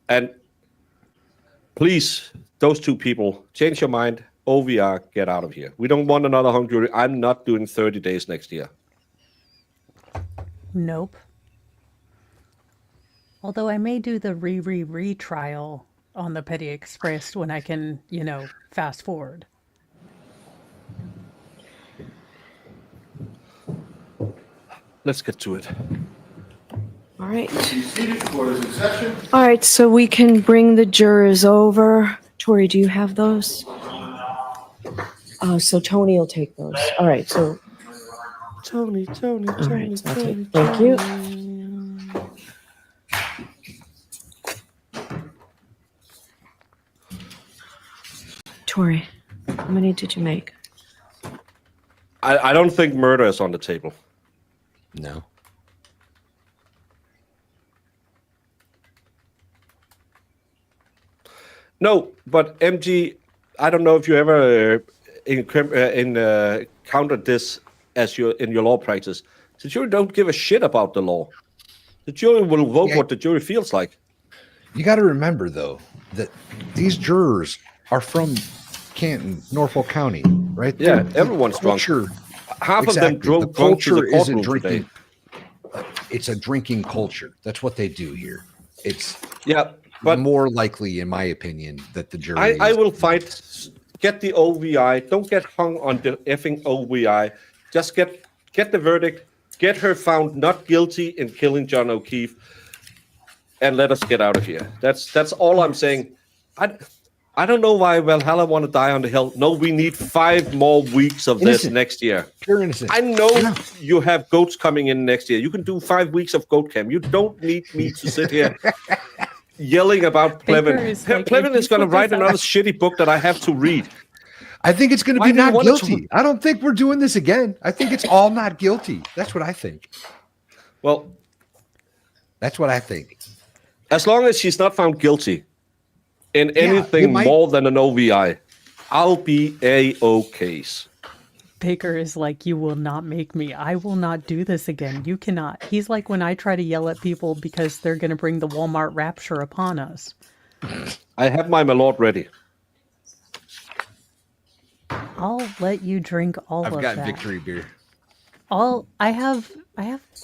[SPEAKER 2] And please, those 2 people, change your mind. OVR, get out of here. We don't want another hung jury. I'm not doing 30 days next year.
[SPEAKER 3] Nope. Although I may do the retrial on the Petty Express when I can, fast forward.
[SPEAKER 2] Let's get to it.
[SPEAKER 12] All right. All right, so we can bring the jurors over. Tori, do you have those? So Tony will take those. All right, so.
[SPEAKER 2] Tony.
[SPEAKER 12] All right, so thank you. Tori, how many did you make?
[SPEAKER 2] I don't think murder is on the table.
[SPEAKER 7] No.
[SPEAKER 2] No, but MG, I don't know if you ever encountered this as in your law practice. The jury don't give a shit about the law. The jury will vote what the jury feels like.
[SPEAKER 7] You got to remember, though, that these jurors are from Canton, Norfolk County, right?
[SPEAKER 2] Yeah, everyone's drunk. Half of them drove drunk to the courtroom today.
[SPEAKER 7] it's a drinking culture. That's what they do here. It's
[SPEAKER 2] but
[SPEAKER 7] more likely, in my opinion, that the jury.
[SPEAKER 2] I will fight. Get the OVI. Don't get hung on the effing OVI. Just get the verdict. Get her found not guilty in killing John O'Keefe, and let us get out of here. That's all I'm saying. I don't know why Valhalla want to die on the hill. No, we need 5 more weeks of this next year.
[SPEAKER 7] Pure innocent.
[SPEAKER 2] I know you have goats coming in next year. You can do 5 weeks of goat camp. You don't need me to sit here yelling about Plevin. Plevin is going to write another shitty book that I have to read.
[SPEAKER 7] I think it's going to be not guilty. I don't think we're doing this again. I think it's all not guilty. That's what I think.
[SPEAKER 2] Well,
[SPEAKER 7] that's what I think.
[SPEAKER 2] As long as she's not found guilty in anything more than an OVI, I'll be A-OK.
[SPEAKER 3] Baker is like, you will not make me. I will not do this again. You cannot. He's like when I try to yell at people because they're going to bring the Walmart rapture upon us.
[SPEAKER 2] I have my Malort ready.
[SPEAKER 3] I'll let you drink all of that.
[SPEAKER 7] I've got victory beer.
[SPEAKER 3] I have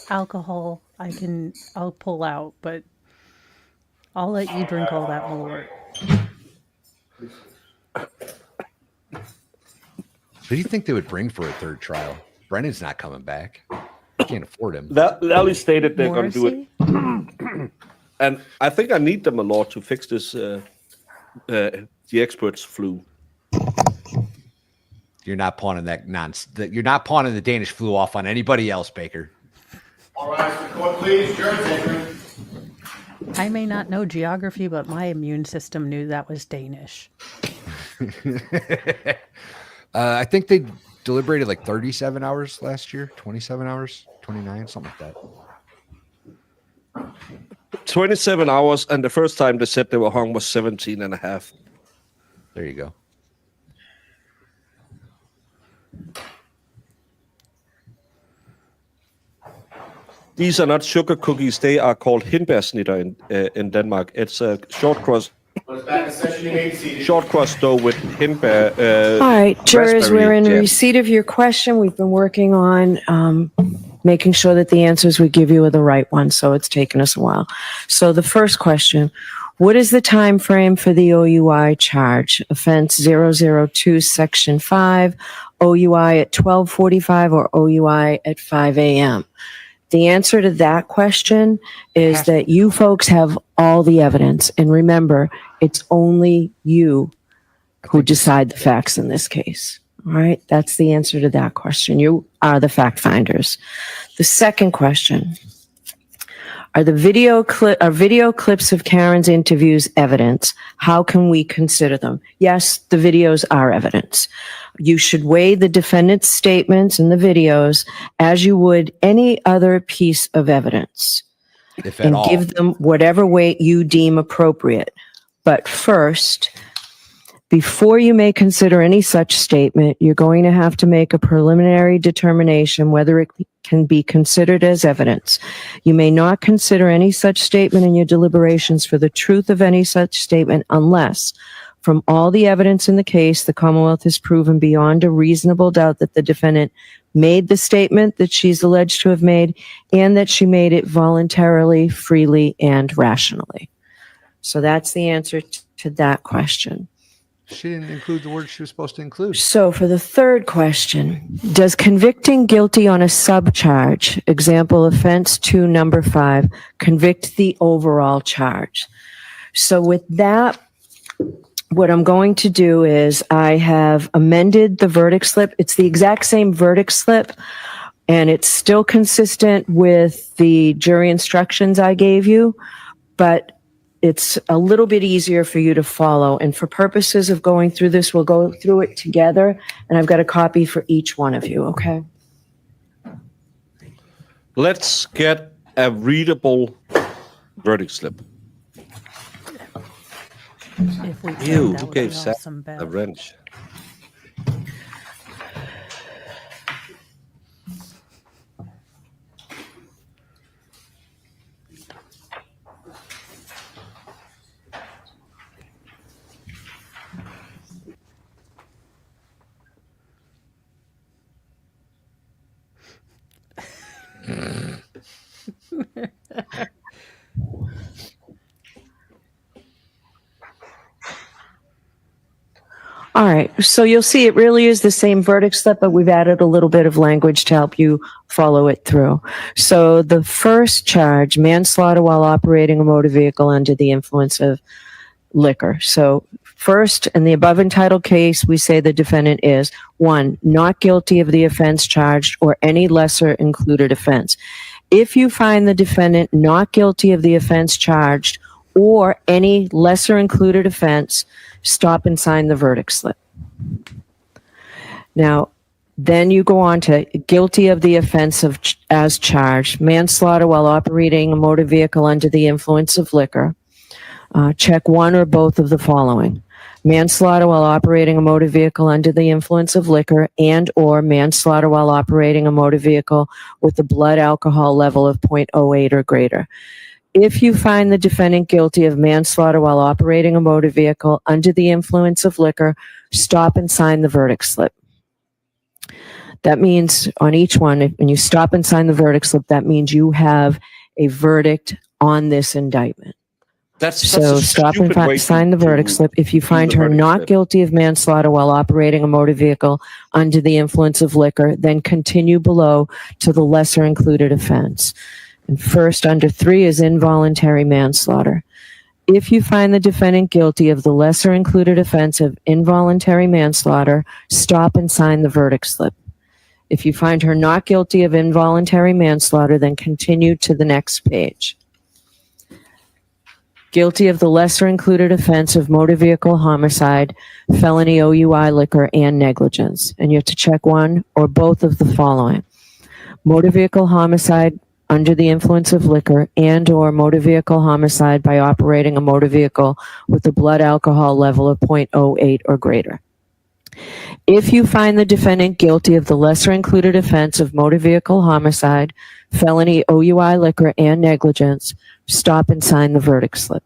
[SPEAKER 3] alcohol. I'll pull out, but I'll let you drink all that Malort.
[SPEAKER 7] Who do you think they would bring for a third trial? Brennan's not coming back. I can't afford him.
[SPEAKER 2] Lally stated they're going to do it. And I think I need them a lot to fix this, the experts flu.
[SPEAKER 7] You're not pawning that nonsense. You're not pawning the Danish flu off on anybody else, Baker.
[SPEAKER 4] All right, the court, please. Jury taker.
[SPEAKER 3] I may not know geography, but my immune system knew that was Danish.
[SPEAKER 7] I think they deliberated like 37 hours last year, 27 hours, 29, something like that.
[SPEAKER 2] 27 hours, and the first time they said they were hung was 17 and a half.
[SPEAKER 7] There you go.
[SPEAKER 2] These are not sugar cookies. They are called hindbærsnitter in Denmark. It's a short crust dough with hindbær.
[SPEAKER 12] All right, jurors, we're in
[SPEAKER 2] jam.
[SPEAKER 12] receipt of your question. We've been working on making sure that the answers we give you are the right ones, so it's taken us a while. So the first question, what is the time frame for the OUI charge? Offense 002, Section 5, OUI at 12:45 or OUI at 5 a.m.? The answer to that question is that you folks have all the evidence. And remember, it's only you who decide the facts in this case. All right? That's the answer to that question. You are the fact finders. The second question, are video clips of Karen's interviews evidence? How can we consider them? Yes, the videos are evidence. You should weigh the defendant's statements in the videos as you would any other piece of evidence,
[SPEAKER 7] if at
[SPEAKER 12] and
[SPEAKER 7] all.
[SPEAKER 12] give them whatever weight you deem appropriate. But first, before you may consider any such statement, you're going to have to make a preliminary determination whether it can be considered as evidence. You may not consider any such statement in your deliberations for the truth of any such statement unless, from all the evidence in the case, the Commonwealth has proven beyond a reasonable doubt that the defendant made the statement that she's alleged to have made and that she made it voluntarily, freely, and rationally. So that's the answer to that question.
[SPEAKER 7] She didn't include the words she was supposed to include.
[SPEAKER 12] So for the third question, does convicting guilty on a subcharge, example offense 2, number 5, convict the overall charge? So with that, what I'm going to do is I have amended the verdict slip. It's the exact same verdict slip, and it's still consistent with the jury instructions I gave you, but it's a little bit easier for you to follow. And for purposes of going through this, we'll go through it together, and I've got a copy for each one of you, okay?
[SPEAKER 2] Let's get a readable verdict slip.
[SPEAKER 3] If we can,
[SPEAKER 2] Ew,
[SPEAKER 3] that
[SPEAKER 2] who
[SPEAKER 3] would
[SPEAKER 2] gave
[SPEAKER 3] be
[SPEAKER 2] Sam
[SPEAKER 3] awesome, Bev.
[SPEAKER 2] a wrench?
[SPEAKER 12] All right, so you'll see it really is the same verdict slip, but we've added a little bit of language to help you follow it through. So the first charge, manslaughter while operating a motor vehicle under the influence of liquor. So first, in the above entitled case, we say the defendant is, 1, not guilty of the offense charged or any lesser included offense. If you find the defendant not guilty of the offense charged or any lesser included offense, stop and sign the verdict slip. Now, then you go on to guilty of the offense of as charged, manslaughter while operating a motor vehicle under the influence of liquor. Check one or both of the following: manslaughter while operating a motor vehicle under the influence of liquor, and or manslaughter while operating a motor vehicle with a blood alcohol level of 0.08 or greater. If you find the defendant guilty of manslaughter while operating a motor vehicle under the influence of liquor, stop and sign the verdict slip. That means on each one, when you stop and sign the verdict slip, that means you have a verdict on this indictment.
[SPEAKER 2] That's
[SPEAKER 12] So
[SPEAKER 2] a
[SPEAKER 12] stop
[SPEAKER 2] stupid way
[SPEAKER 12] and sign the verdict slip. If you find
[SPEAKER 2] the
[SPEAKER 12] her
[SPEAKER 2] verdict
[SPEAKER 12] not
[SPEAKER 2] slip.
[SPEAKER 12] guilty of manslaughter while operating a motor vehicle under the influence of liquor, then continue below to the lesser included offense. And first, under 3 is involuntary manslaughter. If you find the defendant guilty of the lesser included offense of involuntary manslaughter, stop and sign the verdict slip. If you find her not guilty of involuntary manslaughter, then continue to the next page. Guilty of the lesser included offense of motor vehicle homicide, felony OUI liquor, and negligence. And you have to check one or both of the following: motor vehicle homicide under the influence of liquor, and or motor vehicle homicide by operating a motor vehicle with a blood alcohol level of 0.08 or greater. If you find the defendant guilty of the lesser included offense of motor vehicle homicide, felony OUI liquor, and negligence, stop and sign the verdict slip.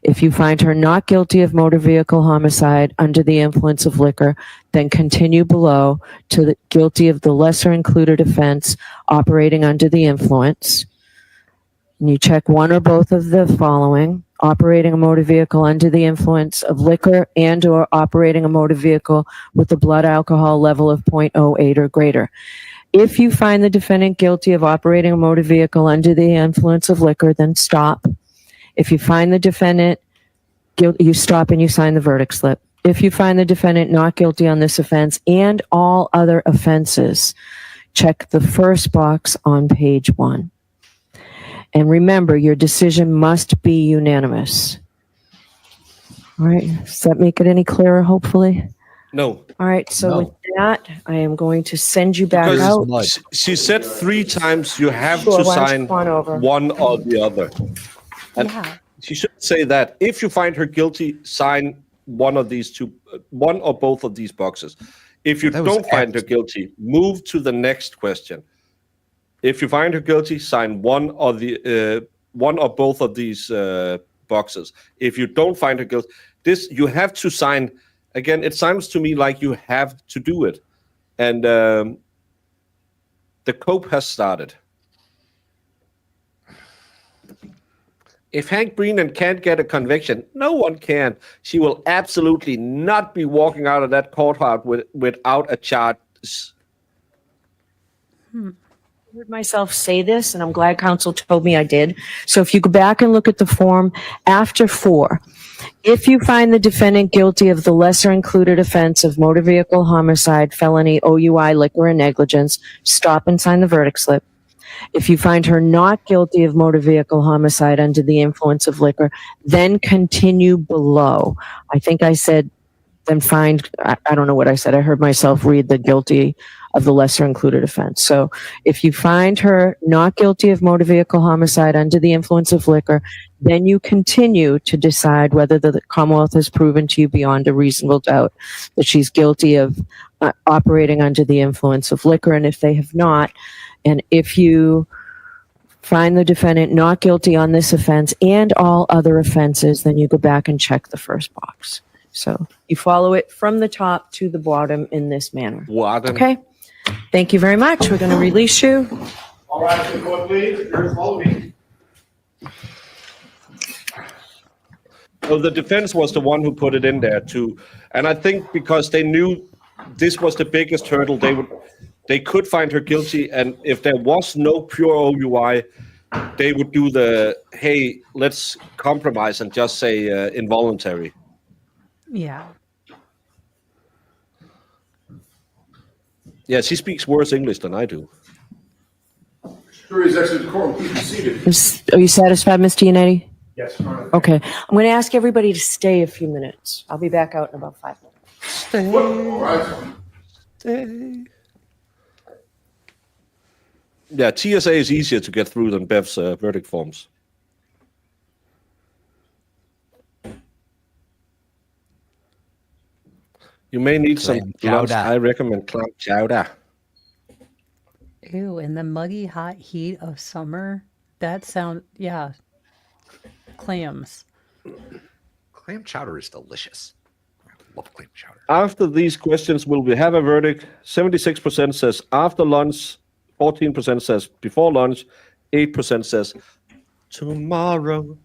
[SPEAKER 12] If you find her not guilty of motor vehicle homicide under the influence of liquor, then continue below to the guilty of the lesser included offense operating under the influence. And you check one or both of the following: operating a motor vehicle under the influence of liquor, and or operating a motor vehicle with a blood alcohol level of 0.08 or greater. If you find the defendant guilty of operating a motor vehicle under the influence of liquor, then stop. If you find the defendant guilty, you stop and you sign the verdict slip. If you find the defendant not guilty on this offense and all other offenses, check the first box on page 1. And remember, your decision must be unanimous. All right, does that make it any clearer, hopefully?
[SPEAKER 2] No.
[SPEAKER 12] All right, so
[SPEAKER 7] No.
[SPEAKER 12] with that, I am going to send you back
[SPEAKER 2] Because
[SPEAKER 12] out.
[SPEAKER 7] Mud.
[SPEAKER 2] she said 3 times you have
[SPEAKER 12] Sure,
[SPEAKER 2] to
[SPEAKER 12] why don't you
[SPEAKER 2] sign
[SPEAKER 12] come on over?
[SPEAKER 2] one or the other. And
[SPEAKER 3] Yeah.
[SPEAKER 2] she should say that if you find her guilty, sign one of these two, one or both of these boxes. If you
[SPEAKER 7] That was
[SPEAKER 2] don't find her guilty, move to the next question. If you find her guilty, sign one or both of these boxes. If you don't find her guilty, this you have to sign. Again, it sounds to me like you have to do it, and the cope has started. If Hank Brennan can't get a conviction, no one can. She will absolutely not be walking out of that courthouse without a charge.
[SPEAKER 12] I heard myself say this, and I'm glad counsel told me I did. So if you go back and look at the form after 4, if you find the defendant guilty of the lesser included offense of motor vehicle homicide, felony OUI liquor, and negligence, stop and sign the verdict slip. If you find her not guilty of motor vehicle homicide under the influence of liquor, then continue below. I think I said, then find, I don't know what I said. I heard myself read the guilty of the lesser included offense. So if you find her not guilty of motor vehicle homicide under the influence of liquor, then you continue to decide whether the Commonwealth has proven to you beyond a reasonable doubt that she's guilty of operating under the influence of liquor. And if they have not, and if you find the defendant not guilty on this offense and all other offenses, then you go back and check the first box. So you follow it from the top to the bottom in this manner. Okay? Thank you very much. We're going to release you.
[SPEAKER 4] All right, the court, please. Here's Loading.
[SPEAKER 2] So the defense was the one who put it in there too, and I think because they knew this was the biggest hurdle, they could find her guilty, and if there was no pure OUI, they would do the hey, let's compromise and just say involuntary.
[SPEAKER 3] Yeah.
[SPEAKER 2] Yeah, she speaks worse English than I do.
[SPEAKER 10] Jury is exited the courtroom. Please be seated.
[SPEAKER 12] Are you satisfied, Ms. Giannetti?
[SPEAKER 8] Yes, Your Honor.
[SPEAKER 12] Okay. I'm going to ask everybody to stay a few minutes. I'll be back out in about 5 minutes.
[SPEAKER 10] All right.
[SPEAKER 2] Yeah, TSA is easier to get through than Bev's verdict forms. You may need some lunch. I recommend clam chowder.
[SPEAKER 3] Ew, in the muggy hot heat of summer, that sound, yeah, clams.
[SPEAKER 7] Clam chowder is delicious. I love clam chowder.
[SPEAKER 2] After these questions, will we have a verdict? 76% says after lunch, 14% says before lunch, 8% says tomorrow,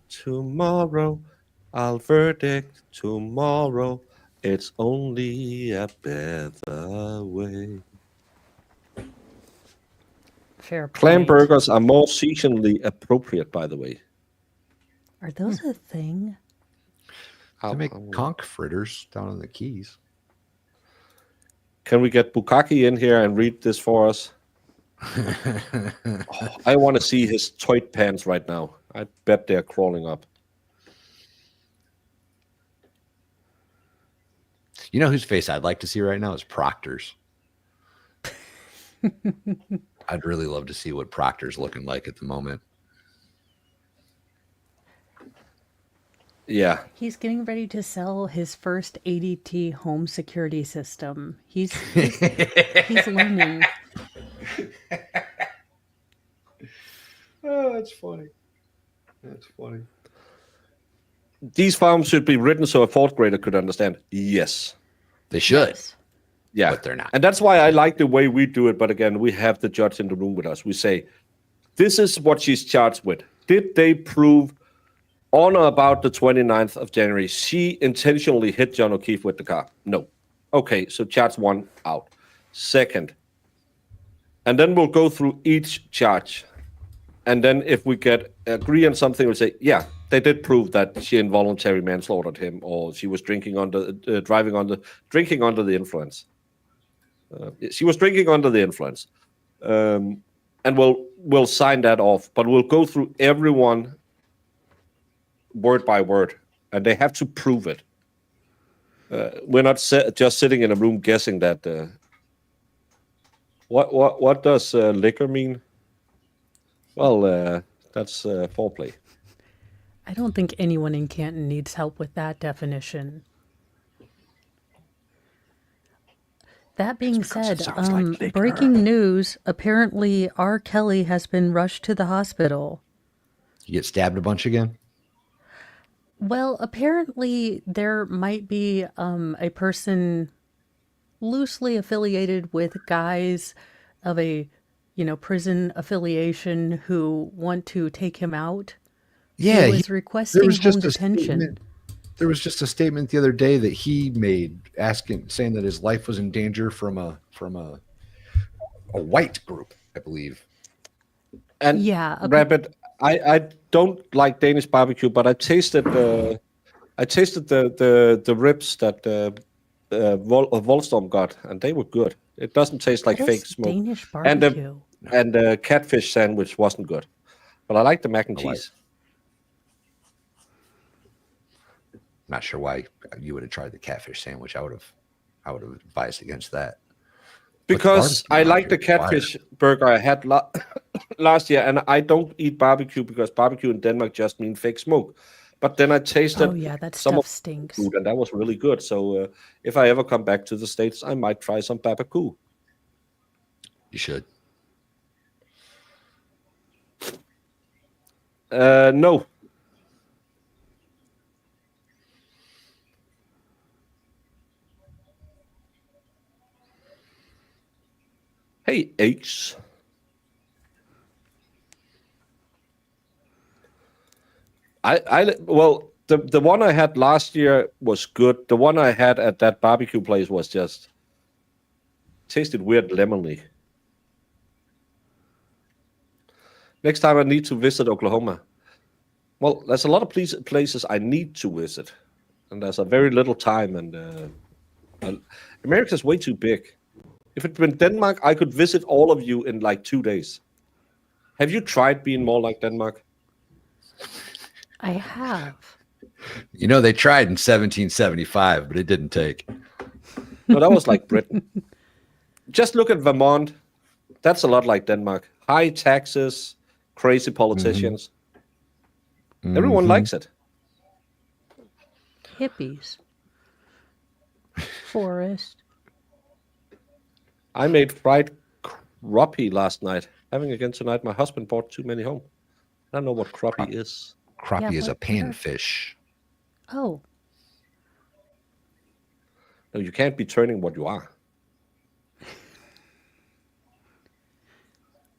[SPEAKER 2] I'll verdict tomorrow. It's only a better way.
[SPEAKER 3] Fair point.
[SPEAKER 2] Clam burgers are more seasonally appropriate, by the way.
[SPEAKER 3] Are those a thing?
[SPEAKER 7] They make conch fritters down in the Keys.
[SPEAKER 2] Can we get Bukaki in here and read this for us? Oh, I want to see his toit pants right now. I bet they're crawling up.
[SPEAKER 7] You know whose face I'd like to see right now is Proctor's. I'd really love to see what Proctor's looking like at the moment.
[SPEAKER 2] Yeah.
[SPEAKER 3] He's getting ready to sell his first ADT home security system. He's learning.
[SPEAKER 7] Oh, that's funny. That's funny.
[SPEAKER 2] These forms should be written so a fourth grader could understand. Yes.
[SPEAKER 7] They should.
[SPEAKER 3] Yes.
[SPEAKER 2] Yeah.
[SPEAKER 7] But they're not.
[SPEAKER 2] And that's why I like the way we do it. But again, we have the judge in the room with us. We say, this is what she's charged with. Did they prove on or about the 29th of January, she intentionally hit John O'Keefe with the car? No. Okay, so charge one out. Second. And then we'll go through each charge. And then if we agree on something, we'll say, yeah, they did prove that she involuntary manslaughtered him, or she was drinking under the influence. She was drinking under the influence. And we'll sign that off, but we'll go through everyone word by word, and they have to prove it. We're not just sitting in a room guessing that. What does liquor mean? Well, that's foreplay.
[SPEAKER 3] I don't think anyone in Canton needs help with that definition. That being said, breaking news, apparently R. Kelly has been rushed to the hospital.
[SPEAKER 7] You get stabbed a bunch again?
[SPEAKER 3] Well, apparently there might be a person loosely affiliated with guys of a, prison affiliation who want to take him out.
[SPEAKER 7] Yeah,
[SPEAKER 3] he was requesting home detention.
[SPEAKER 7] There was just a statement the other day that he made saying that his life was in danger from a white group, I believe.
[SPEAKER 2] And
[SPEAKER 3] yeah,
[SPEAKER 2] Rabbit, I don't like Danish barbecue, but I tasted the ribs that Volstorm got, and they were good. It doesn't taste like fake smoke.
[SPEAKER 3] Danish barbecue.
[SPEAKER 2] And the catfish sandwich wasn't good, but I like the mac and cheese.
[SPEAKER 7] Not sure why you would have tried the catfish sandwich. I would have advised against that.
[SPEAKER 2] Because I like the catfish burger I had last year, and I don't eat barbecue because barbecue in Denmark just means fake smoke. But then I tasted
[SPEAKER 3] that
[SPEAKER 2] some
[SPEAKER 3] stuff
[SPEAKER 2] of
[SPEAKER 3] stinks.
[SPEAKER 2] food, and that was really good. So if I ever come back to the States, I might try some barbecue.
[SPEAKER 7] You should.
[SPEAKER 2] No. Hey, H. Well, The one I had last year was good. The one I had at that barbecue place was just tasted weird lemony. Next time I need to visit Oklahoma. Well, there's a lot of places I need to visit, and there's a very little time. And America's way too big. If it'd been Denmark, I could visit all of you in like 2 days. Have you tried being more like Denmark?
[SPEAKER 3] I have.
[SPEAKER 7] You know, they tried in 1775, but it didn't take.
[SPEAKER 2] No, that was like Britain. Just look at Vermont. That's a lot like Denmark. High taxes, crazy politicians. Everyone likes it.
[SPEAKER 3] Hippies. Forest.
[SPEAKER 2] I made fried crappie last night. Having again tonight. My husband brought too many home. I don't know what crappie is.
[SPEAKER 7] Crappie
[SPEAKER 3] Yeah,
[SPEAKER 7] is a
[SPEAKER 3] what-
[SPEAKER 7] panfish.
[SPEAKER 3] Oh,
[SPEAKER 2] No, you can't be turning what you are.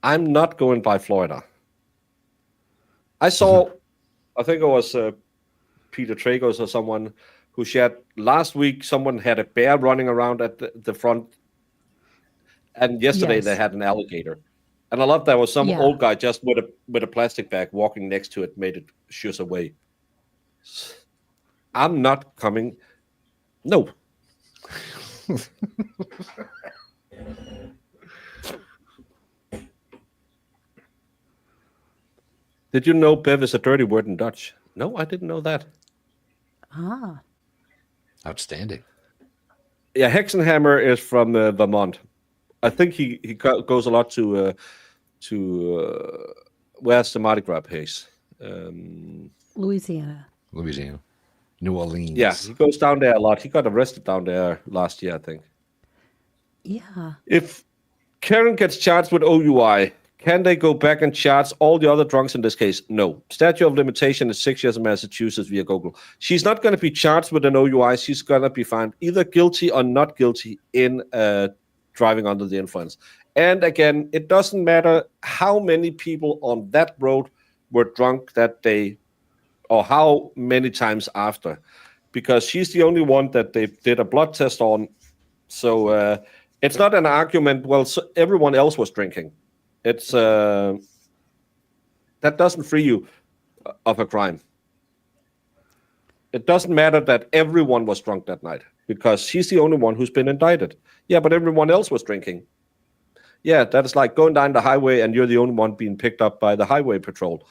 [SPEAKER 2] I'm not going by Florida. I saw, I think it was Peter Tragos or someone who shared last week, someone had a bear running around at the front. And yesterday
[SPEAKER 3] Yes.
[SPEAKER 2] they had an alligator. And I love that was some
[SPEAKER 3] Yeah.
[SPEAKER 2] old guy just with a plastic bag walking next to it, made it shush away. I'm not coming. No. Did you know Bev is a dirty word in Dutch? No, I didn't know that.
[SPEAKER 3] ah.
[SPEAKER 7] Outstanding.
[SPEAKER 2] Yeah, Hexenhammer is from Vermont. I think he goes a lot to where's the Mardi Gras place?
[SPEAKER 3] Louisiana.
[SPEAKER 7] Louisiana. New Orleans.
[SPEAKER 2] Yeah, he goes down there a lot. He got arrested down there last year, I think.
[SPEAKER 3] Yeah.
[SPEAKER 2] If Karen gets charged with OUI, can they go back and charge all the other drunks in this case? No. Statute of limitation is 6 years in Massachusetts via Google. She's not going to be charged with an OUI. She's going to be found either guilty or not guilty in driving under the influence. And again, it doesn't matter how many people on that road were drunk that day or how many times after, because she's the only one that they did a blood test on. So it's not an argument, well, so everyone else was drinking. It's that doesn't free you of a crime. It doesn't matter that everyone was drunk that night because she's the only one who's been indicted. Yeah, but everyone else was drinking. Yeah, that is like going down the highway and you're the only one being picked up by the highway patrol.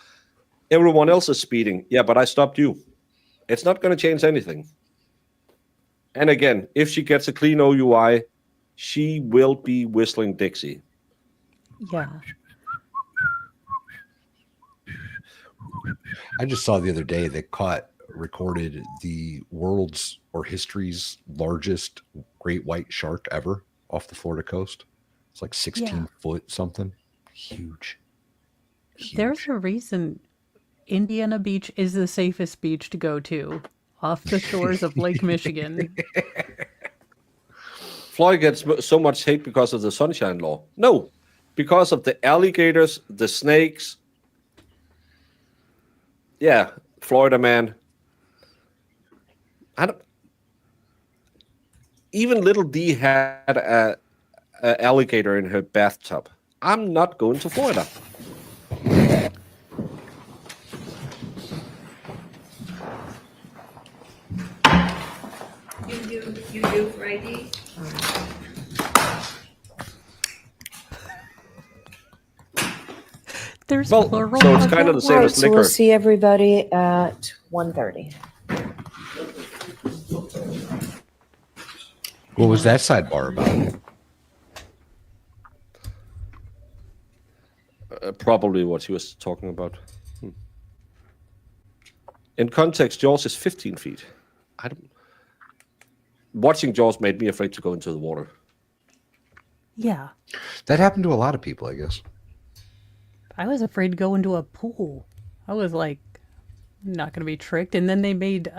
[SPEAKER 2] Everyone else is speeding. Yeah, but I stopped you. It's not going to change anything. And again, if she gets a clean OUI, she will be whistling Dixie.
[SPEAKER 3] Yeah.
[SPEAKER 7] I just saw the other day they recorded the world's or history's largest great white shark ever off the Florida coast. It's like 16 foot something. Huge.
[SPEAKER 3] There's a reason Indiana Beach is the safest beach to go to off the shores of Lake Michigan.
[SPEAKER 2] Florida gets so much hate because of the Sunshine Law. No, because of the alligators, the snakes. Yeah, Florida man. Even Little D had a alligator in her bathtub. I'm not going to Florida.
[SPEAKER 14] You do Friday?
[SPEAKER 3] There's
[SPEAKER 2] Well,
[SPEAKER 3] plural.
[SPEAKER 2] so it's kind of the same
[SPEAKER 12] All right,
[SPEAKER 2] as
[SPEAKER 12] so
[SPEAKER 2] liquor.
[SPEAKER 12] we'll see everybody at 1:30.
[SPEAKER 7] What was that sidebar about?
[SPEAKER 2] Probably what he was talking about. In context, Jaws is 15 feet. Watching Jaws made me afraid to go into the water.
[SPEAKER 3] Yeah.
[SPEAKER 7] That happened to a lot of people, I guess.
[SPEAKER 3] I was afraid to go into a pool. I was like, not going to be tricked. And then they made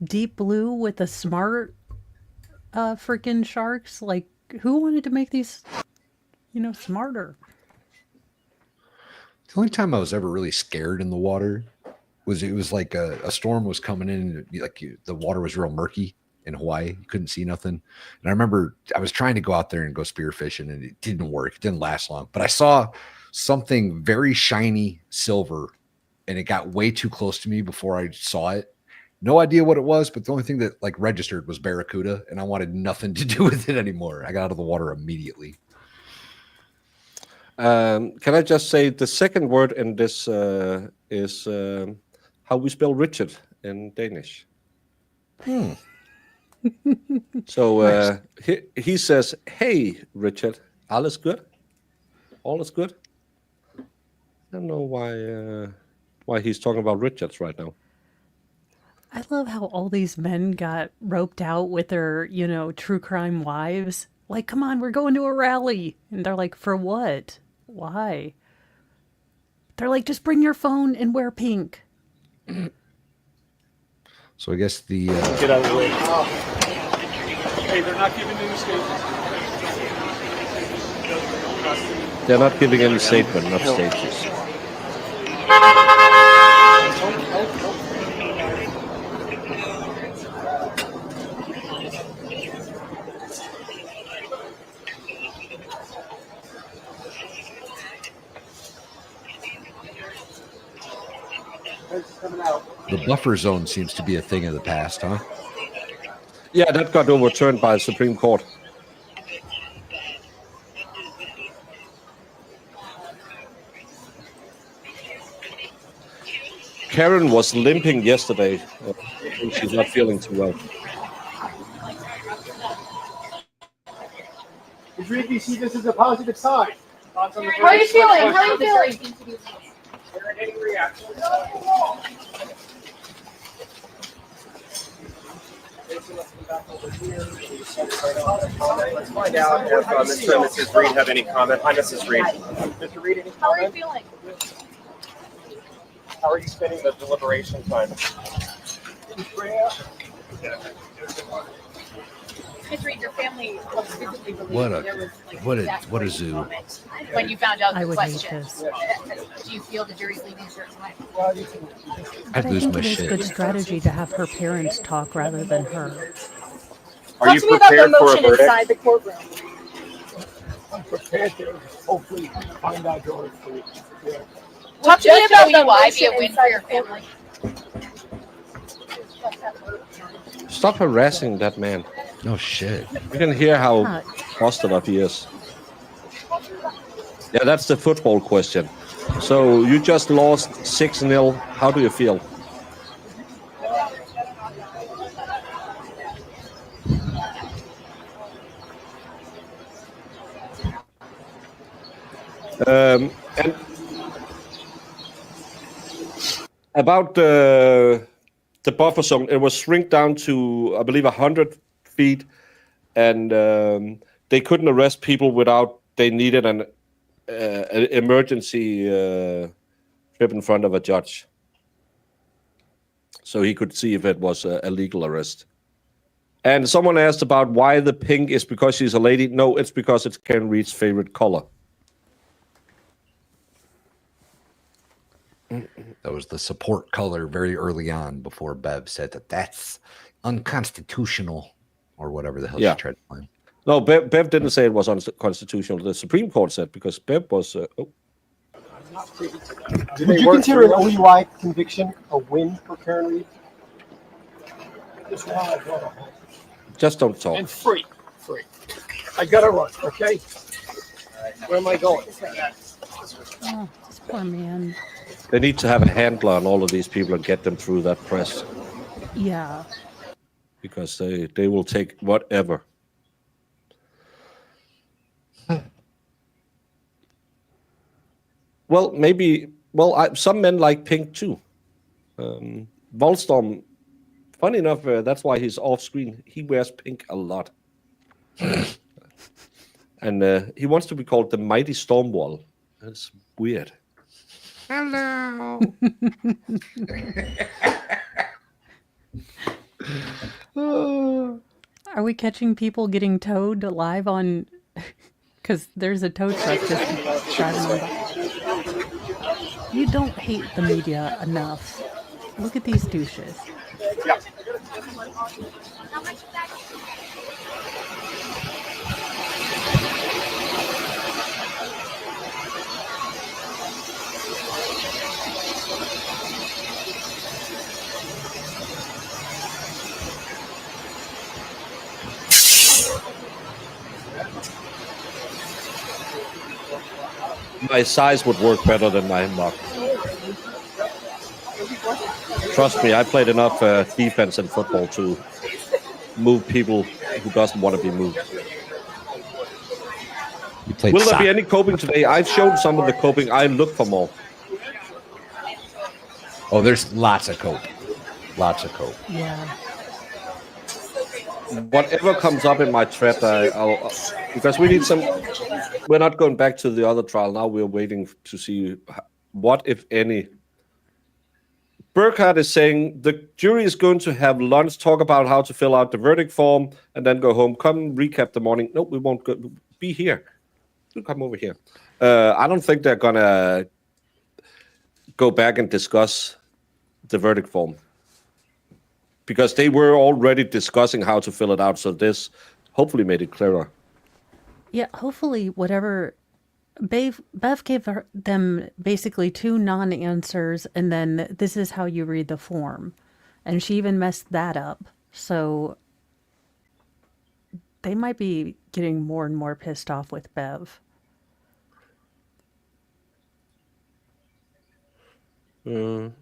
[SPEAKER 3] Deep Blue with the smart freaking sharks. Like, who wanted to make these, smarter?
[SPEAKER 7] The only time I was ever really scared in the water it was like a storm was coming in, the water was real murky in Hawaii. You couldn't see nothing. And I remember I was trying to go out there and go spearfishing, and it didn't work. It didn't last long. But I saw something very shiny silver, and it got way too close to me before I saw it. No idea what it was, but the only thing that like registered was barracuda, and I wanted nothing to do with it anymore. I got out of the water immediately.
[SPEAKER 2] Can I just say the second word in this is how we spell Richard in Danish. So he says, "Hey, Richard, all is good. All is good." I don't know why he's talking about Richards right now.
[SPEAKER 3] I love how all these men got roped out with their, true crime wives. Like, come on, we're going to a rally. And they're like, for what? Why? They're like, just bring your phone and wear pink.
[SPEAKER 7] So I guess the
[SPEAKER 6] Get out of the way. Hey, they're not giving any statements.
[SPEAKER 2] They're not giving any statement, not stages.
[SPEAKER 7] the buffer zone seems to be a thing of the past, huh?
[SPEAKER 2] Yeah, that got overturned by the Supreme Court. Karen was limping yesterday. She's not feeling too well.
[SPEAKER 8] Do you see this as a positive sign?
[SPEAKER 9] How are you feeling? How are you feeling?
[SPEAKER 8] Any reaction?
[SPEAKER 15] Let's find out if Mr. and Mrs. Reed have any comment. Hi, Mrs. Reed.
[SPEAKER 8] Mr. Reed, any
[SPEAKER 9] How are you
[SPEAKER 8] comment?
[SPEAKER 9] feeling?
[SPEAKER 15] How are you spending the deliberation time?
[SPEAKER 9] Ms. Reed, your family was physically relieved.
[SPEAKER 7] What a-
[SPEAKER 9] There was, like,
[SPEAKER 7] what a-
[SPEAKER 9] that
[SPEAKER 7] what a
[SPEAKER 9] crazy
[SPEAKER 7] zoo.
[SPEAKER 9] moment When you found out
[SPEAKER 3] I
[SPEAKER 9] the
[SPEAKER 3] would hate
[SPEAKER 9] questions,
[SPEAKER 3] this.
[SPEAKER 9] do you feel the jury's leaving a certain way?
[SPEAKER 3] But
[SPEAKER 7] I'd
[SPEAKER 3] I
[SPEAKER 7] lose
[SPEAKER 3] think
[SPEAKER 7] my
[SPEAKER 3] it is
[SPEAKER 7] shit.
[SPEAKER 3] good strategy to have her parents talk rather than her.
[SPEAKER 15] Are you prepared for a verdict?
[SPEAKER 9] inside the courtroom.
[SPEAKER 8] I'm prepared to hopefully find out yours for you.
[SPEAKER 9] Talk to me about the why be a win for your family.
[SPEAKER 2] Stop harassing that man.
[SPEAKER 7] No shit.
[SPEAKER 2] You can hear how busted up he is. Yeah, that's the football question. So you just lost 6-0. How do you feel? And about the buffer zone, it was shrink down to, I believe, 100 feet, and they couldn't arrest people without they needed an emergency trip in front of a judge, so he could see if it was a legal arrest. And someone asked about why the pink is because she's a lady. No, it's because it's Karen Reed's favorite color.
[SPEAKER 7] That was the support color very early on before Bev said that that's unconstitutional or whatever the hell
[SPEAKER 2] Yeah.
[SPEAKER 7] she tried to claim.
[SPEAKER 2] No, Bev didn't say it was unconstitutional. The Supreme Court said, because Bev was...
[SPEAKER 8] Would you consider an OUI conviction a win for Karen Reed?
[SPEAKER 2] Just don't talk.
[SPEAKER 8] And free. I gotta run, okay? Where am I going?
[SPEAKER 3] Oh, this poor man.
[SPEAKER 2] They need to have a handler on all of these people and get them through that press,
[SPEAKER 3] Yeah.
[SPEAKER 2] because they will take whatever. Well, maybe... Well, some men like pink too. Volstorm, funny enough, that's why he's off screen. He wears pink a lot. And he wants to be called the Mighty Stormwall. That's weird. Hello.
[SPEAKER 3] Are we catching people getting towed live on? Because there's a tow truck just driving on by. You don't hate the media enough. Look at these douches.
[SPEAKER 6] Yeah.
[SPEAKER 2] My size would work better than my mug. Trust me, I played enough defense in football to move people who doesn't want to be moved. Will there be any coping today? I've shown some of the coping. I look for more.
[SPEAKER 7] Oh, there's lots of cope. Lots of cope.
[SPEAKER 3] Yeah.
[SPEAKER 2] Whatever comes up in my thread, I'll because we need some. We're not going back to the other trial now. We're waiting to see what, if any. Burkhardt is saying the jury is going to have lunch, talk about how to fill out the verdict form, and then go home. Come recap the morning. No, we won't go. Be here. You come over here. I don't think they're gonna go back and discuss the verdict form because they were already discussing how to fill it out. So this hopefully made it clearer.
[SPEAKER 3] Yeah, hopefully whatever Bev gave them basically 2 non-answers, and then this is how you read the form. And she even messed that up. So they might be getting more and more pissed off with Bev.
[SPEAKER 2] I'm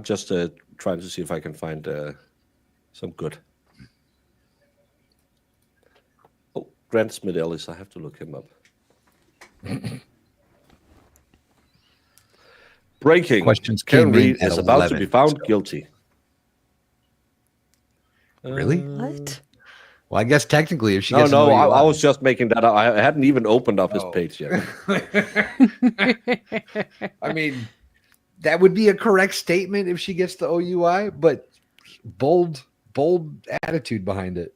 [SPEAKER 2] just trying to see if I can find some good. Oh, Grant Smith Ellis. I have to look him up. Breaking.
[SPEAKER 7] Questions
[SPEAKER 2] Karen
[SPEAKER 7] came in
[SPEAKER 2] Reed
[SPEAKER 7] at
[SPEAKER 2] is about
[SPEAKER 7] 11,
[SPEAKER 2] to be found guilty.
[SPEAKER 7] Really?
[SPEAKER 3] What?
[SPEAKER 7] Well, I guess technically, if she
[SPEAKER 2] No,
[SPEAKER 7] gets
[SPEAKER 2] no,
[SPEAKER 7] an
[SPEAKER 2] I
[SPEAKER 7] OUI
[SPEAKER 2] was just making that up. I hadn't even opened up his page yet.
[SPEAKER 7] I mean, that would be a correct statement if she gets the OUI, but bold attitude behind it.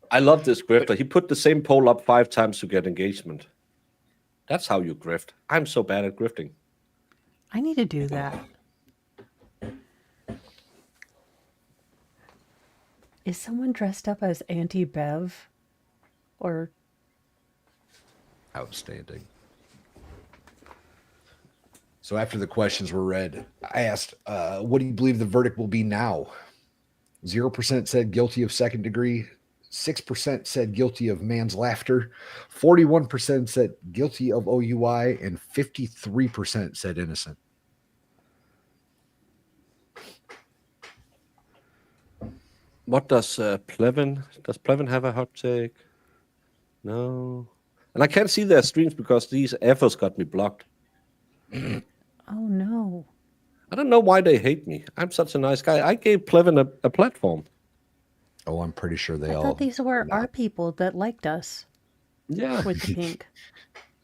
[SPEAKER 2] I love this grifter. He put the same poll up 5 times to get engagement. That's how you grift. I'm so bad at grifting.
[SPEAKER 3] I need to do that. Is someone dressed up as Auntie Bev? Or
[SPEAKER 7] Outstanding. So after the questions were read, I asked, what do you believe the verdict will be now? 0% said guilty of second degree. 6% said guilty of manslaughter. 41% said guilty of OUI. And 53% said innocent.
[SPEAKER 2] What does Plevin? Does Plevin have a hot take? No. And I can't see their streams because these efforts got me blocked.
[SPEAKER 3] oh no.
[SPEAKER 2] I don't know why they hate me. I'm such a nice guy. I gave Plevin a platform.
[SPEAKER 7] Oh, I'm pretty sure they
[SPEAKER 3] I
[SPEAKER 7] all.
[SPEAKER 3] thought these were our people that liked us.
[SPEAKER 2] Yeah.
[SPEAKER 3] With the pink.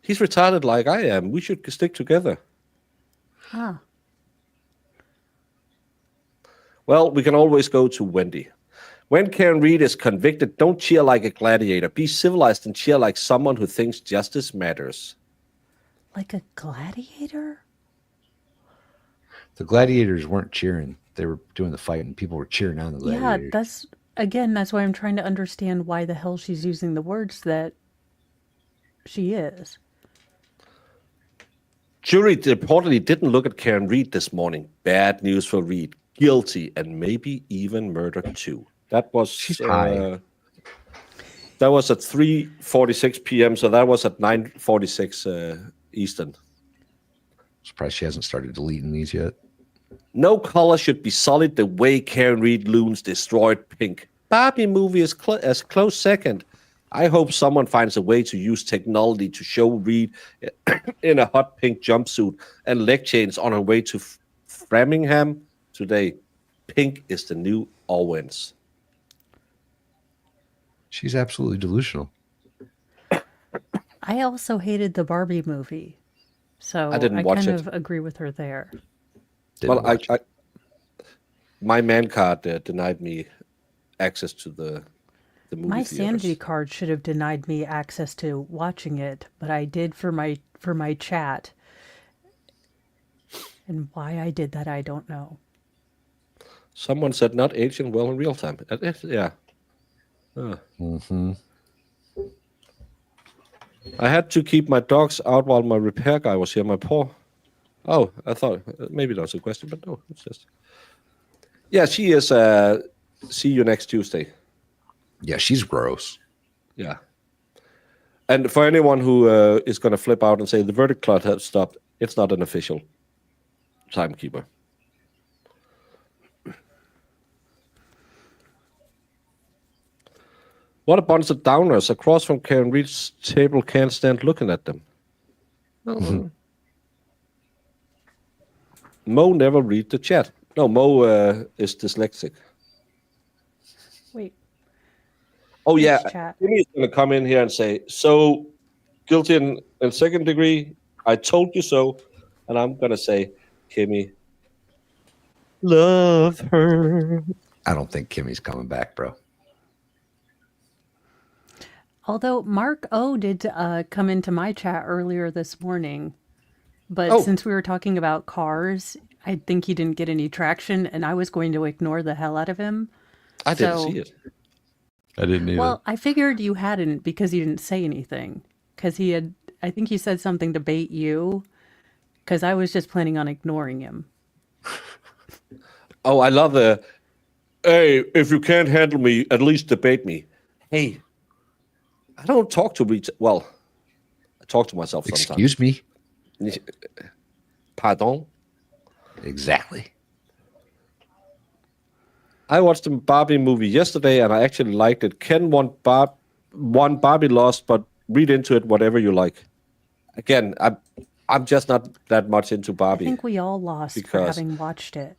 [SPEAKER 2] He's retarded like I am. We should stick together.
[SPEAKER 3] Huh.
[SPEAKER 2] Well, we can always go to Wendy. When Karen Reed is convicted, don't cheer like a gladiator. Be civilized and cheer like someone who thinks justice matters.
[SPEAKER 3] Like a gladiator?
[SPEAKER 7] The gladiators weren't cheering. They were doing the fight, and people were cheering on the gladiators.
[SPEAKER 3] Yeah, that's why I'm trying to understand why the hell she's using the words that she is.
[SPEAKER 2] Jury reportedly didn't look at Karen Reed this morning. Bad news for Reed. Guilty and maybe even murder too. That was that was at 3:46 p.m. So that was at 9:46 Eastern.
[SPEAKER 7] Surprised she hasn't started deleting these yet.
[SPEAKER 2] No color should be solid the way Karen Reed loons destroyed pink. Barbie movie is as close second. I hope someone finds a way to use technology to show Reed in a hot pink jumpsuit and leg chains on her way to Framingham today. Pink is the new Owens.
[SPEAKER 7] She's absolutely delusional.
[SPEAKER 3] I also hated the Barbie movie. So
[SPEAKER 2] I didn't watch
[SPEAKER 3] kind
[SPEAKER 2] it.
[SPEAKER 3] of agree with her there.
[SPEAKER 2] Well, my man card denied me access to the movie
[SPEAKER 3] My
[SPEAKER 2] theaters.
[SPEAKER 3] sanity card should have denied me access to watching it, but I did for for my chat. And why I did that, I don't know.
[SPEAKER 2] Someone said not aging well in real time. Yeah. I had to keep my dogs out while my repair guy was here. My poor. Oh, I thought maybe that was a question, but no, it's just. Yeah, she is. See you next Tuesday.
[SPEAKER 7] Yeah, she's gross.
[SPEAKER 2] Yeah. And for anyone who is going to flip out and say the verdict clock has stopped, it's not an official timekeeper. What a bunch of downers across from Karen Reed's table can't stand looking at them. Mo never read the chat. No, Mo is dyslexic.
[SPEAKER 3] Wait.
[SPEAKER 2] Oh, yeah.
[SPEAKER 3] Chat.
[SPEAKER 2] Jimmy's going to come in here and say, so guilty in second degree, I told you so. And I'm going to say, Kimmy, love her.
[SPEAKER 7] I don't think Kimmy's coming back, bro.
[SPEAKER 3] Although Mark O did come into my chat earlier this morning. But since we were talking about cars, I think he didn't get any traction, and I was going to ignore the hell out of him.
[SPEAKER 2] I didn't see it.
[SPEAKER 7] I didn't either.
[SPEAKER 3] Well, I figured you hadn't because he didn't say anything. Because he had, I think he said something to bait you. Because I was just planning on ignoring him.
[SPEAKER 2] Oh, I love the, hey, if you can't handle me, at least debate me. Hey, I don't talk to well, I talk to myself sometimes.
[SPEAKER 7] Excuse me?
[SPEAKER 2] Pardon?
[SPEAKER 7] Exactly.
[SPEAKER 2] I watched the Barbie movie yesterday, and I actually liked it. Ken won Barbie lost, but read into it whatever you like. Again, I'm just not that much into Barbie.
[SPEAKER 3] I think we all lost for having watched it.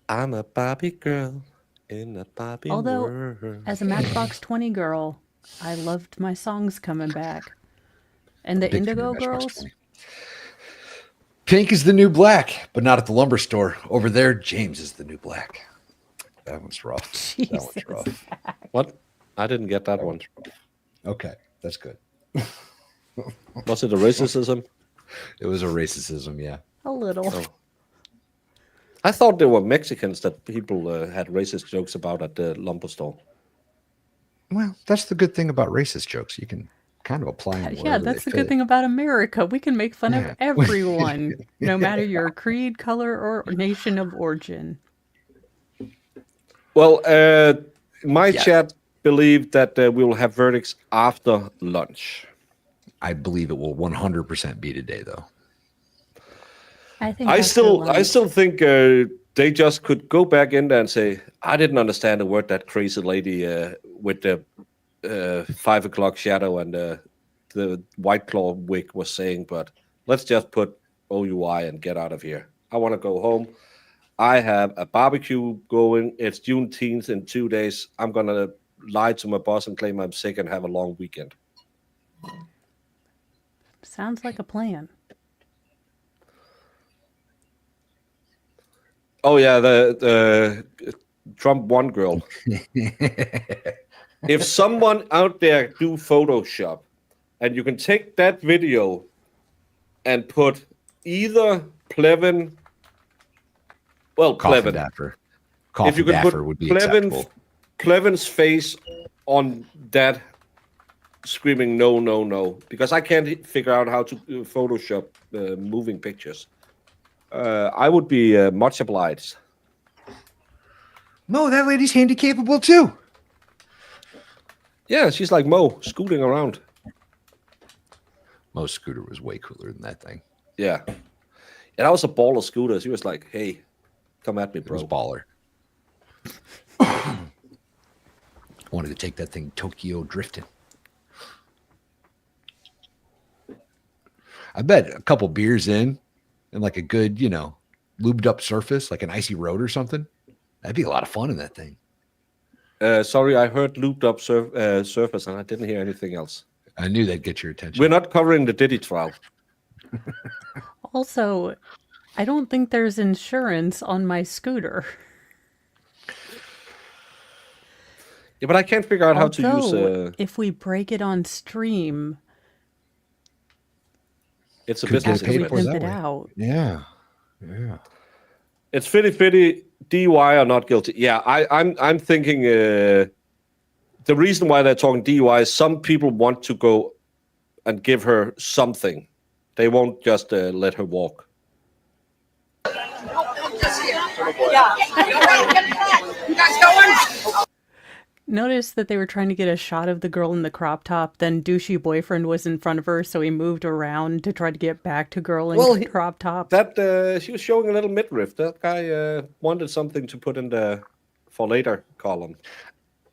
[SPEAKER 2] I'm a Barbie girl in a Barbie world.
[SPEAKER 3] As a Matchbox 20 girl, I loved my songs coming back. And the Indigo Girls?
[SPEAKER 7] Pink is the new black, but not at the lumber store. Over there, James is the new black. That one's rough.
[SPEAKER 3] Jesus.
[SPEAKER 7] That one's rough.
[SPEAKER 2] What? I didn't get that one.
[SPEAKER 7] Okay, that's good.
[SPEAKER 2] Was it a racism?
[SPEAKER 7] It was a racism, yeah.
[SPEAKER 3] A little.
[SPEAKER 2] Oh. I thought they were Mexicans that people had racist jokes about at the lumber store.
[SPEAKER 7] Well, that's the good thing about racist jokes. You can kind of apply them.
[SPEAKER 3] Yeah, that's the good thing about America. We can make fun of everyone, no matter your creed, color, or nation of origin.
[SPEAKER 2] Well, my chat believed that we will have verdicts after lunch.
[SPEAKER 7] I believe it will 100% be today, though.
[SPEAKER 2] I still think they just could go back in there and say, I didn't understand a word that crazy lady with the 5 o'clock shadow and the White Claw wig was saying, but let's just put OUI and get out of here. I want to go home. I have a barbecue going. It's Juneteenth in 2 days. I'm going to lie to my boss and claim I'm sick and have a long weekend.
[SPEAKER 3] Sounds like a plan.
[SPEAKER 2] Oh, yeah, the Trump one girl. If someone out there do Photoshop and you can take that video and put either Plevin, well,
[SPEAKER 7] Coffin
[SPEAKER 2] Plevin.
[SPEAKER 7] Dapper.
[SPEAKER 2] If you
[SPEAKER 7] Coffin
[SPEAKER 2] can put
[SPEAKER 7] Dapper would be acceptable.
[SPEAKER 2] Plevin's face on that screaming no, no, no, because I can't figure out how to Photoshop moving pictures. I would be much obliged.
[SPEAKER 7] Mo, that lady's handy capable too.
[SPEAKER 2] Yeah, she's like Mo, scooting around.
[SPEAKER 7] Mo's scooter was way cooler than that thing.
[SPEAKER 2] Yeah. And I was a baller scooter. She was like, hey, come at me, bro.
[SPEAKER 7] It was baller. Wanted to take that thing Tokyo drifting. I bet a couple beers in and like a good, lubed up surface, like an icy road or something. That'd be a lot of fun in that thing.
[SPEAKER 2] Sorry, I heard looped up surface and I didn't hear anything else.
[SPEAKER 7] I knew that'd get your attention.
[SPEAKER 2] We're not covering the Diddy trial.
[SPEAKER 3] Also, I don't think there's insurance on my scooter.
[SPEAKER 2] Yeah, but I can't figure out how to use...
[SPEAKER 3] if we break it on stream,
[SPEAKER 2] It's a
[SPEAKER 7] Couldn't
[SPEAKER 2] business
[SPEAKER 7] get paid
[SPEAKER 3] After we
[SPEAKER 7] for
[SPEAKER 2] expense.
[SPEAKER 7] that
[SPEAKER 3] pimp it
[SPEAKER 7] way.
[SPEAKER 3] out.
[SPEAKER 7] Yeah. Yeah.
[SPEAKER 2] It's 50-50 DUI or not guilty. Yeah, I'm thinking the reason why they're talking DUI is some people want to go and give her something. They won't just let her walk.
[SPEAKER 3] Notice that they were trying to get a shot of the girl in the crop top, then douchey boyfriend was in front of her, so he moved around to try to get back to girl in crop top.
[SPEAKER 2] That she was showing a little midriff. That guy wanted something to put in the for later column.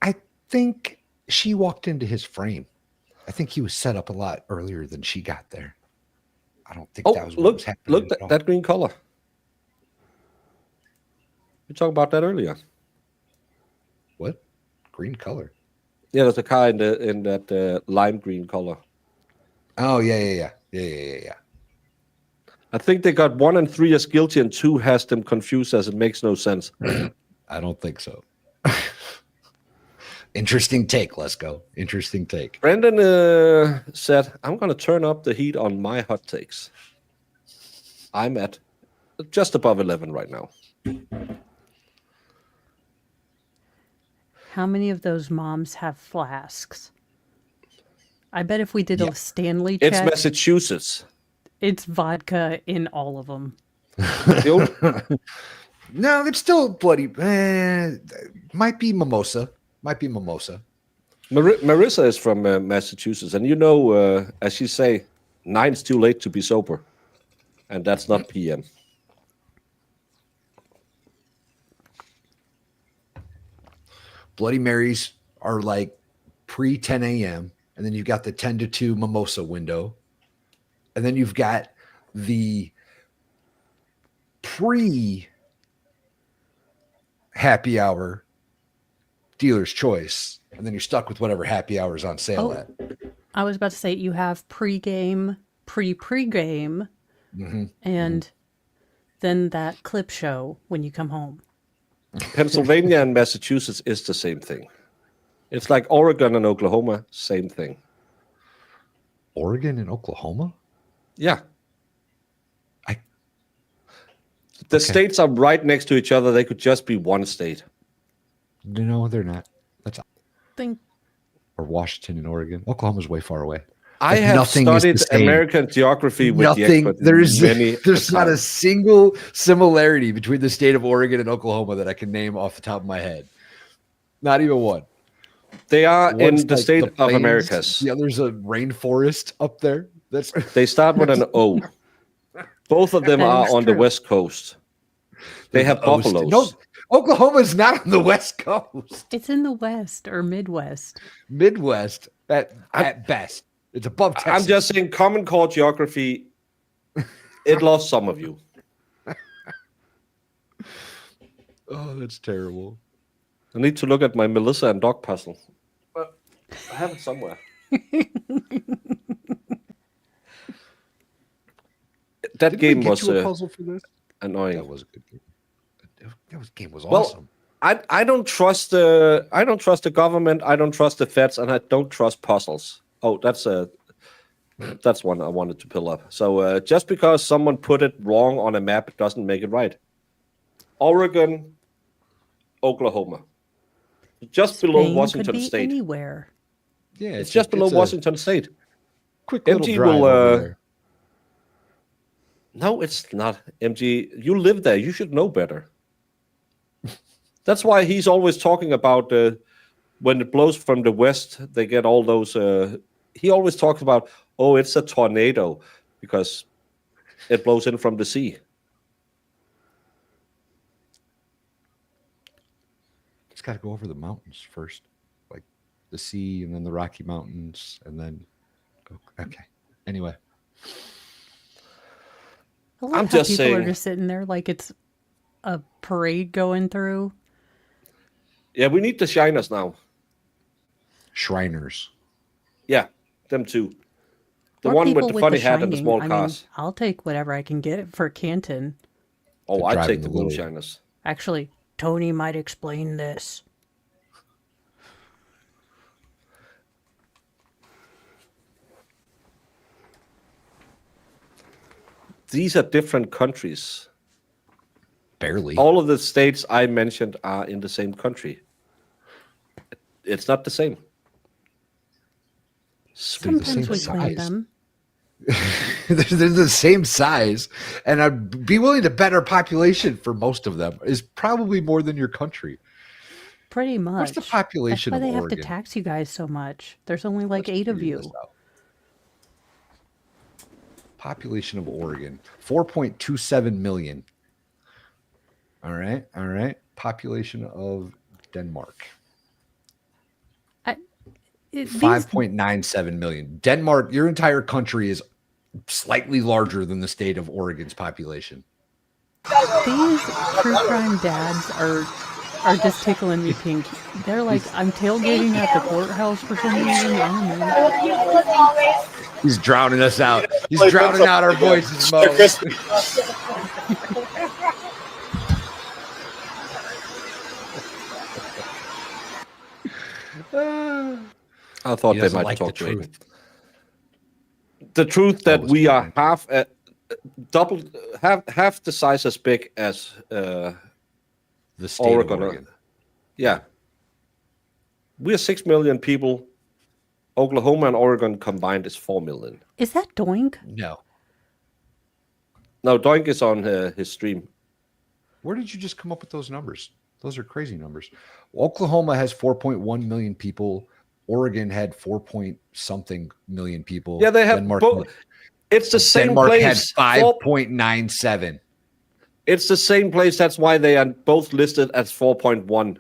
[SPEAKER 7] I think she walked into his frame. I think he was set up a lot earlier than she got there. I don't think that was what was happening.
[SPEAKER 2] Look that green color. We talked about that earlier.
[SPEAKER 7] What? Green color?
[SPEAKER 2] Yeah, there's a car in that lime green color.
[SPEAKER 7] Oh yeah.
[SPEAKER 2] I think they got 1 and 3 as guilty and 2 has them confused as it makes no sense.
[SPEAKER 7] I don't think so. Interesting take. Let's go. Interesting take.
[SPEAKER 2] Brendan said, I'm going to turn up the heat on my hot takes. I'm at just above 11 right now.
[SPEAKER 3] How many of those moms have flasks? I bet if we did a Stanley check,
[SPEAKER 2] It's Massachusetts.
[SPEAKER 3] it's vodka in all of them.
[SPEAKER 7] No, it's still bloody. Might be mimosa.
[SPEAKER 2] Marissa is from Massachusetts, and as she say, 9's too late to be sober, and that's not PM.
[SPEAKER 7] Bloody Marys are like pre 10 a.m. and then you've got the 10 to 2 mimosa window, and then you've got the pre happy hour dealer's choice, and then you're stuck with whatever happy hour is on sale at.
[SPEAKER 3] I was about to say you have pre-game, pre-game, and then that clip show when you come home.
[SPEAKER 2] Pennsylvania and Massachusetts is the same thing. It's like Oregon and Oklahoma, same thing.
[SPEAKER 7] Oregon and Oklahoma?
[SPEAKER 2] Yeah. The states are right next to each other. They could just be one state.
[SPEAKER 7] No, they're not. That's
[SPEAKER 3] Think
[SPEAKER 7] or Washington and Oregon. Oklahoma's way far away.
[SPEAKER 2] I have studied American geography with the expert.
[SPEAKER 7] There's not a single similarity between the state of Oregon and Oklahoma that I can name off the top of my head. Not even one.
[SPEAKER 2] They are
[SPEAKER 7] One's
[SPEAKER 2] in the
[SPEAKER 7] like
[SPEAKER 2] state
[SPEAKER 7] the
[SPEAKER 2] of
[SPEAKER 7] plains,
[SPEAKER 2] Americas.
[SPEAKER 7] The other's a rainforest up there.
[SPEAKER 2] They start with an O. Both of them
[SPEAKER 3] That
[SPEAKER 2] are
[SPEAKER 3] is
[SPEAKER 2] on the
[SPEAKER 3] true.
[SPEAKER 2] West Coast. They have buffaloes.
[SPEAKER 7] No, Oklahoma's not on the West Coast.
[SPEAKER 3] it's in the West or Midwest.
[SPEAKER 7] Midwest at best. It's above Texas.
[SPEAKER 2] I'm just saying, Common Core geography, it lost some of you.
[SPEAKER 7] Oh, that's terrible.
[SPEAKER 2] I need to look at my Melissa and Doc puzzle. But I have it somewhere. That game was
[SPEAKER 7] puzzle for this?
[SPEAKER 2] annoying.
[SPEAKER 7] That was a good game. That game was
[SPEAKER 2] Well,
[SPEAKER 7] awesome.
[SPEAKER 2] I don't trust the government. I don't trust the feds, and I don't trust puzzles. Oh, that's one I wanted to pull up. So just because someone put it wrong on a map, it doesn't make it right. Oregon, Oklahoma, just below
[SPEAKER 3] Spain
[SPEAKER 2] Washington
[SPEAKER 3] could be
[SPEAKER 2] State.
[SPEAKER 3] anywhere.
[SPEAKER 7] Yeah,
[SPEAKER 2] It's just below Washington State.
[SPEAKER 7] Quick little
[SPEAKER 2] MG
[SPEAKER 7] drive
[SPEAKER 2] will.
[SPEAKER 7] over there.
[SPEAKER 2] No, it's not. MG, you live there. You should know better. That's why he's always talking about when it blows from the west, they get all those. He always talks about, oh, it's a tornado because it blows in from the sea.
[SPEAKER 7] Just got to go over the mountains first, like the sea, and then the Rocky Mountains, and then. Okay. Anyway.
[SPEAKER 3] I love
[SPEAKER 2] I'm
[SPEAKER 3] how
[SPEAKER 2] just
[SPEAKER 3] people
[SPEAKER 2] saying.
[SPEAKER 3] are just sitting there like it's a parade going through.
[SPEAKER 2] Yeah, we need the shiners now.
[SPEAKER 7] Shriners.
[SPEAKER 2] Yeah, them too. The
[SPEAKER 3] Or
[SPEAKER 2] one with
[SPEAKER 3] people
[SPEAKER 2] the funny hat and the
[SPEAKER 3] shining.
[SPEAKER 2] small
[SPEAKER 3] I mean,
[SPEAKER 2] cars.
[SPEAKER 3] I'll take whatever I can get for Canton.
[SPEAKER 2] Oh, I
[SPEAKER 7] driving
[SPEAKER 2] take the
[SPEAKER 7] the little-
[SPEAKER 2] moonshiners.
[SPEAKER 3] Actually, Tony might explain this.
[SPEAKER 2] these are different countries.
[SPEAKER 7] Barely.
[SPEAKER 2] All of the states I mentioned are in the same country. It's not the same.
[SPEAKER 7] They're the same
[SPEAKER 3] Sometimes we claim
[SPEAKER 7] size.
[SPEAKER 3] them.
[SPEAKER 7] They're the same size, and I'd be willing to bet our population for most of them is probably more than your country.
[SPEAKER 3] Pretty much.
[SPEAKER 7] What's the population
[SPEAKER 3] That's why
[SPEAKER 7] of
[SPEAKER 3] they
[SPEAKER 7] Oregon?
[SPEAKER 3] have to tax you guys so much. There's only like 8 of
[SPEAKER 7] figure
[SPEAKER 3] you.
[SPEAKER 7] this out. Population of Oregon, 4.27 million. All right. Population of Denmark,
[SPEAKER 3] These,
[SPEAKER 7] 5.97 million. Denmark, your entire country is slightly larger than the state of Oregon's population.
[SPEAKER 3] these true crime dads are just tickling me pink. They're like, I'm tailgating at the courthouse for some reason. I don't know.
[SPEAKER 7] He's drowning us out. He's drowning out our voices, Mo.
[SPEAKER 2] I thought
[SPEAKER 7] He
[SPEAKER 2] they
[SPEAKER 7] doesn't
[SPEAKER 2] might
[SPEAKER 7] like
[SPEAKER 2] talk
[SPEAKER 7] the
[SPEAKER 2] to
[SPEAKER 7] truth.
[SPEAKER 2] The truth that
[SPEAKER 7] Always
[SPEAKER 2] we are
[SPEAKER 7] joking.
[SPEAKER 2] half the size as big as
[SPEAKER 7] The state
[SPEAKER 2] Oregon.
[SPEAKER 7] of Oregon.
[SPEAKER 2] Yeah. We are 6 million people. Oklahoma and Oregon combined is 4 million.
[SPEAKER 3] Is that Doink?
[SPEAKER 7] No.
[SPEAKER 2] No, Doink is on his stream.
[SPEAKER 7] Where did you just come up with those numbers? Those are crazy numbers. Oklahoma has 4.1 million people. Oregon had 4-point-something million people.
[SPEAKER 2] Yeah, they have
[SPEAKER 7] Denmark
[SPEAKER 2] both. It's the same
[SPEAKER 7] Denmark
[SPEAKER 2] place.
[SPEAKER 7] had 5.97.
[SPEAKER 2] It's the same place. That's why they are both listed as 4.1.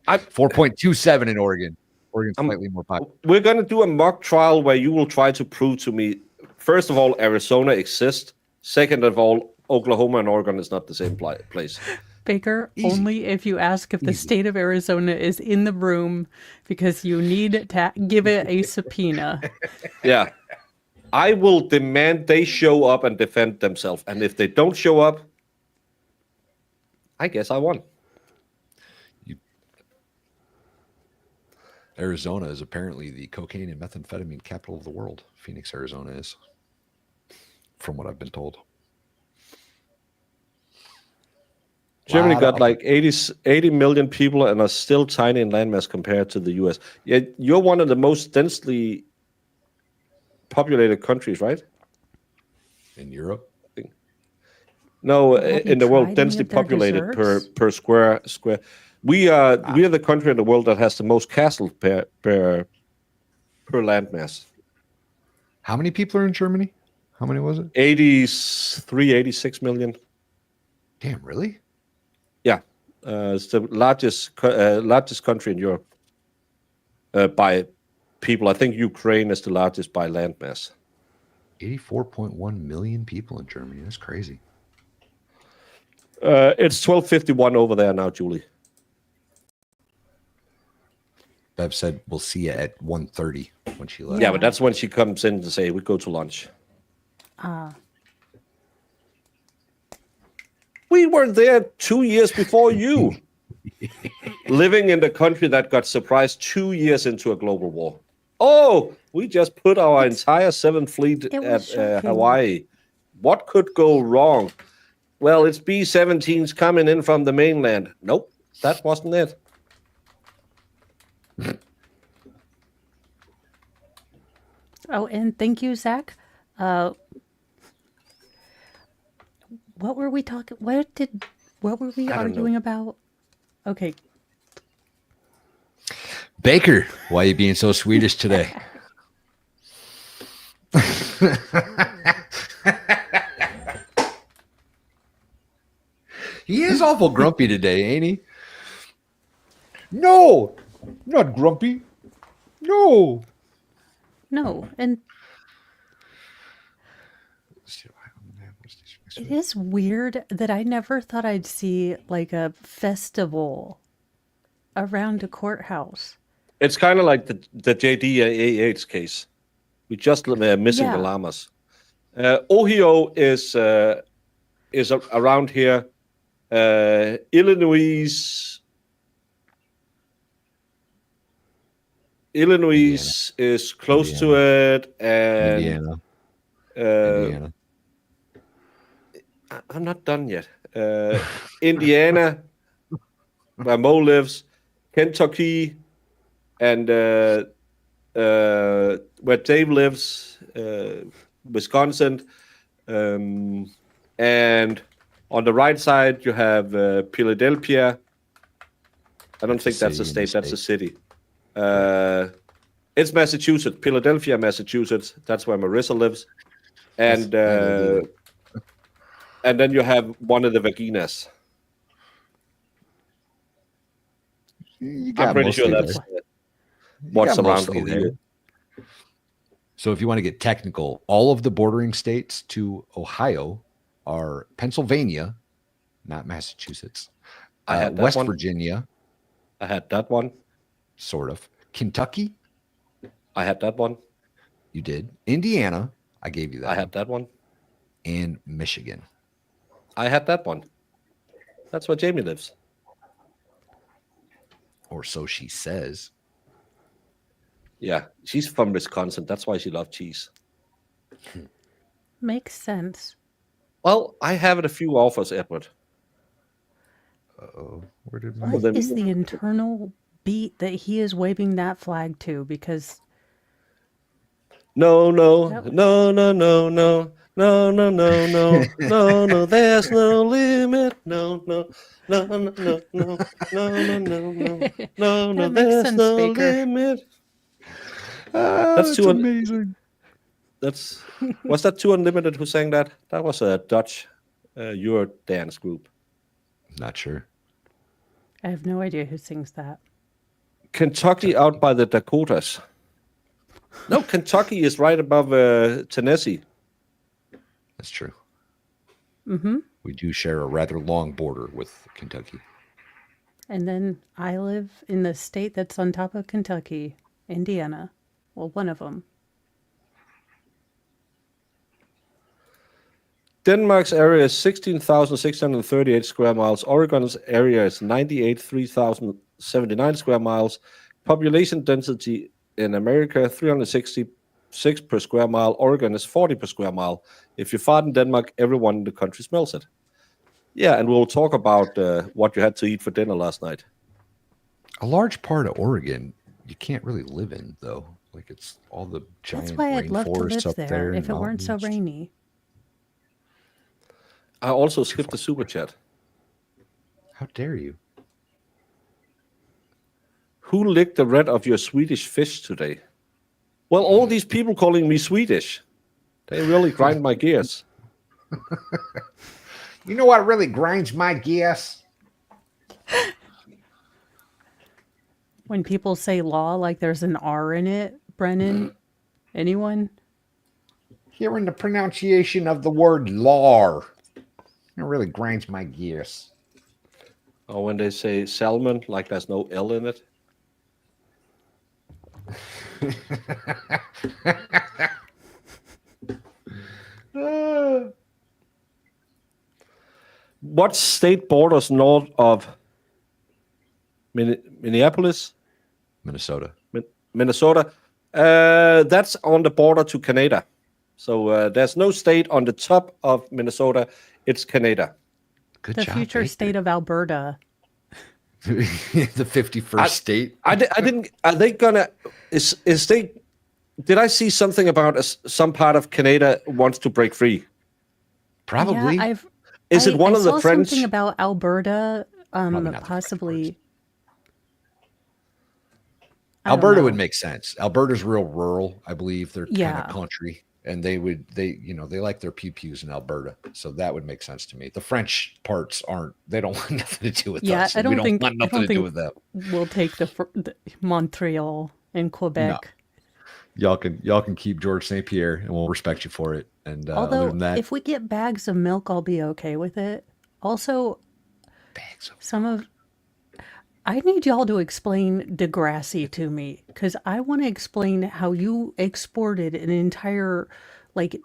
[SPEAKER 7] 4.27 in Oregon. Oregon's slightly more popular.
[SPEAKER 2] We're going to do a mock trial where you will try to prove to me, first of all, Arizona exists. Second of all, Oklahoma and Oregon is not the same place.
[SPEAKER 3] Baker, only if you ask if the state of Arizona is in the room, because you need to give it a subpoena.
[SPEAKER 2] Yeah. I will demand they show up and defend themselves. And if they don't show up, I guess I won.
[SPEAKER 7] Arizona is apparently the cocaine and methamphetamine capital of the world. Phoenix, Arizona is, from what I've been told.
[SPEAKER 2] Germany got like 80 million people and are still tiny in landmass compared to the US. Yeah, you're one of the most densely populated countries, right?
[SPEAKER 7] In Europe?
[SPEAKER 2] No,
[SPEAKER 3] Have you
[SPEAKER 2] in the world,
[SPEAKER 3] tried any
[SPEAKER 2] densely
[SPEAKER 3] of their
[SPEAKER 2] populated
[SPEAKER 3] desserts?
[SPEAKER 2] per square. We are the country in the world that has the most castles per landmass.
[SPEAKER 7] How many people are in Germany? How many was it?
[SPEAKER 2] 86 million.
[SPEAKER 7] Damn, really?
[SPEAKER 2] Yeah, it's the largest country in Europe by people. I think Ukraine is the largest by landmass.
[SPEAKER 7] 84.1 million people in Germany. That's crazy.
[SPEAKER 2] It's 12:51 over there now, Julie.
[SPEAKER 7] Bev said we'll see you at 1:30 when she left.
[SPEAKER 2] Yeah, but that's when she comes in to say we go to lunch. We were there 2 years before you, living in the country that got surprised 2 years into a global war. Oh, we just put our entire 7th Fleet at Hawaii. What could go wrong? Well, it's B-17s coming in from the mainland. Nope, that wasn't it.
[SPEAKER 3] Oh, and thank you, Zach. What were we talking? What were we arguing about? Okay.
[SPEAKER 7] Baker, why are you being so Swedish today? He is awful grumpy today, ain't he? No, not grumpy. No.
[SPEAKER 3] No, and it is weird that I never thought I'd see like a festival around a courthouse.
[SPEAKER 2] It's kind of like the JDAH case. We just missing the
[SPEAKER 3] Yeah.
[SPEAKER 2] llamas. Ohio is around here. Illinois is close to it, and
[SPEAKER 7] Indiana. Indiana.
[SPEAKER 2] I'm not done yet. Indiana, where Mo lives, Kentucky, and where Dave lives, Wisconsin. And on the right side, you have Philadelphia. I don't think that's a state. That's a city. It's Massachusetts, Philadelphia, Massachusetts. That's where Marissa lives. And and then you have one of the vaginas. I'm pretty sure that's what's around over here.
[SPEAKER 7] So if you want to get technical, all of the bordering states to Ohio are Pennsylvania, not Massachusetts.
[SPEAKER 2] I had that
[SPEAKER 7] West
[SPEAKER 2] one.
[SPEAKER 7] Virginia.
[SPEAKER 2] I had that one.
[SPEAKER 7] Sort of. Kentucky.
[SPEAKER 2] I had that one.
[SPEAKER 7] You did. Indiana. I gave you that.
[SPEAKER 2] I had that one.
[SPEAKER 7] And Michigan.
[SPEAKER 2] I had that one. That's where Jamie lives.
[SPEAKER 7] Or so she says.
[SPEAKER 2] Yeah, she's from Wisconsin. That's why she loves cheese.
[SPEAKER 3] Makes sense.
[SPEAKER 2] Well, I have a few offers, Edward.
[SPEAKER 7] Uh-oh. Where did
[SPEAKER 3] What is the internal beat that he is waving that flag to? Because
[SPEAKER 2] no, there's no limit. No, there's
[SPEAKER 3] sense,
[SPEAKER 2] no
[SPEAKER 3] Baker.
[SPEAKER 2] limit.
[SPEAKER 7] That's amazing.
[SPEAKER 2] Was that Two Unlimited who sang that? That was a Dutch Euro dance group.
[SPEAKER 7] Not sure.
[SPEAKER 3] I have no idea who sings that.
[SPEAKER 2] Kentucky out by the Dakotas. No, Kentucky is right above Tennessee.
[SPEAKER 7] That's true.
[SPEAKER 3] Mm-hmm.
[SPEAKER 7] We do share a rather long border with Kentucky.
[SPEAKER 3] And then I live in the state that's on top of Kentucky, Indiana. Well, one of them.
[SPEAKER 2] Denmark's area is 16,638 square miles. Oregon's area is 3,079 square miles. Population density in America, 366 per square mile. Oregon is 40 per square mile. If you fart in Denmark, everyone in the country smells it. Yeah, and we'll talk about what you had to eat for dinner last night.
[SPEAKER 7] A large part of Oregon you can't really live in, though. Like, it's all the giant
[SPEAKER 3] That's why I'd love to
[SPEAKER 7] rainforests
[SPEAKER 3] live
[SPEAKER 7] up
[SPEAKER 3] there if
[SPEAKER 7] and
[SPEAKER 3] it weren't so
[SPEAKER 7] mountains.
[SPEAKER 3] rainy.
[SPEAKER 2] I also skipped the super chat.
[SPEAKER 7] How dare you?
[SPEAKER 2] Who licked the red of your Swedish fish today? Well, all these people calling me Swedish. They really grind my gears.
[SPEAKER 7] You know what really grinds my gears?
[SPEAKER 3] When people say law like there's an R in it, Brennan, anyone?
[SPEAKER 7] Hearing the pronunciation of the word "lar," it really grinds my gears.
[SPEAKER 2] Or when they say salmon, like there's no L in it. What state borders north of Minneapolis?
[SPEAKER 7] Minnesota.
[SPEAKER 2] Minnesota. That's on the border to Canada. So there's no state on the top of Minnesota. It's Canada.
[SPEAKER 7] Good
[SPEAKER 3] The
[SPEAKER 7] job,
[SPEAKER 3] future
[SPEAKER 7] Baker.
[SPEAKER 3] state of Alberta.
[SPEAKER 7] The 51st state.
[SPEAKER 2] I didn't. Are they gonna? Is they? Did I see something about some part of Canada wants to break free?
[SPEAKER 7] Probably.
[SPEAKER 3] Yeah,
[SPEAKER 2] Is it one of the
[SPEAKER 3] saw
[SPEAKER 2] French?
[SPEAKER 3] something about Alberta,
[SPEAKER 7] Probably not the
[SPEAKER 3] possibly. I don't
[SPEAKER 7] Alberta
[SPEAKER 3] know.
[SPEAKER 7] would make sense. Alberta's real rural, I believe. They're kind
[SPEAKER 3] Yeah.
[SPEAKER 7] of country, and they like their pew-pews in Alberta, so that would make sense to me. The French parts aren't. They don't want nothing to do with
[SPEAKER 3] Yeah,
[SPEAKER 7] us.
[SPEAKER 3] I
[SPEAKER 7] and we
[SPEAKER 3] don't think
[SPEAKER 7] want
[SPEAKER 3] I
[SPEAKER 7] nothing
[SPEAKER 3] don't
[SPEAKER 7] to do
[SPEAKER 3] think
[SPEAKER 7] with them.
[SPEAKER 3] we'll take the Montreal and Quebec.
[SPEAKER 7] Y'all can keep George St. Pierre, and we'll respect you for it. And other
[SPEAKER 3] Although,
[SPEAKER 7] than that,
[SPEAKER 3] if we get bags of milk, I'll be okay with it. Also, I need y'all to explain Degrassi to me, because I want to explain how you exported an entire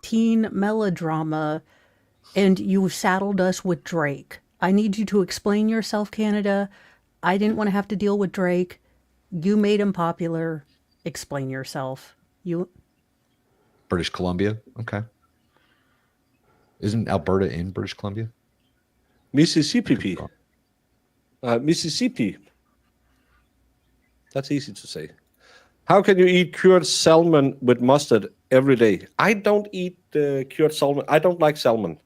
[SPEAKER 3] teen melodrama and you saddled us with Drake. I need you to explain yourself, Canada. I didn't want to have to deal with Drake. You made him popular. Explain yourself.
[SPEAKER 7] British Columbia. Okay. Isn't Alberta in British Columbia?
[SPEAKER 2] Mississippi. Mississippi. That's easy to say. How can you eat cured salmon with mustard every day? I don't eat cured salmon. I don't like salmon.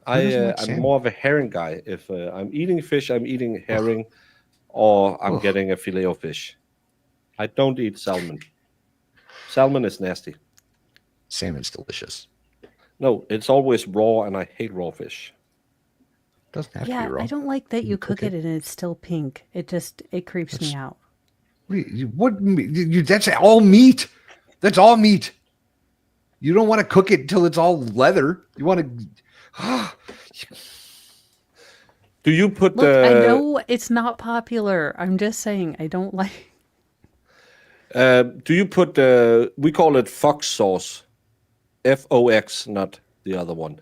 [SPEAKER 2] I'm more of a herring guy. If I'm eating fish, I'm eating herring, or I'm getting a filet of fish. I don't eat salmon. Salmon is nasty.
[SPEAKER 7] Salmon's delicious.
[SPEAKER 2] No, it's always raw, and I hate raw fish.
[SPEAKER 7] Doesn't have to
[SPEAKER 3] Yeah,
[SPEAKER 7] be raw.
[SPEAKER 3] I don't like that you cook it and it's still pink. It creeps me out.
[SPEAKER 7] That's all meat. That's all meat. You don't want to cook it until it's all leather. You want to.
[SPEAKER 2] Do you put
[SPEAKER 3] Look, I know it's not popular. I'm just saying I don't like.
[SPEAKER 2] Do you put we call it fox sauce, FOX, not the other one.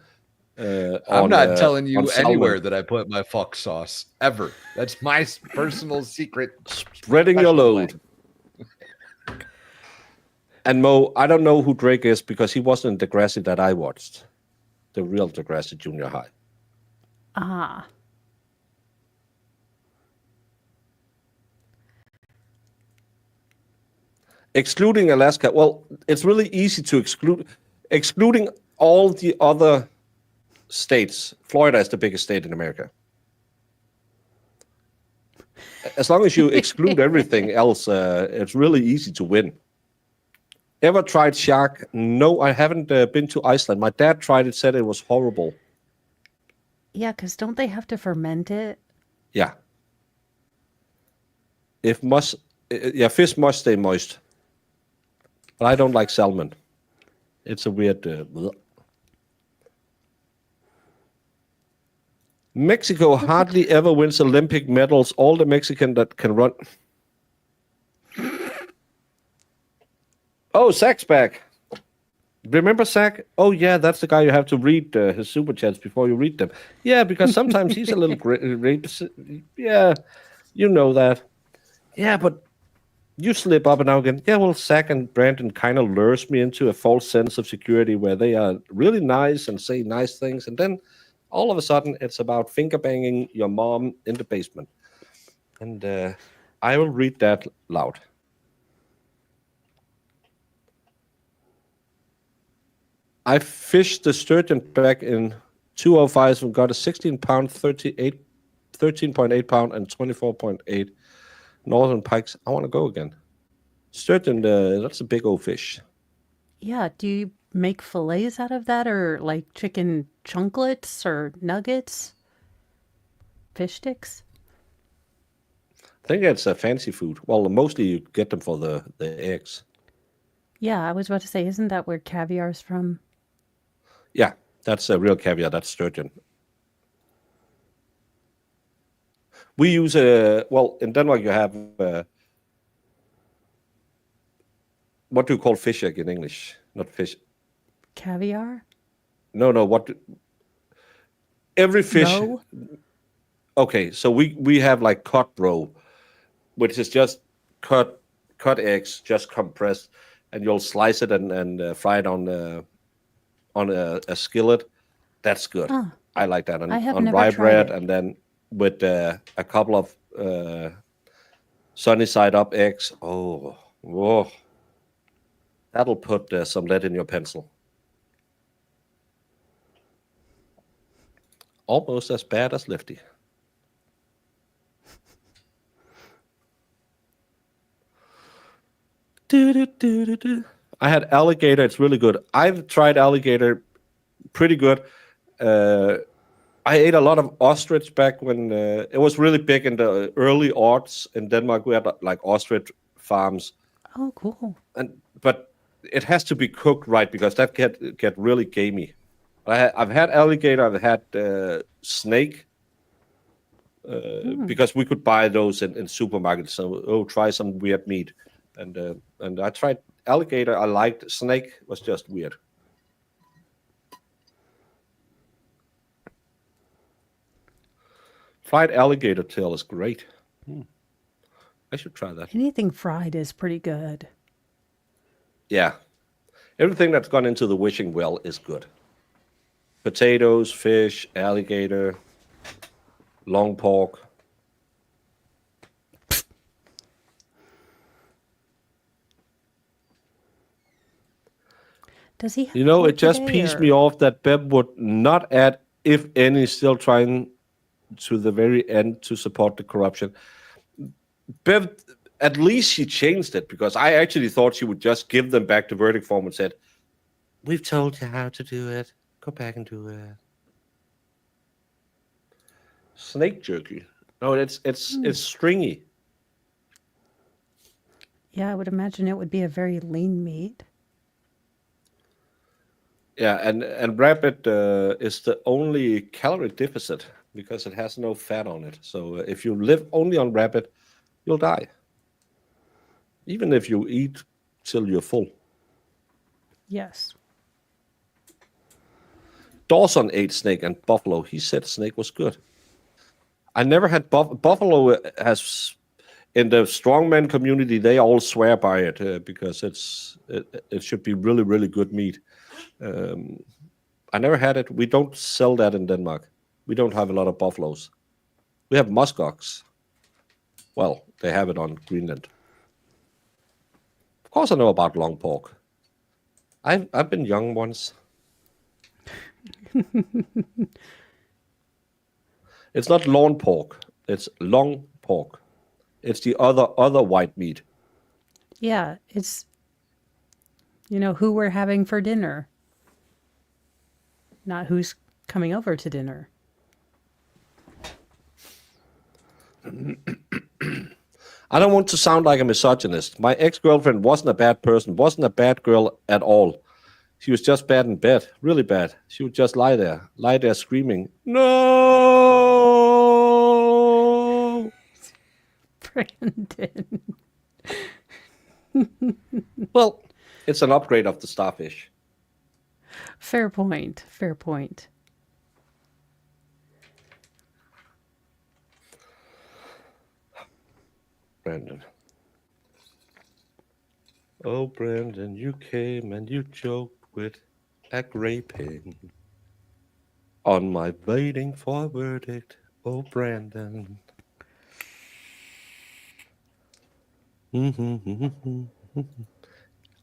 [SPEAKER 7] I'm not telling you
[SPEAKER 2] salmon.
[SPEAKER 7] anywhere that I put my fox sauce ever. That's my personal secret.
[SPEAKER 2] Spreading your load. And Mo, I don't know who Drake is because he wasn't in Degrassi that I watched, the real Degrassi Junior High.
[SPEAKER 3] Ah.
[SPEAKER 2] Excluding Alaska, well, it's really easy to excluding all the other states. Florida is the biggest state in America. As long as you exclude everything else, it's really easy to win. Ever tried shark? No, I haven't been to Iceland. My dad tried it, said it was horrible.
[SPEAKER 3] Yeah, because don't they have to ferment it?
[SPEAKER 2] Yeah. Fish must stay moist. But I don't like salmon. It's a weird. Mexico hardly ever wins Olympic medals. All the Mexican that can run. Oh, Zach's back. Remember Zach? Oh, yeah, that's the guy you have to read his super chats before you read them. Yeah, because sometimes he's a little yeah, you know that. Yeah, but you slip up and now again. Yeah, well, Zach and Brandon kind of lures me into a false sense of security where they are really nice and say nice things. And then all of a sudden, it's about finger banging your mom in the basement. And I will read that loud. I fished the sturgeon back in 2005 and got a 16-pound, 13.8 pound, and 24.8 northern pikes. I want to go again. Sturgeon, that's a big old fish.
[SPEAKER 3] Yeah, do you make fillets out of that or like chicken chunklets or nuggets? Fish sticks?
[SPEAKER 2] I think it's a fancy food. Well, mostly you get them for the eggs.
[SPEAKER 3] Yeah, I was about to say, isn't that where caviar's from?
[SPEAKER 2] Yeah, that's a real caviar. That's sturgeon. We use in Denmark you have what do you call fish egg in English? Not fish.
[SPEAKER 3] Caviar?
[SPEAKER 2] No. Every fish.
[SPEAKER 3] Roe?
[SPEAKER 2] Okay, so we have like cod roe, which is just cod eggs, just compressed, and you'll slice it and fry it on a skillet. That's good.
[SPEAKER 3] Oh,
[SPEAKER 2] I like that
[SPEAKER 3] I have
[SPEAKER 2] on
[SPEAKER 3] never
[SPEAKER 2] rye
[SPEAKER 3] tried
[SPEAKER 2] bread,
[SPEAKER 3] it.
[SPEAKER 2] and then with a couple of sunny side up eggs. Oh, whoa. That'll put some lead in your pencil. Almost as bad as Lefty. I had alligator. It's really good. I've tried alligator. Pretty good. I ate a lot of ostrich back when it was really big in the early aughts in Denmark. We had like ostrich farms.
[SPEAKER 3] Oh, cool.
[SPEAKER 2] But it has to be cooked right because that get really gamey. I've had alligator. I've had snake because we could buy those in supermarkets. So try some weird meat, and I tried alligator. I liked snake. Was just weird. Fried alligator tail is great. I should try that.
[SPEAKER 3] Anything fried is pretty good.
[SPEAKER 2] Yeah. Everything that's gone into the wishing well is good. Potatoes, fish, alligator, long pork.
[SPEAKER 3] Does he have
[SPEAKER 2] You know,
[SPEAKER 3] court
[SPEAKER 2] it just
[SPEAKER 3] today,
[SPEAKER 2] pissed
[SPEAKER 3] or-
[SPEAKER 2] me off that Bev would not add, if any, still trying to the very end to support the corruption. Bev, at least she changed it, because I actually thought she would just give them back the verdict form and said, "We've told you how to do it. Go back and do it." Snake jerky. No, it's stringy.
[SPEAKER 3] Yeah, I would imagine it would be a very lean meat.
[SPEAKER 2] Yeah, and rabbit is the only calorie deficit because it has no fat on it. So if you live only on rabbit, you'll die. Even if you eat till you're full.
[SPEAKER 3] Yes.
[SPEAKER 2] Dawson ate snake and buffalo. He said snake was good. I never had buffalo. Has in the strongman community, they all swear by it because it should be really, really good meat. I never had it. We don't sell that in Denmark. We don't have a lot of buffaloes. We have muskox. Well, they have it on Greenland. Of course, I know about long pork. I've been young once. It's not lawn pork. It's long pork. It's the other white meat.
[SPEAKER 3] Yeah, it's, who we're having for dinner, not who's coming over to dinner.
[SPEAKER 2] I don't want to sound like a misogynist. My ex-girlfriend wasn't a bad person, wasn't a bad girl at all. She was just bad in bed, really bad. She would just lie there screaming, "No!"
[SPEAKER 3] Brandon.
[SPEAKER 2] Well, it's an upgrade of the starfish.
[SPEAKER 3] Fair point. Fair point.
[SPEAKER 2] Brandon. Oh, Brandon, you came and you joked with a graping on my waiting for a verdict. Oh, Brandon. I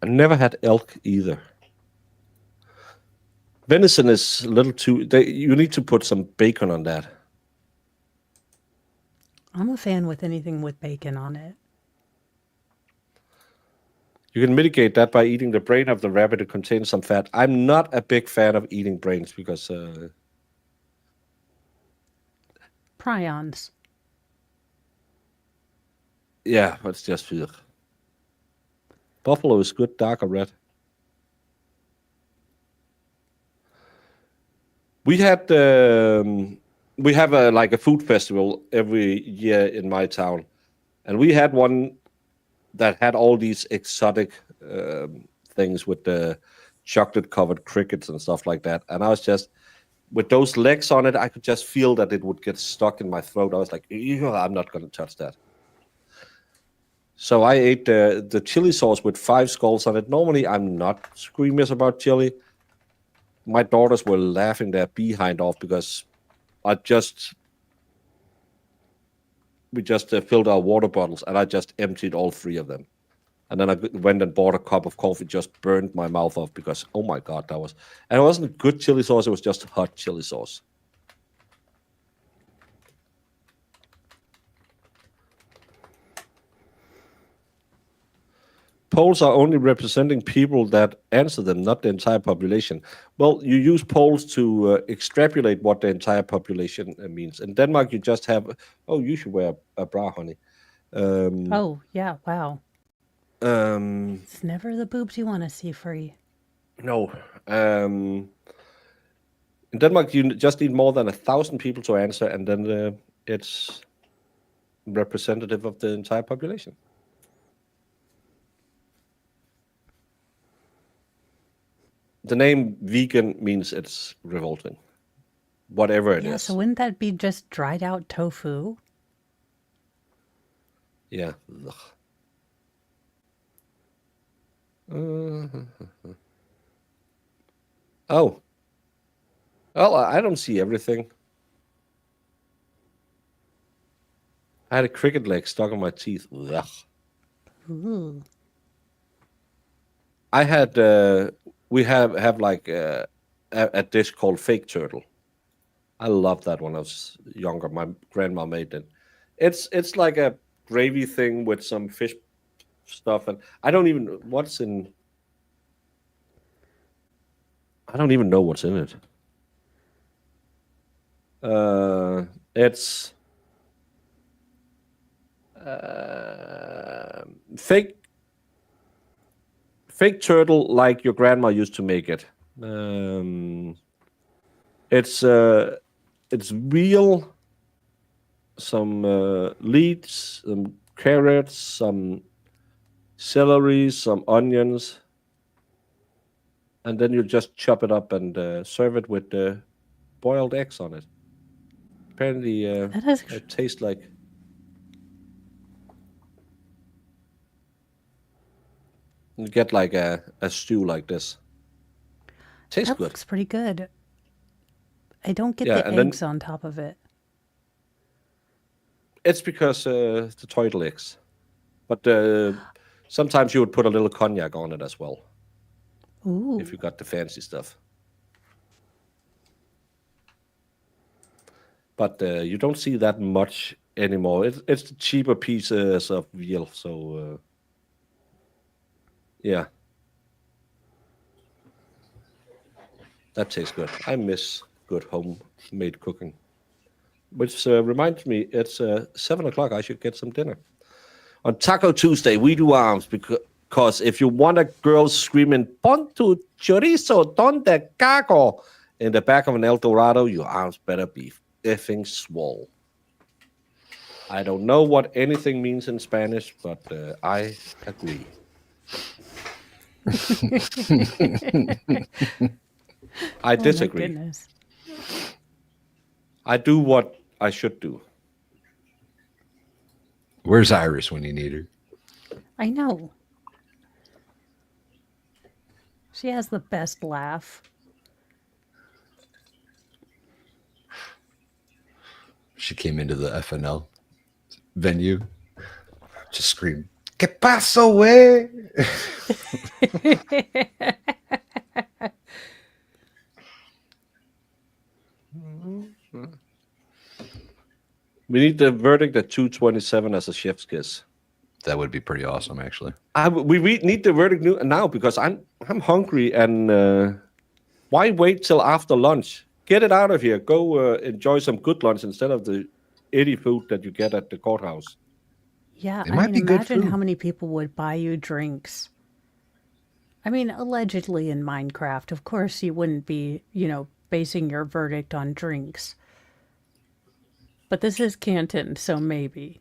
[SPEAKER 2] never had elk either. Venison is a little too. You need to put some bacon on that.
[SPEAKER 3] I'm a fan with anything with bacon on it.
[SPEAKER 2] You can mitigate that by eating the brain of the rabbit. It contains some fat. I'm not a big fan of eating brains because
[SPEAKER 3] Prions.
[SPEAKER 2] yeah, it's just ugh. Buffalo is good, dark or red. We have like a food festival every year in my town, and we had one that had all these exotic things with the chocolate-covered crickets and stuff like that. And I was just, with those legs on it, I could just feel that it would get stuck in my throat. I was like, I'm not going to touch that. So I ate the chili sauce with 5 skulls on it. Normally, I'm not squeamish about chili. My daughters were laughing their behind off because we just filled our water bottles and I just emptied all 3 of them. And then I went and bought a cup of coffee, just burned my mouth off because, oh my God, and it wasn't good chili sauce, it was just hot chili sauce. Polls are only representing people that answer them, not the entire population. Well, you use polls to extrapolate what the entire population means. In Denmark, you just have, you should wear a bra, honey.
[SPEAKER 3] Oh, yeah, wow. It's never the boobs you want to see free.
[SPEAKER 2] No. In Denmark, you just need more than 1,000 people to answer, and then it's representative of the entire population. The name vegan means it's revolting. Whatever it is.
[SPEAKER 3] Yeah, so wouldn't that be just dried out tofu?
[SPEAKER 2] Yeah. Oh. Well, I don't see everything. I had a cricket leg stuck in my teeth. Ugh.
[SPEAKER 3] Ooh.
[SPEAKER 2] I had we have like a dish called fake turtle. I loved that when I was younger. My grandma made it. It's like a gravy thing with some fish stuff, and I don't even know what's in it. It's fake turtle like your grandma used to make it. It's real. Some leeks, some carrots, some celery, some onions, and then you just chop it up and serve it with boiled eggs on it. Apparently, it tastes like. You get like a stew like this. Tastes
[SPEAKER 3] That
[SPEAKER 2] good.
[SPEAKER 3] looks pretty good. I don't get
[SPEAKER 2] Yeah,
[SPEAKER 3] the
[SPEAKER 2] and then-
[SPEAKER 3] eggs on top of it.
[SPEAKER 2] It's because the turtle eggs, but sometimes you would put a little cognac on it as well.
[SPEAKER 3] Ooh.
[SPEAKER 2] If you got the fancy stuff. But you don't see that much anymore. It's the cheaper pieces of veal. So yeah, that tastes good. I miss good homemade cooking. Which reminds me, it's 7 o'clock. I should get some dinner. On Taco Tuesday, we do arms because if you want a girl screaming "Pon tu chorizo, donde cago" in the back of an El Dorado, your arms better be effing swole. I don't know what anything means in Spanish, but I agree. I disagree.
[SPEAKER 3] Oh my goodness.
[SPEAKER 2] I do what I should do.
[SPEAKER 7] Where's Iris when you need her?
[SPEAKER 3] I know. She has the best laugh.
[SPEAKER 7] She came into the FNL venue, just screamed, "Que paso, way?"
[SPEAKER 2] We need the verdict at 2:27 as a chef's kiss.
[SPEAKER 7] That would be pretty awesome, actually.
[SPEAKER 2] We need the verdict now because I'm hungry, and why wait till after lunch? Get it out of here. Go enjoy some good lunch instead of the itty food that you get at the courthouse.
[SPEAKER 3] Yeah,
[SPEAKER 7] It
[SPEAKER 3] I
[SPEAKER 7] might
[SPEAKER 3] mean,
[SPEAKER 7] be good
[SPEAKER 3] imagine
[SPEAKER 7] food.
[SPEAKER 3] how many people would buy you drinks. I mean, allegedly in Minecraft, of course, you wouldn't be, basing your verdict on drinks. But this is Canton, so maybe.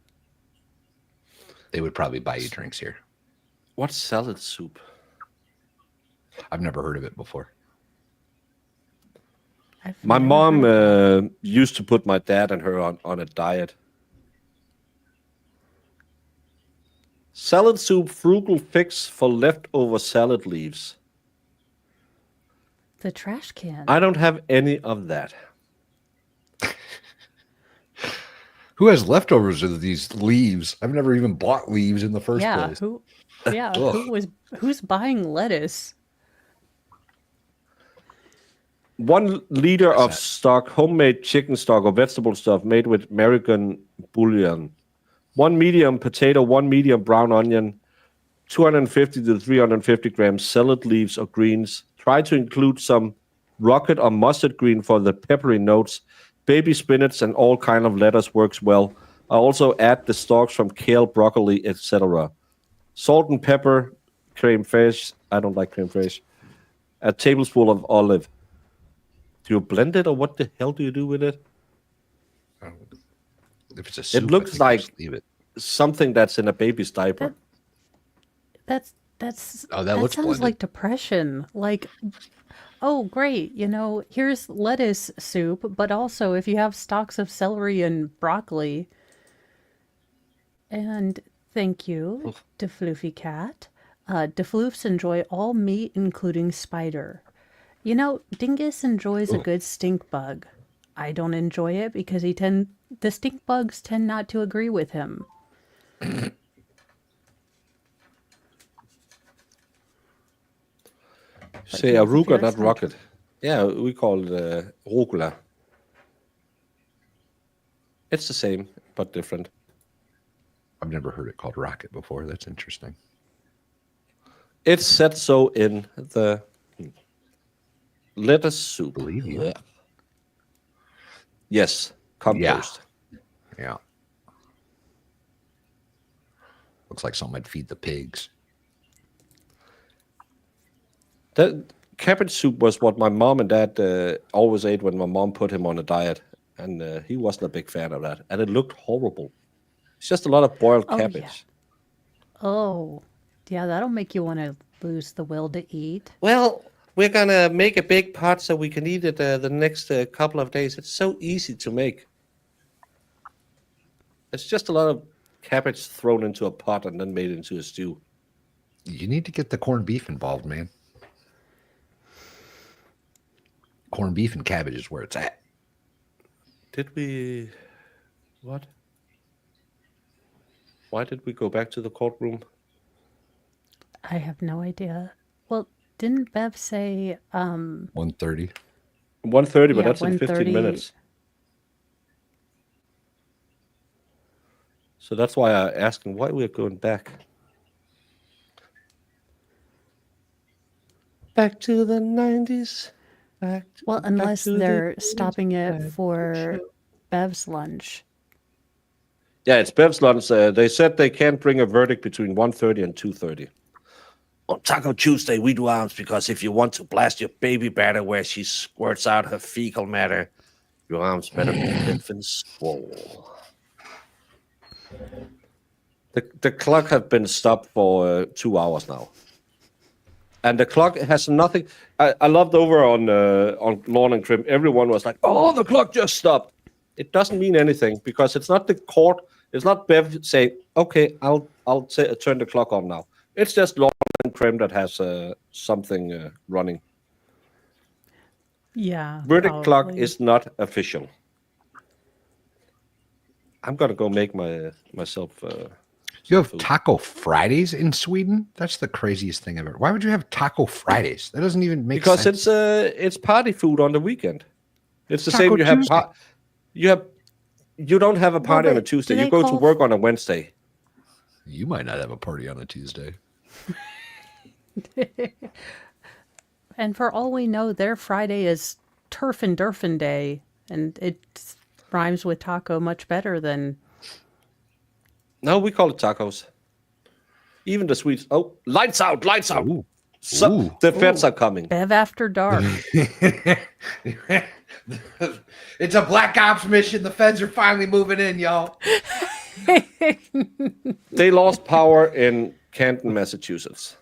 [SPEAKER 7] They would probably buy you drinks here.
[SPEAKER 2] What's salad soup?
[SPEAKER 7] I've never heard of it before.
[SPEAKER 2] My mom used to put my dad and her on a diet. Salad soup, frugal fix for leftover salad leaves.
[SPEAKER 3] The trash can.
[SPEAKER 2] I don't have any of that.
[SPEAKER 7] Who has leftovers of these leaves? I've never even bought leaves in the first place.
[SPEAKER 3] Who's buying lettuce?
[SPEAKER 2] 1 liter of stock, homemade chicken stock or vegetable stuff made with American bouillon. 1 medium potato, 1 medium brown onion, 250 to 350 grams salad leaves or greens. Try to include some rocket or mustard green for the peppery notes. Baby spinach and all kind of lettuce works well. I also add the stalks from kale, broccoli, etc. Salt and pepper, creme fraiche. I don't like creme fraiche. A tablespoon of olive. Do you blend it, or what the hell do you do with it?
[SPEAKER 7] If it's a soup,
[SPEAKER 2] It looks
[SPEAKER 7] I think
[SPEAKER 2] like
[SPEAKER 7] just leave it.
[SPEAKER 2] something that's in a baby's diaper.
[SPEAKER 3] That's
[SPEAKER 7] Oh, that
[SPEAKER 3] that
[SPEAKER 7] looks
[SPEAKER 3] sounds
[SPEAKER 7] blended.
[SPEAKER 3] like depression. Like, oh, great, here's lettuce soup, but also if you have stalks of celery and broccoli. And thank you, DeFloofy Cat. DeFloofs enjoy all meat, including spider. You know, Dingus enjoys a
[SPEAKER 7] Ooh.
[SPEAKER 3] good stink bug. I don't enjoy it because the stink bugs tend not to agree with him. But
[SPEAKER 2] Say
[SPEAKER 3] he is a
[SPEAKER 2] arugula,
[SPEAKER 3] fierce
[SPEAKER 2] not
[SPEAKER 3] hunter.
[SPEAKER 2] rocket. Yeah, we call it rugula. It's the same, but different.
[SPEAKER 7] I've never heard it called rocket before. That's interesting.
[SPEAKER 2] It's said so in the lettuce soup.
[SPEAKER 7] Believe you.
[SPEAKER 2] Yeah. Yes, compost.
[SPEAKER 7] Yeah. Looks like something I'd feed the pigs.
[SPEAKER 2] That cabbage soup was what my mom and dad always ate when my mom put him on a diet, and he wasn't a big fan of that, and it looked horrible. It's just a lot of boiled
[SPEAKER 3] Oh,
[SPEAKER 2] cabbage.
[SPEAKER 3] yeah. Oh, yeah, that'll make you want to lose the will to eat.
[SPEAKER 2] Well, we're gonna make a big pot so we can eat it the next couple of days. It's so easy to make. It's just a lot of cabbage thrown into a pot and then made into a stew.
[SPEAKER 7] You need to get the corned beef involved, man. Corned beef and cabbage is where it's at.
[SPEAKER 2] Did we... What? Why did we go back to the courtroom?
[SPEAKER 3] I have no idea. Well, didn't Bev say
[SPEAKER 7] 1:30.
[SPEAKER 2] 1:30, but
[SPEAKER 3] Yeah,
[SPEAKER 2] that's in 15
[SPEAKER 3] 1:30.
[SPEAKER 2] minutes. So that's why I asked him why we're going back. Back to the 90s.
[SPEAKER 3] Well, unless
[SPEAKER 2] to the
[SPEAKER 3] they're
[SPEAKER 2] 80s,
[SPEAKER 3] stopping
[SPEAKER 2] back
[SPEAKER 3] it
[SPEAKER 2] to
[SPEAKER 3] for
[SPEAKER 2] show.
[SPEAKER 3] Bev's lunch.
[SPEAKER 2] Yeah, it's Bev's lunch. They said they can't bring a verdict between 1:30 and 2:30. On Taco Tuesday, we do arms because if you want to blast your baby batter where she squirts out her fecal matter, your arms better be infant swole. The clock has been stopped for 2 hours now. And the clock has nothing. I loved over on Lawn and Trim. Everyone was like, "Oh, the clock just stopped." It doesn't mean anything because it's not the court. It's not Bev saying, "Okay, I'll turn the clock on now." It's just Lawn and Trim that has something running.
[SPEAKER 3] Yeah.
[SPEAKER 2] Verdict clock
[SPEAKER 3] probably.
[SPEAKER 2] is not official. I'm gonna go make myself.
[SPEAKER 7] You have Taco Fridays in Sweden? That's the craziest thing ever. Why would you have Taco Fridays? That doesn't even make
[SPEAKER 2] Because
[SPEAKER 7] sense.
[SPEAKER 2] it's party food on the weekend. It's the
[SPEAKER 7] Taco
[SPEAKER 2] same. You have
[SPEAKER 7] Tuesday.
[SPEAKER 2] you don't have a party on a
[SPEAKER 3] but
[SPEAKER 2] Tuesday.
[SPEAKER 3] do
[SPEAKER 2] You
[SPEAKER 3] they
[SPEAKER 2] go to
[SPEAKER 3] call-
[SPEAKER 2] work on a Wednesday.
[SPEAKER 7] You might not have a party on a Tuesday.
[SPEAKER 3] And for all we know, their Friday is Turf and Durfin Day, and it rhymes with taco much better than.
[SPEAKER 2] No, we call it tacos. Even the Swedes. Oh, lights out! Lights out!
[SPEAKER 7] Ooh.
[SPEAKER 2] So
[SPEAKER 7] Ooh.
[SPEAKER 2] the feds are coming.
[SPEAKER 3] Bev After Dark.
[SPEAKER 7] It's a black ops mission. The feds are finally moving in, y'all.
[SPEAKER 2] They lost power in Canton, Massachusetts.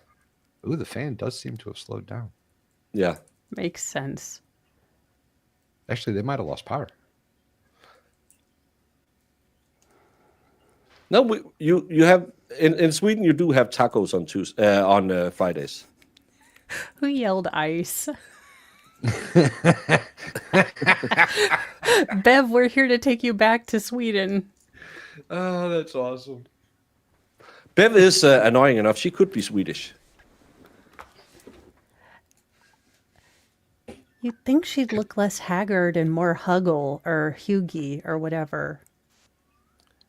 [SPEAKER 7] Ooh, the fan does seem to have slowed down.
[SPEAKER 2] Yeah.
[SPEAKER 3] Makes sense.
[SPEAKER 7] Actually, they might have lost power.
[SPEAKER 2] No, you have in Sweden you do have tacos on Fridays.
[SPEAKER 3] Who yelled ice? Bev, we're here to take you back to Sweden.
[SPEAKER 2] Oh, that's awesome. Bev is annoying enough. She could be Swedish.
[SPEAKER 3] You'd think she'd look less haggard and more huggle or Hughie or whatever.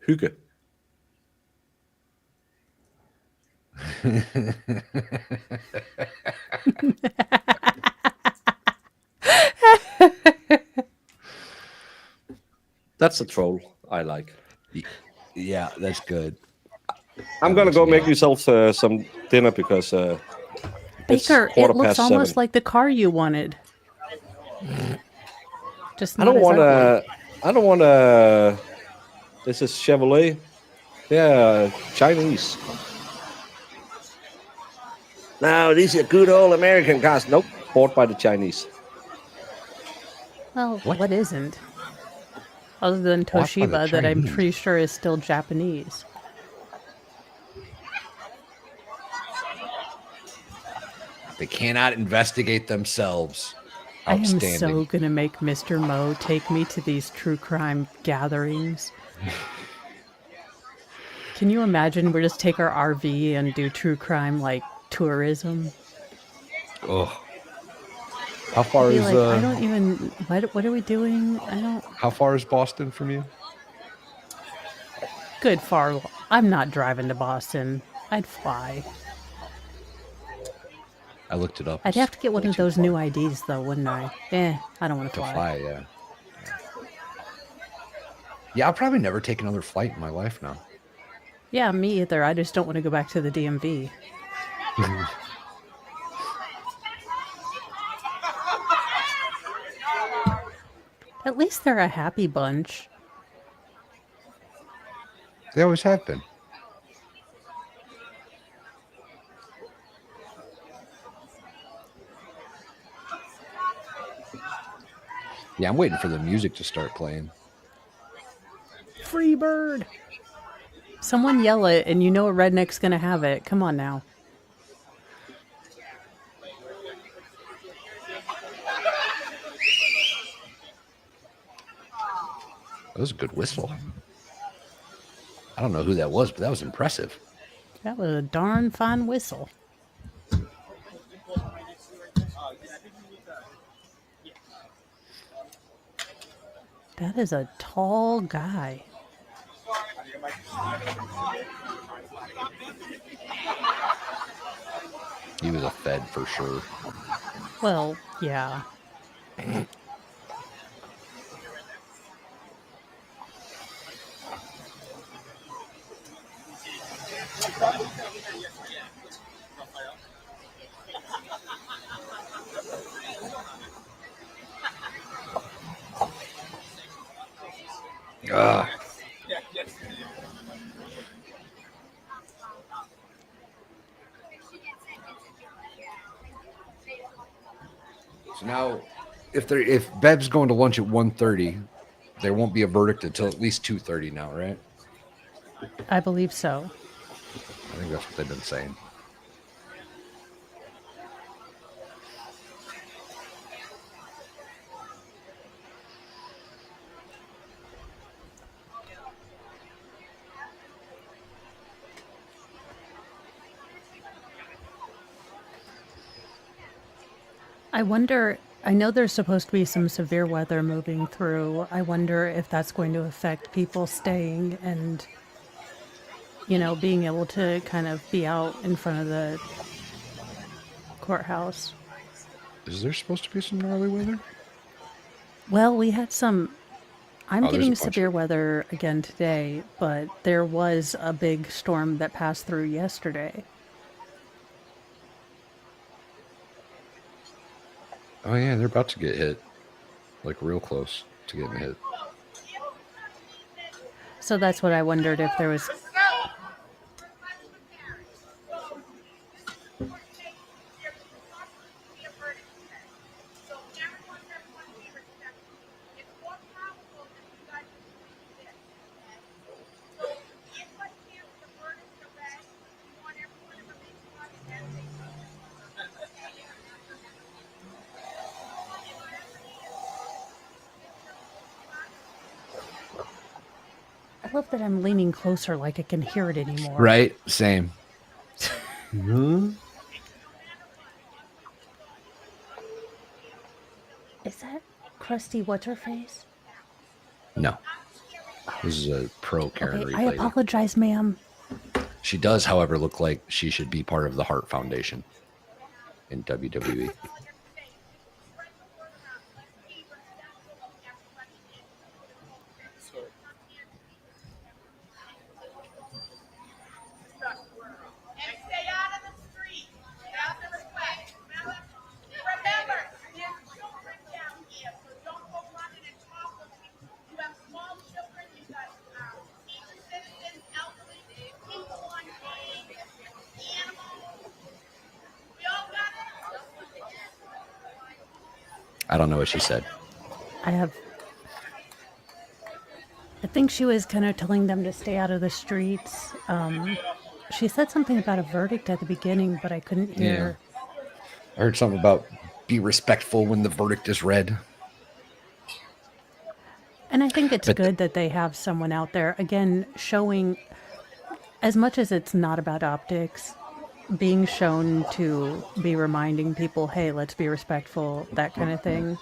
[SPEAKER 2] Hygge. That's a troll I like.
[SPEAKER 7] Yeah, that's good.
[SPEAKER 2] I'm gonna go make yourself some dinner because it's
[SPEAKER 3] Baker,
[SPEAKER 2] quarter
[SPEAKER 3] it looks
[SPEAKER 2] past
[SPEAKER 3] almost
[SPEAKER 2] 7.
[SPEAKER 3] like the car you wanted. Just
[SPEAKER 2] I
[SPEAKER 3] not
[SPEAKER 2] don't
[SPEAKER 3] as
[SPEAKER 2] want
[SPEAKER 3] ugly.
[SPEAKER 2] to. I don't want to. This is Chevrolet. They're Chinese. No, these are good old American cars. Nope, bought by the Chinese.
[SPEAKER 3] Well, what isn't? Other than
[SPEAKER 7] Bought by the
[SPEAKER 3] Toshiba, that I'm
[SPEAKER 7] Chinese.
[SPEAKER 3] pretty sure is still Japanese.
[SPEAKER 7] They cannot investigate themselves.
[SPEAKER 3] I am
[SPEAKER 7] Outstanding.
[SPEAKER 3] so gonna make Mr. Mo take me to these true crime gatherings. Can you imagine we just take our RV and do true crime like tourism?
[SPEAKER 7] Oh, how far
[SPEAKER 3] I'd be
[SPEAKER 7] is
[SPEAKER 3] like, I don't even. What are we doing? I don't.
[SPEAKER 7] how far is Boston from you?
[SPEAKER 3] Good far. I'm not driving to Boston. I'd fly.
[SPEAKER 7] I looked it up.
[SPEAKER 3] I'd
[SPEAKER 7] It's
[SPEAKER 3] have to get one
[SPEAKER 7] way
[SPEAKER 3] of
[SPEAKER 7] too
[SPEAKER 3] those
[SPEAKER 7] far
[SPEAKER 3] new IDs though, wouldn't I? I don't want
[SPEAKER 7] to
[SPEAKER 3] to fly.
[SPEAKER 7] fly. Yeah. Yeah, I'll probably never take another flight in my life now.
[SPEAKER 3] Yeah, me either. I just don't want to go back to the DMV. At least they're a happy bunch.
[SPEAKER 7] They always have been. Yeah, I'm waiting for the music to start playing.
[SPEAKER 3] Free bird. Someone yell it, and you know a redneck's gonna have it. Come on now.
[SPEAKER 7] That was a good whistle. I don't know who that was, but that was impressive.
[SPEAKER 3] That was a darn fine whistle. That is a tall guy.
[SPEAKER 7] He was a Fed for sure.
[SPEAKER 3] Well, yeah.
[SPEAKER 7] Ugh. So now, if Bev's going to lunch at 1:30, there won't be a verdict until at least 2:30 now, right?
[SPEAKER 3] I believe so.
[SPEAKER 7] I think that's what they've been saying.
[SPEAKER 3] I wonder, I know there's supposed to be some severe weather moving through. I wonder if that's going to affect people staying and, being able to kind of be out in front of the courthouse.
[SPEAKER 7] Is there supposed to be some gnarly weather?
[SPEAKER 3] Well, we had some. I'm
[SPEAKER 7] Oh, there's a
[SPEAKER 3] getting
[SPEAKER 7] bunch
[SPEAKER 3] severe weather again today, but there was a big storm that passed through yesterday.
[SPEAKER 7] Oh yeah, they're about to get hit, like real close to getting hit.
[SPEAKER 3] So that's what I wondered if there was. I love that I'm leaning closer like I can hear it anymore.
[SPEAKER 7] Right, same. Mm-hmm.
[SPEAKER 3] Is that Krusty What's-Her-Face?
[SPEAKER 7] No, this is a pro Karen
[SPEAKER 3] Okay,
[SPEAKER 7] Reed
[SPEAKER 3] I
[SPEAKER 7] lady.
[SPEAKER 3] apologize, ma'am.
[SPEAKER 7] She does, however, look like she should be part of the Hart Foundation in WWE. I don't know what she said.
[SPEAKER 3] I think she was kind of telling them to stay out of the streets. She said something about a verdict at the beginning, but I couldn't hear.
[SPEAKER 7] I heard something about be respectful when the verdict is read.
[SPEAKER 3] And I think it's
[SPEAKER 7] But
[SPEAKER 3] good that they have someone out there, again, showing, as much as it's not about optics, being shown to be reminding people, hey, let's be respectful, that kind of thing,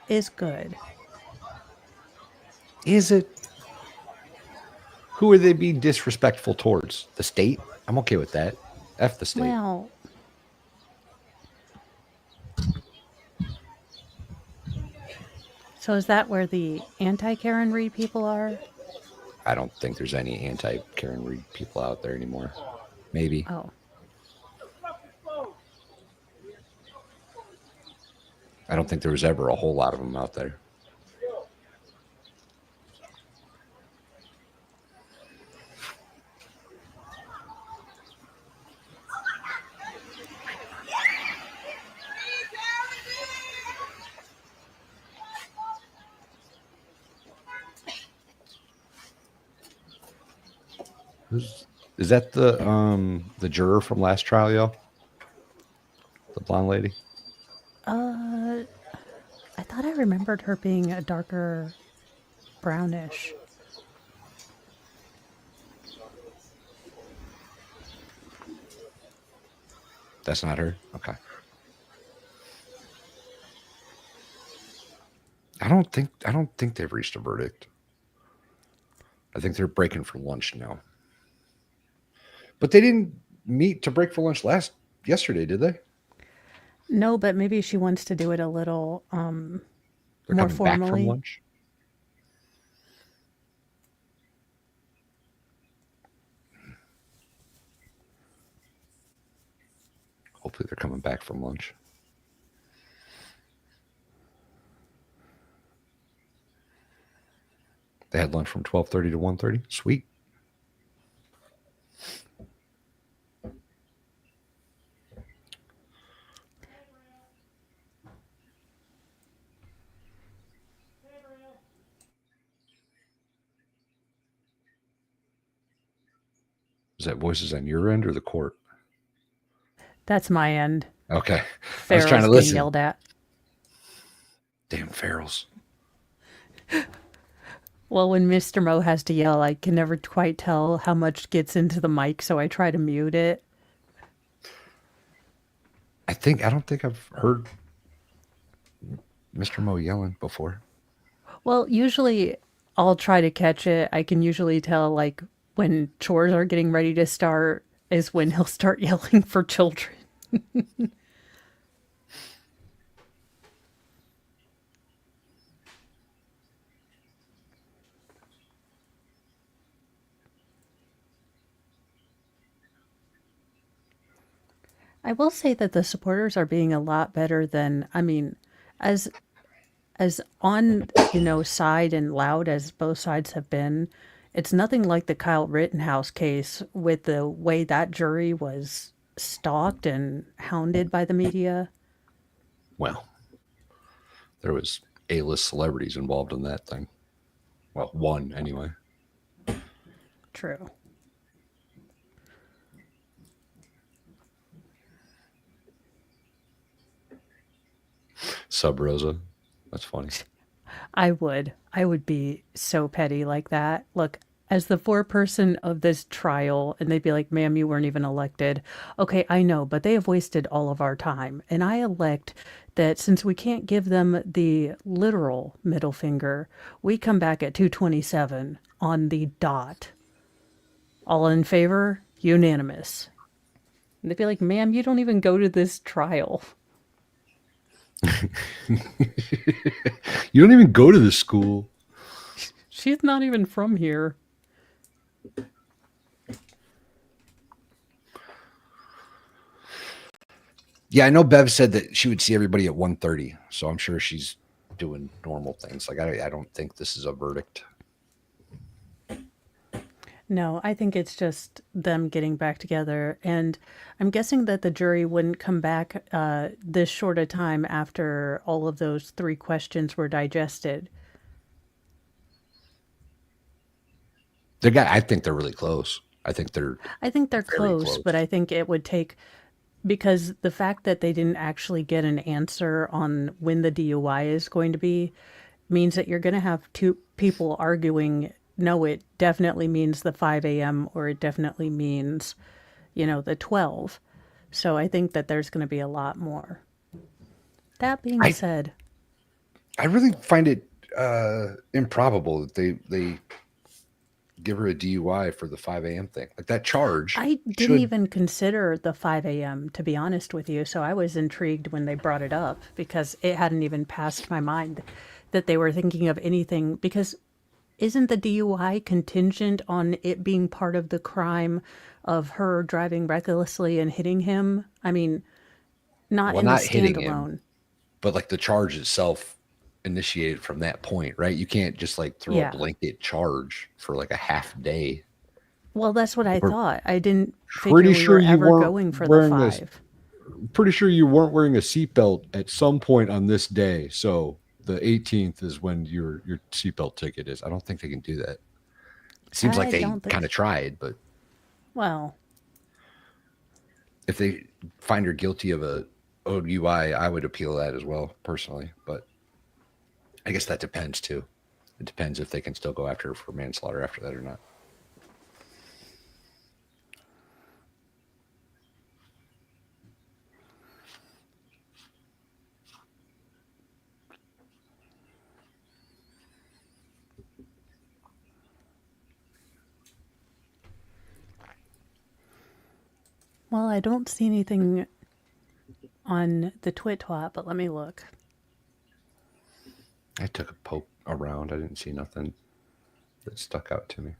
[SPEAKER 3] is good.
[SPEAKER 7] Is it? Who are they being disrespectful towards? The state? I'm okay with that. F the state.
[SPEAKER 3] Well, so is that where the anti-Karen Reed people are?
[SPEAKER 7] I don't think there's any anti-Karen Reed people out there anymore. Maybe.
[SPEAKER 3] Oh.
[SPEAKER 7] I don't think there was ever a whole lot of them out there. Is that the juror from last trial, yo? The blonde lady?
[SPEAKER 3] I thought I remembered her being a darker brownish.
[SPEAKER 7] That's not her? Okay. I don't think they've reached a verdict. I think they're breaking for lunch now. But they didn't meet to break for lunch yesterday, did they?
[SPEAKER 3] No, but maybe she wants to do it a little
[SPEAKER 7] They're
[SPEAKER 3] more
[SPEAKER 7] coming
[SPEAKER 3] formally.
[SPEAKER 7] back from lunch. Hopefully they're coming back from lunch. They had lunch from 12:30 to 1:30. Sweet. Is that voices on your end or the court?
[SPEAKER 3] That's my end.
[SPEAKER 7] Okay.
[SPEAKER 3] Ferals
[SPEAKER 7] I was trying to
[SPEAKER 3] being
[SPEAKER 7] listen.
[SPEAKER 3] yelled at.
[SPEAKER 7] Damn ferals.
[SPEAKER 3] Well, when Mr. Mo has to yell, I can never quite tell how much gets into the mic, so I try to mute it.
[SPEAKER 7] I don't think I've heard Mr. Mo yelling before.
[SPEAKER 3] Well, usually I'll try to catch it. I can usually tell, like, when chores are getting ready to start is when he'll start yelling for children. I will say that the supporters are being a lot better than, I mean, as on, side and loud as both sides have been, it's nothing like the Kyle Rittenhouse case with the way that jury was stalked and hounded by the media.
[SPEAKER 7] Well, there was A-list celebrities involved in that thing. Well, one anyway.
[SPEAKER 3] True.
[SPEAKER 7] Sub Rosa. That's funny.
[SPEAKER 3] I would be so petty like that. Look, as the foreperson of this trial, and they'd be like, ma'am, you weren't even elected. Okay, I know, but they have wasted all of our time. And I elect that since we can't give them the literal middle finger, we come back at 2:27 on the dot. All in favor? Unanimous. And they'd be like, ma'am, you don't even go to this trial.
[SPEAKER 7] You don't even go to this school.
[SPEAKER 3] She's not even from here.
[SPEAKER 7] Yeah, I know Bev said that she would see everybody at 1:30, so I'm sure she's doing normal things. Like I don't think this is a verdict.
[SPEAKER 3] No, I think it's just them getting back together. And I'm guessing that the jury wouldn't come back this short a time after all of those 3 questions were digested.
[SPEAKER 7] I think they're really close. I think they're
[SPEAKER 3] I think they're
[SPEAKER 7] very
[SPEAKER 3] close, but I think it would take because the fact that they didn't actually get an answer on when the DUI is going to be means that you're going to have two people arguing, no, it definitely means the 5 a.m. or it definitely means, the 12. So I think that there's going to be a lot more. That being said,
[SPEAKER 7] I really find it improbable that they give her a DUI for the 5 a.m. thing. Like that charge.
[SPEAKER 3] I didn't even consider the 5 a.m., to be honest with you. So I was intrigued when they brought it up because it hadn't even passed my mind that they were thinking of anything. Because isn't the DUI contingent on it being part of the crime of her driving recklessly and hitting him? I mean, not in the standalone.
[SPEAKER 7] But like the charge itself initiated from that point, right? You can't just like throw a blanket charge for like a half day.
[SPEAKER 3] Well, that's what I thought. I didn't
[SPEAKER 7] Pretty
[SPEAKER 3] figure
[SPEAKER 7] sure
[SPEAKER 3] we were
[SPEAKER 7] you
[SPEAKER 3] ever
[SPEAKER 7] weren't
[SPEAKER 3] going for the
[SPEAKER 7] wearing
[SPEAKER 3] 5.
[SPEAKER 7] Pretty sure you weren't wearing a seatbelt at some point on this day. So the 18th is when your seatbelt ticket is. I don't think they can do that. It seems like they kind of tried, but
[SPEAKER 3] well,
[SPEAKER 7] if they find her guilty of a OUI, I would appeal that as well, personally. But I guess that depends too. It depends if they can still go after her for manslaughter after that or not.
[SPEAKER 3] well, I don't see anything on the twat, but let me look.
[SPEAKER 7] I took a poke around. I didn't see nothing that stuck out to me.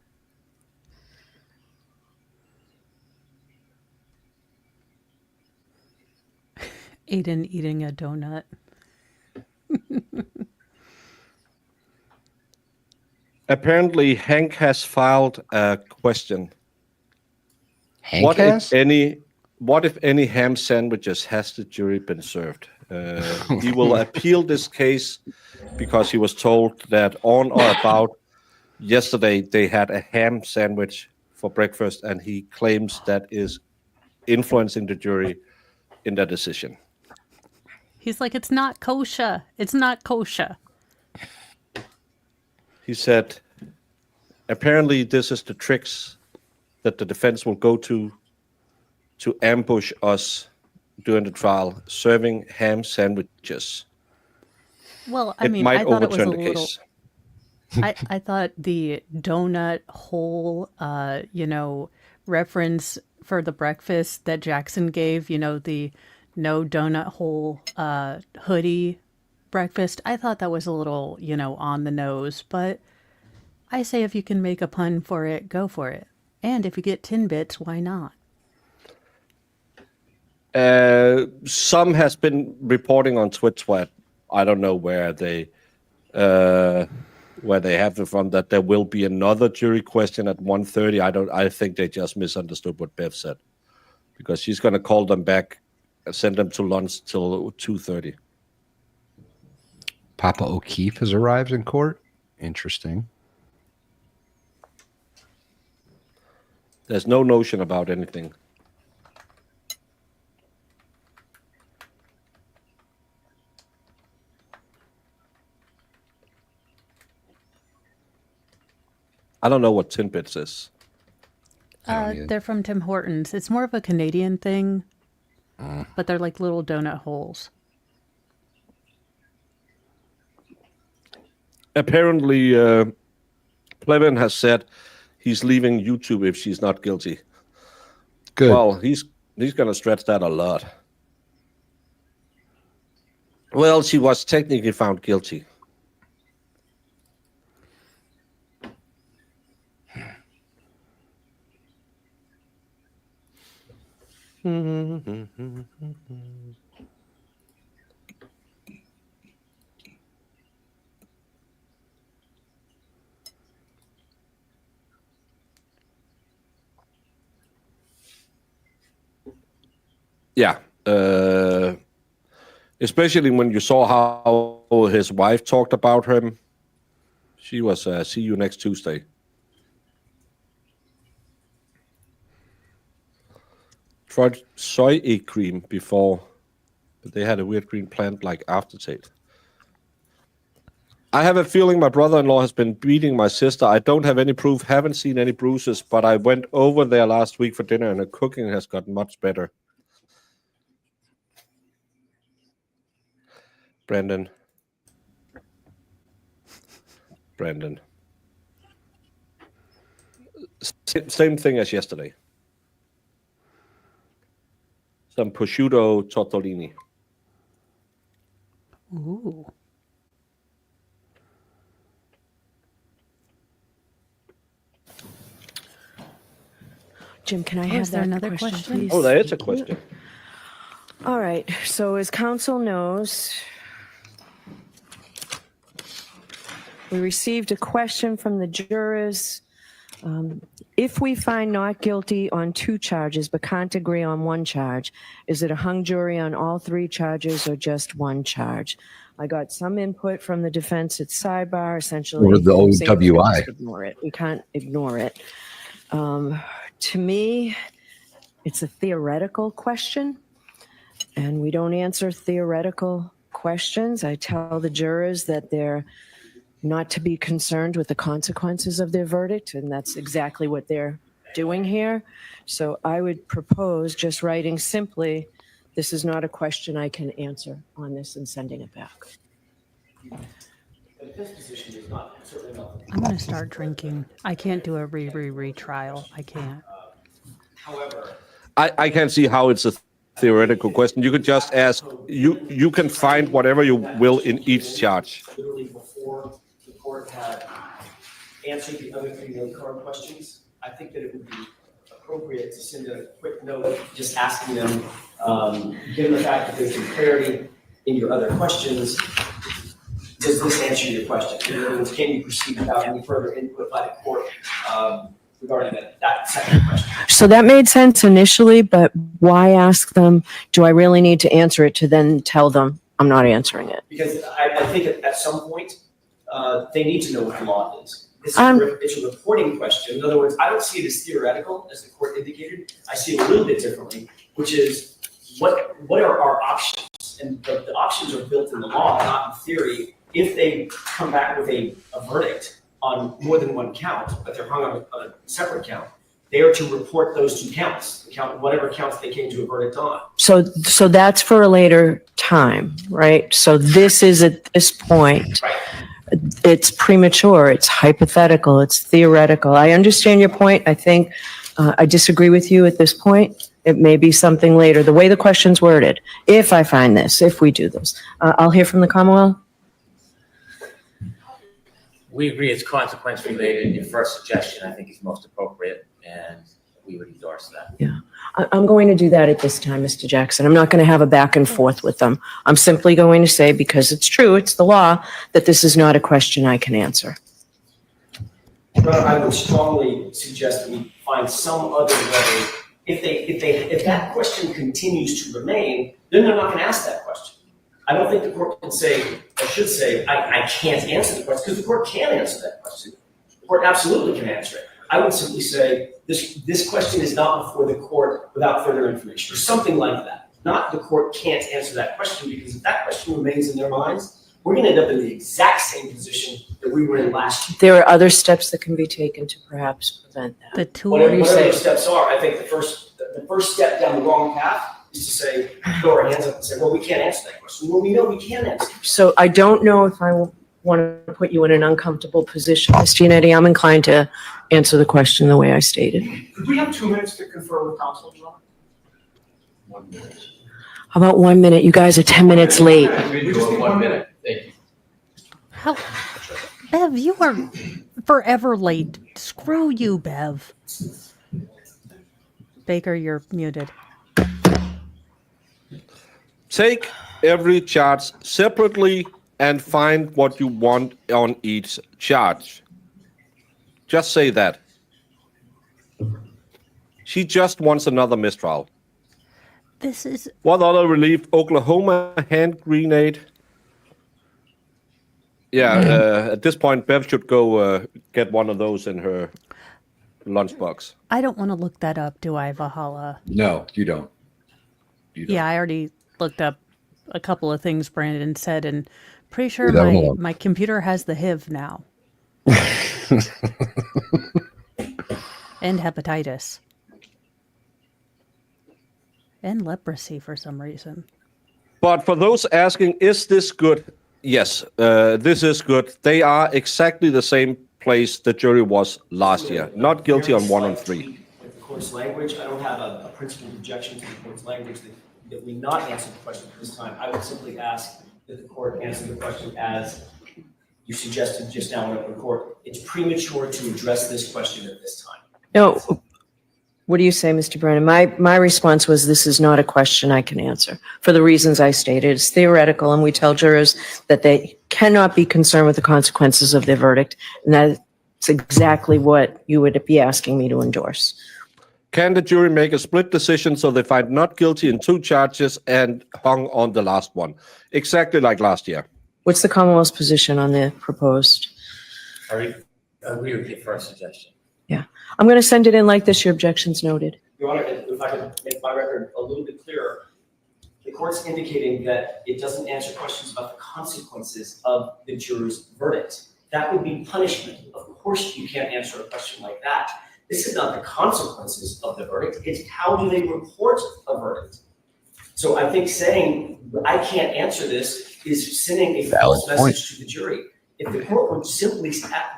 [SPEAKER 3] Aiden eating a donut.
[SPEAKER 2] Apparently, Hank has filed a question.
[SPEAKER 7] Hank has?
[SPEAKER 2] What if any ham sandwiches has the jury been served? He will appeal this case because he was told that on or about yesterday they had a ham sandwich for breakfast, and he claims that is influencing the jury in their decision.
[SPEAKER 3] He's like, it's not kosher. It's not kosher.
[SPEAKER 2] He said, apparently this is the tricks that the defense will go to ambush us during the trial, serving ham sandwiches.
[SPEAKER 3] Well, I
[SPEAKER 2] It
[SPEAKER 3] mean,
[SPEAKER 2] might
[SPEAKER 3] I thought it was a
[SPEAKER 2] overturn the
[SPEAKER 3] little.
[SPEAKER 2] case.
[SPEAKER 3] I thought the donut hole, reference for the breakfast that Jackson gave, the no donut hole hoodie breakfast. I thought that was a little, on the nose, but I say if you can make a pun for it, go for it. And if you get 10 bits, why not?
[SPEAKER 2] Some has been reporting on Twitch. I don't know where they have it from, that there will be another jury question at 1:30. I think they just misunderstood what Bev said, because she's going to call them back and send them to lunch till 2:30.
[SPEAKER 7] Papa O'Keefe has arrived in court. Interesting.
[SPEAKER 2] There's no notion about anything. I don't know what Tinbits is.
[SPEAKER 3] They're from Tim Hortons. It's more of a Canadian thing, but they're like little donut holes.
[SPEAKER 2] Apparently, Plevin has said he's leaving YouTube if she's not guilty.
[SPEAKER 7] Good.
[SPEAKER 2] Well, he's going to stretch that a lot. Well, she was technically found guilty. Yeah. Especially when you saw how his wife talked about him. She was, see you next Tuesday. tried soy egg cream before, but they had a weird green plant like aftertaste. I have a feeling my brother-in-law has been beating my sister. I don't have any proof, haven't seen any bruises, but I went over there last week for dinner and the cooking has gotten much better. Brandon. Same thing as yesterday. Some prosciutto tortellini.
[SPEAKER 3] Ooh.
[SPEAKER 12] Jim, can I
[SPEAKER 3] Oh,
[SPEAKER 12] have
[SPEAKER 3] is there
[SPEAKER 12] that
[SPEAKER 3] another
[SPEAKER 12] question,
[SPEAKER 3] question?
[SPEAKER 12] please?
[SPEAKER 2] Oh, there is a question.
[SPEAKER 12] All right, so as council knows, we received a question from the jurors. If we find not guilty on 2 charges but can't agree on 1 charge, is it a hung jury on all 3 charges or just 1 charge? I got some input from the defense at sidebar, essentially.
[SPEAKER 7] Or the
[SPEAKER 12] saying we
[SPEAKER 7] OWI.
[SPEAKER 12] just ignore it. We can't ignore it. To me, it's a theoretical question, and we don't answer theoretical questions. I tell the jurors that they're not to be concerned with the consequences of their verdict, and that's exactly what they're doing here. So I would propose just writing simply, this is not a question I can answer on this, and sending it back.
[SPEAKER 3] I'm going to start drinking. I can't do a retrial. I can't.
[SPEAKER 2] I can't see how it's a theoretical question. You could just ask, you can find whatever you will in each charge.
[SPEAKER 11] Literally before the court had answered the other 3 note card questions, I think that it would be appropriate to send a quick note just asking them, given the fact that there's some clarity in your other questions, does this answer your question? In other words, can you proceed without any further input by the court regarding that second question?
[SPEAKER 12] So that made sense initially, but why ask them, do I really need to answer it, to then tell them I'm not answering it?
[SPEAKER 11] Because I think at some point, they need to know what the law is. It's a reporting question. In other words, I don't see it as theoretical, as the court indicated. I see it a little bit differently, which is what are our options? And the options are built in the law, not in theory. If they come back with a verdict on more than 1 count, but they're hung on a separate count, they are to report those 2 counts, whatever counts they came to a verdict on.
[SPEAKER 12] So that's for a later time, right? So this is at this point, it's premature, it's hypothetical, it's theoretical. I understand your point. I think I disagree with you at this point. It may be something later. The way the question's worded, if I find this, if we do this. I'll hear from the Commonwealth.
[SPEAKER 13] We agree it's consequence related. Your first suggestion, I think, is most appropriate, and we would endorse that.
[SPEAKER 12] Yeah, I'm going to do that at this time, Mr. Jackson. I'm not going to have a back and forth with them. I'm simply going to say, because it's true, it's the law, that this is not a question I can answer.
[SPEAKER 11] I would strongly suggest that we find some other way. If that question continues to remain, then they're not going to ask that question. I don't think the court can say, or should say, I can't answer the question, because the court can answer that question. The court absolutely can answer it. I would simply say, this question is not before the court without further information, or something like that. Not the court can't answer that question, because if that question remains in their minds, we're going to end up in the exact same position that we were in last year.
[SPEAKER 12] There are other steps that can be taken to perhaps prevent that.
[SPEAKER 11] Whatever those steps are, I think the first step down the wrong path is to say, throw our hands up and say, well, we can't answer that question. Well, we know we can answer it.
[SPEAKER 12] So I don't know if I want to put you in an uncomfortable position, Ms. Giannetti. I'm inclined to answer the question the way I stated.
[SPEAKER 6] Could we have 2 minutes to confer with counsel, John?
[SPEAKER 10] 1 minute.
[SPEAKER 12] How about 1 minute? You guys are 10 minutes late.
[SPEAKER 10] We just need 1 minute. Thank you.
[SPEAKER 3] How, Bev, you are forever late. Screw you, Bev. Baker, you're muted.
[SPEAKER 2] Take every charge separately and find what you want on each charge. Just say that. She just wants another mistrial.
[SPEAKER 3] This is...
[SPEAKER 2] What other relief? Oklahoma hand grenade. Yeah, at this point, Bev should go get one of those in her lunchbox.
[SPEAKER 3] I don't want to look that up, do I, Valhalla?
[SPEAKER 7] No, you don't. You don't.
[SPEAKER 3] Yeah, I already looked up a couple of things Brandon said, and pretty sure
[SPEAKER 7] Leave that one
[SPEAKER 3] my
[SPEAKER 7] alone.
[SPEAKER 3] my computer has the HIV now and hepatitis and leprosy for some reason.
[SPEAKER 2] But for those asking, is this good? Yes, this is good. They are exactly the same place the jury was last year. Not guilty on 1 and 3.
[SPEAKER 11] With the court's language, I don't have a principled objection to the court's language that we not answer the question this time. I would simply ask that the court answer the question as you suggested just now in open court. It's premature to address this question at this time.
[SPEAKER 12] No. What do you say, Mr. Brennan? My response was, this is not a question I can answer for the reasons I stated. It's theoretical, and we tell jurors that they cannot be concerned with the consequences of their verdict. And that's exactly what you would be asking me to endorse.
[SPEAKER 2] Can the jury make a split decision so they find not guilty in 2 charges and hung on the last one? Exactly like last year.
[SPEAKER 12] What's the Commonwealth's position on the proposed?
[SPEAKER 13] I agree with your first suggestion.
[SPEAKER 12] Yeah. I'm going to send it in like this. Your objection's noted.
[SPEAKER 11] Your Honor, if I could make my record a little bit clearer, the court's indicating that it doesn't answer questions about the consequences of the juror's verdict. That would be punishment. Of course, you can't answer a question like that. This is not the consequences of the verdict. It's how do they report a verdict. So I think saying I can't answer this is sending a false message to the jury. If the court would simply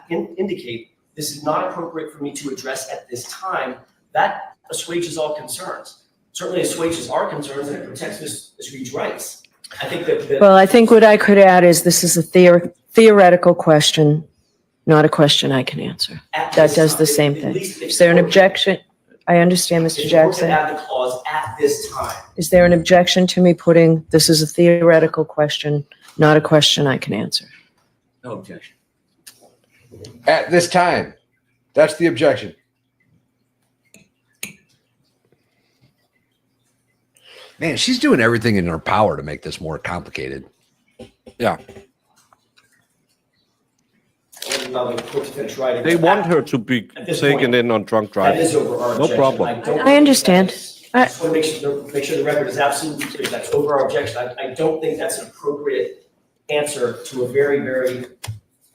[SPEAKER 11] indicate this is not appropriate for me to address at this time, that assuages all concerns. Certainly assuages our concerns and it protects Ms. Reed's rights. I think that
[SPEAKER 12] Well, I think what I could add is this is a theoretical question, not a question I can answer. That does the same thing. Is there an objection? I understand, Mr. Jackson.
[SPEAKER 11] add the clause at this time.
[SPEAKER 12] Is there an objection to me putting this is a theoretical question, not a question I can answer?
[SPEAKER 13] No objection.
[SPEAKER 7] At this time. That's the objection. Man, she's doing everything in her power to make this more complicated.
[SPEAKER 2] Yeah.
[SPEAKER 11] Allow the court to finish writing.
[SPEAKER 2] They want her to be taken in on drunk driving.
[SPEAKER 11] That is over our
[SPEAKER 2] No
[SPEAKER 11] objection.
[SPEAKER 2] problem.
[SPEAKER 12] I understand.
[SPEAKER 11] I just want to make sure the record is absolutely clear. That's over our objection. I don't think that's an appropriate answer to a very, very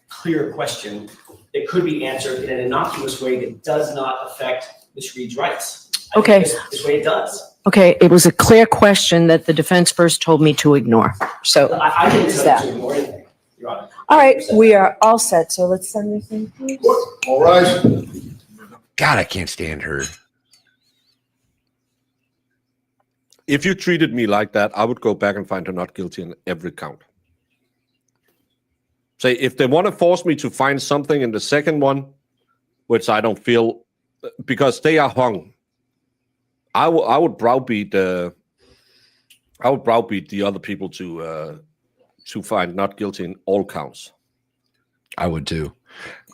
[SPEAKER 11] clear question that could be answered in an innocuous way that does not affect Ms. Reed's rights. I think
[SPEAKER 12] Okay.
[SPEAKER 11] This way it does.
[SPEAKER 12] Okay, it was a clear question that the defense first told me to ignore. So
[SPEAKER 11] I didn't
[SPEAKER 12] is
[SPEAKER 11] tell
[SPEAKER 12] that.
[SPEAKER 11] you to ignore anything, Your Honor.
[SPEAKER 12] All right, we are all set. So let's send this in, please.
[SPEAKER 10] All right.
[SPEAKER 7] God, I can't stand her.
[SPEAKER 2] If you treated me like that, I would go back and find her not guilty in every count. Say, if they want to force me to find something in the second one, which I don't feel, because they are hung, I would browbeat the other people to find not guilty in all counts.
[SPEAKER 7] I would too.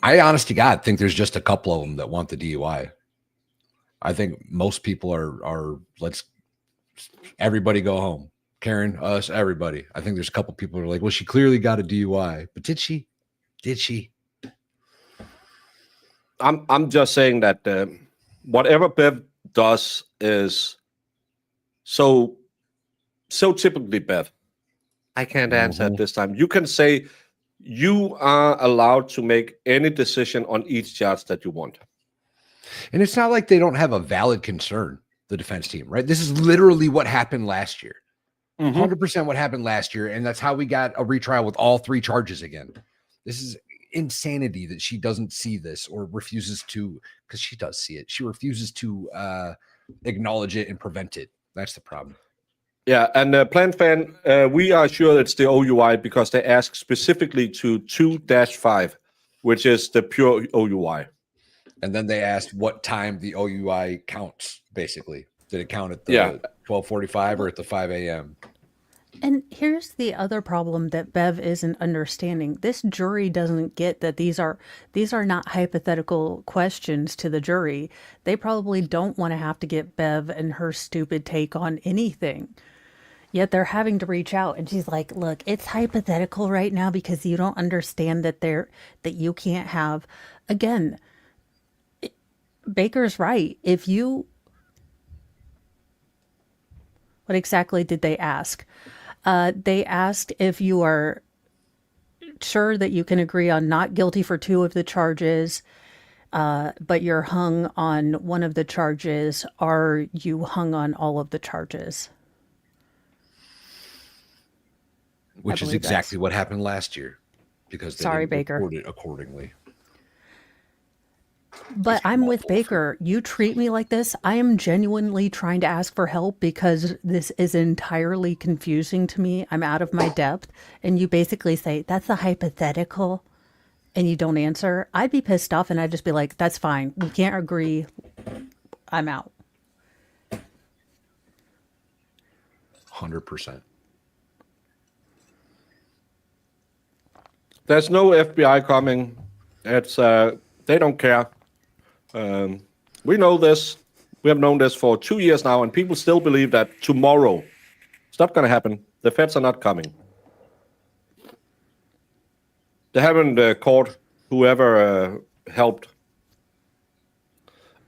[SPEAKER 7] I honest to God think there's just a couple of them that want the DUI. I think most people are let's everybody go home. Karen, us, everybody. I think there's a couple people who are like, well, she clearly got a DUI, but did she? Did she?
[SPEAKER 2] I'm just saying that whatever Bev does is so typically Bev. I can't answer at this time. You can say you are allowed to make any decision on each charge that you want.
[SPEAKER 7] And it's not like they don't have a valid concern, the defense team, right? This is literally what happened last year. 100% what happened last year. And that's how we got a retrial with all 3 charges again. This is insanity that she doesn't see this or refuses to, because she does see it. She refuses to acknowledge it and prevent it. That's the problem.
[SPEAKER 2] Yeah, and Plant Fan, we are sure it's the OUI because they ask specifically to 2-5, which is the pure OUI.
[SPEAKER 7] And then they asked what time the OUI counts, basically. Did it count at the 12:45 or at the 5 a.m.?
[SPEAKER 3] And here's the other problem that Bev isn't understanding. This jury doesn't get that these are not hypothetical questions to the jury. They probably don't want to have to get Bev and her stupid take on anything. Yet they're having to reach out, and she's like, "Look, it's hypothetical right now because you don't understand that you can't have." Again, Baker's right. What exactly did they ask? They asked if you are sure that you can agree on not guilty for 2 of the charges, but you're hung on one of the charges. Are you hung on all of the charges?
[SPEAKER 7] Which is exactly what happened last year, because they
[SPEAKER 3] Sorry,
[SPEAKER 7] didn't
[SPEAKER 3] Baker.
[SPEAKER 7] report it accordingly.
[SPEAKER 3] But I'm with Baker. You treat me like this. I am genuinely trying to ask for help because this is entirely confusing to me. I'm out of my depth. And you basically say, that's a hypothetical, and you don't answer. I'd be pissed off and I'd just be like, that's fine. We can't agree. I'm out.
[SPEAKER 7] 100%.
[SPEAKER 2] There's no FBI coming. It's they don't care. We know this. We have known this for 2 years now, and people still believe that tomorrow. It's not going to happen. The feds are not coming. They haven't caught whoever helped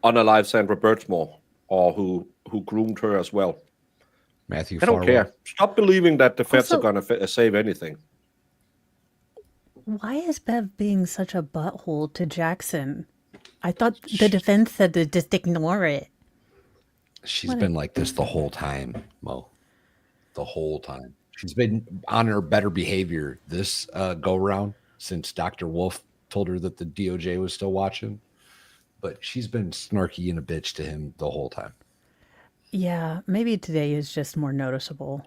[SPEAKER 2] unalive Sandra Birchmore, or who groomed her as well.
[SPEAKER 7] Matthew
[SPEAKER 2] I don't
[SPEAKER 7] Farwell.
[SPEAKER 2] care. Stop believing that the feds
[SPEAKER 3] Also,
[SPEAKER 2] are going to save anything.
[SPEAKER 3] why is Bev being such a butthole to Jackson? I thought the defense said to just ignore it.
[SPEAKER 7] She's been like this the whole time, Mo. The whole time. She's been on her better behavior this go round since Dr. Wolf told her that the DOJ was still watching. But she's been snarky and a bitch to him the whole time.
[SPEAKER 3] Yeah, maybe today is just more noticeable.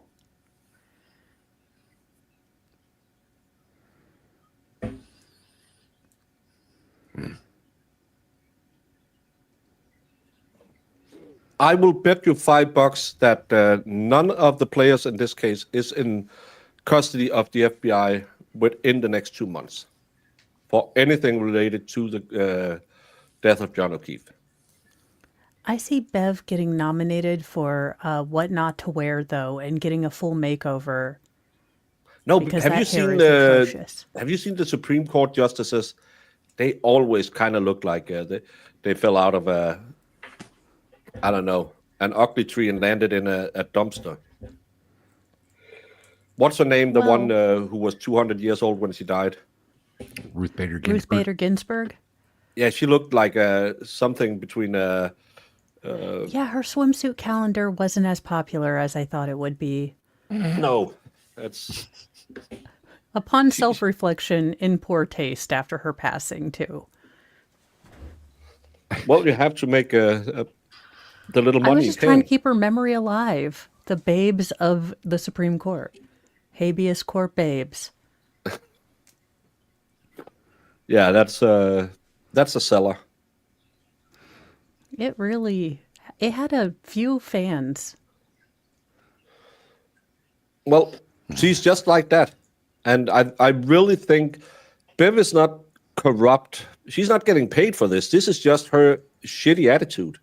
[SPEAKER 2] I will bet you $5 that none of the players in this case is in custody of the FBI within the next 2 months for anything related to the death of John O'Keefe.
[SPEAKER 3] I see Bev getting nominated for What Not to Wear, though, and getting a full makeover.
[SPEAKER 2] No,
[SPEAKER 3] because
[SPEAKER 2] have
[SPEAKER 3] that
[SPEAKER 2] you
[SPEAKER 3] hair
[SPEAKER 2] seen
[SPEAKER 3] is atrocious.
[SPEAKER 2] have you seen the Supreme Court justices? They always kind of look like they fell out of I don't know, an ugly tree and landed in a dumpster. What's her name? The one who was 200 years old when she died?
[SPEAKER 7] Ruth Bader Ginsburg.
[SPEAKER 3] Ruth Bader Ginsburg?
[SPEAKER 2] Yeah, she looked like something between
[SPEAKER 3] Yeah, her swimsuit calendar wasn't as popular as I thought it would be.
[SPEAKER 2] No, that's...
[SPEAKER 3] Upon self-reflection, in poor taste after her passing, too.
[SPEAKER 2] Well, you have to make the little money.
[SPEAKER 3] I was just trying to keep her memory alive. The babes of the Supreme Court. Habeas court babes.
[SPEAKER 2] Yeah, that's a seller.
[SPEAKER 3] It had a few fans.
[SPEAKER 2] Well, she's just like that. And I really think Bev is not corrupt. She's not getting paid for this. This is just her shitty attitude.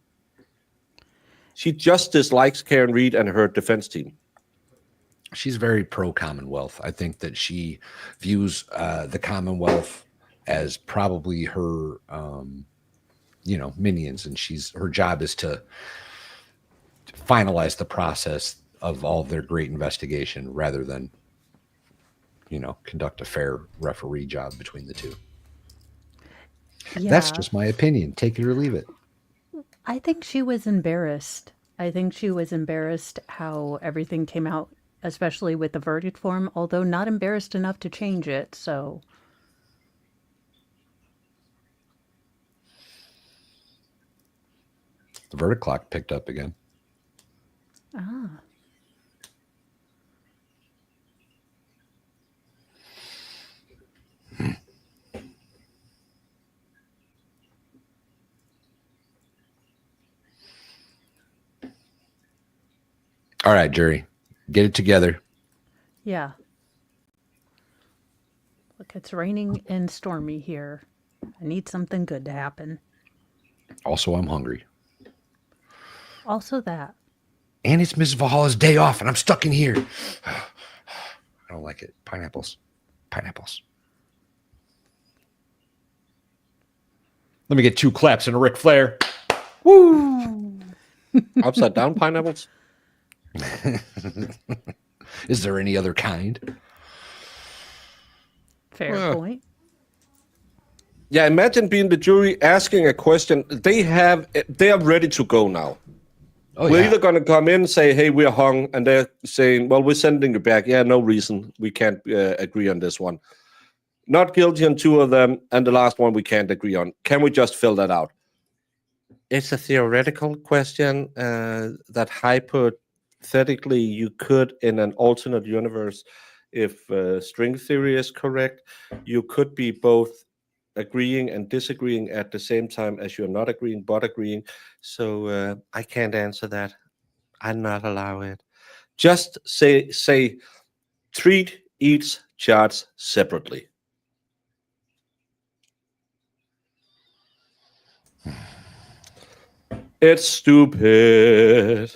[SPEAKER 2] She just dislikes Karen Reed and her defense team.
[SPEAKER 7] She's very pro-Commonwealth. I think that she views the Commonwealth as probably her, minions, and her job is to finalize the process of all of their great investigation rather than, conduct a fair referee job between the two.
[SPEAKER 3] Yeah.
[SPEAKER 7] That's just my opinion. Take it or leave it.
[SPEAKER 3] I think she was embarrassed. I think she was embarrassed how everything came out, especially with the verdict form, although not embarrassed enough to change it, so...
[SPEAKER 7] The verdict clock picked up again.
[SPEAKER 3] Ah.
[SPEAKER 7] All right, jury, get it together.
[SPEAKER 3] Yeah. Look, it's raining and stormy here. I need something good to happen.
[SPEAKER 7] Also, I'm hungry.
[SPEAKER 3] Also that.
[SPEAKER 7] And it's Miss Valhalla's day off, and I'm stuck in here. I don't like it. Pineapples. Pineapples. Let me get 2 claps and a Ric Flair. Woo!
[SPEAKER 2] Upside down pineapples?
[SPEAKER 7] Is there any other kind?
[SPEAKER 3] Fair point.
[SPEAKER 2] Yeah, imagine being the jury asking a question. They are ready to go now.
[SPEAKER 7] Oh,
[SPEAKER 2] we're
[SPEAKER 7] yeah.
[SPEAKER 2] either going to come in and say, hey, we're hung, and they're saying, well, we're sending you back. Yeah, no reason. We can't agree on this one. Not guilty on 2 of them, and the last one we can't agree on. Can we just fill that out? It's a theoretical question that hypothetically you could, in an alternate universe, if string theory is correct, you could be both agreeing and disagreeing at the same time as you're not agreeing but agreeing. So I can't answer that. I'm not allow it. Just say treat each charge separately. It's stupid.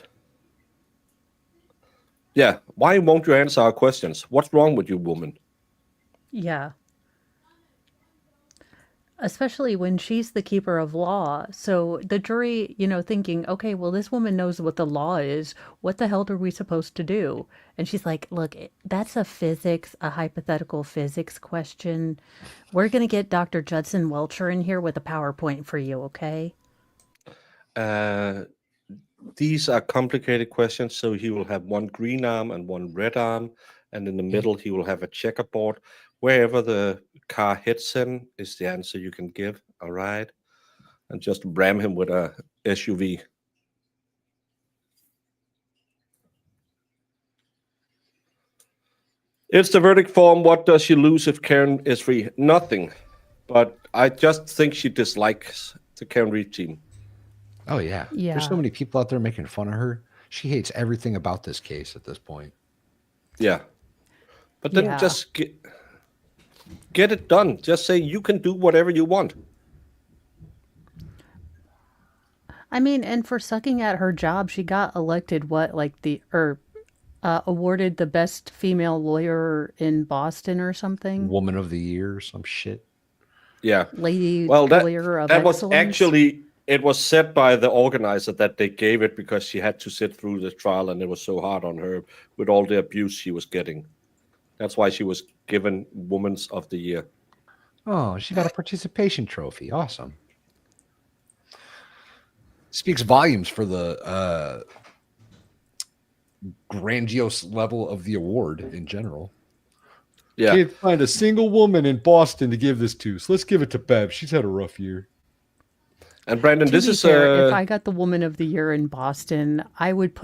[SPEAKER 2] Yeah, why won't you answer our questions? What's wrong with you, woman?
[SPEAKER 3] Yeah. Especially when she's the keeper of law. So the jury, thinking, okay, well, this woman knows what the law is. What the hell are we supposed to do? And she's like, look, that's a hypothetical physics question. We're going to get Dr. Judson Welcher in here with a PowerPoint for you, okay?
[SPEAKER 2] These are complicated questions, so he will have one green arm and one red arm, and in the middle he will have a checkerboard. Wherever the car hits him is the answer you can give, all right? And just ram him with a SUV. It's the verdict form. What does she lose if Karen is free? Nothing. But I just think she dislikes the Karen Reed team.
[SPEAKER 7] Oh, yeah. There's so many people out there making fun of her. She hates everything about this case at this point.
[SPEAKER 2] Yeah. But then just get it done. Just say you can do whatever you want.
[SPEAKER 3] I mean, and for sucking at her job, she got elected awarded the best female lawyer in Boston or something.
[SPEAKER 7] Woman of the year or some shit.
[SPEAKER 2] Yeah.
[SPEAKER 3] Lawyer of
[SPEAKER 2] that was
[SPEAKER 3] excellence.
[SPEAKER 2] actually, it was said by the organizer that they gave it because she had to sit through the trial and it was so hard on her with all the abuse she was getting. That's why she was given Woman's of the Year.
[SPEAKER 7] Oh, she got a participation trophy. Awesome. Speaks volumes for the grandiose level of the award in general.
[SPEAKER 2] Yeah.
[SPEAKER 7] Can't find a single woman in Boston to give this to, so let's give it to Bev. She's had a rough year.
[SPEAKER 2] And Brandon, this is
[SPEAKER 3] fair, if I got the Woman of the Year in Boston, I would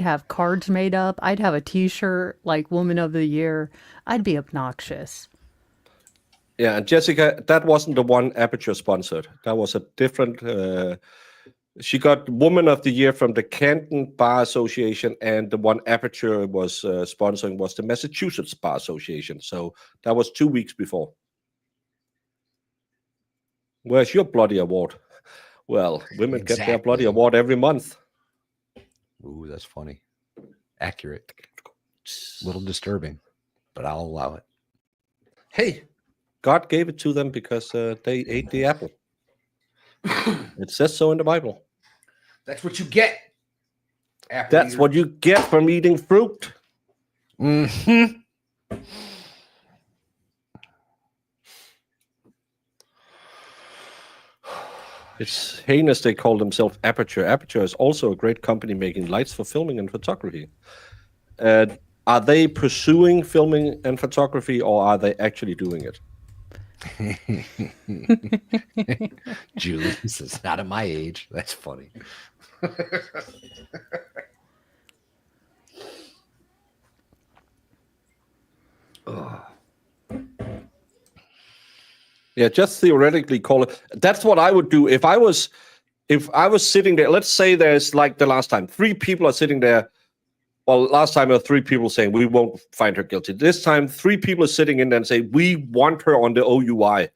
[SPEAKER 3] have cards made up. I'd have a T-shirt like Woman of the Year. I'd be obnoxious.
[SPEAKER 2] Yeah, and Jessica, that wasn't the one Aperture sponsored. That was a different. She got Woman of the Year from the Canton Bar Association, and the one Aperture was sponsoring was the Massachusetts Bar Association. So that was 2 weeks before. Where's your bloody award? Well, women get their bloody award every month.
[SPEAKER 7] Ooh, that's funny. Accurate. A little disturbing, but I'll allow it.
[SPEAKER 2] Hey, God gave it to them because they ate the apple. It says so in the Bible.
[SPEAKER 7] That's what you get.
[SPEAKER 2] That's what you get from eating fruit.
[SPEAKER 7] Mm-hmm.
[SPEAKER 2] It's heinous they call themselves Aperture. Aperture is also a great company making lights for filming and photography. Are they pursuing filming and photography, or are they actually doing it?
[SPEAKER 7] Julie says, not at my age. That's funny.
[SPEAKER 2] Yeah, just theoretically call it. That's what I would do if I was sitting there. Let's say there's like the last time, 3 people are sitting there. Well, last time there were 3 people saying we won't find her guilty. This time, 3 people are sitting in there and say we want her on the OUI,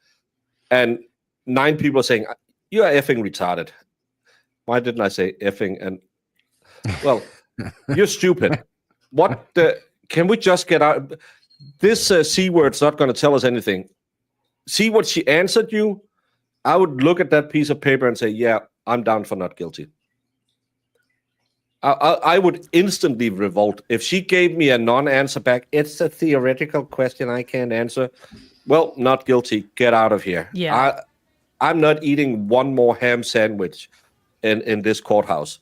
[SPEAKER 2] and 9 people are saying you are effing retarded. Why didn't I say effing? And well, you're stupid. What the? Can we just get out? This C word's not going to tell us anything. See what she answered you? I would look at that piece of paper and say, yeah, I'm down for not guilty. I would instantly revolt if she gave me a non-answer back. It's a theoretical question I can't answer. Well, not guilty. Get out of here.
[SPEAKER 3] Yeah.
[SPEAKER 2] I'm not eating one more ham sandwich in this courthouse.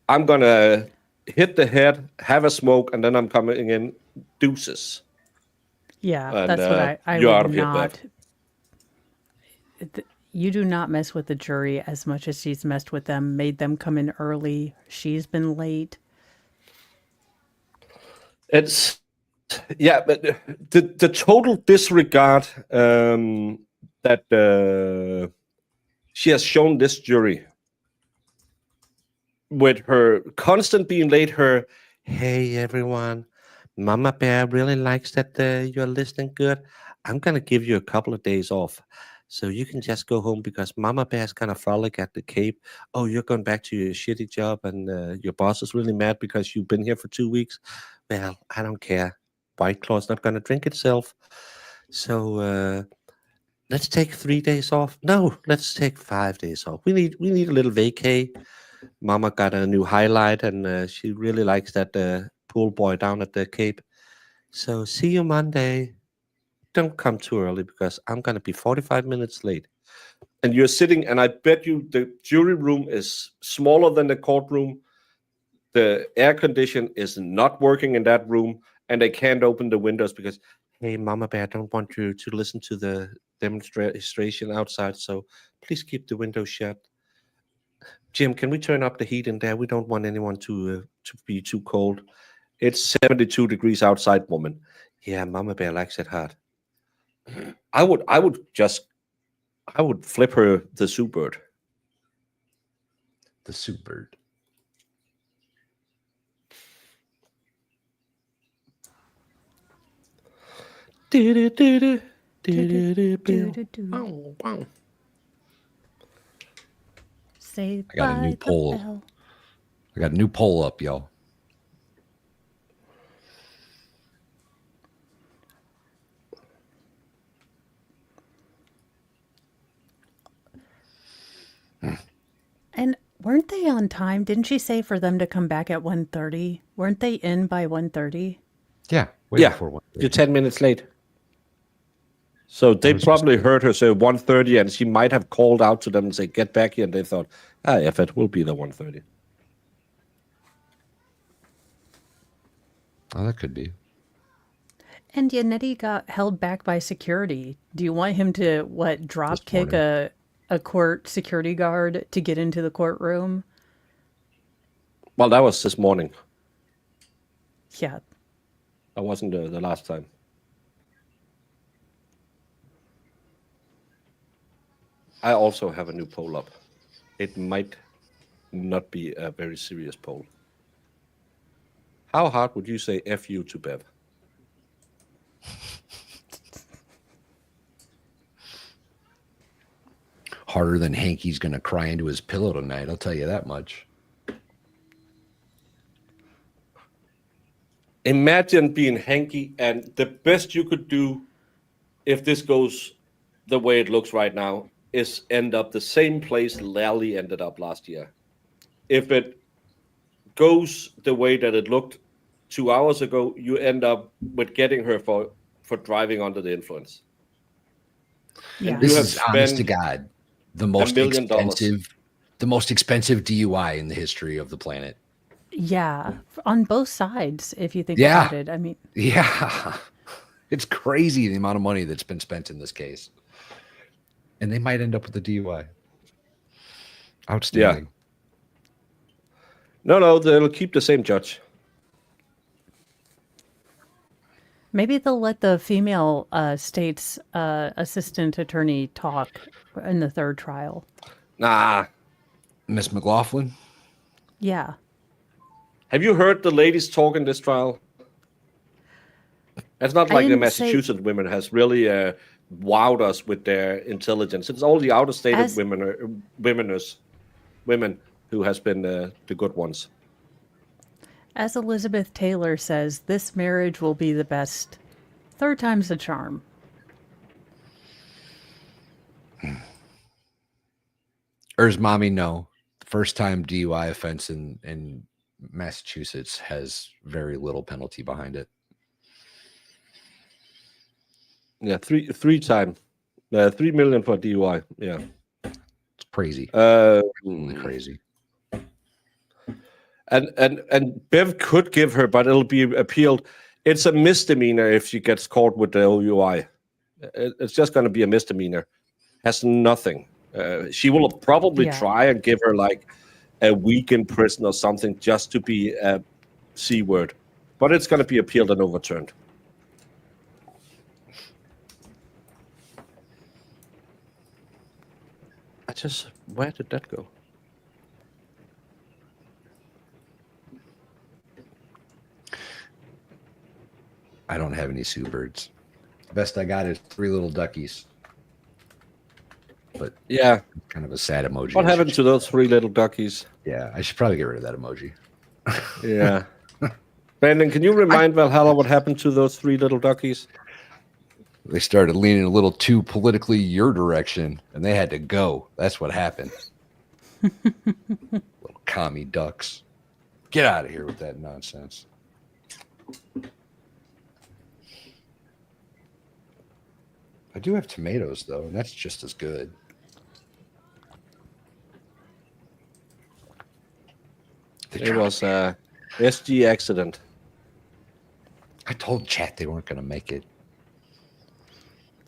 [SPEAKER 2] I'm gonna hit the head, have a smoke, and then I'm coming in. Deuces.
[SPEAKER 3] Yeah,
[SPEAKER 2] And,
[SPEAKER 3] that's what I
[SPEAKER 2] you're
[SPEAKER 3] would
[SPEAKER 2] out of here,
[SPEAKER 3] not.
[SPEAKER 2] Bev.
[SPEAKER 3] You do not mess with the jury as much as she's messed with them, made them come in early. She's been late.
[SPEAKER 2] It's but the total disregard that she has shown this jury with her constant being late. Her, hey everyone, Mama Bear really likes that you're listening good. I'm gonna give you a couple of days off, so you can just go home because Mama Bear's gonna frolic at the Cape. Oh, you're going back to your shitty job, and your boss is really mad because you've been here for 2 weeks. Well, I don't care. White Claw's not gonna drink itself, so let's take 3 days off. No, let's take 5 days off. We need a little vacay. Mama got a new highlight, and she really likes that pool boy down at the Cape. So see you Monday. Don't come too early because I'm going to be 45 minutes late. And you're sitting, and I bet you the jury room is smaller than the courtroom. The air condition is not working in that room, and they can't open the windows because, hey, Mama Bear, don't want you to listen to the demonstration outside, so please keep the window shut. Jim, can we turn up the heat in there? We don't want anyone to be too cold. It's 72 degrees outside, woman. Yeah, Mama Bear likes it hot. I would flip her the soup bird.
[SPEAKER 7] The soup bird.
[SPEAKER 3] Say
[SPEAKER 7] I got a new poll. I got a new poll up, y'all.
[SPEAKER 3] And weren't they on time? Didn't she say for them to come back at 1:30? Weren't they in by 1:30?
[SPEAKER 7] Yeah.
[SPEAKER 2] Before 1:30. You're 10 minutes late. So they probably heard her say 1:30, and she might have called out to them and say, get back here. And they thought, if it will be the 1:30.
[SPEAKER 7] Oh, that could be.
[SPEAKER 3] And Yannetti got held back by security. Do you want him to, drop kick a court security guard to get into the courtroom?
[SPEAKER 2] Well, that was this morning.
[SPEAKER 3] Yeah.
[SPEAKER 2] That wasn't the last time. I also have a new poll up. It might not be a very serious poll. How hard would you say F you to Bev?
[SPEAKER 7] Harder than Hanky's going to cry into his pillow tonight, I'll tell you that much.
[SPEAKER 2] Imagine being Hanky, and the best you could do if this goes the way it looks right now is end up the same place Lally ended up last year. If it goes the way that it looked 2 hours ago, you end up with getting her for driving under the influence.
[SPEAKER 3] Yeah.
[SPEAKER 7] This is, honest to God, the most expensive DUI in the history of the planet.
[SPEAKER 3] Yeah, on both sides, if you think about it. I mean,
[SPEAKER 7] yeah, it's crazy the amount of money that's been spent in this case, and they might end up with a DUI. Outstanding.
[SPEAKER 2] Yeah. No, they'll keep the same judge.
[SPEAKER 3] maybe they'll let the female state's assistant attorney talk in the third trial.
[SPEAKER 2] Nah.
[SPEAKER 7] Miss McLaughlin?
[SPEAKER 3] Yeah.
[SPEAKER 2] Have you heard the ladies talk in this trial? It's not like the Massachusetts women has really wowed us with their intelligence. It's all the out-of-state women who has been the good ones.
[SPEAKER 3] As Elizabeth Taylor says, this marriage will be the best. Third time's the charm.
[SPEAKER 7] Or is mommy no? The first time DUI offense in Massachusetts has very little penalty behind it.
[SPEAKER 2] Yeah, three time, 3 million for DUI. Yeah,
[SPEAKER 7] it's crazy. Crazy.
[SPEAKER 2] And Bev could give her, but it'll be appealed. It's a misdemeanor if she gets caught with the OUI. It's just going to be a misdemeanor. Has nothing. She will probably try and give her like a week in prison or something just to be a C word, but it's going to be appealed and overturned. Where did that go?
[SPEAKER 7] I don't have any Sue birds. The best I got is 3 little duckies. But
[SPEAKER 2] yeah,
[SPEAKER 7] kind of a sad emoji.
[SPEAKER 2] What happened to those 3 little duckies?
[SPEAKER 7] Yeah, I should probably get rid of that emoji.
[SPEAKER 2] Yeah. Brandon, can you remind Valhalla what happened to those 3 little duckies?
[SPEAKER 7] They started leaning a little too politically your direction, and they had to go. That's what happened. Little commie ducks. Get out of here with that nonsense. I do have tomatoes, though, and that's just as good.
[SPEAKER 2] It was a SG accident.
[SPEAKER 7] I told chat they weren't going to make it.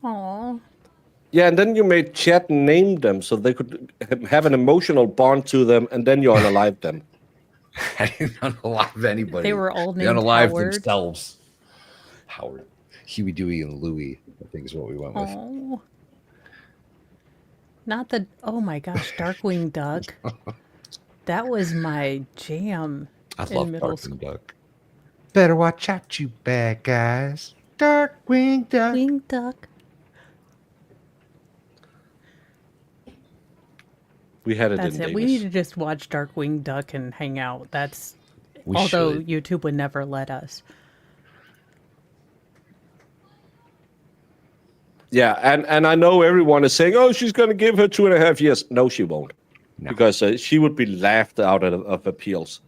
[SPEAKER 3] Aww.
[SPEAKER 2] Yeah, and then you made chat name them so they could have an emotional bond to them, and then you unalive them.
[SPEAKER 7] I didn't unalive anybody.
[SPEAKER 3] They were all
[SPEAKER 7] They
[SPEAKER 3] named
[SPEAKER 7] unalived
[SPEAKER 3] Howard.
[SPEAKER 7] themselves. Howard. Huey, Dewey, and Louie, I think is what we went with.
[SPEAKER 3] Oh. Not the, oh my gosh, Darkwing Duck. That was my jam
[SPEAKER 7] I
[SPEAKER 3] in
[SPEAKER 7] love
[SPEAKER 3] middle school.
[SPEAKER 7] Darkwing Duck. Better watch out, you bad guys. Darkwing Duck.
[SPEAKER 3] Darkwing Duck.
[SPEAKER 2] We had it
[SPEAKER 3] That's
[SPEAKER 2] in
[SPEAKER 3] it.
[SPEAKER 2] Danish.
[SPEAKER 3] We need to just watch Darkwing Duck and hang out. That's,
[SPEAKER 7] We
[SPEAKER 3] although
[SPEAKER 7] should.
[SPEAKER 3] YouTube would never let us.
[SPEAKER 2] Yeah, and I know everyone is saying, oh, she's going to give her 2.5 years. No, she won't.
[SPEAKER 7] No.
[SPEAKER 2] Because she would be laughed out of appeals.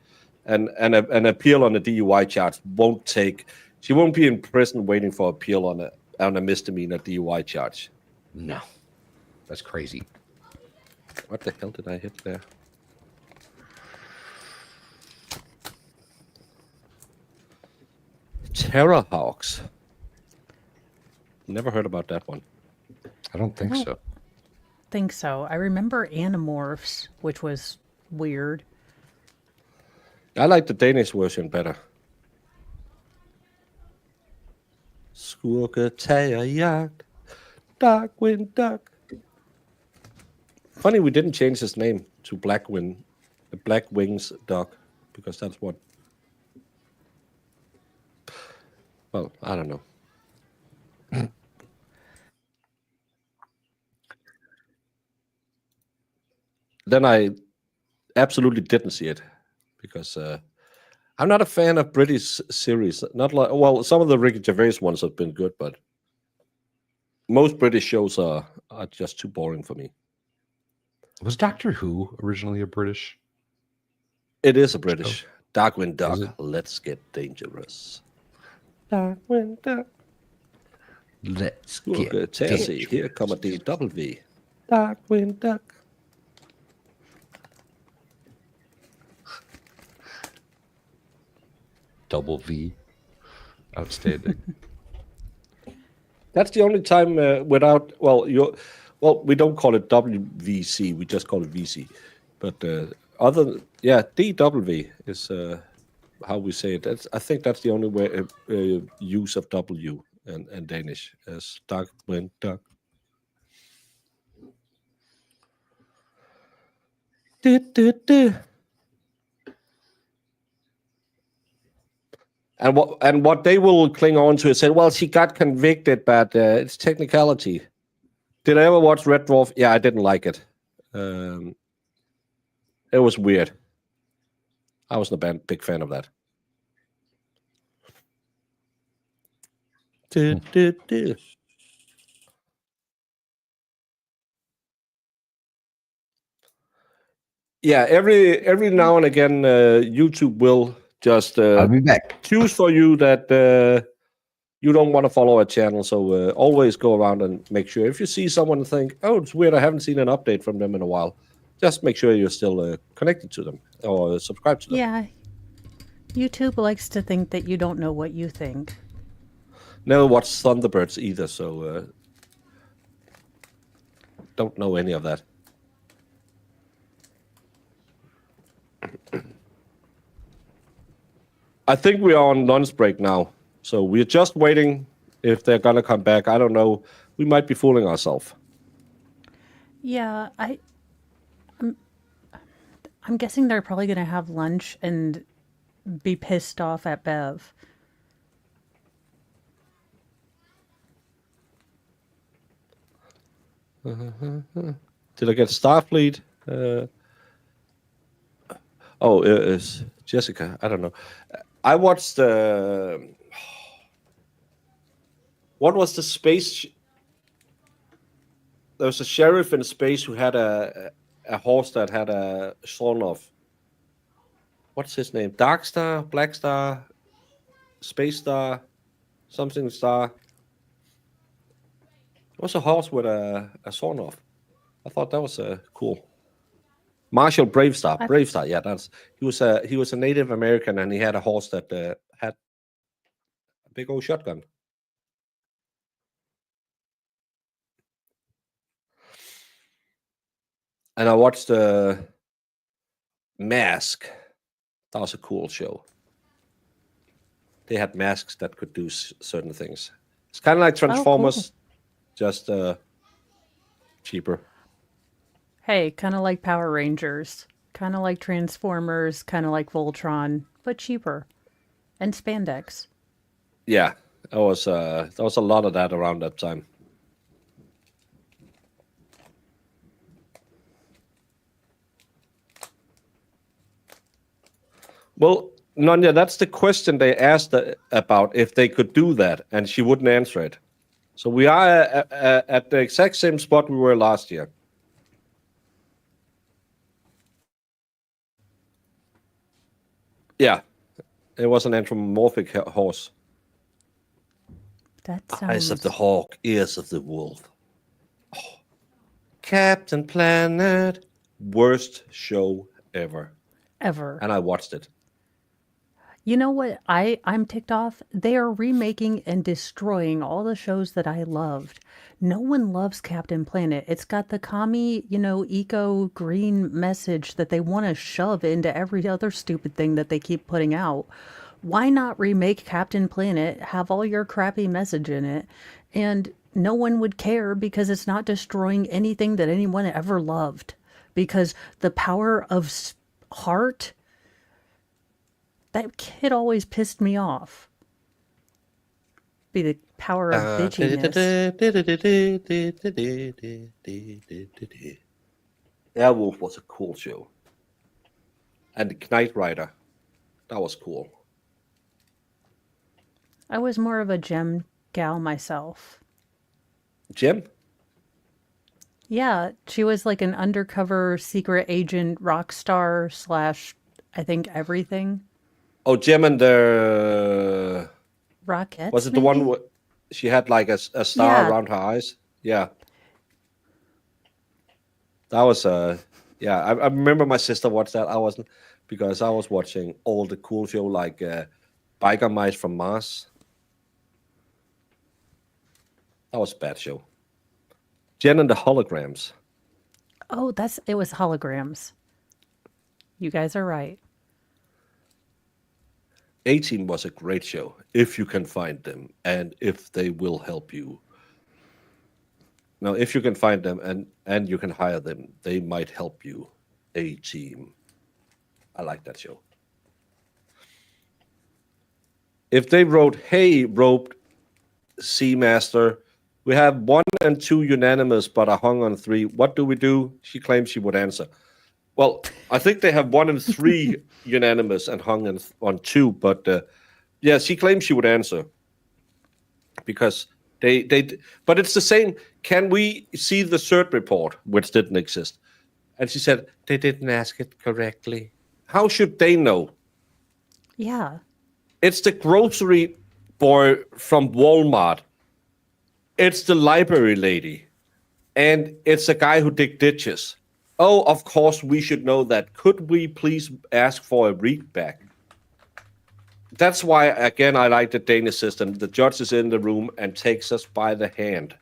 [SPEAKER 2] And an appeal on a DUI charge won't take, she won't be in prison waiting for appeal on a misdemeanor DUI charge.
[SPEAKER 7] No. That's crazy.
[SPEAKER 2] What the hell did I hit there? Terrorhawks. Never heard about that one.
[SPEAKER 7] I don't think so.
[SPEAKER 3] Think so. I remember Animorphs, which was weird.
[SPEAKER 2] I like the Danish version better. Skurketagerjagt, Darkwing Duck. Funny we didn't change his name to Black Wings Duck, because that's what. Well, I don't know. Then I absolutely didn't see it because I'm not a fan of British series. Not like, well, some of the Ricky Gervais ones have been good, but most British shows are just too boring for me.
[SPEAKER 7] Was Doctor Who originally a British?
[SPEAKER 2] It is a British.
[SPEAKER 7] show?
[SPEAKER 2] Darkwing Duck,
[SPEAKER 7] Is it?
[SPEAKER 2] let's get dangerous. Darkwing Duck.
[SPEAKER 7] Let's
[SPEAKER 2] Skurketagerjagt, here kommer DW. Darkwing Duck.
[SPEAKER 7] Double V. Outstanding.
[SPEAKER 2] That's the only time without, well, we don't call it WVC, we just call it VC. But DW is how we say it. I think that's the only way use of W and Danish as Darkwing Duck. And what they will cling on to is say, well, she got convicted, but it's technicality. Did I ever watch Red Dwarf? Yeah, I didn't like it. It was weird. I wasn't a big fan of that. Yeah, every now and again, YouTube will just
[SPEAKER 7] I'll be back.
[SPEAKER 2] choose for you that you don't want to follow a channel. So always go around and make sure. If you see someone and think, oh, it's weird, I haven't seen an update from them in a while, just make sure you're still connected to them or subscribe to them.
[SPEAKER 3] Yeah. YouTube likes to think that you don't know what you think.
[SPEAKER 2] Never watched Thunderbirds either, so don't know any of that. I think we are on lunch break now, so we're just waiting if they're gonna come back. I don't know. We might be fooling ourselves.
[SPEAKER 3] Yeah, I'm guessing they're probably going to have lunch and be pissed off at Bev.
[SPEAKER 2] Did I get Starfleet? It's Jessica. I don't know. I watched what was the space? There was a sheriff in space who had a horse that had a sawn off. What's his name? Dark Star, Black Star, Space Star, something Star. It was a horse with a sawn off. I thought that was cool. Marshall Bravestar. Bravestar, yeah, he was a Native American and he had a horse that had a big old shotgun. And I watched Mask. That was a cool show. They had masks that could do certain things. It's kind of like Transformers, just cheaper.
[SPEAKER 3] Hey, kind of like Power Rangers, kind of like Transformers, kind of like Voltron, but cheaper. And spandex.
[SPEAKER 2] Yeah, there was a lot of that around that time. Well, Nonya, that's the question they asked about if they could do that, and she wouldn't answer it. So we are at the exact same spot we were last year. Yeah, it was an anthropomorphic horse.
[SPEAKER 3] That sounds...
[SPEAKER 2] Eyes of the hawk, ears of the wolf. Oh. Captain Planet, worst show ever.
[SPEAKER 3] Ever.
[SPEAKER 2] And I watched it.
[SPEAKER 3] You know what? I'm ticked off. They are remaking and destroying all the shows that I loved. No one loves Captain Planet. It's got the commie, eco green message that they want to shove into every other stupid thing that they keep putting out. Why not remake Captain Planet, have all your crappy message in it, and no one would care because it's not destroying anything that anyone ever loved. Because the power of heart... That kid always pissed me off. Be the power of bitchiness.
[SPEAKER 2] Airwolf was a cool show. And Knight Rider. That was cool.
[SPEAKER 3] I was more of a Gem gal myself.
[SPEAKER 2] Gem?
[SPEAKER 3] Yeah, she was like an undercover secret agent rock star / I think everything.
[SPEAKER 2] Oh, Gem and the...
[SPEAKER 3] Rockets,
[SPEAKER 2] Was it the one where she had like a star around her eyes? Yeah. That was... yeah, I remember my sister watched that. I wasn't... Because I was watching all the cool show like Biker Mice from Mars. That was a bad show. Jen and the Holograms.
[SPEAKER 3] Oh, it was Holograms. You guys are right.
[SPEAKER 2] A-Team was a great show, if you can find them, and if they will help you. Now, if you can find them and you can hire them, they might help you. A-Team. I like that show. If they wrote, hey, Rope Seamaster, we have 1 and 2 unanimous, but are hung on 3. What do? She claims she would answer. Well, I think they have 1 and 3 unanimous and hung on 2, but yeah, she claims she would answer because but it's the same. Can we see the CERT report, which didn't exist? And she said, they didn't ask it correctly. How should they know?
[SPEAKER 3] Yeah.
[SPEAKER 2] It's the grocery boy from Walmart. It's the library lady. And it's a guy who dig ditches. Oh, of course we should know that. Could we please ask for a read back? That's why, again, I like the Danish system. The judge is in the room and takes us by the hand.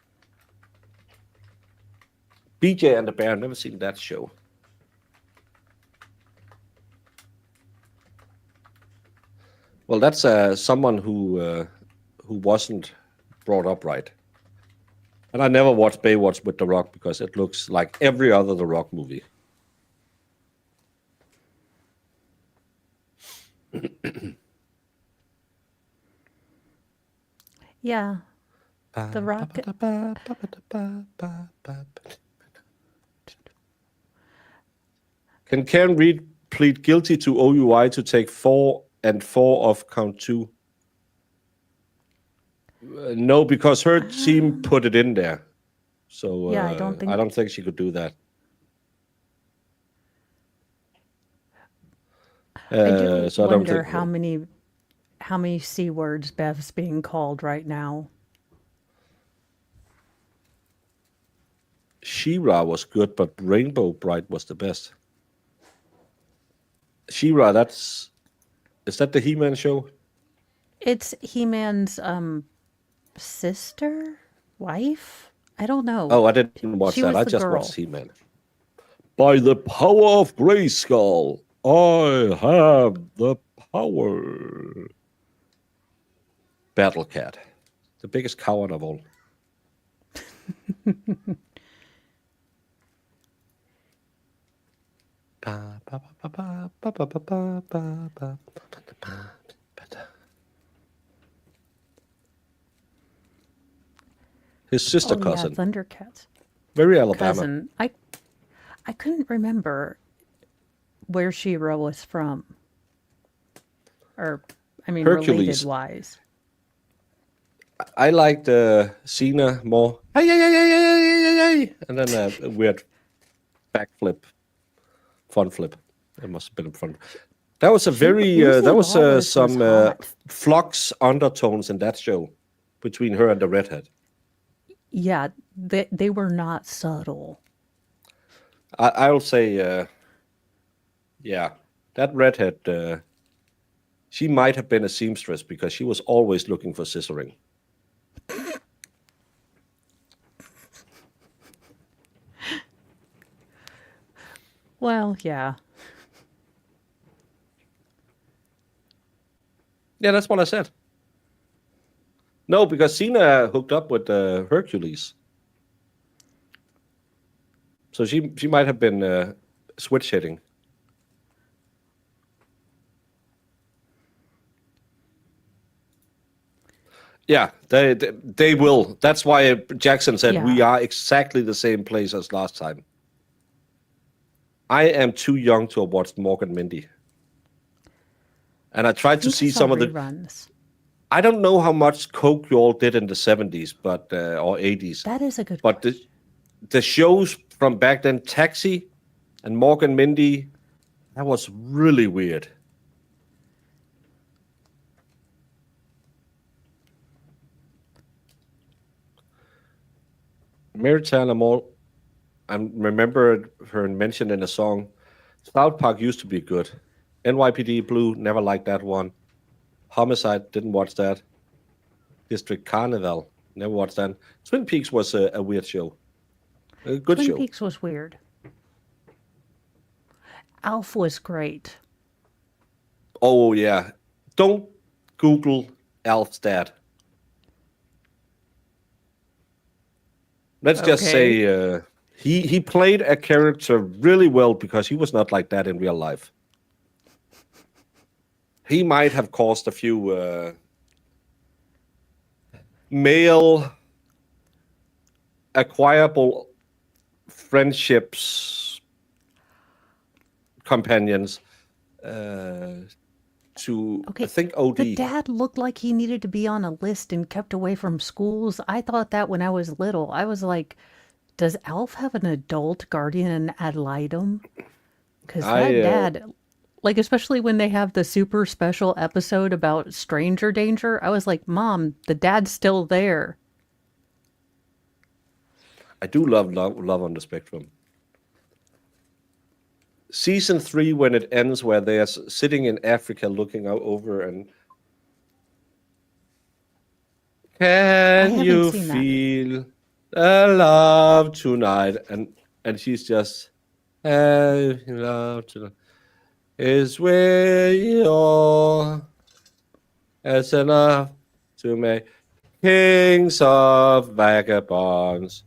[SPEAKER 2] BJ and the Bear, never seen that show. Well, that's someone who wasn't brought up right. And I never watched Baywatch with The Rock because it looks like every other The Rock movie.
[SPEAKER 3] Yeah. The Rock.
[SPEAKER 2] Can Karen Reed plead guilty to OUI to take 4 and 4 of count 2? No, because her team put it in there. So
[SPEAKER 3] Yeah, I don't think
[SPEAKER 2] she could do that.
[SPEAKER 3] I do
[SPEAKER 2] So I don't
[SPEAKER 3] wonder
[SPEAKER 2] think
[SPEAKER 3] how many C words Bev's being called right now.
[SPEAKER 2] She-Ra was good, but Rainbow Bright was the best. She-Ra, is that the He-Man show?
[SPEAKER 3] It's He-Man's sister, wife. I don't know.
[SPEAKER 2] Oh, I didn't watch
[SPEAKER 3] She
[SPEAKER 2] that.
[SPEAKER 3] was
[SPEAKER 2] I
[SPEAKER 3] the
[SPEAKER 2] just
[SPEAKER 3] girl.
[SPEAKER 2] watched He-Man. By the power of Grayskull, I have the power. Battle Cat, the biggest coward of all. His sister cousin.
[SPEAKER 3] Yeah, Thundercats.
[SPEAKER 2] Very Alabama.
[SPEAKER 3] Cousin. I couldn't remember where She-Ra was from. Or, I mean,
[SPEAKER 2] Hercules.
[SPEAKER 3] related-wise.
[SPEAKER 2] I liked Cena more. Hey, hey, hey, hey, hey, hey, hey. And then a weird backflip, fun flip. It must have been fun. That was a very, there was some flux undertones in that show between her and the redhead.
[SPEAKER 3] Yeah, they were not subtle.
[SPEAKER 2] I'll say, yeah, that redhead, she might have been a seamstress because she was always looking for scissoring.
[SPEAKER 3] Well, yeah.
[SPEAKER 2] Yeah, that's what I said. No, because Cena hooked up with Hercules. So she might have been switch hitting. Yeah, they will. That's why Jackson said we are exactly the same place as last time. I am too young to have watched Morgan Mindy. And I tried to see some of the
[SPEAKER 3] reruns.
[SPEAKER 2] I don't know how much coke you all did in the 70s, but or 80s.
[SPEAKER 3] That is a good
[SPEAKER 2] But the shows from back then, Taxi and Morgan Mindy, that was really weird. Mary Tyler Moore, I remember her mentioned in a song. South Park used to be good. NYPD Blue, never liked that one. Homicide, didn't watch that. District Carnival, never watched that. Twin Peaks was a weird show. A good show.
[SPEAKER 3] Twin Peaks was weird. Alf was great.
[SPEAKER 2] Oh, yeah. Don't Google Alf's dad. Let's just say he played a character really well because he was not like that in real life. He might have caused a few male acquirable friendships, companions to, I think, OD.
[SPEAKER 3] The dad looked like he needed to be on a list and kept away from schools. I thought that when I was little. I was like, Does Alf have an adult guardian ad litem? Because
[SPEAKER 2] I
[SPEAKER 3] that dad, like, especially when they have the super special episode about stranger danger, I was like, Mom, the dad's still there.
[SPEAKER 2] I do love on the Spectrum. Season 3, when it ends, where they're sitting in Africa looking out over and can
[SPEAKER 3] haven't
[SPEAKER 2] you
[SPEAKER 3] seen that.
[SPEAKER 2] feel the love tonight? And she's just love tonight is where you're. It's enough to make kings of vagabonds.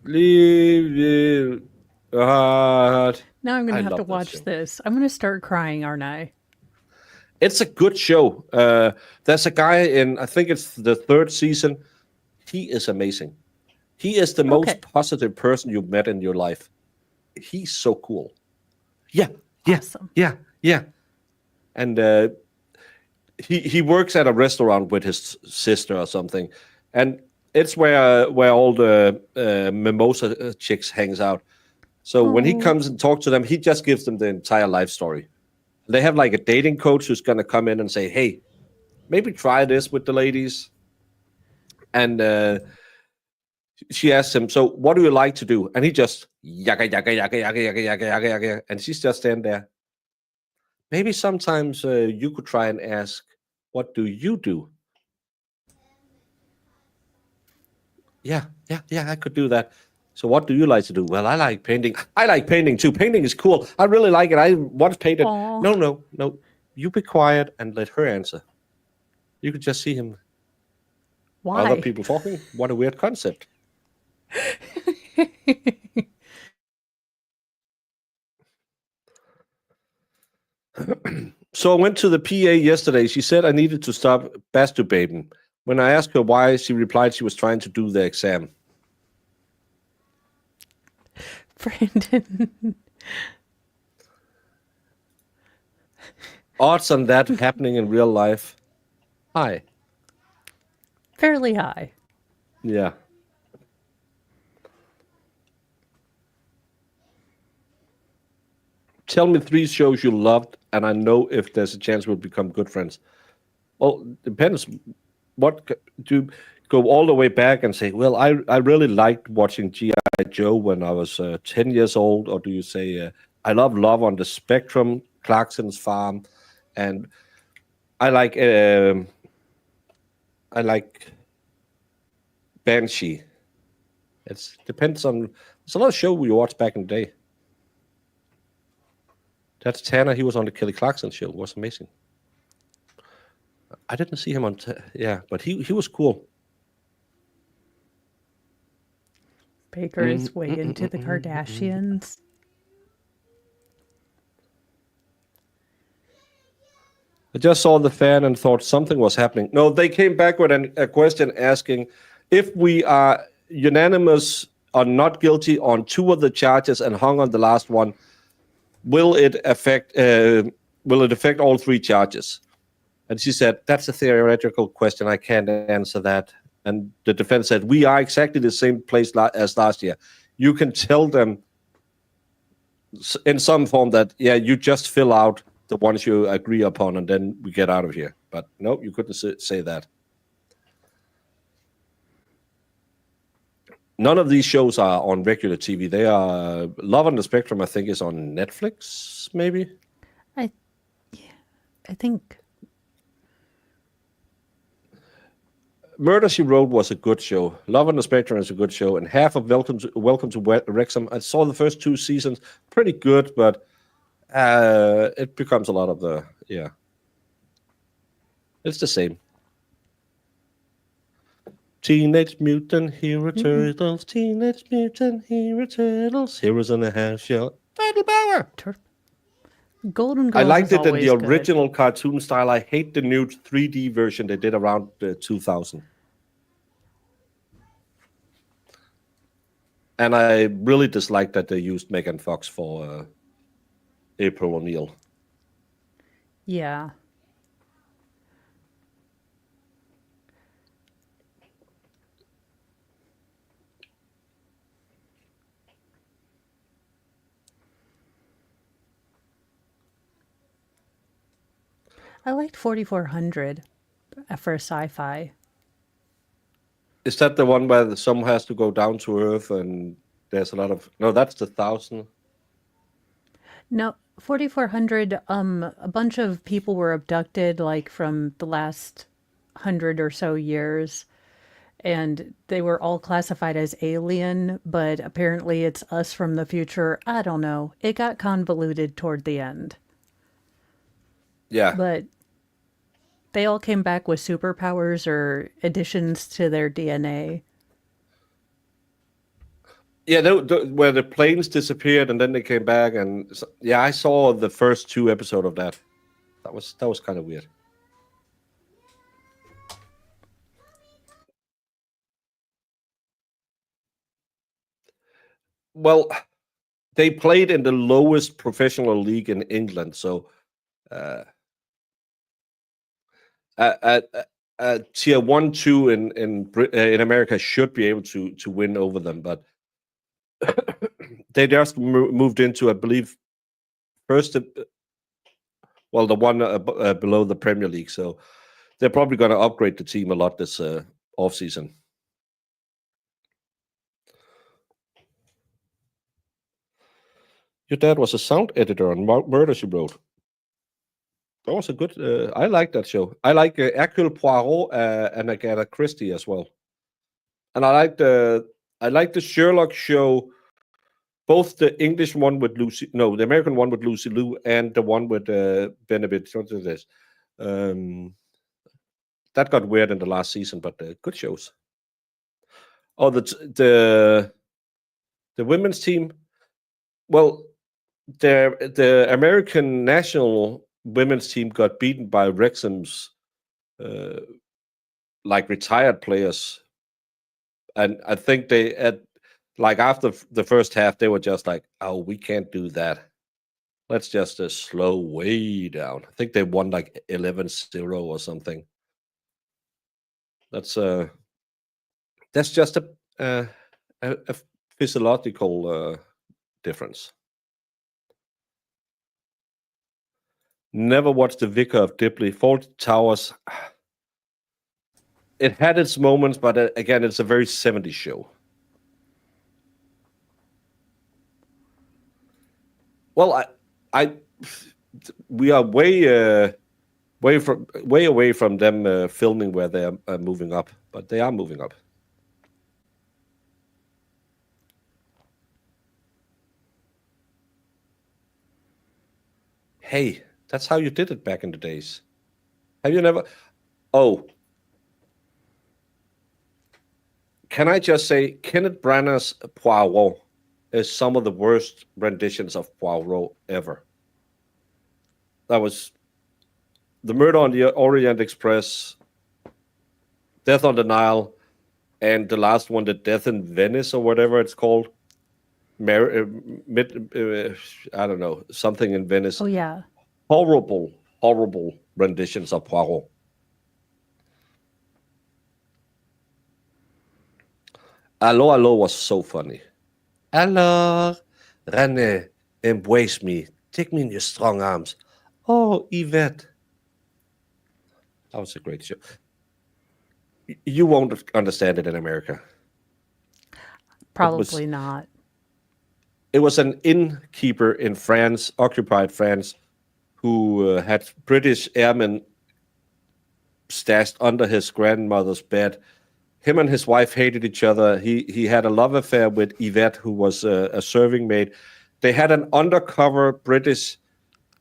[SPEAKER 2] Leave you heart.
[SPEAKER 3] Now I'm going
[SPEAKER 2] I
[SPEAKER 3] to have to
[SPEAKER 2] love that
[SPEAKER 3] watch
[SPEAKER 2] show.
[SPEAKER 3] this. I'm going to start crying, aren't I?
[SPEAKER 2] It's a good show. There's a guy in, I think it's the 3rd season. He is amazing. He is the most positive person you've met in your life. He's so cool. Yeah.
[SPEAKER 3] Awesome.
[SPEAKER 2] Yeah. And he works at a restaurant with his sister or something, and it's where all the mimosa chicks hangs out. So when he comes and talks to them, he just gives them the entire life story. They have like a dating coach who's going to come in and say, hey, maybe try this with the ladies. And she asks him, so what do you like to do? And he just, yaga, yaga, yaga, yaga, yaga, yaga, yaga, yaga. And she's just standing there. Maybe sometimes you could try and ask, what do you do? Yeah, I could do that. So what do you like to do? Well, I like painting. I like painting too. Painting is cool. I really like it. I once painted.
[SPEAKER 3] Aw.
[SPEAKER 2] No. You be quiet and let her answer. You could just see him.
[SPEAKER 3] Why?
[SPEAKER 2] Other people talking. What a weird concept. So I went to the PA yesterday. She said I needed to stop masturbating. When I asked her why, she replied she was trying to do the exam.
[SPEAKER 3] Brandon.
[SPEAKER 2] Odds on that happening in real life? High.
[SPEAKER 3] Fairly high.
[SPEAKER 2] Yeah. Tell me 3 shows you loved, and I know if there's a chance we'll become good friends. Well, depends. What do you go all the way back and say, well, I really liked watching G.I. Joe when I was 10 years old, or do you say, I love on the Spectrum, Clarkson's Farm, and I like Banshee. It depends on. There's a lot of show we watched back in the day. That's Tanner. He was on the Kelly Clarkson show. It was amazing. I didn't see him on. But he was cool.
[SPEAKER 3] Baker is way into the Kardashians.
[SPEAKER 2] I just saw the fan and thought something was happening. No, they came back with a question asking if we are unanimous or not guilty on 2 of the charges and hung on the last one. Will it affect all 3 charges? And she said, that's a theoretical question. I can't answer that. And the defense said, we are exactly the same place as last year. You can tell them in some form that, you just fill out the ones you agree upon and then we get out of here. But no, you couldn't say that. None of these shows are on regular TV. They are Love on the Spectrum, I think, is on Netflix, maybe.
[SPEAKER 3] I think
[SPEAKER 2] Murder, She Wrote was a good show. Love on the Spectrum is a good show, and half of Welcome to Wrexham. I saw the first 2 seasons, pretty good, but it becomes a lot of it's the same. Teenage Mutant Hero Turtles, Teenage Mutant Hero Turtles, Heroes in the Half Shell, Battle Power.
[SPEAKER 3] Golden Girls
[SPEAKER 2] I liked
[SPEAKER 3] is
[SPEAKER 2] it in the
[SPEAKER 3] always good.
[SPEAKER 2] original cartoon style. I hate the new 3D version they did around 2000. And I really dislike that they used Megan Fox for April O'Neil.
[SPEAKER 3] Yeah. I liked 4400 for sci-fi.
[SPEAKER 2] Is that the one where someone has to go down to Earth and there's a lot of... No, that's the 1000.
[SPEAKER 3] No, 4400, a bunch of people were abducted like from the last 100 or so years, and they were all classified as alien, but apparently it's us from the future. I don't know. It got convoluted toward the end.
[SPEAKER 2] Yeah.
[SPEAKER 3] But they all came back with superpowers or additions to their DNA.
[SPEAKER 2] Yeah, where the planes disappeared and then they came back, and yeah, I saw the first 2 episodes of that. That was kind of weird. Well, they played in the lowest professional league in England, so tier 1, 2 in America should be able to win over them, but they just moved into, I believe, first, well, the one below the Premier League, so they're probably going to upgrade the team a lot this off season. Your dad was a sound editor on Murder, She Wrote. That was a good... I like that show. I like Hercule Poirot and Agatha Christie as well. And I like the Sherlock show, both the English one with Lucy... No, the American one with Lucy Liu and the one with Benedict. What is this? That got weird in the last season, but good shows. Oh, the women's team... Well, the American national women's team got beaten by Wrexham's like retired players, and I think they after the first half they were just like, oh, we can't do that. Let's just slow way down. I think they won like 11-0 or something. That's just a physiological difference. Never watched The Vicar of Dibley. Fawlty Towers. It had its moments, but again, it's a very 70s show. Well, we are way away from them filming where they are moving up, but they are moving up. Hey, that's how you did it back in the days. Have you never... Oh. Can I just say, Kenneth Branagh's Poirot is some of the worst renditions of Poirot ever. That was The Murder on the Orient Express, Death on the Nile, and the last one, The Death in Venice, or whatever it's called. I don't know, something in Venice.
[SPEAKER 3] Oh, yeah.
[SPEAKER 2] Horrible renditions of Poirot. Allo, Allo was so funny. Alors, René, embrace me. Take me in your strong arms. Oh, Yvette. That was a great show. You won't understand it in America.
[SPEAKER 3] Probably not.
[SPEAKER 2] It was an innkeeper in France, occupied France, who had British airmen stashed under his grandmother's bed. Him and his wife hated each other. He had a love affair with Yvette, who was a serving maid. They had an undercover British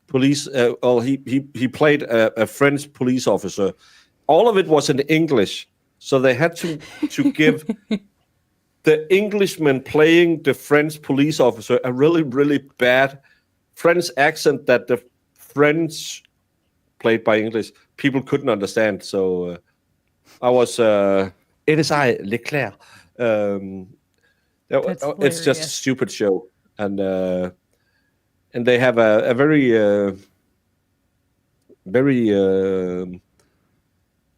[SPEAKER 2] police. He played a French police officer. All of it was in English, so they had to give the Englishman playing the French police officer a really, really bad French accent that the French played by English people couldn't understand. So I was... it is I, Leclerc. It's just a stupid show. And they have a very...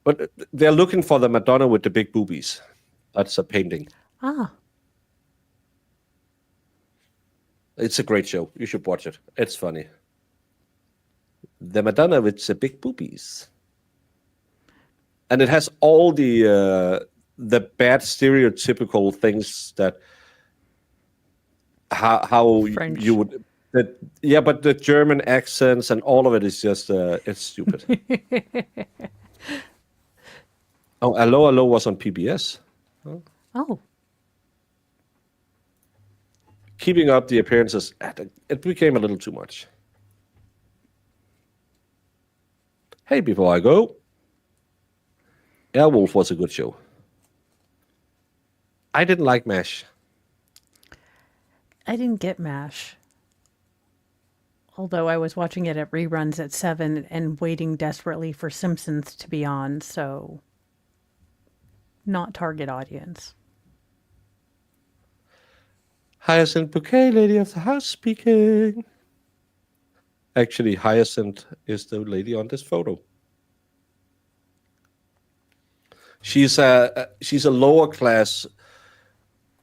[SPEAKER 2] but they're looking for the Madonna with the big boobies. That's a painting.
[SPEAKER 3] Ah.
[SPEAKER 2] It's a great show. You should watch it. It's funny. the Madonna with the big boobies. And it has all the bad stereotypical things that how
[SPEAKER 3] French.
[SPEAKER 2] you would that yeah, but the German accents and all of it is just it's stupid. Oh, Hello was on PBS.
[SPEAKER 3] Oh,
[SPEAKER 2] Keeping Up the Appearances, it became a little too much. Hey, before I go, Airwolf was a good show. I didn't like MASH.
[SPEAKER 3] I didn't get MASH. Although I was watching it at reruns at 7 and waiting desperately for Simpsons to be on, so not target audience.
[SPEAKER 2] Hyacinth Bouquet, Lady of the House speaking. Actually, Hyacinth is the lady on this photo. She's a lower class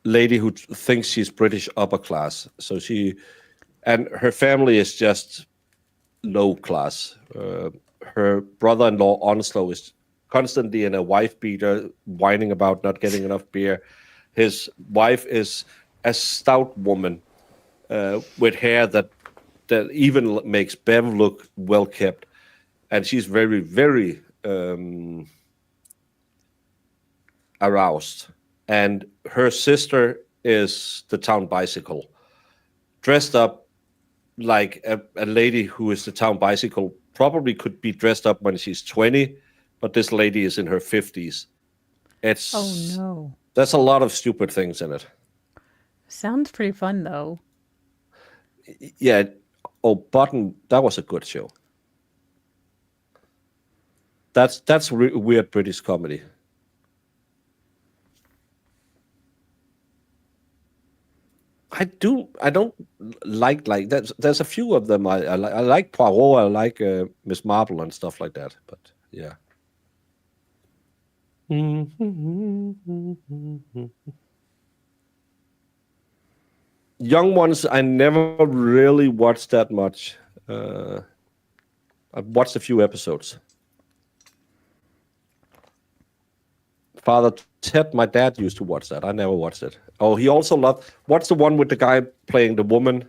[SPEAKER 2] lady who thinks she's British upper class. So and her family is just low class. Her brother-in-law Onslow is constantly in a wife beater, whining about not getting enough beer. His wife is a stout woman with hair that even makes Bev look well kept, and she's very, very aroused. And her sister is the town bicycle, dressed up like a lady who is the town bicycle. Probably could be dressed up when she's 20, but this lady is in her 50s.
[SPEAKER 3] Oh no.
[SPEAKER 2] There's a lot of stupid things in it.
[SPEAKER 3] Sounds pretty fun though.
[SPEAKER 2] Yeah. Oh, Button, that was a good show. That's weird British comedy. I don't like that. There's a few of them. I like Poirot. I like Miss Marple and stuff like that. But yeah. Young Ones, I never really watched that much. I've watched a few episodes. Father Ted, my dad used to watch that. I never watched it. Oh, he also loved. What's the one with the guy playing the woman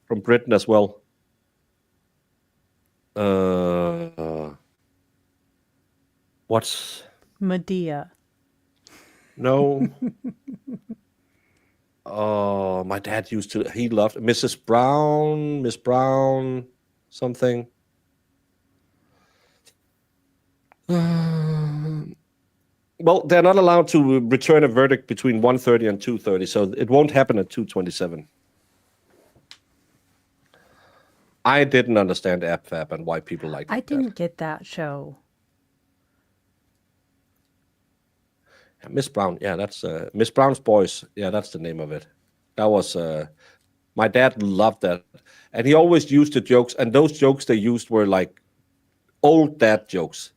[SPEAKER 2] from Britain as well? What's
[SPEAKER 3] Medea.
[SPEAKER 2] no? Oh, my dad used to. He loved Mrs. Brown, Miss Brown, something. Well, they're not allowed to return a verdict between 1:30 and 2:30, so it won't happen at 2:27. I didn't understand AppFab and why people liked it.
[SPEAKER 3] I didn't get that show.
[SPEAKER 2] Miss Brown, yeah, that's Miss Brown's Boys. Yeah, that's the name of it. That was my dad loved that, and he always used the jokes, and those jokes they used were like old dad jokes.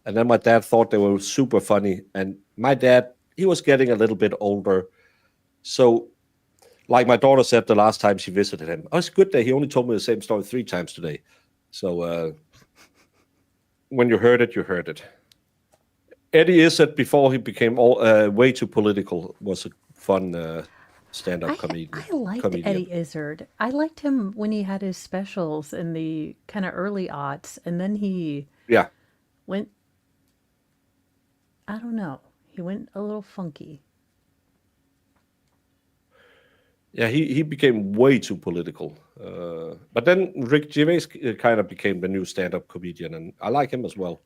[SPEAKER 2] And then my dad thought they were super funny. And my dad, he was getting a little bit older. So, like my daughter said the last time she visited him, oh, it's good that he only told me the same story 3 times today. So, when you heard it, you heard it. Eddie Izzard, before he became way too political, was a fun stand-up comedian.
[SPEAKER 3] I liked Eddie Izzard. I liked him when he had his specials in the kind of early aughts. And then he went... I don't know. He went a little funky.
[SPEAKER 2] Yeah, he became way too political. But then Rick Gervais kind of became the new stand-up comedian, and I like him as well.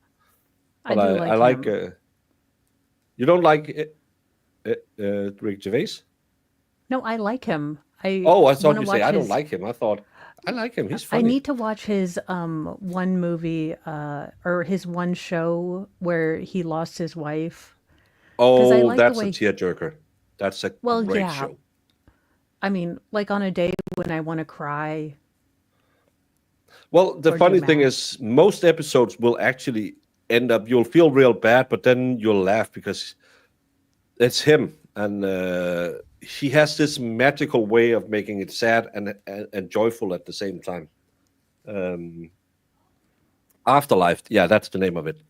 [SPEAKER 2] But I like you don't like Rick Gervais?
[SPEAKER 3] No, I like him. I
[SPEAKER 2] thought you say I don't like him. I thought I like him. He's funny.
[SPEAKER 3] I need to watch his one movie or his one show where he lost his wife.
[SPEAKER 2] Oh, that's a tearjerker. That's a great show.
[SPEAKER 3] I mean, like on a day when I want to cry.
[SPEAKER 2] Well, the funny thing is most episodes will actually end up, you'll feel real bad, but then you'll laugh because it's him. And he has this magical way of making it sad and joyful at the same time. Afterlife. Yeah, that's the name of it.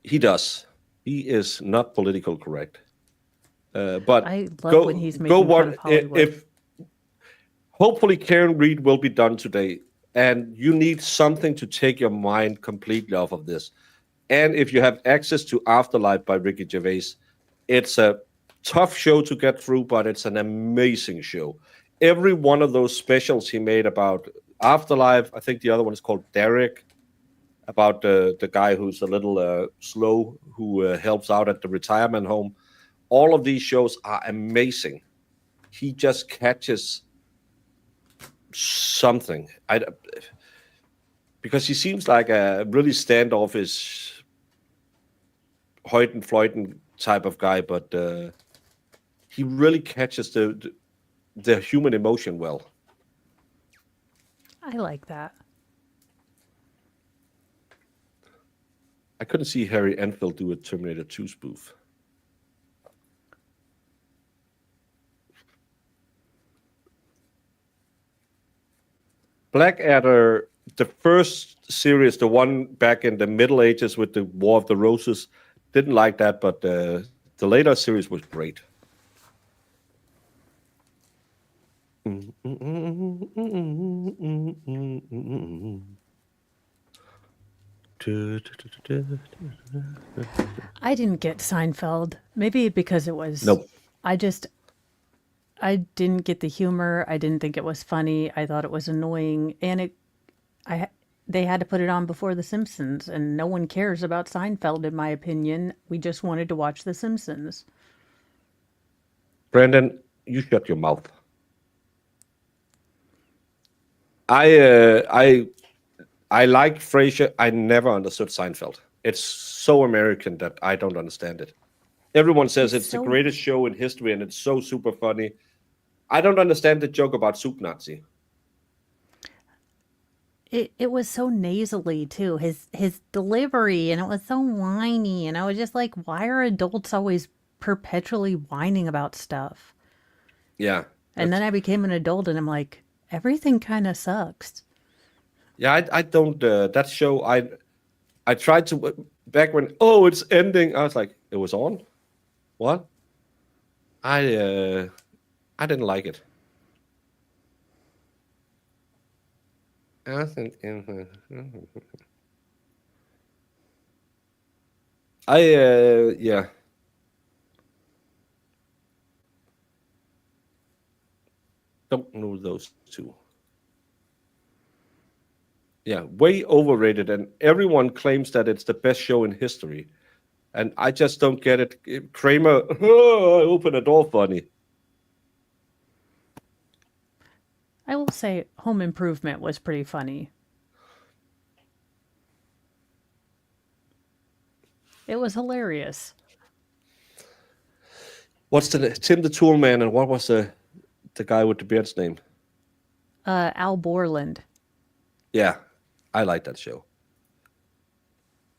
[SPEAKER 2] He does. He is not political correct. But
[SPEAKER 3] I love
[SPEAKER 2] go
[SPEAKER 3] when he's
[SPEAKER 2] go
[SPEAKER 3] making fun of
[SPEAKER 2] what
[SPEAKER 3] Hollywood.
[SPEAKER 2] if hopefully Karen Reed will be done today, and you need something to take your mind completely off of this. And if you have access to Afterlife by Ricky Gervais, it's a tough show to get through, but it's an amazing show. Every one of those specials he made about Afterlife, I think the other one is called Derek, about the guy who's a little slow, who helps out at the retirement home. All of these shows are amazing. He just catches something. Because he seems like a really standoffish, Hoyten-Floyten type of guy, but he really catches the human emotion well.
[SPEAKER 3] I like that.
[SPEAKER 2] I couldn't see Harry Enfield do a Terminator 2 spoof. Blackadder, the first series, the one back in the Middle Ages with the War of the Roses, didn't like that, but the later series was great.
[SPEAKER 3] I didn't get Seinfeld. Maybe because it was.
[SPEAKER 2] Nope.
[SPEAKER 3] I didn't get the humor. I didn't think it was funny. I thought it was annoying, and they had to put it on before The Simpsons, and no one cares about Seinfeld, in my opinion. We just wanted to watch The Simpsons.
[SPEAKER 2] Brandon, you shut your mouth. I like Frasier. I never understood Seinfeld. It's so American that I don't understand it. Everyone says it's the greatest show in history, and it's so super funny. I don't understand the joke about Soup Nazi.
[SPEAKER 3] It was so nasally too. His delivery, and it was so whiny, and I was just like, why are adults always perpetually whining about stuff?
[SPEAKER 2] Yeah.
[SPEAKER 3] And then I became an adult, and I'm like, everything kind of sucks.
[SPEAKER 2] Yeah, I don't. That show, I tried to back when. Oh, it's ending. I was like, it was on. What? I didn't like it. I think. Yeah. Don't know those two. Yeah, way overrated, and everyone claims that it's the best show in history, and I just don't get it. Kramer, open a door funny.
[SPEAKER 3] I will say Home Improvement was pretty funny. It was hilarious.
[SPEAKER 2] What's the Tim the Tool Man, and what was the guy with the beard's name?
[SPEAKER 3] Al Borland.
[SPEAKER 2] Yeah, I like that show.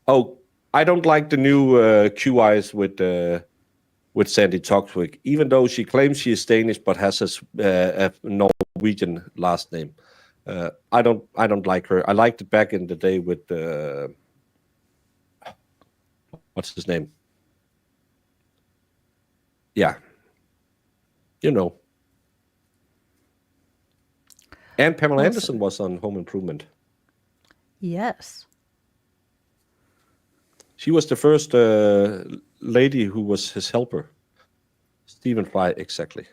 [SPEAKER 2] Oh, I don't like the new QIs with Sandy Toksvig, even though she claims she is Danish but has a Norwegian last name. I don't like her. I liked it back in the day with what's his name? Yeah, you know. And Pamela Anderson was on Home Improvement.
[SPEAKER 3] Yes.
[SPEAKER 2] She was the first lady who was his helper. Stephen Fry, exactly.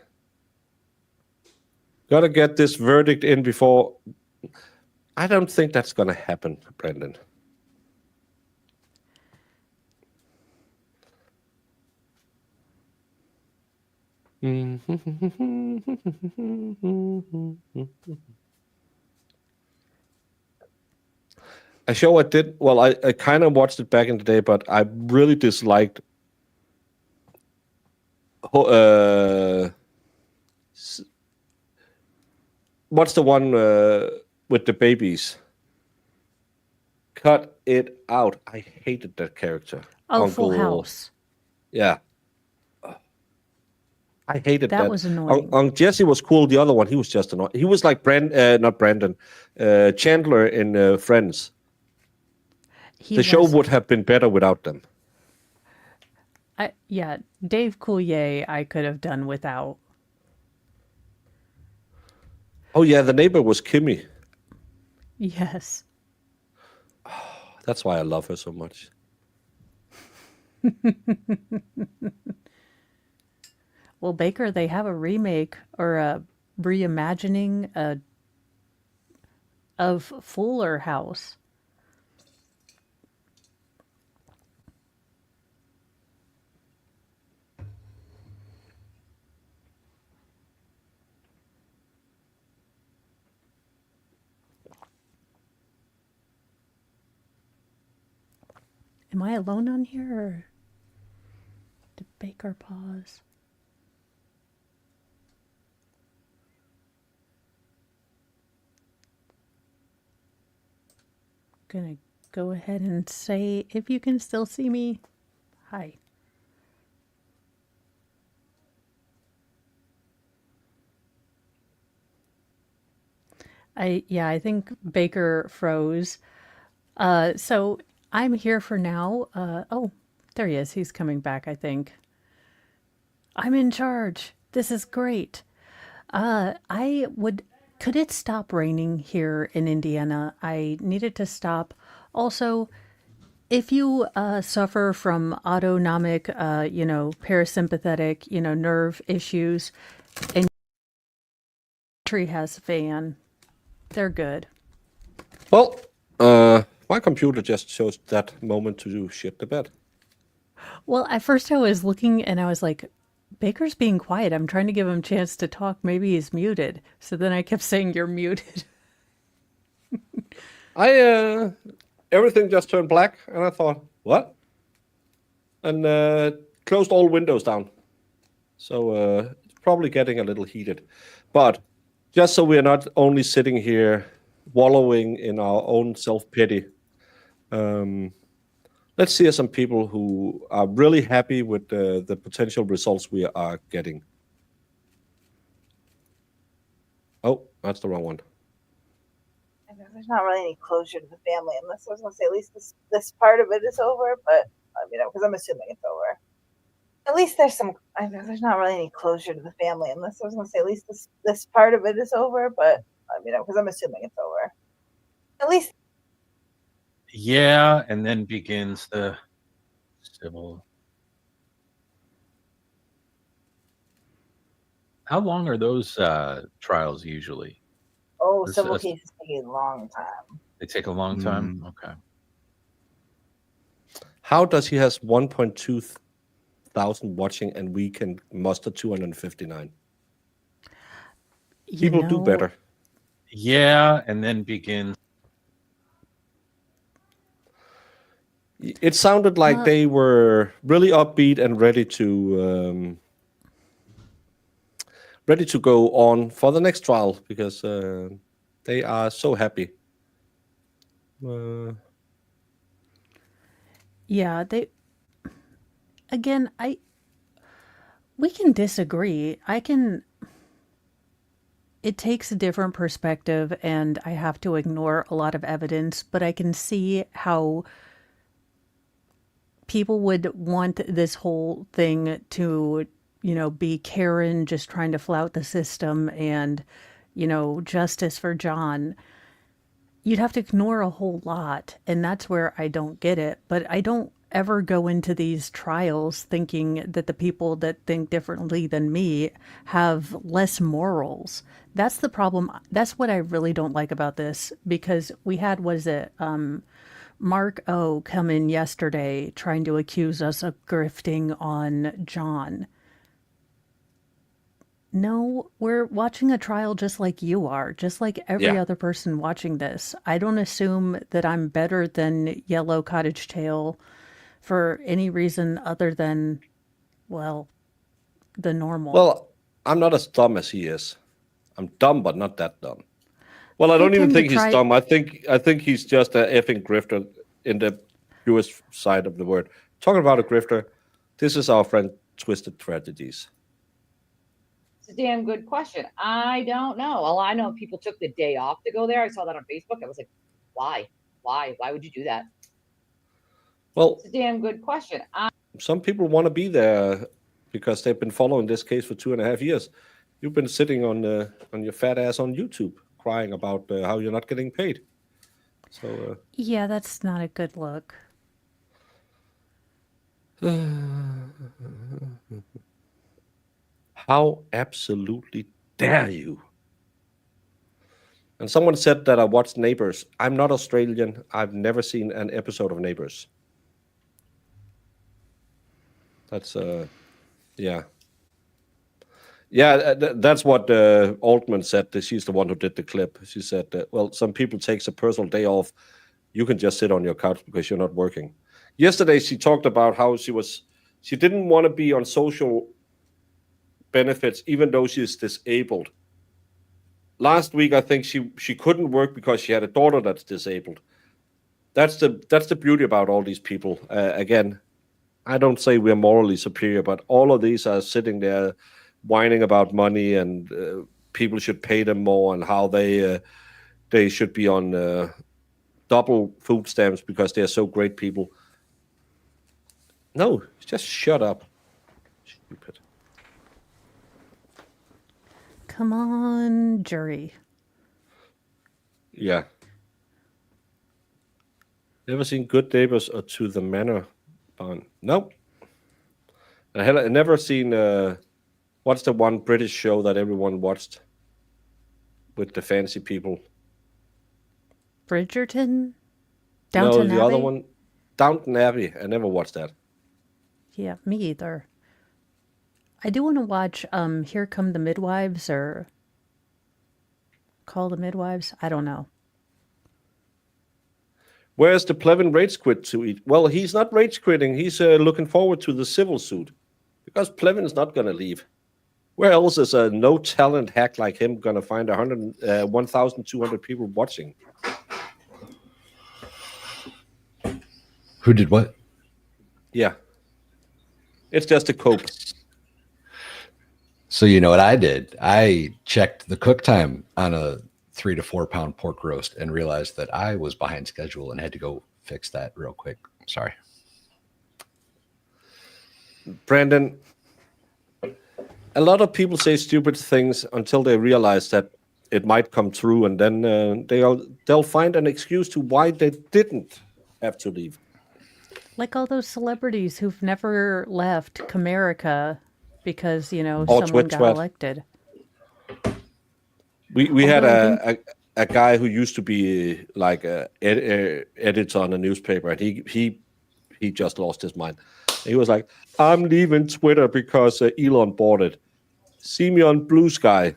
[SPEAKER 2] Gotta get this verdict in before. I don't think that's gonna happen, Brendan. A show I did, well, I kind of watched it back in the day, but I really disliked what's the one with the babies? Cut it out. I hated that character.
[SPEAKER 3] Oh, Full House.
[SPEAKER 2] Yeah. I hated
[SPEAKER 3] That
[SPEAKER 2] that.
[SPEAKER 3] was annoying.
[SPEAKER 2] Jesse was cool. The other one, he was just annoying. He was like not Brandon, Chandler in Friends.
[SPEAKER 3] He
[SPEAKER 2] The show
[SPEAKER 3] was,
[SPEAKER 2] would have been better without them.
[SPEAKER 3] yeah, Dave Coulier I could have done without.
[SPEAKER 2] Oh yeah, the neighbor was Kimmy.
[SPEAKER 3] Yes.
[SPEAKER 2] That's why I love her so much.
[SPEAKER 3] Well, Baker, they have a remake or a reimagining of Fuller House. Am I alone on here, or did Baker pause? Gonna go ahead and say, if you can still see me, hi. I think Baker froze. So I'm here for now. Oh, there he is. He's coming back, I think. I'm in charge. This is great. Could it stop raining here in Indiana? I need it to stop. Also, if you suffer from autonomic, parasympathetic, nerve issues, and tree has a fan, they're good.
[SPEAKER 2] Well, my computer just chose that moment to do shit the bed.
[SPEAKER 3] Well, at first I was looking and I was like, Baker's being quiet. I'm trying to give him a chance to talk. Maybe he's muted. So then I kept saying, you're muted.
[SPEAKER 2] Everything just turned black, and I thought, what? And closed all windows down. So it's probably getting a little heated. But just so we're not only sitting here wallowing in our own self-pity, let's see some people who are really happy with the potential results we are getting. Oh, that's the wrong one.
[SPEAKER 16] There's not really any closure to the family, unless I was going to say at least this part of it is over, but because I'm assuming it's over. At least there's there's not really any closure to the family, unless I was going to say at least this part of it is over, but because I'm assuming it's over. At least.
[SPEAKER 17] Yeah, and then begins the civil. How long are those trials usually?
[SPEAKER 16] Oh, civil cases take a long time.
[SPEAKER 17] They take a long time? Okay.
[SPEAKER 2] How does he has 1.2 thousand watching and we can muster 259? People do better.
[SPEAKER 17] Yeah, and then begins.
[SPEAKER 2] It sounded like they were really upbeat and ready to go on for the next trial because they are so happy.
[SPEAKER 3] Yeah, we can disagree. It takes a different perspective and I have to ignore a lot of evidence, but I can see how people would want this whole thing to, be Karen just trying to flout the system and, justice for John. You'd have to ignore a whole lot, and that's where I don't get it. But I don't ever go into these trials thinking that the people that think differently than me have less morals. That's the problem. That's what I really don't like about this, because we had, Mark O come in yesterday trying to accuse us of grifting on John. No, we're watching a trial just like you are, just like every other person watching this. I don't assume that I'm better than Yellow Cottage Tail for any reason other than, the normal.
[SPEAKER 2] Well, I'm not as dumb as he is. I'm dumb, but not that dumb. Well, I don't even think he's dumb. I think he's just a effing grifter in the purest side of the word. Talking about a grifter, this is our friend Twisted Tragedies.
[SPEAKER 18] It's a damn good question. I don't know. All I know, people took the day off to go there. I saw that on Facebook. I was like, why? Why would you do that?
[SPEAKER 2] Well,
[SPEAKER 18] it's a damn good question.
[SPEAKER 2] Some people want to be there because they've been following this case for 2.5 years. You've been sitting on your fat ass on YouTube crying about how you're not getting paid. So
[SPEAKER 3] Yeah, that's not a good look.
[SPEAKER 2] how absolutely dare you? And someone said that I watched Neighbours. I'm not Australian. I've never seen an episode of Neighbours. That's yeah. Yeah, that's what Altman said. She's the one who did the clip. She said, well, some people takes a personal day off. You can just sit on your couch because you're not working. Yesterday, she talked about how she didn't want to be on social benefits, even though she's disabled. Last week, I think she couldn't work because she had a daughter that's disabled. That's the beauty about all these people. Again, I don't say we're morally superior, but all of these are sitting there whining about money and people should pay them more and how they should be on double food stamps because they're so great people. No, just shut up. Stupid.
[SPEAKER 3] Come on, jury.
[SPEAKER 2] Yeah. Never seen Good Neighbors or To the Manor Barn? Nope. I never seen what's the one British show that everyone watched with the fancy people?
[SPEAKER 3] Bridgerton? Downton
[SPEAKER 2] No, the
[SPEAKER 3] Abbey?
[SPEAKER 2] other one, Downton Abbey. I never watched that.
[SPEAKER 3] Yeah, me either. I do want to watch Here Come the Midwives or Call the Midwives. I don't know.
[SPEAKER 2] Where's the Plevin rage quit to eat? Well, he's not rage quitting. He's looking forward to the civil suit because Plevin's not going to leave. Where else is a no talent hack like him going to find 1,200 people watching?
[SPEAKER 7] Who did what?
[SPEAKER 2] Yeah. It's just a cope.
[SPEAKER 7] So you know what I did? I checked the cook time on a 3 to 4 pound pork roast and realized that I was behind schedule and had to go fix that real quick. Sorry.
[SPEAKER 2] Brandon, a lot of people say stupid things until they realize that it might come true, and then they'll find an excuse to why they didn't have to leave.
[SPEAKER 3] Like all those celebrities who've never left Comerica because, someone got
[SPEAKER 2] Twitch.
[SPEAKER 3] elected.
[SPEAKER 2] We had a guy who used to be like a editor on a newspaper, and he just lost his mind. He was like, I'm leaving Twitter because Elon bought it. See me on Blue Sky.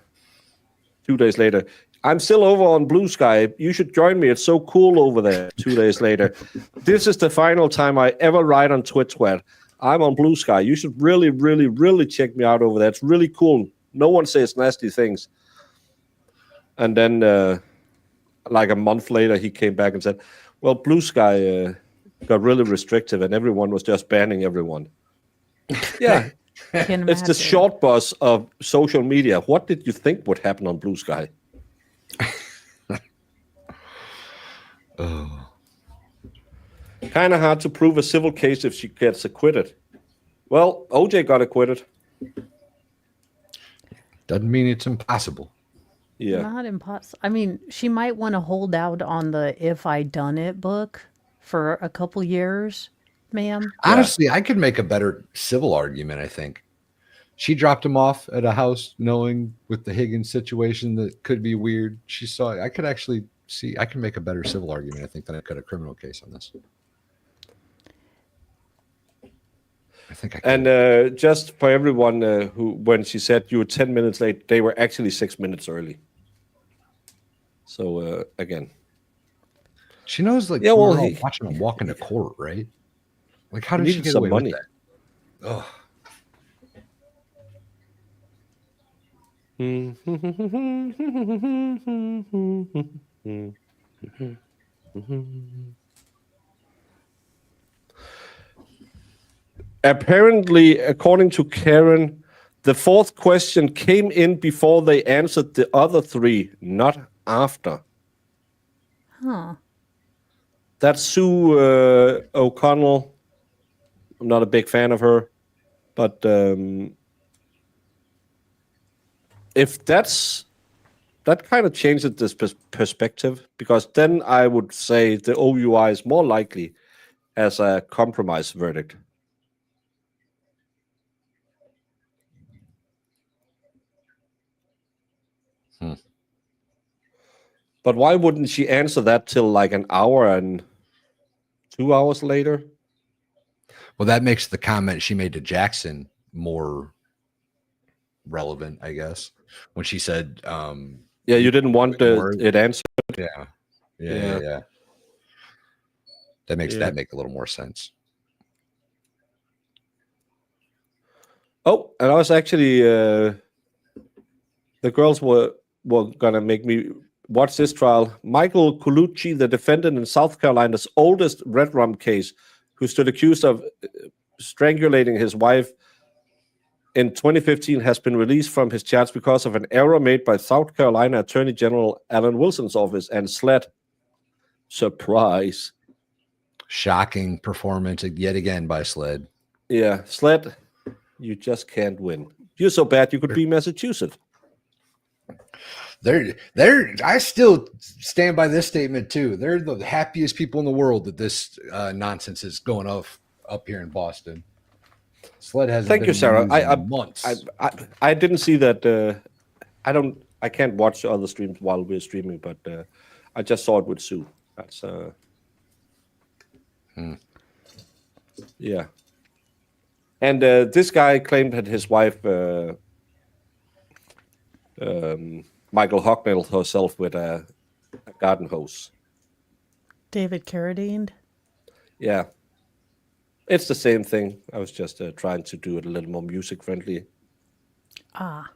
[SPEAKER 2] 2 days later, I'm still over on Blue Sky. You should join me. It's so cool over there. 2 days later, this is the final time I ever write on Twitch. I'm on Blue Sky. You should really, really, really check me out over there. It's really cool. No one says nasty things. And then, like a month later, he came back and said, well, Blue Sky got really restrictive and everyone was just banning everyone. Yeah. It's the short bus of social media. What did you think would happen on Blue Sky?
[SPEAKER 7] Oh.
[SPEAKER 2] Kind of hard to prove a civil case if she gets acquitted. Well, OJ got acquitted.
[SPEAKER 7] Doesn't mean it's impossible.
[SPEAKER 2] Yeah.
[SPEAKER 3] Not impossible. I mean, she might want to hold out on the If I Done It book for a couple years, ma'am.
[SPEAKER 7] Honestly, I could make a better civil argument, I think. She dropped him off at a house knowing with the Higgins situation that could be weird. She saw it. I could actually see, I can make a better civil argument, I think, than I could a criminal case on this. I think I can.
[SPEAKER 2] And just for everyone who, when she said you were 10 minutes late, they were actually 6 minutes early. So again,
[SPEAKER 7] she knows, like,
[SPEAKER 2] yeah,
[SPEAKER 7] we
[SPEAKER 2] well,
[SPEAKER 7] were all watching him walk into court, right? Like, how did she get away with that? Oh.
[SPEAKER 2] Apparently, according to Karen, The fourth question came in before they answered the other three, not after.
[SPEAKER 3] Huh.
[SPEAKER 2] That's Sue O'Connell. I'm not a big fan of her, but if that kind of changes this perspective, because then I would say the OUI is more likely as a compromise verdict. But why wouldn't she answer that till like an hour and 2 hours later?
[SPEAKER 7] Well, that makes the comment she made to Jackson more relevant, I guess, when she said,
[SPEAKER 2] yeah, you didn't want it answered.
[SPEAKER 7] Yeah. That makes that make a little more sense.
[SPEAKER 2] Oh, and I was actually the girls were gonna make me watch this trial. Michael Colucci, the defendant in South Carolina's oldest red rum case, who stood accused of strangulating his wife in 2015, has been released from his charge because of an error made by South Carolina Attorney General Alan Wilson's office and SLED. Surprise.
[SPEAKER 7] Shocking performance yet again by SLED.
[SPEAKER 2] Yeah, SLED, you just can't win. You're so bad you could be Massachusetts.
[SPEAKER 7] I still stand by this statement too. They're the happiest people in the world that this nonsense is going up here in Boston. SLED hasn't
[SPEAKER 2] Thank
[SPEAKER 7] been
[SPEAKER 2] you, Sarah.
[SPEAKER 7] in months.
[SPEAKER 2] I didn't see that. I can't watch other streams while we're streaming, but I just saw it with Sue. That's yeah. And this guy claimed that his wife Michael Hocknell herself with a garden hose.
[SPEAKER 3] David Carradine?
[SPEAKER 2] Yeah. It's the same thing. I was just trying to do it a little more music friendly.
[SPEAKER 3] Ah.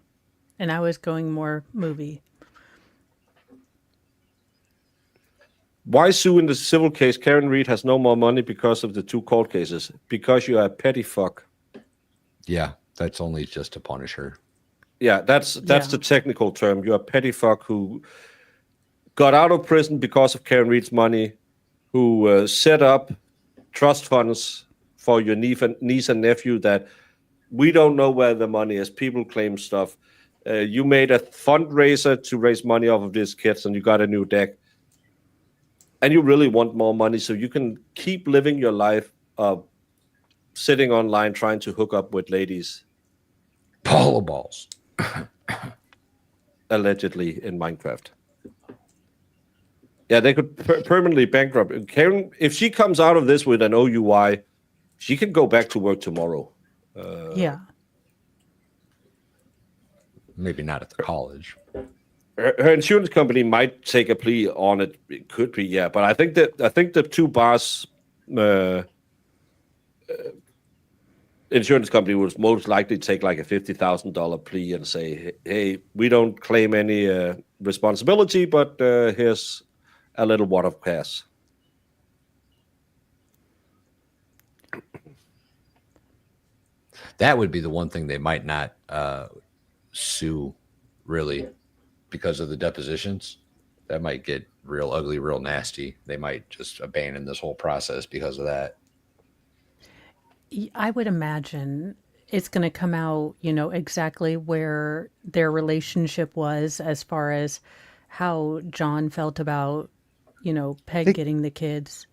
[SPEAKER 3] And I was going more movie.
[SPEAKER 2] Why sue in the civil case? Karen Reed has no more money because of the two court cases. Because you are a petty fuck.
[SPEAKER 7] Yeah, that's only just to punish her.
[SPEAKER 2] Yeah, that's the technical term. You're a petty fuck who got out of prison because of Karen Reed's money, who set up trust funds for your niece and nephew that we don't know where the money is. People claim stuff. You made a fundraiser to raise money off of these kids and you got a new deck. And you really want more money so you can keep living your life sitting online trying to hook up with ladies.
[SPEAKER 7] Polo balls.
[SPEAKER 2] Allegedly in Minecraft. Yeah, they could permanently bankrupt. Karen, if she comes out of this with an OUI, she can go back to work tomorrow.
[SPEAKER 3] Yeah.
[SPEAKER 7] Maybe not at the college.
[SPEAKER 2] Her insurance company might take a plea on it. It could be, yeah. But I think the two bars insurance company would most likely take like a $50,000 plea and say, "Hey, we don't claim any responsibility, but here's a little wad of cash."
[SPEAKER 7] That would be the one thing they might not sue, really, because of the depositions. That might get real ugly, real nasty. They might just abandon this whole process because of that.
[SPEAKER 3] I would imagine it's going to come out, exactly where their relationship was as far as how John felt about, Peg getting the kids.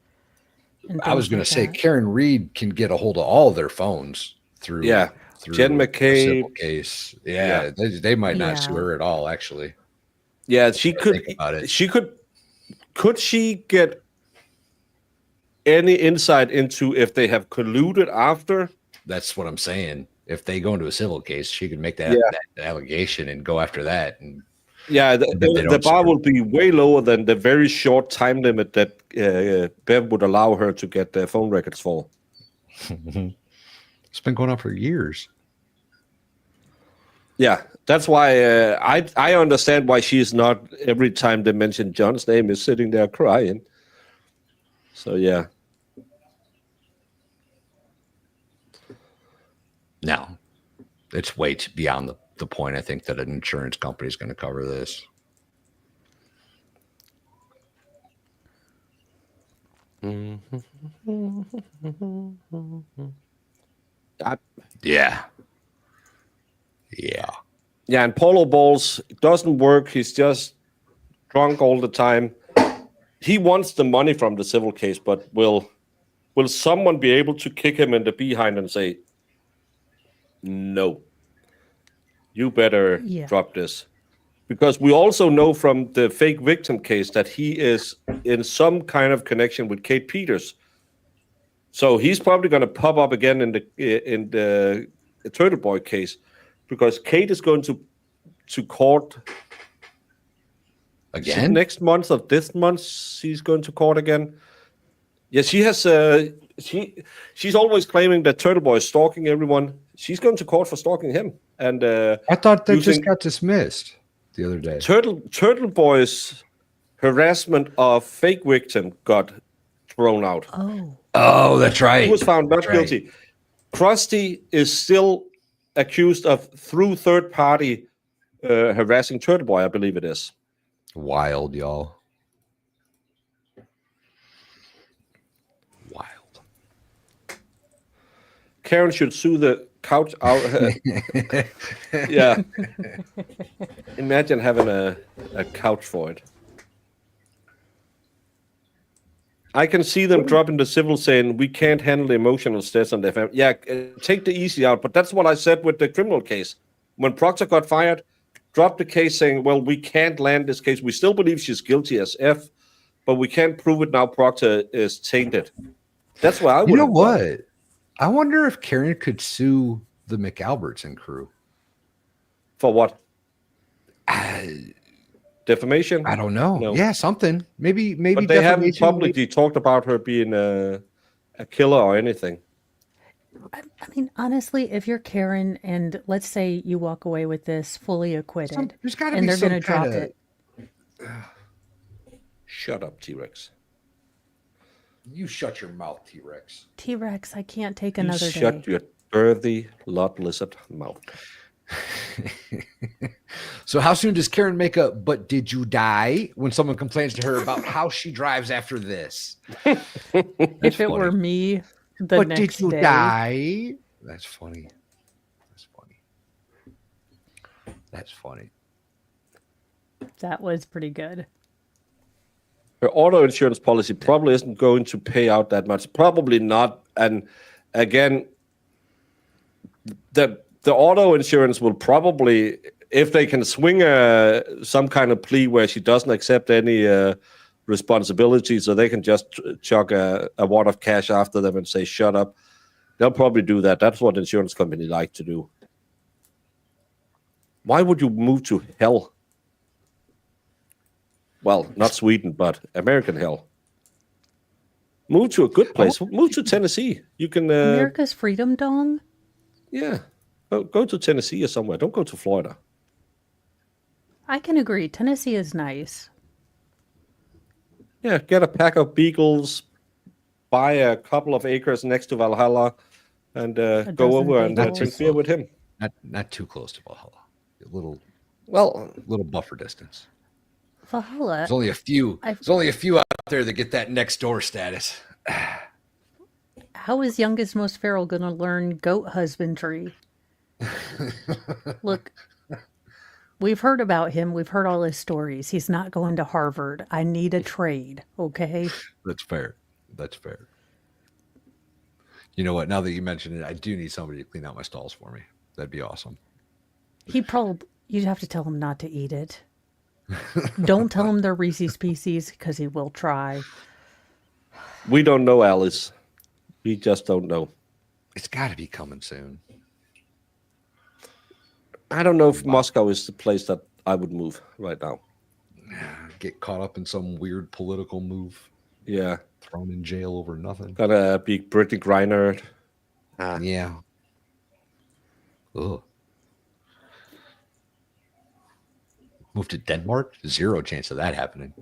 [SPEAKER 3] And
[SPEAKER 7] I was going to say,
[SPEAKER 3] that.
[SPEAKER 7] Karen Reed can get a hold of all their phones through
[SPEAKER 2] Jen McCabe
[SPEAKER 7] civil case. Yeah. They might not sue her at all, actually.
[SPEAKER 2] Yeah, she could. Could she get any insight into if they have colluded after?
[SPEAKER 7] That's what I'm saying. If they go into a civil case, she could make that allegation and go after that. And
[SPEAKER 2] yeah, the bar will be way lower than the very short time limit that Bev would allow her to get their phone records for.
[SPEAKER 7] It's been going on for years.
[SPEAKER 2] Yeah, that's why I understand why she's not, every time they mention John's name, is sitting there crying. So, yeah.
[SPEAKER 7] Now, It's way beyond the point. I think that an insurance company is going to cover this. Yeah.
[SPEAKER 2] Yeah, and polo balls doesn't work. He's just drunk all the time. He wants the money from the civil case, but will someone be able to kick him in the behind and say, no, you better drop this? Because we also know from the fake victim case that he is in some kind of connection with Kate Peters. So he's probably going to pop up again in the Turtle Boy case, because Kate is going to court
[SPEAKER 7] again
[SPEAKER 2] next month, or this month she's going to court again. Yeah, she has. She's always claiming that Turtle Boy is stalking everyone. She's going to court for stalking him. And
[SPEAKER 7] I thought that just got dismissed the other day.
[SPEAKER 2] Turtle Boy's harassment of fake victim got thrown out.
[SPEAKER 7] Oh, that's right.
[SPEAKER 2] He was found not guilty. Krusty is still accused of through third party harassing Turtle Boy, I believe it is.
[SPEAKER 7] Wild, y'all.
[SPEAKER 2] Karen should sue the couch out. Yeah. Imagine having a couch for it. I can see them dropping the civil saying, we can't handle the emotional stress on their family. Yeah, take the easy out. But that's what I said with the criminal case. When Proctor got fired, dropped the case saying, well, we can't land this case. We still believe she's guilty as F, but we can't prove it now. Proctor is tainted. That's why I would.
[SPEAKER 7] You know what? I wonder if Karen could sue the McAlbertson crew.
[SPEAKER 2] For what? Defamation?
[SPEAKER 7] I don't know.
[SPEAKER 2] No.
[SPEAKER 7] Yeah, something. Maybe.
[SPEAKER 2] But they haven't publicly talked about her being a killer or anything.
[SPEAKER 3] I mean, honestly, if you're Karen and let's say you walk away with this fully acquitted,
[SPEAKER 7] there's gotta
[SPEAKER 3] and
[SPEAKER 7] be
[SPEAKER 3] they're going to
[SPEAKER 7] some
[SPEAKER 3] drop
[SPEAKER 7] kinda-
[SPEAKER 3] it.
[SPEAKER 2] Shut up, T-Rex.
[SPEAKER 7] You shut your mouth, T-Rex.
[SPEAKER 3] T-Rex, I can't take
[SPEAKER 2] You
[SPEAKER 3] another
[SPEAKER 2] shut
[SPEAKER 3] day.
[SPEAKER 2] your dirty lot lizard mouth.
[SPEAKER 7] So how soon does Karen make a "but did you die" when someone complains to her about how she drives after this?
[SPEAKER 3] If it were me, the
[SPEAKER 7] but
[SPEAKER 3] next
[SPEAKER 7] did you
[SPEAKER 3] day,
[SPEAKER 7] die? That's funny. That's funny.
[SPEAKER 3] that was pretty good.
[SPEAKER 2] Her auto insurance policy probably isn't going to pay out that much. Probably not. And again, the auto insurance will probably, if they can swing some kind of plea where she doesn't accept any responsibility, so they can just chuck a wad of cash after them and say, shut up. They'll probably do that. That's what insurance companies like to do. Why would you move to hell? Well, not Sweden, but American hell. Move to a good place. Move to Tennessee. You can.
[SPEAKER 3] America's Freedom Dong?
[SPEAKER 2] Yeah. Go to Tennessee or somewhere. Don't go to Florida.
[SPEAKER 3] I can agree. Tennessee is nice.
[SPEAKER 2] Yeah, get a pack of beagles, buy a couple of acres next to Valhalla, and go over and drink beer with him.
[SPEAKER 7] Not too close to Valhalla. A little buffer distance.
[SPEAKER 3] Valhalla.
[SPEAKER 7] There's only a few. There's only a few out there that get that next door status.
[SPEAKER 3] How is youngest most feral going to learn goat husbandry? Look, we've heard about him. We've heard all his stories. He's not going to Harvard. I need a trade, okay?
[SPEAKER 7] That's fair. That's fair. You know what? Now that you mention it, I do need somebody to clean out my stalls for me. That'd be awesome.
[SPEAKER 3] You'd have to tell him not to eat it. Don't tell him they're Reese's Pieces because he will try.
[SPEAKER 2] We don't know, Alice. We just don't know.
[SPEAKER 7] It's got to be coming soon.
[SPEAKER 2] I don't know if Moscow is the place that I would move right now.
[SPEAKER 7] Get caught up in some weird political move.
[SPEAKER 2] Yeah.
[SPEAKER 7] Thrown in jail over nothing.
[SPEAKER 2] Gotta be Brittany Griner.
[SPEAKER 7] Yeah. Ugh. Move to Denmark? Zero chance of that happening.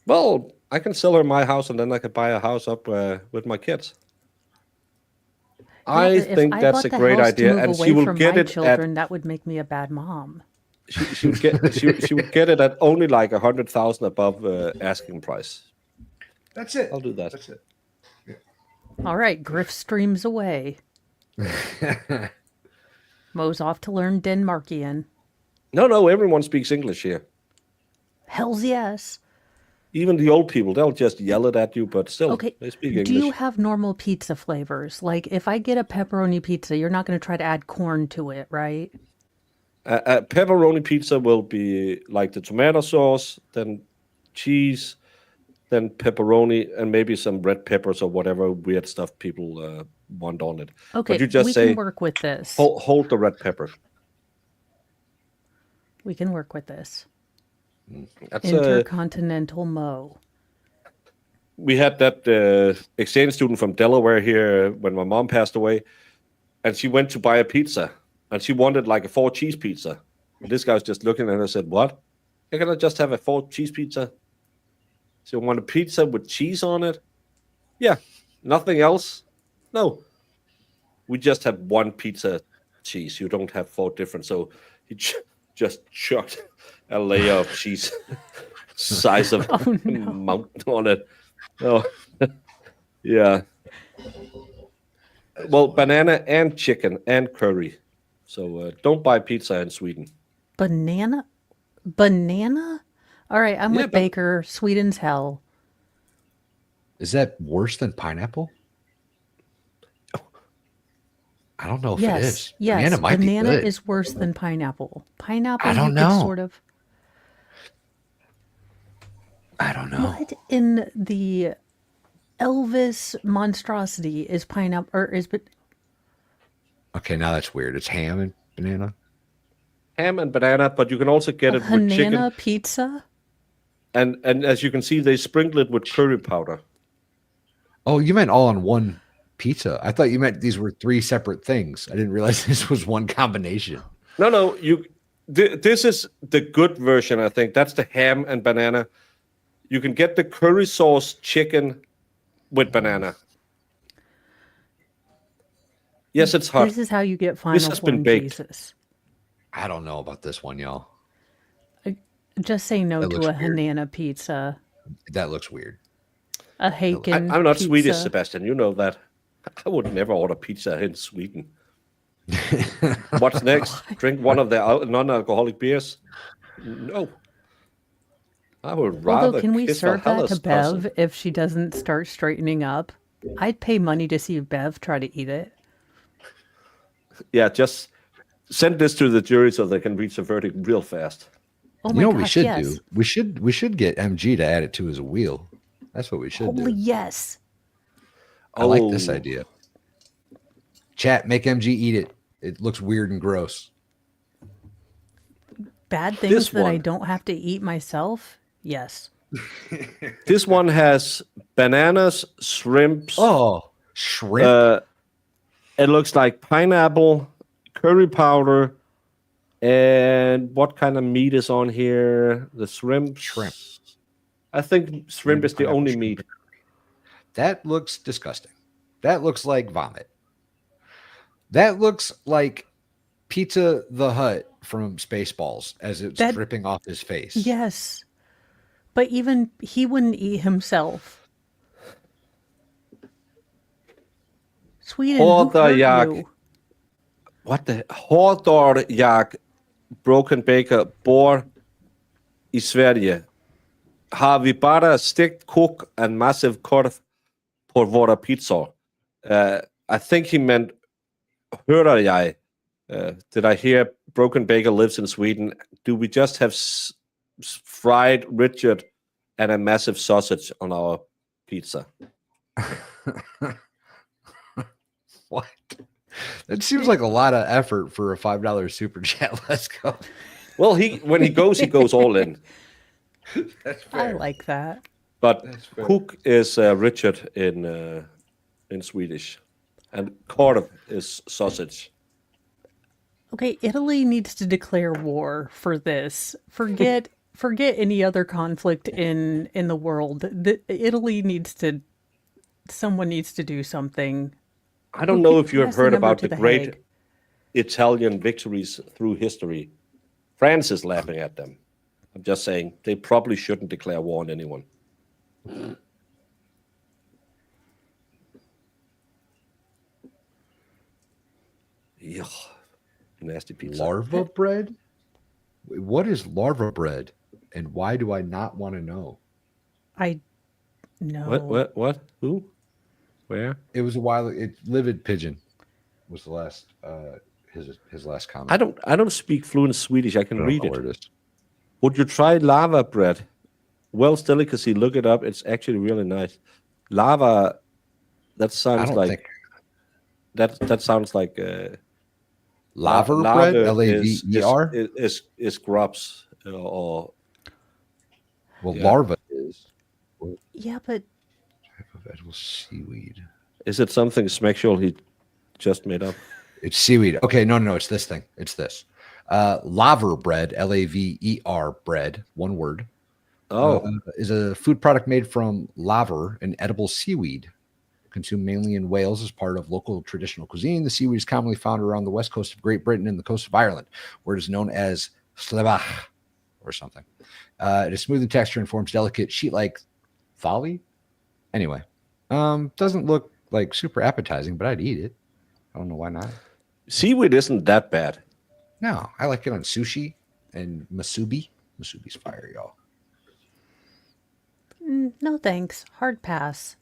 [SPEAKER 2] Well, I can sell her my house and then I could buy a house up with my kids. I
[SPEAKER 3] if
[SPEAKER 2] think
[SPEAKER 3] I
[SPEAKER 2] that's
[SPEAKER 3] bought
[SPEAKER 2] a
[SPEAKER 3] the
[SPEAKER 2] great
[SPEAKER 3] house
[SPEAKER 2] idea,
[SPEAKER 3] to move
[SPEAKER 2] and
[SPEAKER 3] away
[SPEAKER 2] she will
[SPEAKER 3] from
[SPEAKER 2] get
[SPEAKER 3] my
[SPEAKER 2] it
[SPEAKER 3] children, that would make me a bad mom.
[SPEAKER 2] she would get it at only like 100,000 above asking price.
[SPEAKER 7] That's it.
[SPEAKER 2] I'll do that.
[SPEAKER 7] That's it.
[SPEAKER 3] All right, Griff streams away. Mo's off to learn Denmarkian.
[SPEAKER 2] No, everyone speaks English here.
[SPEAKER 3] Hells yes.
[SPEAKER 2] Even the old people, they'll just yell it at you, but still,
[SPEAKER 3] Okay,
[SPEAKER 2] they speak
[SPEAKER 3] do you
[SPEAKER 2] English.
[SPEAKER 3] have normal pizza flavors? Like, if I get a pepperoni pizza, you're not going to try to add corn to it, right?
[SPEAKER 2] Pepperoni pizza will be like the tomato sauce, then cheese, then pepperoni, and maybe some red peppers or whatever weird stuff people want on it.
[SPEAKER 3] Okay,
[SPEAKER 2] but you just
[SPEAKER 3] we
[SPEAKER 2] say,
[SPEAKER 3] can work with this.
[SPEAKER 2] hold the red pepper.
[SPEAKER 3] We can work with this.
[SPEAKER 2] That's
[SPEAKER 3] Intercontinental Mo.
[SPEAKER 2] We had that exchange student from Delaware here when my mom passed away, and she went to buy a pizza, and she wanted like a 4-cheese pizza. And this guy was just looking at her and said, "What? You're gonna just have a 4-cheese pizza? So you want a pizza with cheese on it? Yeah, nothing else? No. We just have one pizza cheese. You don't have 4 different." So he just chucked a layer of cheese size of mountain on it. Oh, yeah. Well, banana and chicken and curry. So don't buy pizza in Sweden.
[SPEAKER 3] Banana? All right, I'm with Baker. Sweden's hell.
[SPEAKER 7] Is that worse than pineapple? I don't know if it is.
[SPEAKER 3] Yes,
[SPEAKER 7] Banana might be good.
[SPEAKER 3] is worse than pineapple. Pineapple,
[SPEAKER 7] I don't
[SPEAKER 3] you
[SPEAKER 7] know.
[SPEAKER 3] could sort of.
[SPEAKER 7] I don't know.
[SPEAKER 3] What in the Elvis monstrosity is pineapple or is but?
[SPEAKER 7] Okay, now that's weird. It's ham and banana.
[SPEAKER 2] Ham and banana, but you can also get it with
[SPEAKER 3] Banana
[SPEAKER 2] chicken.
[SPEAKER 3] pizza?
[SPEAKER 2] And as you can see, they sprinkle it with curry powder.
[SPEAKER 7] Oh, you meant all on one pizza. I thought you meant these were 3 separate things. I didn't realize this was one combination.
[SPEAKER 2] No, this is the good version, I think. That's the ham and banana. You can get the curry sauce chicken with banana. Yes, it's hot.
[SPEAKER 3] This is how you get final
[SPEAKER 2] This has been
[SPEAKER 3] form
[SPEAKER 2] baked.
[SPEAKER 3] Jesus.
[SPEAKER 7] I don't know about this one, y'all.
[SPEAKER 3] Just say no
[SPEAKER 7] That
[SPEAKER 3] to
[SPEAKER 7] looks
[SPEAKER 3] a banana pizza.
[SPEAKER 7] That looks weird.
[SPEAKER 3] A Haken
[SPEAKER 2] I'm not
[SPEAKER 3] pizza.
[SPEAKER 2] Swedish, Sebastian. You know that. I would never order pizza in Sweden. What's next? Drink one of their non-alcoholic beers? No. I would rather.
[SPEAKER 3] Although, can we
[SPEAKER 2] kiss
[SPEAKER 3] serve that to
[SPEAKER 2] Valhalla's
[SPEAKER 3] Bev
[SPEAKER 2] cousin.
[SPEAKER 3] if she doesn't start straightening up? I'd pay money to see Bev try to eat it.
[SPEAKER 2] Yeah, just send this to the jury so they can reach a verdict real fast.
[SPEAKER 3] Oh
[SPEAKER 7] You
[SPEAKER 3] my
[SPEAKER 7] know
[SPEAKER 3] gosh,
[SPEAKER 7] what we should
[SPEAKER 3] yes.
[SPEAKER 7] do? We should get MG to add it to his wheel. That's what we should
[SPEAKER 3] Holy
[SPEAKER 7] do.
[SPEAKER 3] yes.
[SPEAKER 7] I like this
[SPEAKER 2] Oh.
[SPEAKER 7] idea. Chat, make MG eat it. It looks weird and gross.
[SPEAKER 3] Bad things
[SPEAKER 2] This
[SPEAKER 3] that I
[SPEAKER 2] one.
[SPEAKER 3] don't have to eat myself? Yes.
[SPEAKER 2] This one has bananas, shrimps.
[SPEAKER 7] Oh, shrimp.
[SPEAKER 2] It looks like pineapple, curry powder, and what kind of meat is on here? The shrimp.
[SPEAKER 7] Shrimp.
[SPEAKER 2] I think shrimp is the
[SPEAKER 7] Pineapple,
[SPEAKER 2] only
[SPEAKER 7] shrimp.
[SPEAKER 2] meat.
[SPEAKER 7] That looks disgusting. That looks like vomit. That looks like Pizza the Hut from Spaceballs as it's
[SPEAKER 3] That-
[SPEAKER 7] dripping off his face.
[SPEAKER 3] Yes. But even he wouldn't eat himself. Sweden, who hurt
[SPEAKER 2] Hårdajak.
[SPEAKER 3] you?
[SPEAKER 2] What the? Hårdajak Broken Baker bor i Sverige. Har vi bara stekt kok en massiv korv på våra pizzor? I think he meant hører jeg. Did I hear Broken Baker lives in Sweden? Do we just have fried Richard and a massive sausage on our pizza?
[SPEAKER 7] What? That seems like a lot of effort for a $5 super chat. Let's go.
[SPEAKER 2] Well, when he goes all in.
[SPEAKER 7] That's
[SPEAKER 3] I
[SPEAKER 7] fair.
[SPEAKER 3] like that.
[SPEAKER 2] But
[SPEAKER 7] fair.
[SPEAKER 2] cook is Richard in Swedish, and korv is sausage.
[SPEAKER 3] Okay, Italy needs to declare war for this. Forget any other conflict in the world. Italy needs to. Someone needs to do something.
[SPEAKER 2] I don't
[SPEAKER 3] Who
[SPEAKER 2] know
[SPEAKER 3] keep
[SPEAKER 2] if you have
[SPEAKER 3] passing
[SPEAKER 2] heard
[SPEAKER 3] number
[SPEAKER 2] about
[SPEAKER 3] to
[SPEAKER 2] the
[SPEAKER 3] The
[SPEAKER 2] great
[SPEAKER 3] Hague?
[SPEAKER 2] Italian victories through history. France is laughing at them. I'm just saying they probably shouldn't declare war on anyone. Yuck. Nasty pizza.
[SPEAKER 7] Larva bread? What is larva bread? And why do I not want to know?
[SPEAKER 3] I know.
[SPEAKER 2] What? Who? Where?
[SPEAKER 7] It was a while. Livid pigeon was the last his last comment.
[SPEAKER 2] I don't speak fluent Swedish. I can
[SPEAKER 7] don't
[SPEAKER 2] read
[SPEAKER 7] know
[SPEAKER 2] it.
[SPEAKER 7] where it is.
[SPEAKER 2] Would you try lava bread? Welsh delicacy. Look it up. It's actually really nice. Lava. That sounds
[SPEAKER 7] don't
[SPEAKER 2] like
[SPEAKER 7] think-
[SPEAKER 2] that sounds like
[SPEAKER 7] Laver
[SPEAKER 2] lava
[SPEAKER 7] bread? Laver?
[SPEAKER 2] is grubs or
[SPEAKER 7] Well,
[SPEAKER 2] yeah.
[SPEAKER 7] larva is.
[SPEAKER 3] Yeah, but
[SPEAKER 7] Type of edible seaweed.
[SPEAKER 2] Is it something sexual he just made up?
[SPEAKER 7] It's seaweed. Okay, no, it's this thing. It's this. Laver bread, Laver bread, one word. Is a food product made from laver, an edible seaweed, consumed mainly in Wales as part of local traditional cuisine. The seaweed is commonly found around the west coast of Great Britain and the coast of Ireland, where it is known as slebach or something. It is smooth in texture and forms delicate sheet-like thalli. Anyway, doesn't look like super appetizing, but I'd eat it. I don't know why not.
[SPEAKER 2] Seaweed isn't that bad.
[SPEAKER 7] No, I like it on sushi and masubi. Masubi's fire, y'all.
[SPEAKER 3] No thanks. Hard pass.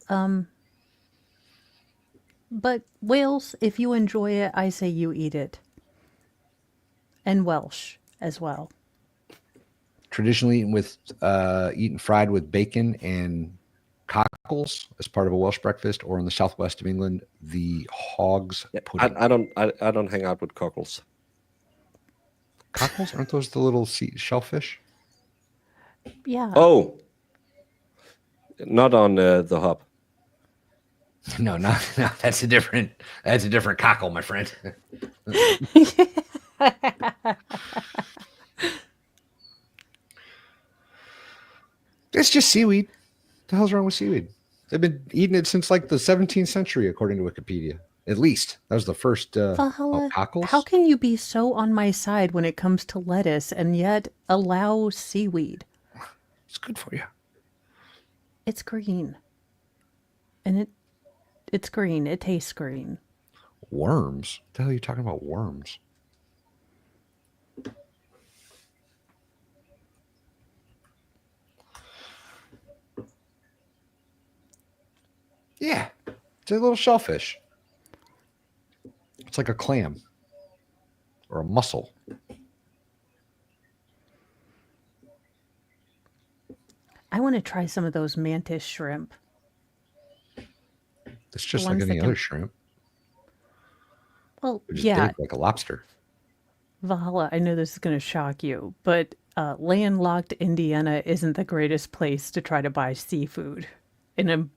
[SPEAKER 3] But Wales, if you enjoy it, I say you eat it. And Welsh as well.
[SPEAKER 7] Traditionally eaten fried with bacon and cockles as part of a Welsh breakfast, or in the southwest of England, the hog's pudding.
[SPEAKER 2] I don't hang out with cockles.
[SPEAKER 7] Cockles? Aren't those the little shellfish?
[SPEAKER 3] Yeah.
[SPEAKER 2] Oh, not on the hub.
[SPEAKER 7] No, that's a different cockle, my friend. It's just seaweed. What the hell's wrong with seaweed? They've been eating it since like the 17th century, according to Wikipedia. At least that was the first
[SPEAKER 3] Valhalla,
[SPEAKER 7] cockles.
[SPEAKER 3] how can you be so on my side when it comes to lettuce and yet allow seaweed?
[SPEAKER 7] It's good for you.
[SPEAKER 3] It's green. And it's green. It tastes green.
[SPEAKER 7] Worms? What the hell are you talking about? Worms? Yeah, it's a little shellfish. It's like a clam or a mussel.
[SPEAKER 3] I want to try some of those mantis shrimp.
[SPEAKER 7] It's just
[SPEAKER 3] The
[SPEAKER 7] like
[SPEAKER 3] ones
[SPEAKER 7] any
[SPEAKER 3] that
[SPEAKER 7] other
[SPEAKER 3] can-
[SPEAKER 7] shrimp.
[SPEAKER 3] Well,
[SPEAKER 7] They're just
[SPEAKER 3] yeah,
[SPEAKER 7] big, like a lobster.
[SPEAKER 3] Valhalla, I know this is going to shock you, but landlocked Indiana isn't the greatest place to try to buy seafood in a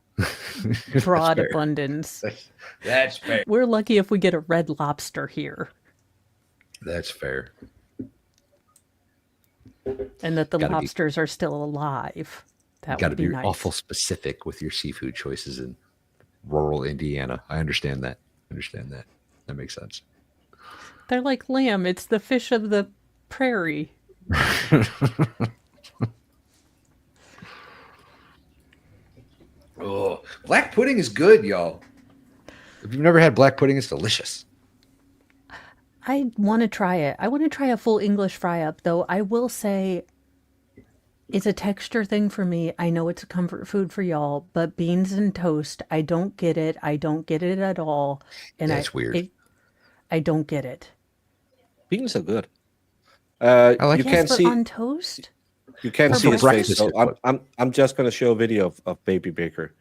[SPEAKER 3] broad
[SPEAKER 7] fair.
[SPEAKER 3] abundance.
[SPEAKER 7] That's fair.
[SPEAKER 3] We're lucky if we get a red lobster here
[SPEAKER 7] That's fair.
[SPEAKER 3] and that the
[SPEAKER 7] Gotta be-
[SPEAKER 3] lobsters are still alive. That
[SPEAKER 7] Got to
[SPEAKER 3] would be
[SPEAKER 7] be
[SPEAKER 3] nice.
[SPEAKER 7] awful specific with your seafood choices in rural Indiana. I understand that. That makes sense.
[SPEAKER 3] They're like lamb. It's the fish of the prairie.
[SPEAKER 7] Oh, black pudding is good, y'all. If you've never had black pudding, it's delicious.
[SPEAKER 3] I want to try it. I want to try a full English fry up, though. I will say it's a texture thing for me. I know it's a comfort food for y'all, but beans and toast, I don't get it. I don't get it at all. And
[SPEAKER 7] That's weird.
[SPEAKER 3] I don't get it.
[SPEAKER 2] Beans are good.
[SPEAKER 7] like
[SPEAKER 2] you
[SPEAKER 3] Yes,
[SPEAKER 2] can't
[SPEAKER 3] but
[SPEAKER 2] see.
[SPEAKER 3] on toast?
[SPEAKER 2] You can't
[SPEAKER 3] For
[SPEAKER 2] see his face,
[SPEAKER 7] breakfast
[SPEAKER 2] so
[SPEAKER 7] is what-
[SPEAKER 2] I'm just gonna show a video of Baby Baker.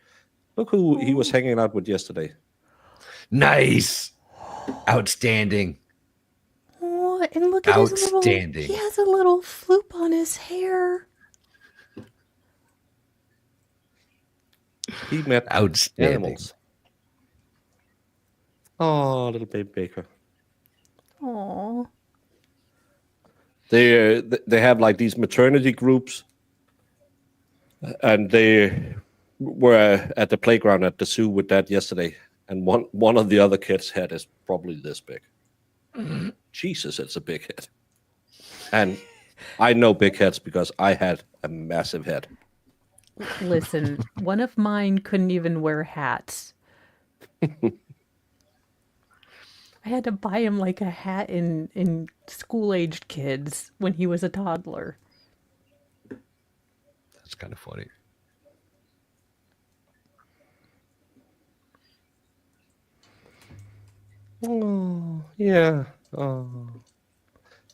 [SPEAKER 2] Look who he was hanging out with yesterday.
[SPEAKER 7] Nice. Outstanding.
[SPEAKER 3] Oh, and look at his little.
[SPEAKER 7] Outstanding.
[SPEAKER 3] He has a little floop on his hair.
[SPEAKER 2] He met
[SPEAKER 7] Outstanding.
[SPEAKER 2] animals. Oh, little Baby Baker.
[SPEAKER 3] Oh,
[SPEAKER 2] They have like these maternity groups, and they were at the playground at the zoo with that yesterday. And one of the other kids' head is probably this big. Jesus, it's a big head. And I know big heads because I had a massive head.
[SPEAKER 3] Listen, one of mine couldn't even wear hats. I had to buy him like a hat in school-aged kids when he was a toddler.
[SPEAKER 7] That's kind of funny.
[SPEAKER 2] Oh, yeah. Oh.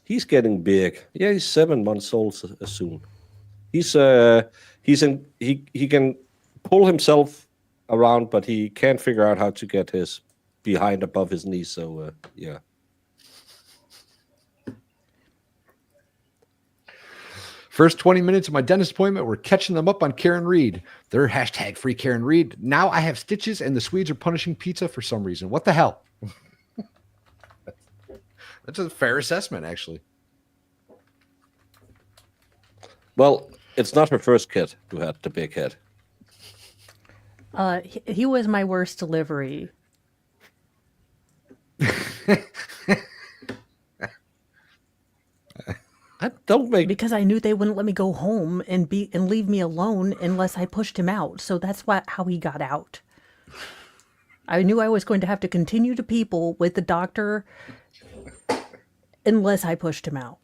[SPEAKER 2] He's getting big. Yeah, he's 7 months old soon. He can pull himself around, but he can't figure out how to get his behind above his knees. So yeah.
[SPEAKER 7] First 20 minutes of my dentist appointment, we're catching them up on Karen Reed. They're hashtag free Karen Reed. Now I have stitches and the Swedes are punishing pizza for some reason. What the hell? That's a fair assessment, actually.
[SPEAKER 2] Well, it's not her first kid who had the big head.
[SPEAKER 3] He was my worst delivery. Because I knew they wouldn't let me go home and leave me alone unless I pushed him out. So that's how he got out. I knew I was going to have to continue to people with the doctor unless I pushed him out.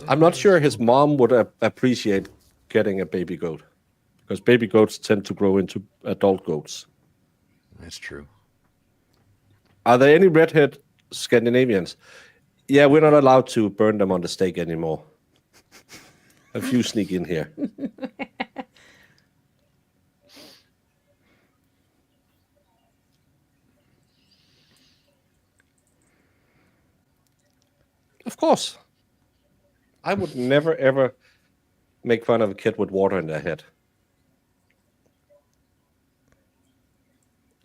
[SPEAKER 2] I'm not sure his mom would appreciate getting a baby goat, because baby goats tend to grow into adult goats.
[SPEAKER 7] That's true.
[SPEAKER 2] Are there any redhead Scandinavians? Yeah, we're not allowed to burn them on the stake anymore. A few sneak in here. Of course. I would never, ever make fun of a kid with water in their head.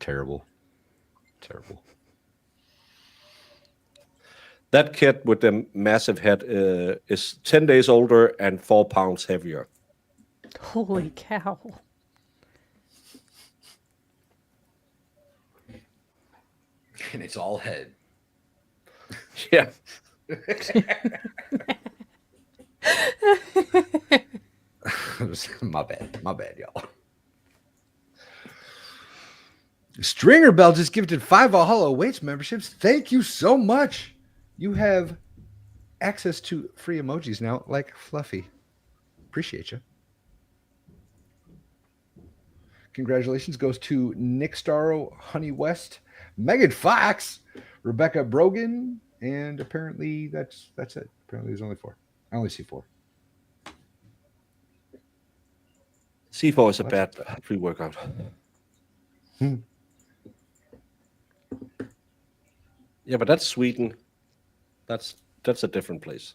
[SPEAKER 7] Terrible. Terrible.
[SPEAKER 2] That kid with the massive head is 10 days older and 4 pounds heavier.
[SPEAKER 3] Holy cow.
[SPEAKER 7] And it's all head.
[SPEAKER 2] Yeah.
[SPEAKER 7] My bad, y'all. Stringer Bell just gifted 5 Valhalla Awaits memberships. Thank you so much. You have access to free emojis now, like Fluffy. Appreciate you. Congratulations goes to Nick Starro, Honey West, Megan Fox, Rebecca Brogan, and apparently that's it. Apparently there's only 4. I only see 4.
[SPEAKER 2] C4 is a bad pre-workout. Yeah, but that's Sweden. That's a different place.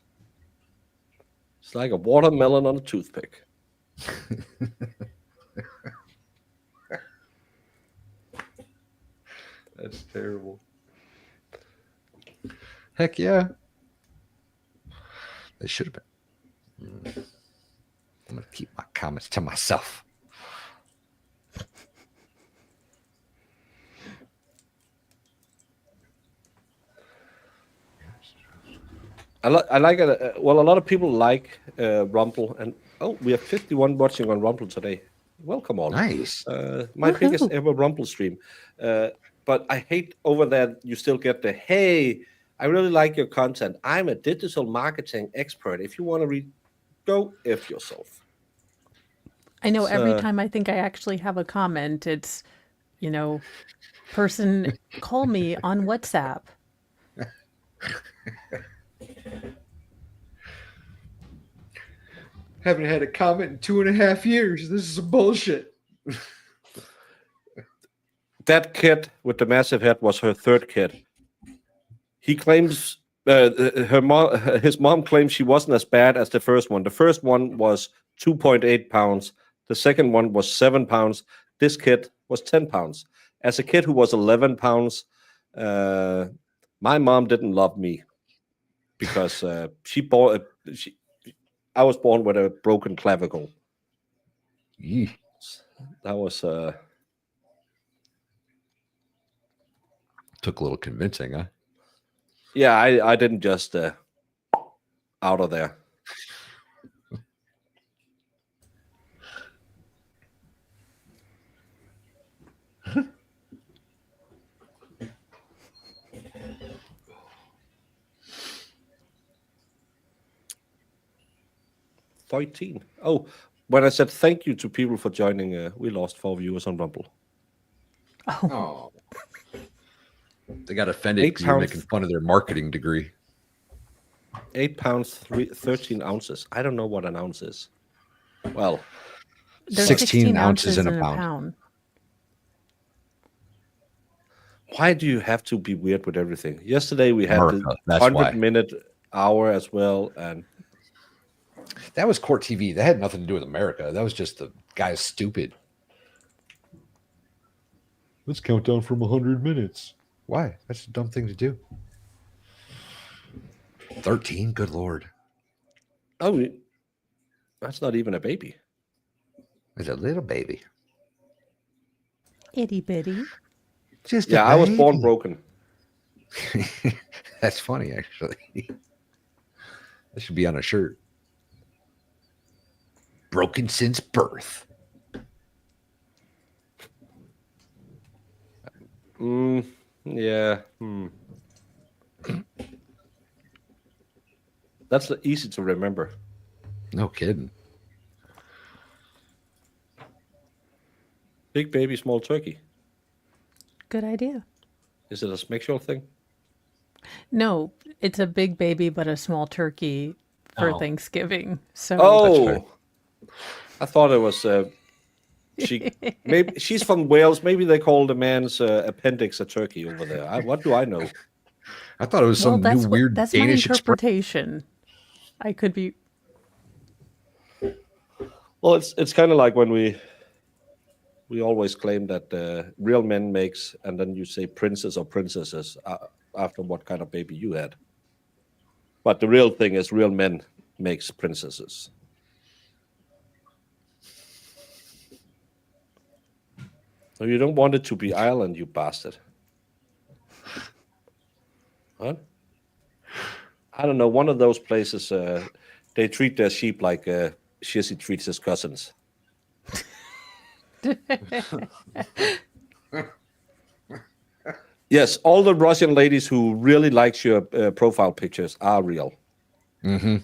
[SPEAKER 2] It's like a watermelon on a toothpick. That's terrible.
[SPEAKER 7] Heck yeah. They should have been. I'm going to keep my comments to myself.
[SPEAKER 2] I like it. Well, a lot of people like Rumble, and we have 51 watching on Rumble today. Welcome all.
[SPEAKER 7] Nice.
[SPEAKER 2] My biggest ever Rumble stream. But I hate over there you still get the, hey, I really like your content. I'm a digital marketing expert. If you want to read, go F yourself.
[SPEAKER 3] I know every time I think I actually have a comment, it's, person, call me on WhatsApp.
[SPEAKER 7] Haven't had a comment in 2.5 years. This is some bullshit.
[SPEAKER 2] That kid with the massive head was her 3rd kid. He claims his mom claims she wasn't as bad as the first one. The first one was 2.8 pounds. The second one was 7 pounds. This kid was 10 pounds. As a kid who was 11 pounds, my mom didn't love me because I was born with a broken clavicle.
[SPEAKER 7] Yee.
[SPEAKER 2] That was
[SPEAKER 7] Took a little convincing, huh?
[SPEAKER 2] Yeah, I didn't just out of there. Oh, when I said thank you to people for joining, we lost 4 viewers on Rumble.
[SPEAKER 7] Oh. They got offended because you're making fun of their marketing degree.
[SPEAKER 2] 8 pounds, 13 ounces. I don't know what an ounce is. Well,
[SPEAKER 3] There's
[SPEAKER 7] 16 ounces in a pound.
[SPEAKER 3] pound.
[SPEAKER 2] Why do you have to be weird with everything? Yesterday we had
[SPEAKER 7] America,
[SPEAKER 2] the
[SPEAKER 7] that's why.
[SPEAKER 2] 100-minute hour as well, and
[SPEAKER 7] that was court TV. That had nothing to do with America. That was just the guy's stupid. Let's count down from 100 minutes. Why? That's a dumb thing to do. 13? Good Lord.
[SPEAKER 2] Oh, that's not even a baby.
[SPEAKER 7] It's a little baby.
[SPEAKER 3] Itty bitty.
[SPEAKER 7] Just
[SPEAKER 2] yeah, I was born broken.
[SPEAKER 7] That's funny, actually. That should be on a shirt. Broken since birth.
[SPEAKER 2] Yeah. That's easy to remember.
[SPEAKER 7] No kidding.
[SPEAKER 2] Big baby, small turkey.
[SPEAKER 3] Good idea.
[SPEAKER 2] Is it a sexual thing?
[SPEAKER 3] No, it's a big baby, but a small turkey for
[SPEAKER 2] Oh.
[SPEAKER 3] Thanksgiving. So
[SPEAKER 2] Oh, I thought it was. Maybe she's from Wales. Maybe they call the man's appendix a turkey over there. What do I know?
[SPEAKER 7] I thought it was some new weird
[SPEAKER 3] that's
[SPEAKER 7] Danish
[SPEAKER 3] my interpretation. I could be.
[SPEAKER 2] Well, it's kind of like when we always claim that real men makes, and then you say princes or princesses after what kind of baby you had. But the real thing is real men makes princesses. So you don't want it to be Ireland, you bastard. Huh? I don't know. One of those places, they treat their sheep like Shizzy treats his cousins. Yes, all the Russian ladies who really likes your profile pictures are real.
[SPEAKER 7] Mm-hmm.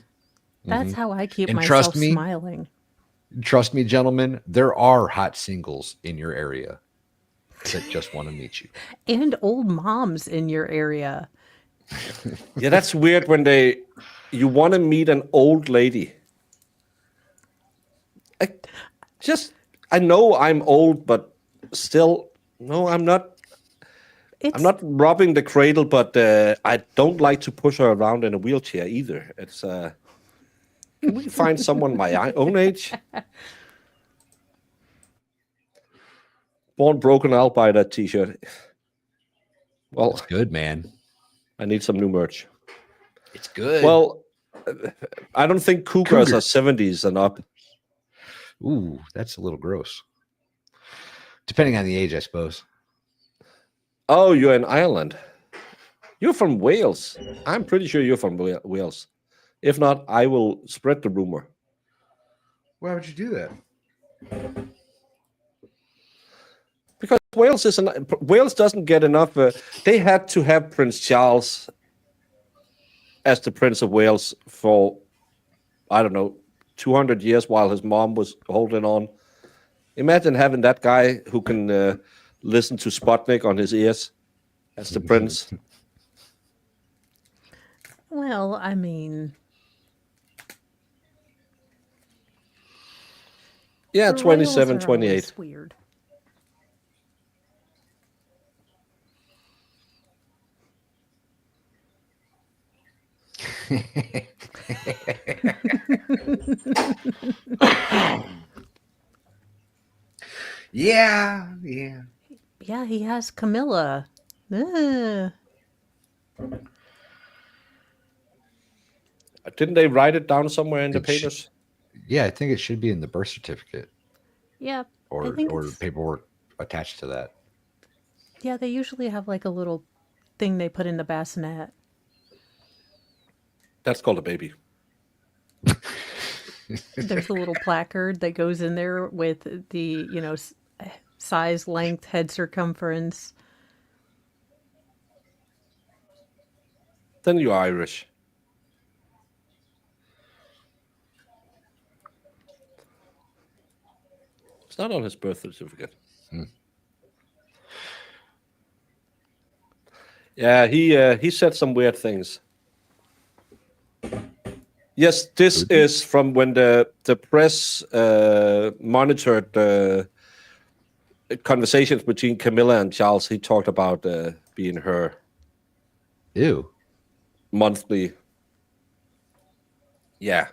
[SPEAKER 3] That's how I keep
[SPEAKER 7] And
[SPEAKER 3] myself
[SPEAKER 7] trust me,
[SPEAKER 3] smiling.
[SPEAKER 7] Trust me, gentlemen, there are hot singles in your area that just want to meet you.
[SPEAKER 3] And old moms in your area.
[SPEAKER 2] Yeah, that's weird when you want to meet an old lady. I know I'm old, but still, no, I'm not. I'm not robbing the cradle, but I don't like to push her around in a wheelchair either. It's can we find someone my own age? Born broken, I'll buy that T-shirt. Well,
[SPEAKER 7] it's good, man.
[SPEAKER 2] I need some new merch.
[SPEAKER 7] It's good.
[SPEAKER 2] Well, I don't think cougars are 70s and up.
[SPEAKER 7] Ooh, that's a little gross. Depending on the age, I suppose.
[SPEAKER 2] Oh, you're in Ireland. You're from Wales. I'm pretty sure you're from Wales. If not, I will spread the rumor.
[SPEAKER 7] Why would you do that?
[SPEAKER 2] Because Wales doesn't get enough. They had to have Prince Charles as the Prince of Wales for, I don't know, 200 years while his mom was holding on. Imagine having that guy who can listen to Sputnik on his ears as the prince.
[SPEAKER 3] Well, I mean,
[SPEAKER 2] yeah,
[SPEAKER 3] the
[SPEAKER 2] 27,
[SPEAKER 3] royals are
[SPEAKER 2] 28.
[SPEAKER 3] always weird.
[SPEAKER 7] Yeah.
[SPEAKER 3] Yeah, he has Camilla. Ugh.
[SPEAKER 2] Didn't they write it down somewhere in the papers?
[SPEAKER 7] Yeah, I think it should be in the birth certificate
[SPEAKER 3] Yeah,
[SPEAKER 7] or
[SPEAKER 3] I think
[SPEAKER 7] or
[SPEAKER 3] it's,
[SPEAKER 7] paperwork attached to that.
[SPEAKER 3] yeah, they usually have like a little thing they put in the bassinet.
[SPEAKER 2] That's called a baby.
[SPEAKER 3] There's a little placard that goes in there with the, size, length, head circumference.
[SPEAKER 2] Then you're Irish. It's not on his birth certificate. Yeah, he said some weird things. Yes, this is from when the press monitored conversations between Camilla and Charles. He talked about being her.
[SPEAKER 7] Ew.
[SPEAKER 2] Monthly. Yeah,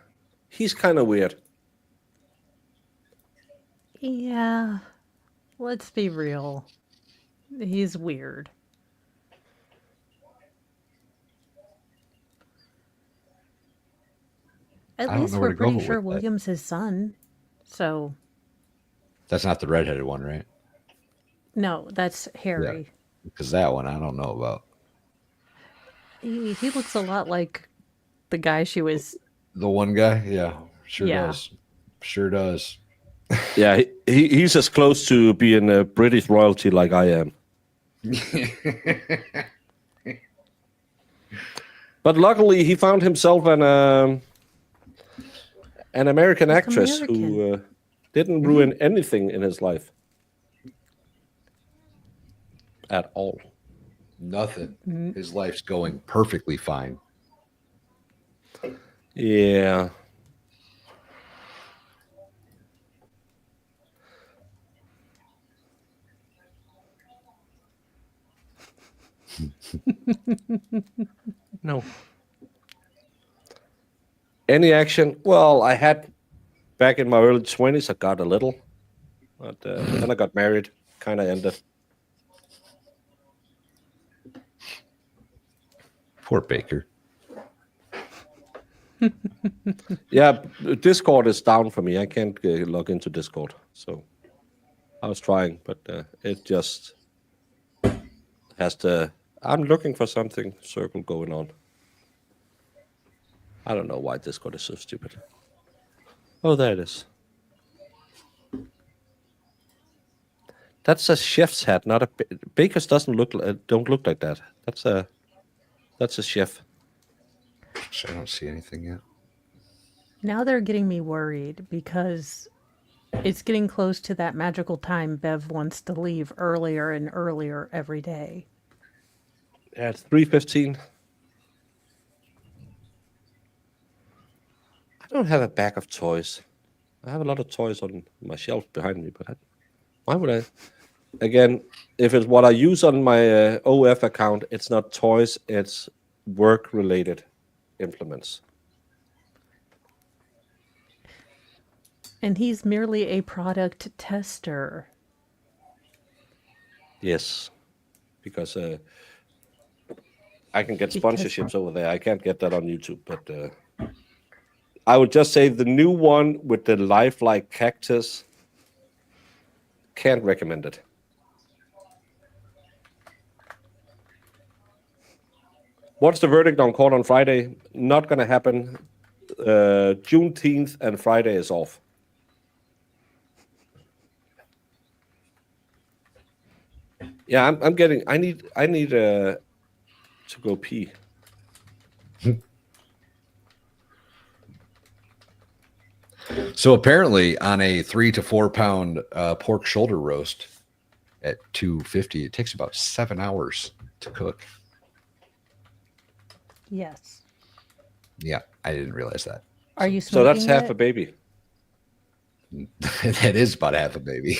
[SPEAKER 2] he's kind of weird.
[SPEAKER 3] Yeah, let's be real. He's weird. At least we're pretty sure William's his son. So.
[SPEAKER 7] That's not the redheaded one, right?
[SPEAKER 3] No, that's Harry.
[SPEAKER 7] Because that one I don't know about.
[SPEAKER 3] He looks a lot like the guy she was.
[SPEAKER 7] The one guy? Yeah, sure does. Sure does.
[SPEAKER 2] Yeah, he's as close to being a British royalty like I am. But luckily, he found himself an American actress who didn't ruin anything in his life. At all.
[SPEAKER 7] Nothing. His life's going perfectly fine.
[SPEAKER 2] Yeah. No. Any action? Well, I had back in my early 20s, I got a little. But then I got married. Kind of ended.
[SPEAKER 7] Poor Baker.
[SPEAKER 2] Yeah, Discord is down for me. I can't log into Discord. So I was trying, but it just has to... I'm looking for something circle going on. I don't know why Discord is so stupid. Oh, there it is. That's a chef's hat, not a... Baker's don't look like that. That's a chef.
[SPEAKER 7] I don't see anything yet.
[SPEAKER 3] Now they're getting me worried because it's getting close to that magical time Bev wants to leave earlier and earlier every day.
[SPEAKER 2] Yeah, it's 3:15. I don't have a bag of toys. I have a lot of toys on my shelf behind me, but why would I? Again, if it's what I use on my OF account, it's not toys, it's work-related implements.
[SPEAKER 3] And he's merely a product tester.
[SPEAKER 2] Yes, because I can get sponsorships over there. I can't get that on YouTube, but I would just say the new one with the lifelike cactus, can't recommend it. What's the verdict on court on Friday? Not going to happen. Juneteenth and Friday is off. Yeah, I'm getting. I need to go pee.
[SPEAKER 7] So apparently, on a 3 to 4 pound pork shoulder roast at $2.50, it takes about 7 hours to cook.
[SPEAKER 3] Yes.
[SPEAKER 7] Yeah, I didn't realize that.
[SPEAKER 3] Are you
[SPEAKER 2] so that's
[SPEAKER 3] smoking
[SPEAKER 2] half
[SPEAKER 3] it?
[SPEAKER 2] a baby.
[SPEAKER 7] That is about half a baby.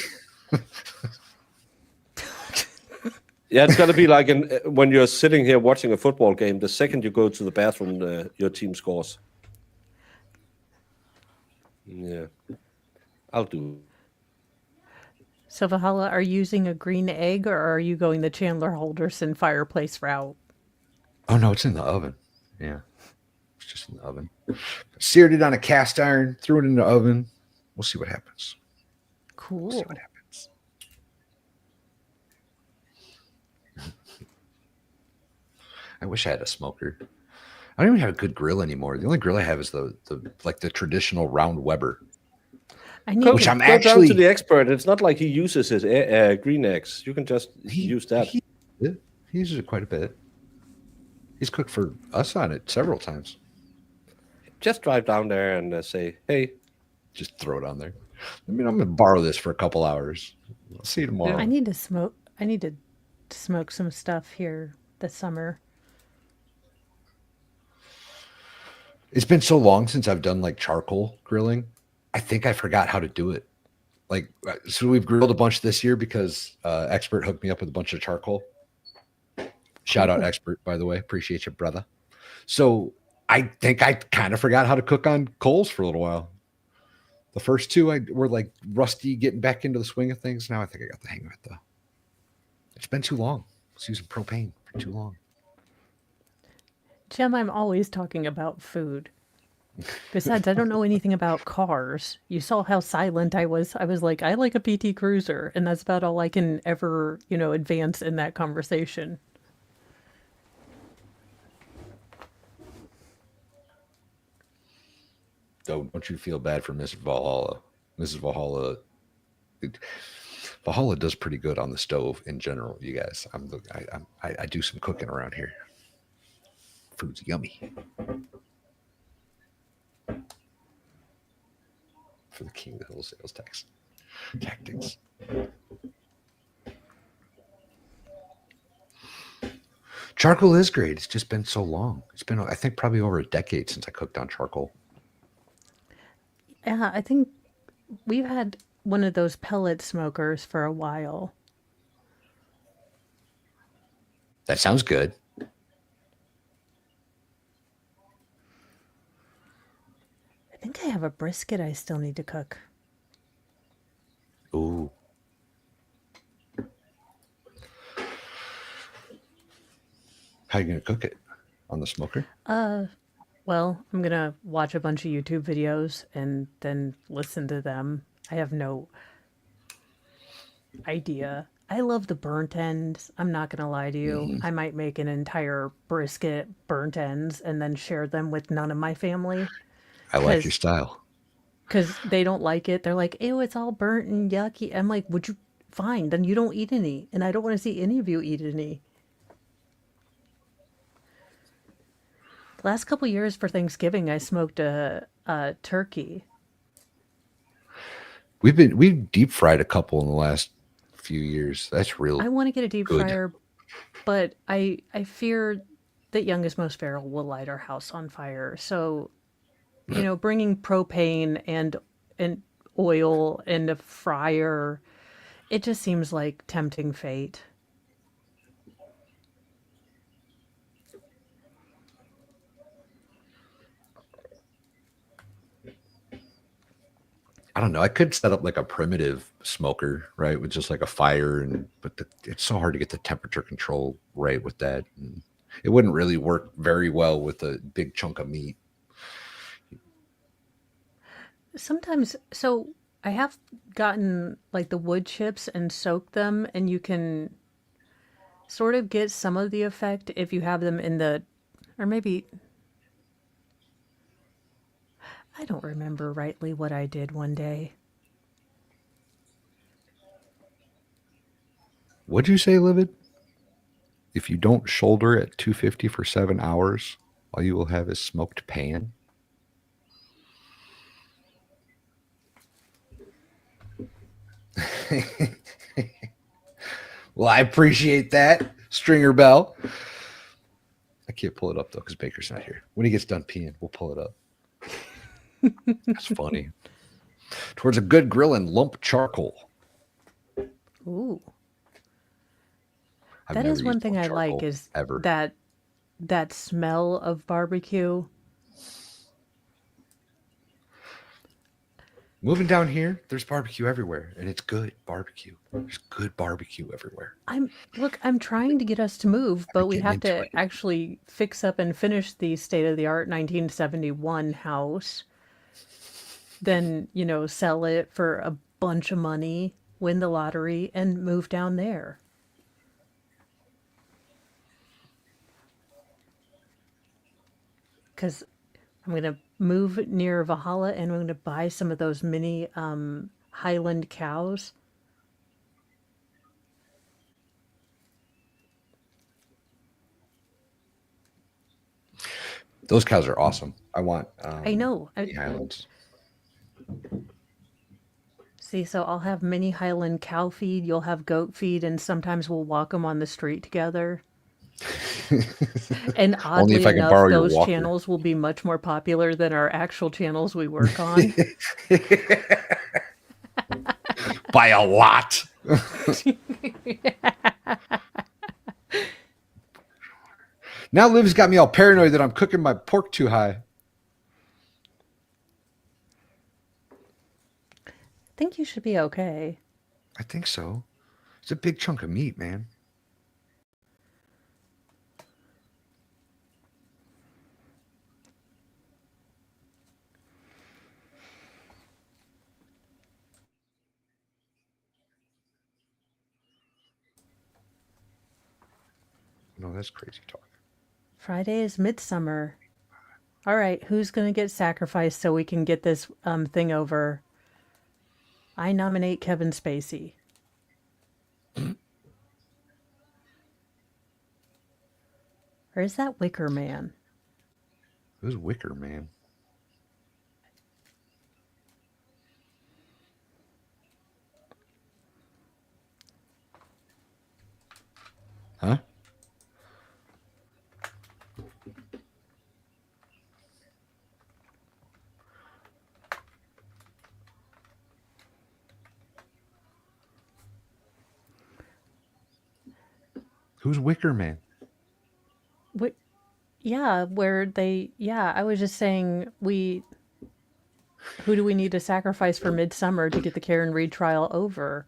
[SPEAKER 2] Yeah, it's got to be like when you're sitting here watching a football game, the second you go to the bathroom, your team scores. Yeah, I'll do.
[SPEAKER 3] So, Valhalla, are you using a green egg or are you going the Chandler Halderson fireplace route?
[SPEAKER 7] Oh, no, it's in the oven. Yeah, it's just in the oven. Seared it on a cast iron, threw it in the oven. We'll see what happens.
[SPEAKER 3] Cool.
[SPEAKER 7] We'll see what happens. I wish I had a smoker. I don't even have a good grill anymore. The only grill I have is the traditional round Weber. Which I'm
[SPEAKER 2] go down to
[SPEAKER 7] actually
[SPEAKER 2] the expert. It's not like he uses his green eggs. You can just use that.
[SPEAKER 7] He uses it quite a bit. He's cooked for us on it several times.
[SPEAKER 2] Just drive down there and say, "Hey,"
[SPEAKER 7] just throw it on there. I mean, I'm going to borrow this for a couple hours. I'll see you tomorrow.
[SPEAKER 3] I need to smoke. I need to smoke some stuff here this summer.
[SPEAKER 7] It's been so long since I've done like charcoal grilling. I think I forgot how to do it. Like, so we've grilled a bunch this year because Expert hooked me up with a bunch of charcoal. Shout out Expert, by the way. Appreciate you, brother. So I think I kind of forgot how to cook on coals for a little while. The first two were like rusty, getting back into the swing of things. Now I think I got the hang of it, though. It's been too long. I was using propane for too long.
[SPEAKER 3] Jim, I'm always talking about food. Besides, I don't know anything about cars. You saw how silent I was. I was like, I like a PT Cruiser, and that's about all I can ever, advance in that conversation.
[SPEAKER 7] Don't you feel bad for Miss Valhalla. Mrs. Valhalla. Valhalla does pretty good on the stove in general, you guys. I do some cooking around here. Food's yummy. For the king of the hill sales tactics. Charcoal is great. It's just been so long. It's been, I think, probably over a decade since I cooked on charcoal.
[SPEAKER 3] Yeah, I think we've had one of those pellet smokers for a while.
[SPEAKER 7] That sounds good.
[SPEAKER 3] I think I have a brisket I still need to cook.
[SPEAKER 7] Ooh. How are you going to cook it? On the smoker?
[SPEAKER 3] Well, I'm going to watch a bunch of YouTube videos and then listen to them. I have no idea. I love the burnt ends. I'm not going to lie to you.
[SPEAKER 7] Mm-hmm.
[SPEAKER 3] I might make an entire brisket burnt ends and then share them with none of my family.
[SPEAKER 7] I like your style.
[SPEAKER 3] Because they don't like it. They're like, ew, it's all burnt and yucky. I'm like, would you? Fine, then you don't eat any. And I don't want to see any of you eat any. The last couple years for Thanksgiving, I smoked a turkey.
[SPEAKER 7] We've deep fried a couple in the last few years. That's real.
[SPEAKER 3] I want to get a deep
[SPEAKER 7] good.
[SPEAKER 3] fryer, but I fear that youngest most feral will light our house on fire. So, bringing propane and oil and a fryer, it just seems like tempting fate.
[SPEAKER 7] I don't know. I could set up like a primitive smoker, right, with just like a fire, but it's so hard to get the temperature control right with that. And it wouldn't really work very well with a big chunk of meat.
[SPEAKER 3] Sometimes, so I have gotten like the wood chips and soaked them, and you can sort of get some of the effect if you have them in or maybe, I don't remember rightly what I did one day.
[SPEAKER 7] What'd you say, Livid? If you don't shoulder at 250 for 7 hours, all you will have is smoked pan. Well, I appreciate that, Stringer Bell. I can't pull it up though because Baker's not here. When he gets done peeing, we'll pull it up. That's funny. Towards a good grill and lump charcoal.
[SPEAKER 3] Ooh.
[SPEAKER 7] I've
[SPEAKER 3] That
[SPEAKER 7] never
[SPEAKER 3] is one
[SPEAKER 7] used
[SPEAKER 3] thing
[SPEAKER 7] lump
[SPEAKER 3] I like
[SPEAKER 7] charcoal,
[SPEAKER 3] is
[SPEAKER 7] ever.
[SPEAKER 3] that smell of barbecue.
[SPEAKER 7] Moving down here, there's barbecue everywhere, and it's good barbecue. There's good barbecue everywhere.
[SPEAKER 3] I'm trying to get us to move, but we have to actually fix up and finish the state-of-the-art 1971 house. Then, sell it for a bunch of money, win the lottery, and move down there. because I'm going to move near Valhalla and I'm going to buy some of those mini Highland cows.
[SPEAKER 7] Those cows are awesome. I want.
[SPEAKER 3] I know.
[SPEAKER 7] mini Highlands.
[SPEAKER 3] See, so I'll have mini Highland cow feed, you'll have goat feed, and sometimes we'll walk them on the street together. And
[SPEAKER 7] Only
[SPEAKER 3] oddly
[SPEAKER 7] if I can
[SPEAKER 3] enough,
[SPEAKER 7] borrow your
[SPEAKER 3] those
[SPEAKER 7] walker.
[SPEAKER 3] channels will be much more popular than our actual channels we work on.
[SPEAKER 7] By a lot. Now Liv's got me all paranoid that I'm cooking my pork too high.
[SPEAKER 3] I think you should be okay.
[SPEAKER 7] I think so. It's a big chunk of meat, man. No, that's crazy talk.
[SPEAKER 3] Friday is midsummer. All right, who's going to get sacrificed so we can get this thing over? I nominate Kevin Spacey. Or is that Wicker Man?
[SPEAKER 7] Who's Wicker Man? Huh? Who's Wicker Man?
[SPEAKER 3] Yeah, I was just saying who do we need to sacrifice for midsummer to get the Karen Reed trial over?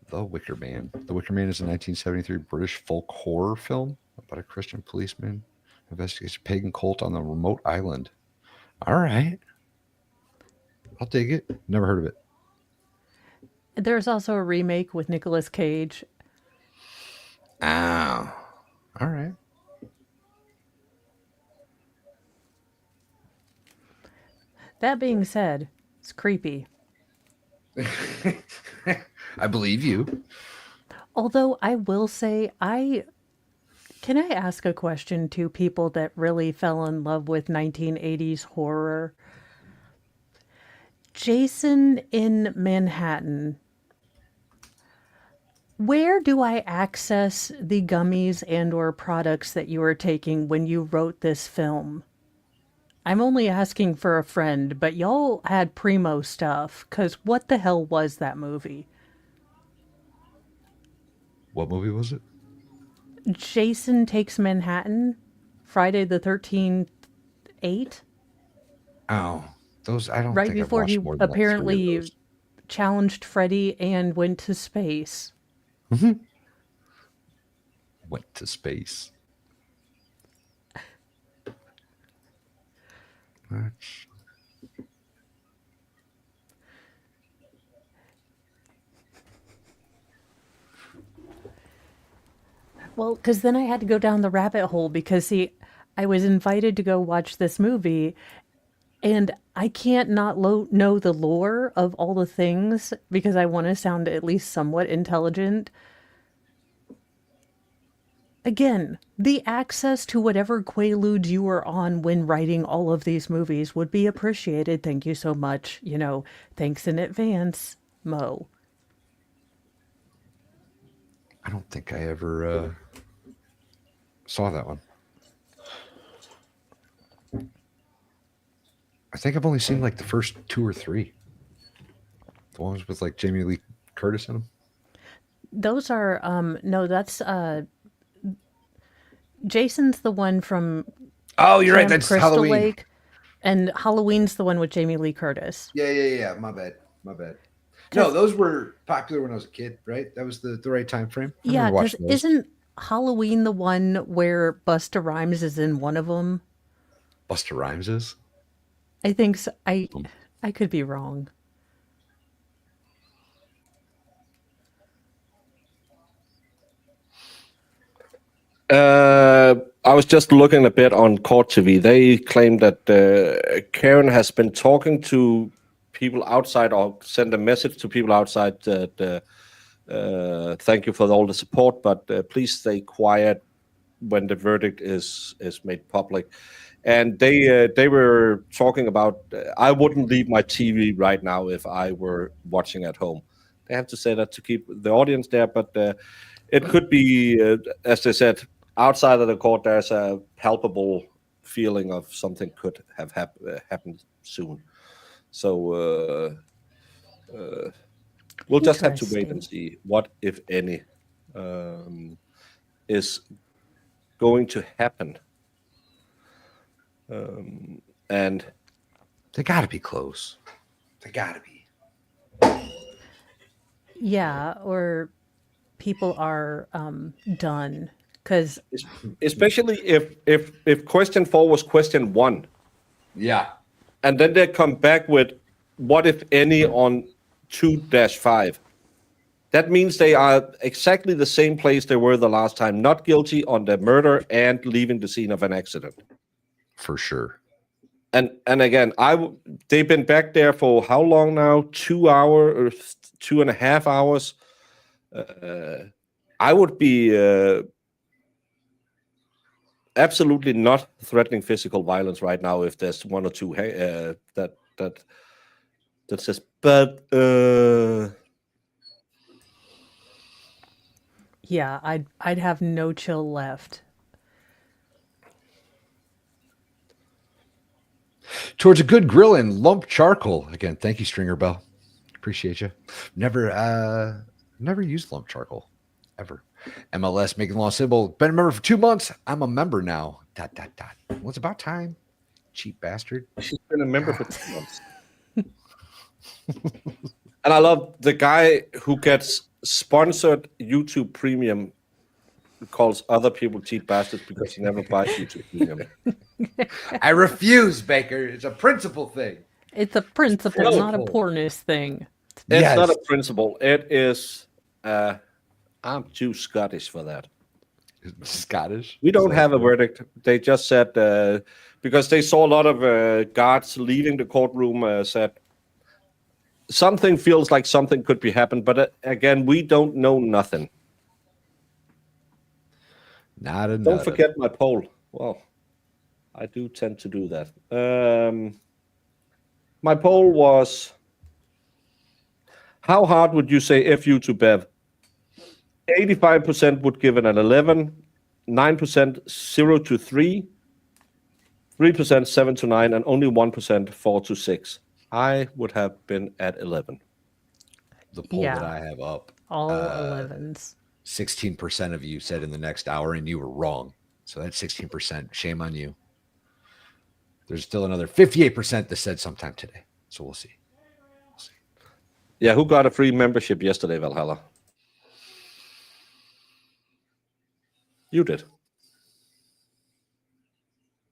[SPEAKER 7] The Wicker Man. The Wicker Man is a 1973 British folk horror film about a Christian policeman who investigates a pagan cult on the remote island. All right. I'll dig it. Never heard of it.
[SPEAKER 3] There's also a remake with Nicolas Cage.
[SPEAKER 7] Oh. All right.
[SPEAKER 3] That being said, it's creepy.
[SPEAKER 7] I believe you.
[SPEAKER 3] Although I will say, can I ask a question to people that really fell in love with 1980s horror? Jason in Manhattan. Where do I access the gummies and or products that you were taking when you wrote this film? I'm only asking for a friend, but y'all had primo stuff, because what the hell was that movie?
[SPEAKER 7] What movie was it?
[SPEAKER 3] Jason Takes Manhattan, Friday the 13th, 8?
[SPEAKER 7] Oh, those, I don't
[SPEAKER 3] right
[SPEAKER 7] think I've
[SPEAKER 3] before
[SPEAKER 7] watched
[SPEAKER 3] he
[SPEAKER 7] more than like 3 of
[SPEAKER 3] apparently
[SPEAKER 7] those.
[SPEAKER 3] challenged Freddy and went to space.
[SPEAKER 7] Went to space. That's...
[SPEAKER 3] Well, because then I had to go down the rabbit hole because, see, I was invited to go watch this movie, and I can't not know the lore of all the things because I want to sound at least somewhat intelligent. Again, the access to whatever quaaludes you were on when writing all of these movies would be appreciated. Thank you so much. Thanks in advance, Mo.
[SPEAKER 7] I don't think I ever saw that one. I think I've only seen like the first 2 or 3. The ones with like Jamie Lee Curtis in them.
[SPEAKER 3] Those are no, that's Jason's the one from
[SPEAKER 7] Oh, you're right.
[SPEAKER 3] Camp
[SPEAKER 7] That's
[SPEAKER 3] Crystal
[SPEAKER 7] Halloween.
[SPEAKER 3] Lake, and Halloween's the one with Jamie Lee Curtis.
[SPEAKER 7] Yeah. My bad. No, those were popular when I was a kid, right? That was the right time frame. I
[SPEAKER 3] Yeah,
[SPEAKER 7] remember
[SPEAKER 3] because
[SPEAKER 7] watching those.
[SPEAKER 3] isn't Halloween the one where Busta Rhymes is in one of them?
[SPEAKER 7] Busta Rhymes is?
[SPEAKER 3] I think so. I could be wrong.
[SPEAKER 2] I was just looking a bit on Court TV. They claim that Karen has been talking to people outside or sent a message to people outside that thank you for all the support, but please stay quiet when the verdict is made public. And they were talking about I wouldn't leave my TV right now if I were watching at home. They have to say that to keep the audience there, but it could be, as they said, outside of the court, there's a palpable feeling of something could have happened soon. So we'll just have to wait and see what, if any, is going to happen. And
[SPEAKER 7] they got to be close. They got to be.
[SPEAKER 3] Yeah, or people are done because
[SPEAKER 2] especially if question 4 was question 1.
[SPEAKER 7] Yeah.
[SPEAKER 2] And then they come back with what, if any, on 2-5. That means they are exactly the same place they were the last time. Not guilty on the murder and leaving the scene of an accident.
[SPEAKER 7] For sure.
[SPEAKER 2] And again, they've been back there for how long now? 2 hours or 2.5 hours. I would be absolutely not threatening physical violence right now if there's one or two that says, but
[SPEAKER 3] yeah, I'd have no chill left.
[SPEAKER 7] Towards a good grilling, lump charcoal. Again, thank you, Stringer Bell. Appreciate you. Never used lump charcoal ever. MLS making law symbol. Been a member for 2 months. I'm a member now. ... Well, it's about time. Cheap bastard.
[SPEAKER 2] She's been a member for 2 months. And I love the guy who gets sponsored YouTube Premium calls other people cheap bastards because he never buys YouTube Premium.
[SPEAKER 7] I refuse, Baker. It's a principle thing.
[SPEAKER 3] It's a principle, not a poorness thing.
[SPEAKER 2] It's not a principle. It is. I'm too Scottish for that.
[SPEAKER 7] Scottish?
[SPEAKER 2] We don't have a verdict. They just said because they saw a lot of guards leaving the courtroom. Said something feels like something could be happened, but again, we don't know nothing.
[SPEAKER 7] Not enough.
[SPEAKER 2] Don't forget my poll. Well, I do tend to do that. My poll was: how hard would you say F you to Bev? 85% would give it an 11, 9% 0 to 3, 3% 7 to 9, and only 1% 4 to 6. I would have been at 11.
[SPEAKER 7] The poll that I have up.
[SPEAKER 3] All 11s.
[SPEAKER 7] 16% of you said in the next hour, and you were wrong. So that's 16%. Shame on you. There's still another 58% that said sometime today. So we'll see.
[SPEAKER 2] Yeah, who got a free membership yesterday, Valhalla? You did.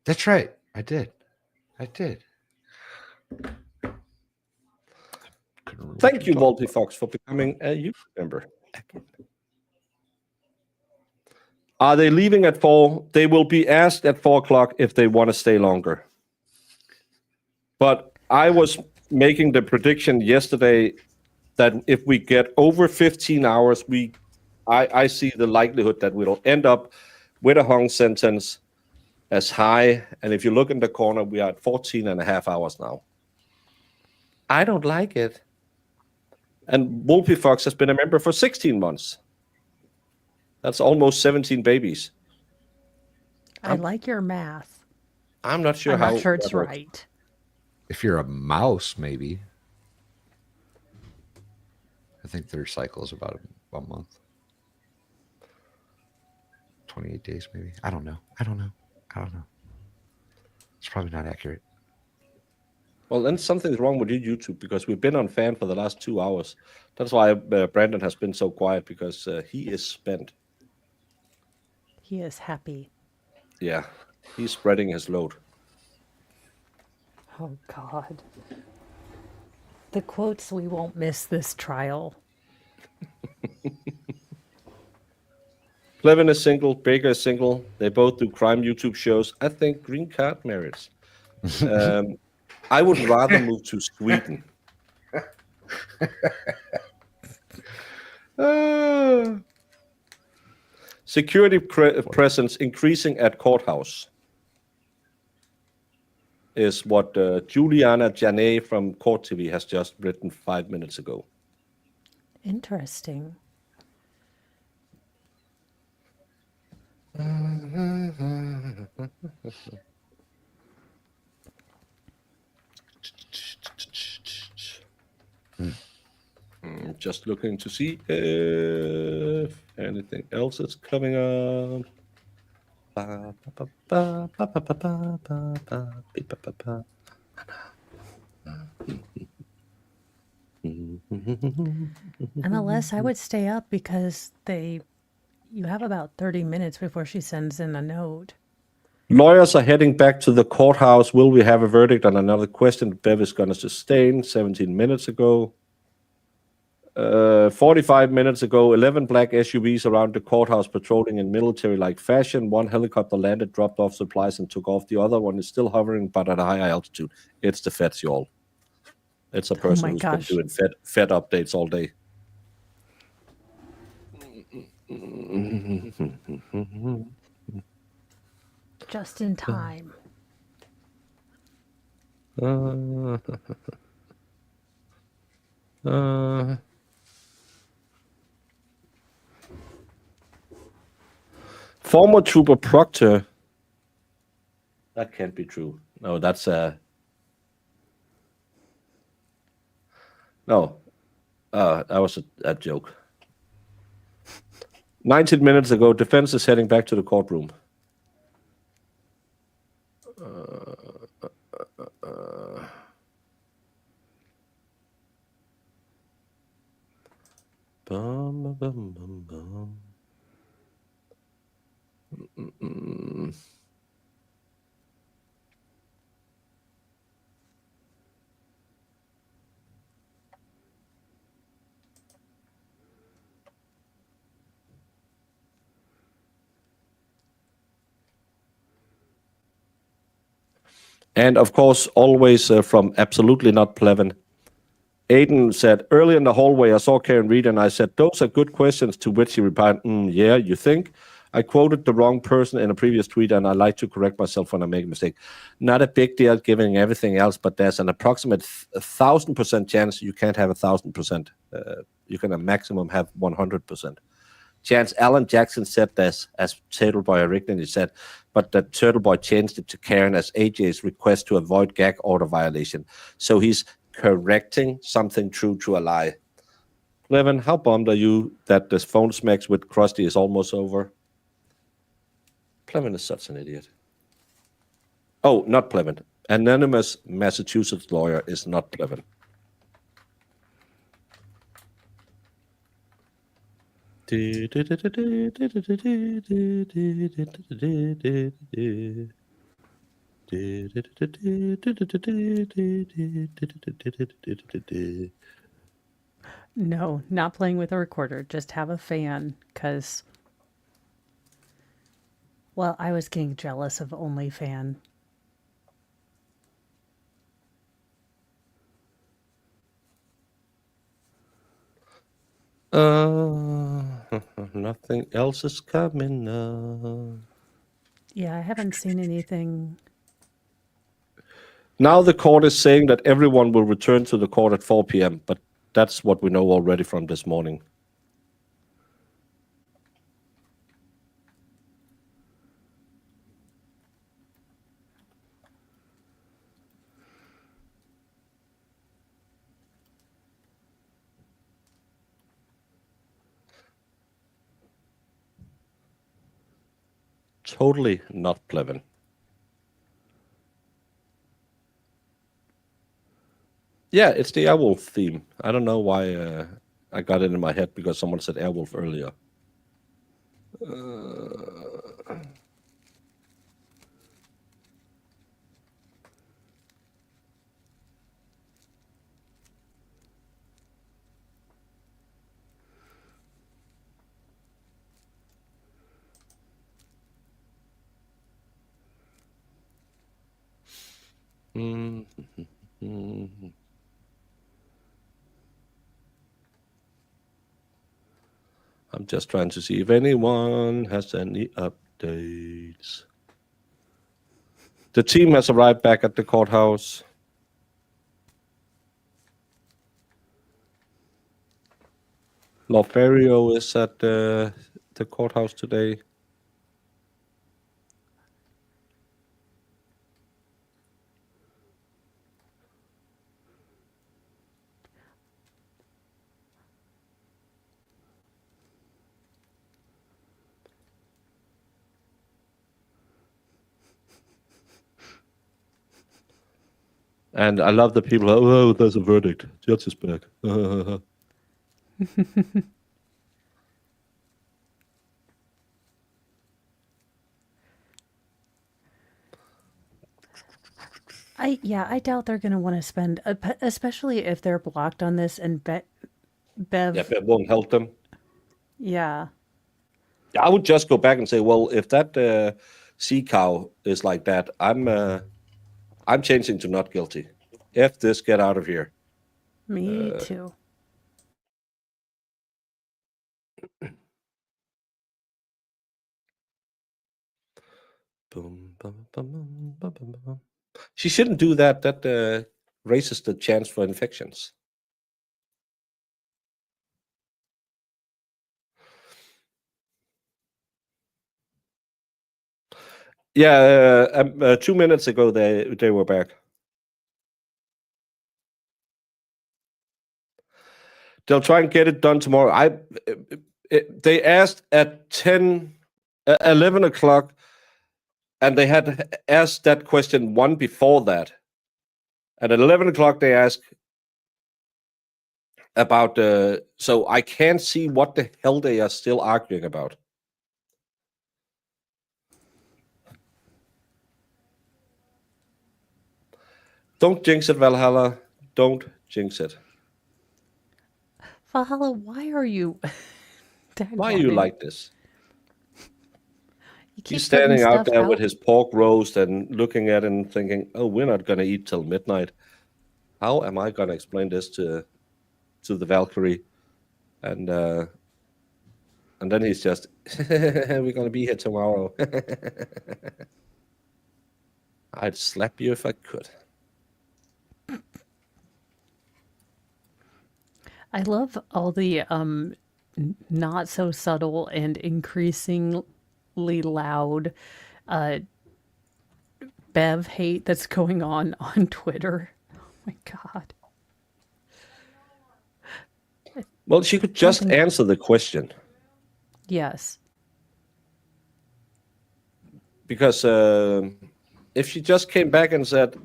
[SPEAKER 7] That's right. I did.
[SPEAKER 2] Thank you, Multifox, for becoming a YouTube member. Are they leaving at 4? They will be asked at 4 o'clock if they want to stay longer. But I was making the prediction yesterday that if we get over 15 hours, I see the likelihood that we'll end up with a hung sentence as high. And if you look in the corner, we are at 14.5 hours now. I don't like it. And Wolfie Fox has been a member for 16 months. That's almost 17 babies.
[SPEAKER 3] I like your math.
[SPEAKER 2] I'm not sure
[SPEAKER 3] I'm
[SPEAKER 2] how.
[SPEAKER 3] not sure it's right.
[SPEAKER 7] If you're a mouse, maybe. I think their cycle is about a month. 28 days, maybe. I don't know. It's probably not accurate.
[SPEAKER 2] Well, then something's wrong with your YouTube because we've been on fan for the last 2 hours. That's why Brandon has been so quiet because he is spent.
[SPEAKER 3] He is happy.
[SPEAKER 2] Yeah, he's spreading his load.
[SPEAKER 3] Oh, God. The quotes we won't miss this trial.
[SPEAKER 2] Plevin is single. Baker is single. They both do crime YouTube shows. I think green card marriage. I would rather move to Sweden. Security presence increasing at courthouse is what Juliana Janet from Court TV has just written 5 minutes ago.
[SPEAKER 3] Interesting.
[SPEAKER 2] Just looking to see if anything else is coming up.
[SPEAKER 3] Nonetheless, I would stay up because you have about 30 minutes before she sends in a note.
[SPEAKER 2] Lawyers are heading back to the courthouse. Will we have a verdict on another question Bev is going to sustain? 17 minutes ago. 45 minutes ago, 11 black SUVs around the courthouse patrolling in military-like fashion. One helicopter landed, dropped off supplies, and took off. The other one is still hovering, but at a higher altitude. It's the feds, y'all. It's a person who's been doing fed updates all day.
[SPEAKER 3] Just in time.
[SPEAKER 2] Former Trooper Proctor. That can't be true. No, that's no. That was a joke. 19 minutes ago, defense is heading back to the courtroom. Bum, bum, bum, bum. And of course, always from Absolutely Not Plevin. Aiden said, early in the hallway, I saw Karen read and I said, those are good questions, to which he replied, yeah, you think? I quoted the wrong person in a previous tweet and I like to correct myself when I make a mistake. Not a big deal given everything else, but there's an approximate 1,000% chance you can't have 1,000%. You can a maximum have 100%. Chance Alan Jackson said this as Turtle Boy originally said, but that Turtle Boy changed it to Karen as AJ's request to avoid gag order violation. So he's correcting something true to a lie. Levin, how bummed are you that this phone smacks with Krusty is almost over? Plevin is such an idiot. Oh, not Plevin. Anonymous Massachusetts lawyer is not Plevin.
[SPEAKER 3] No, not playing with a recorder. Just have a fan, because, well, I was getting jealous of OnlyFan.
[SPEAKER 2] Nothing else is coming up.
[SPEAKER 3] Yeah, I haven't seen anything.
[SPEAKER 2] Now the court is saying that everyone will return to the court at 4 p.m., but that's what we know already from this morning. Totally not Plevin. Yeah, it's the Airwolf theme. I don't know why I got it in my head because someone said Airwolf earlier. I'm just trying to see if anyone has any updates. The team has arrived back at the courthouse. Lothario is at the courthouse today. And I love the people. Oh, there's a verdict. Judge is back.
[SPEAKER 3] I doubt they're going to want to spend, especially if they're blocked on this and Bev.
[SPEAKER 2] Yeah, but it won't help them.
[SPEAKER 3] Yeah.
[SPEAKER 2] I would just go back and say, well, if that sea cow is like that, I'm changing to not guilty. F this, get out of here.
[SPEAKER 3] Me too.
[SPEAKER 2] Boom, bum, bum, bum, bum, bum. She shouldn't do that. That raises the chance for infections. Yeah, 2 minutes ago they were back. They'll try and get it done tomorrow. They asked at 11 o'clock, and they had asked that question one before that. And at 11 o'clock, they asked about so I can't see what the hell they are still arguing about. Don't jinx it, Valhalla. Don't jinx it.
[SPEAKER 3] Valhalla, why are you?
[SPEAKER 2] Why are you like this?
[SPEAKER 3] You keep
[SPEAKER 2] He's standing
[SPEAKER 3] putting
[SPEAKER 2] out
[SPEAKER 3] stuff
[SPEAKER 2] there with his pork roast and looking at it and thinking, "Oh, we're not gonna eat till midnight. How am I gonna explain this to the Valkyrie?" And then he's just, "We're gonna be here tomorrow." I'd slap you if I could.
[SPEAKER 3] I love all the not so subtle and increasingly loud Bev hate that's going on Twitter. Oh my God.
[SPEAKER 2] Well, she could just answer the question.
[SPEAKER 3] Yes.
[SPEAKER 2] Because if she just came back and said,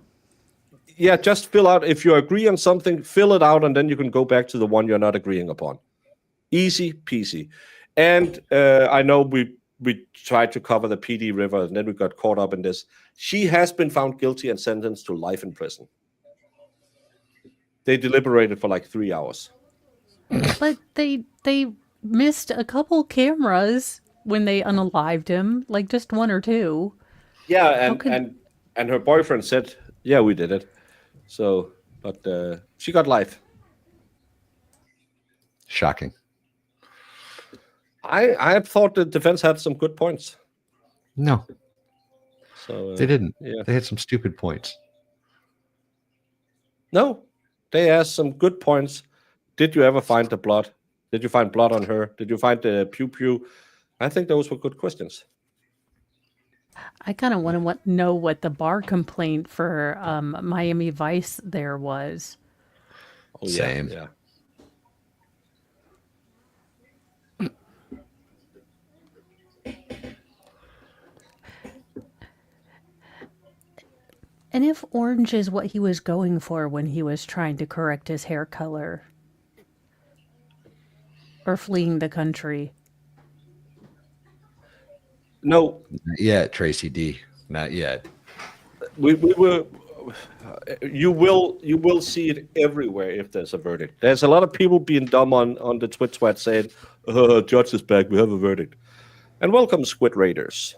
[SPEAKER 2] yeah, just fill out, if you agree on something, fill it out, and then you can go back to the one you're not agreeing upon. Easy peasy. And I know we tried to cover the Pee Dee River, and then we got caught up in this. She has been found guilty and sentenced to life in prison. They deliberated for like 3 hours.
[SPEAKER 3] But they missed a couple cameras when they unalived him, like just one or two.
[SPEAKER 2] Yeah, and her boyfriend said, yeah, we did it. So, but she got life.
[SPEAKER 7] Shocking.
[SPEAKER 2] I thought the defense had some good points.
[SPEAKER 7] No.
[SPEAKER 2] So
[SPEAKER 7] they didn't.
[SPEAKER 2] Yeah.
[SPEAKER 7] They had some stupid points.
[SPEAKER 2] No, they asked some good points. Did you ever find the blood? Did you find blood on her? Did you find the pew-pew? I think those were good questions.
[SPEAKER 3] I kind of want to know what the bar complaint for Miami Vice there was.
[SPEAKER 2] Oh,
[SPEAKER 7] Same.
[SPEAKER 2] Yeah.
[SPEAKER 3] And if orange is what he was going for when he was trying to correct his hair color or fleeing the country.
[SPEAKER 2] No.
[SPEAKER 7] Not yet, Tracy D. Not yet.
[SPEAKER 2] We were. You will see it everywhere if there's a verdict. There's a lot of people being dumb on the Twitch sweat saying, "Judge is back. We have a verdict." And welcome, Squid Raiders.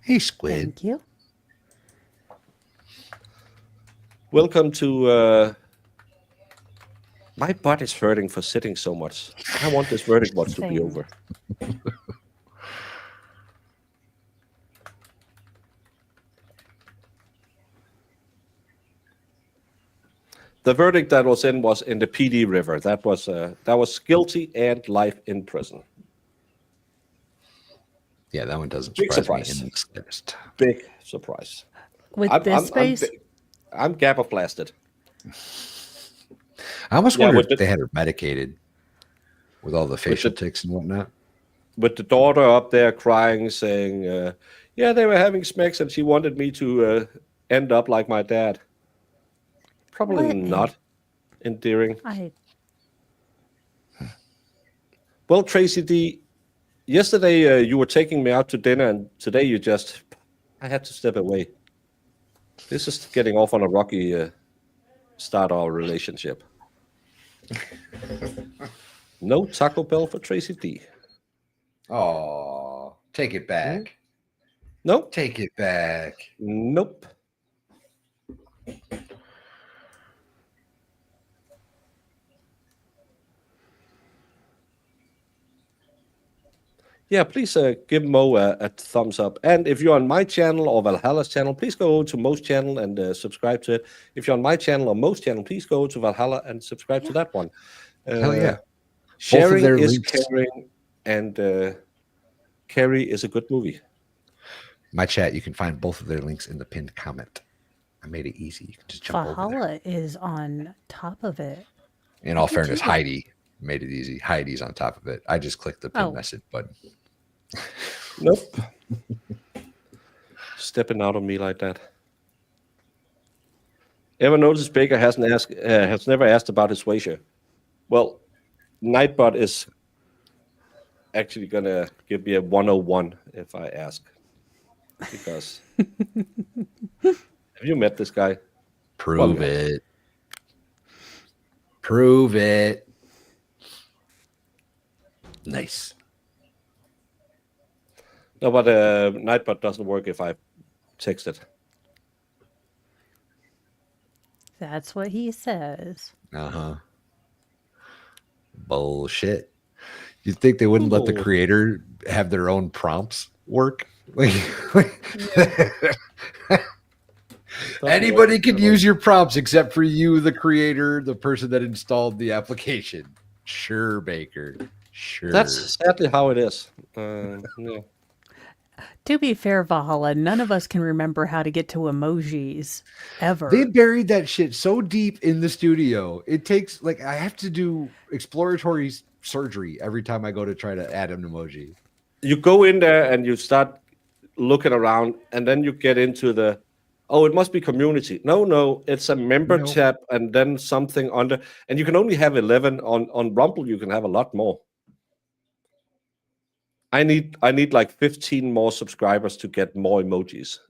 [SPEAKER 7] Hey, Squid.
[SPEAKER 3] Thank you.
[SPEAKER 2] Welcome to. My butt is hurting for sitting so much. I want this verdict watch to be
[SPEAKER 3] Same.
[SPEAKER 2] over. The verdict that was in the Pee Dee River. That was guilty and life in prison.
[SPEAKER 7] Yeah, that one doesn't
[SPEAKER 2] Big
[SPEAKER 7] surprise me
[SPEAKER 2] surprise.
[SPEAKER 7] in the slightest.
[SPEAKER 2] Big surprise.
[SPEAKER 3] With this space,
[SPEAKER 2] I'm gabba-blasted.
[SPEAKER 7] I almost
[SPEAKER 2] Yeah,
[SPEAKER 7] wonder
[SPEAKER 2] with
[SPEAKER 7] if they had her medicated with all the facial tics and whatnot.
[SPEAKER 2] With the daughter up there crying, saying, yeah, they were having smacks and she wanted me to end up like my dad. Probably
[SPEAKER 3] What?
[SPEAKER 2] not endearing.
[SPEAKER 3] I
[SPEAKER 2] Well, Tracy D, yesterday you were taking me out to dinner, and today I had to step away. This is getting off on a rocky start of our relationship. No Taco Bell for Tracy D.
[SPEAKER 7] Oh, take it back.
[SPEAKER 2] Nope.
[SPEAKER 7] Take it back.
[SPEAKER 2] Nope. Yeah, please give Mo a thumbs up. And if you're on my channel or Valhalla's channel, please go to Mo's channel and subscribe to it. If you're on my channel or Mo's channel, please go to Valhalla and subscribe to that one.
[SPEAKER 7] Hell yeah.
[SPEAKER 2] Sharing
[SPEAKER 7] their
[SPEAKER 2] is
[SPEAKER 7] links.
[SPEAKER 2] caring, and Carrie is a good movie.
[SPEAKER 7] My chat, you can find both of their links in the pinned comment. I made it easy. You can just jump over there.
[SPEAKER 3] Valhalla is on top of it.
[SPEAKER 7] In all
[SPEAKER 3] Look at
[SPEAKER 7] fairness,
[SPEAKER 3] you.
[SPEAKER 7] Heidi made it easy. Heidi's on top of it. I just clicked the pin
[SPEAKER 3] Oh.
[SPEAKER 7] message button.
[SPEAKER 2] Nope. Stepping out on me like that. Ever noticed Baker has never asked about his wager? Well, Nightbot is actually gonna give me a 101 if I ask. Because have you met this guy?
[SPEAKER 7] Prove it. Prove it. Nice.
[SPEAKER 2] No, but Nightbot doesn't work if I text it.
[SPEAKER 3] That's what he says.
[SPEAKER 7] Uh-huh. Bullshit. You'd think they wouldn't let the creator have their own prompts work? Anybody can use your prompts except for you, the creator, the person that installed the application. Sure, Baker. Sure.
[SPEAKER 2] That's sadly how it is. Yeah.
[SPEAKER 3] To be fair, Valhalla, none of us can remember how to get to emojis ever.
[SPEAKER 7] They buried that shit so deep in the studio. It takes, like, I have to do exploratory surgery every time I go to try to add an emoji.
[SPEAKER 2] You go in there and you start looking around, and then you get into the, it must be community. No, it's a member tab, and then something under, and you can only have 11 on Rumble. You can have a lot more. I need like 15 more subscribers to get more emojis.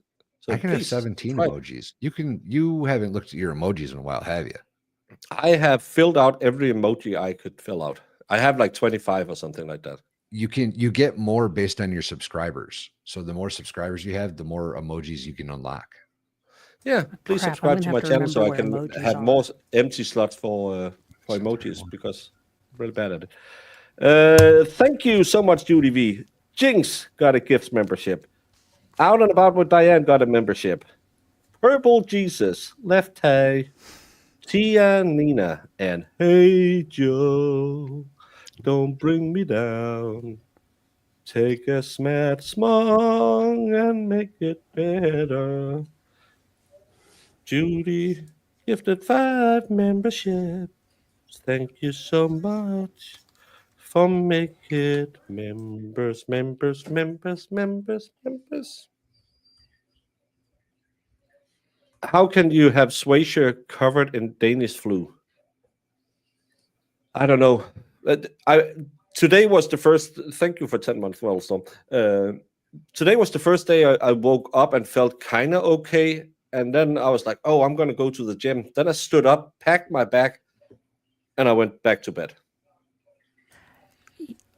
[SPEAKER 2] So
[SPEAKER 7] I can have
[SPEAKER 2] please,
[SPEAKER 7] 17
[SPEAKER 2] try.
[SPEAKER 7] emojis. You haven't looked at your emojis in a while, have you?
[SPEAKER 2] I have filled out every emoji I could fill out. I have like 25 or something like that.
[SPEAKER 7] You get more based on your subscribers. So the more subscribers you have, the more emojis you can unlock.
[SPEAKER 2] Yeah, please
[SPEAKER 3] Crap,
[SPEAKER 2] subscribe
[SPEAKER 3] I'm
[SPEAKER 2] to
[SPEAKER 3] gonna
[SPEAKER 2] my
[SPEAKER 3] have to
[SPEAKER 2] channel so I
[SPEAKER 3] remember
[SPEAKER 2] can
[SPEAKER 3] where
[SPEAKER 2] have
[SPEAKER 3] emojis
[SPEAKER 2] more empty slots for emojis because I'm really bad at it. Thank you so much, Judy V. Jinx got a gifts membership. Out and About with Diane got a membership. Purple Jesus, Left Tay, Tia Nina, and Hey Joe, don't bring me down. Take a smat smong and make it better. Judy gifted 5 memberships. Thank you so much for making it members. How can you have Swaysher covered in Danish flu? I don't know. Today was the first. Thank you for 10 months, Wellstone. Today was the first day I woke up and felt kind of okay. And then I was like, oh, I'm going to go to the gym. Then I stood up, packed my bag, and I went back to bed.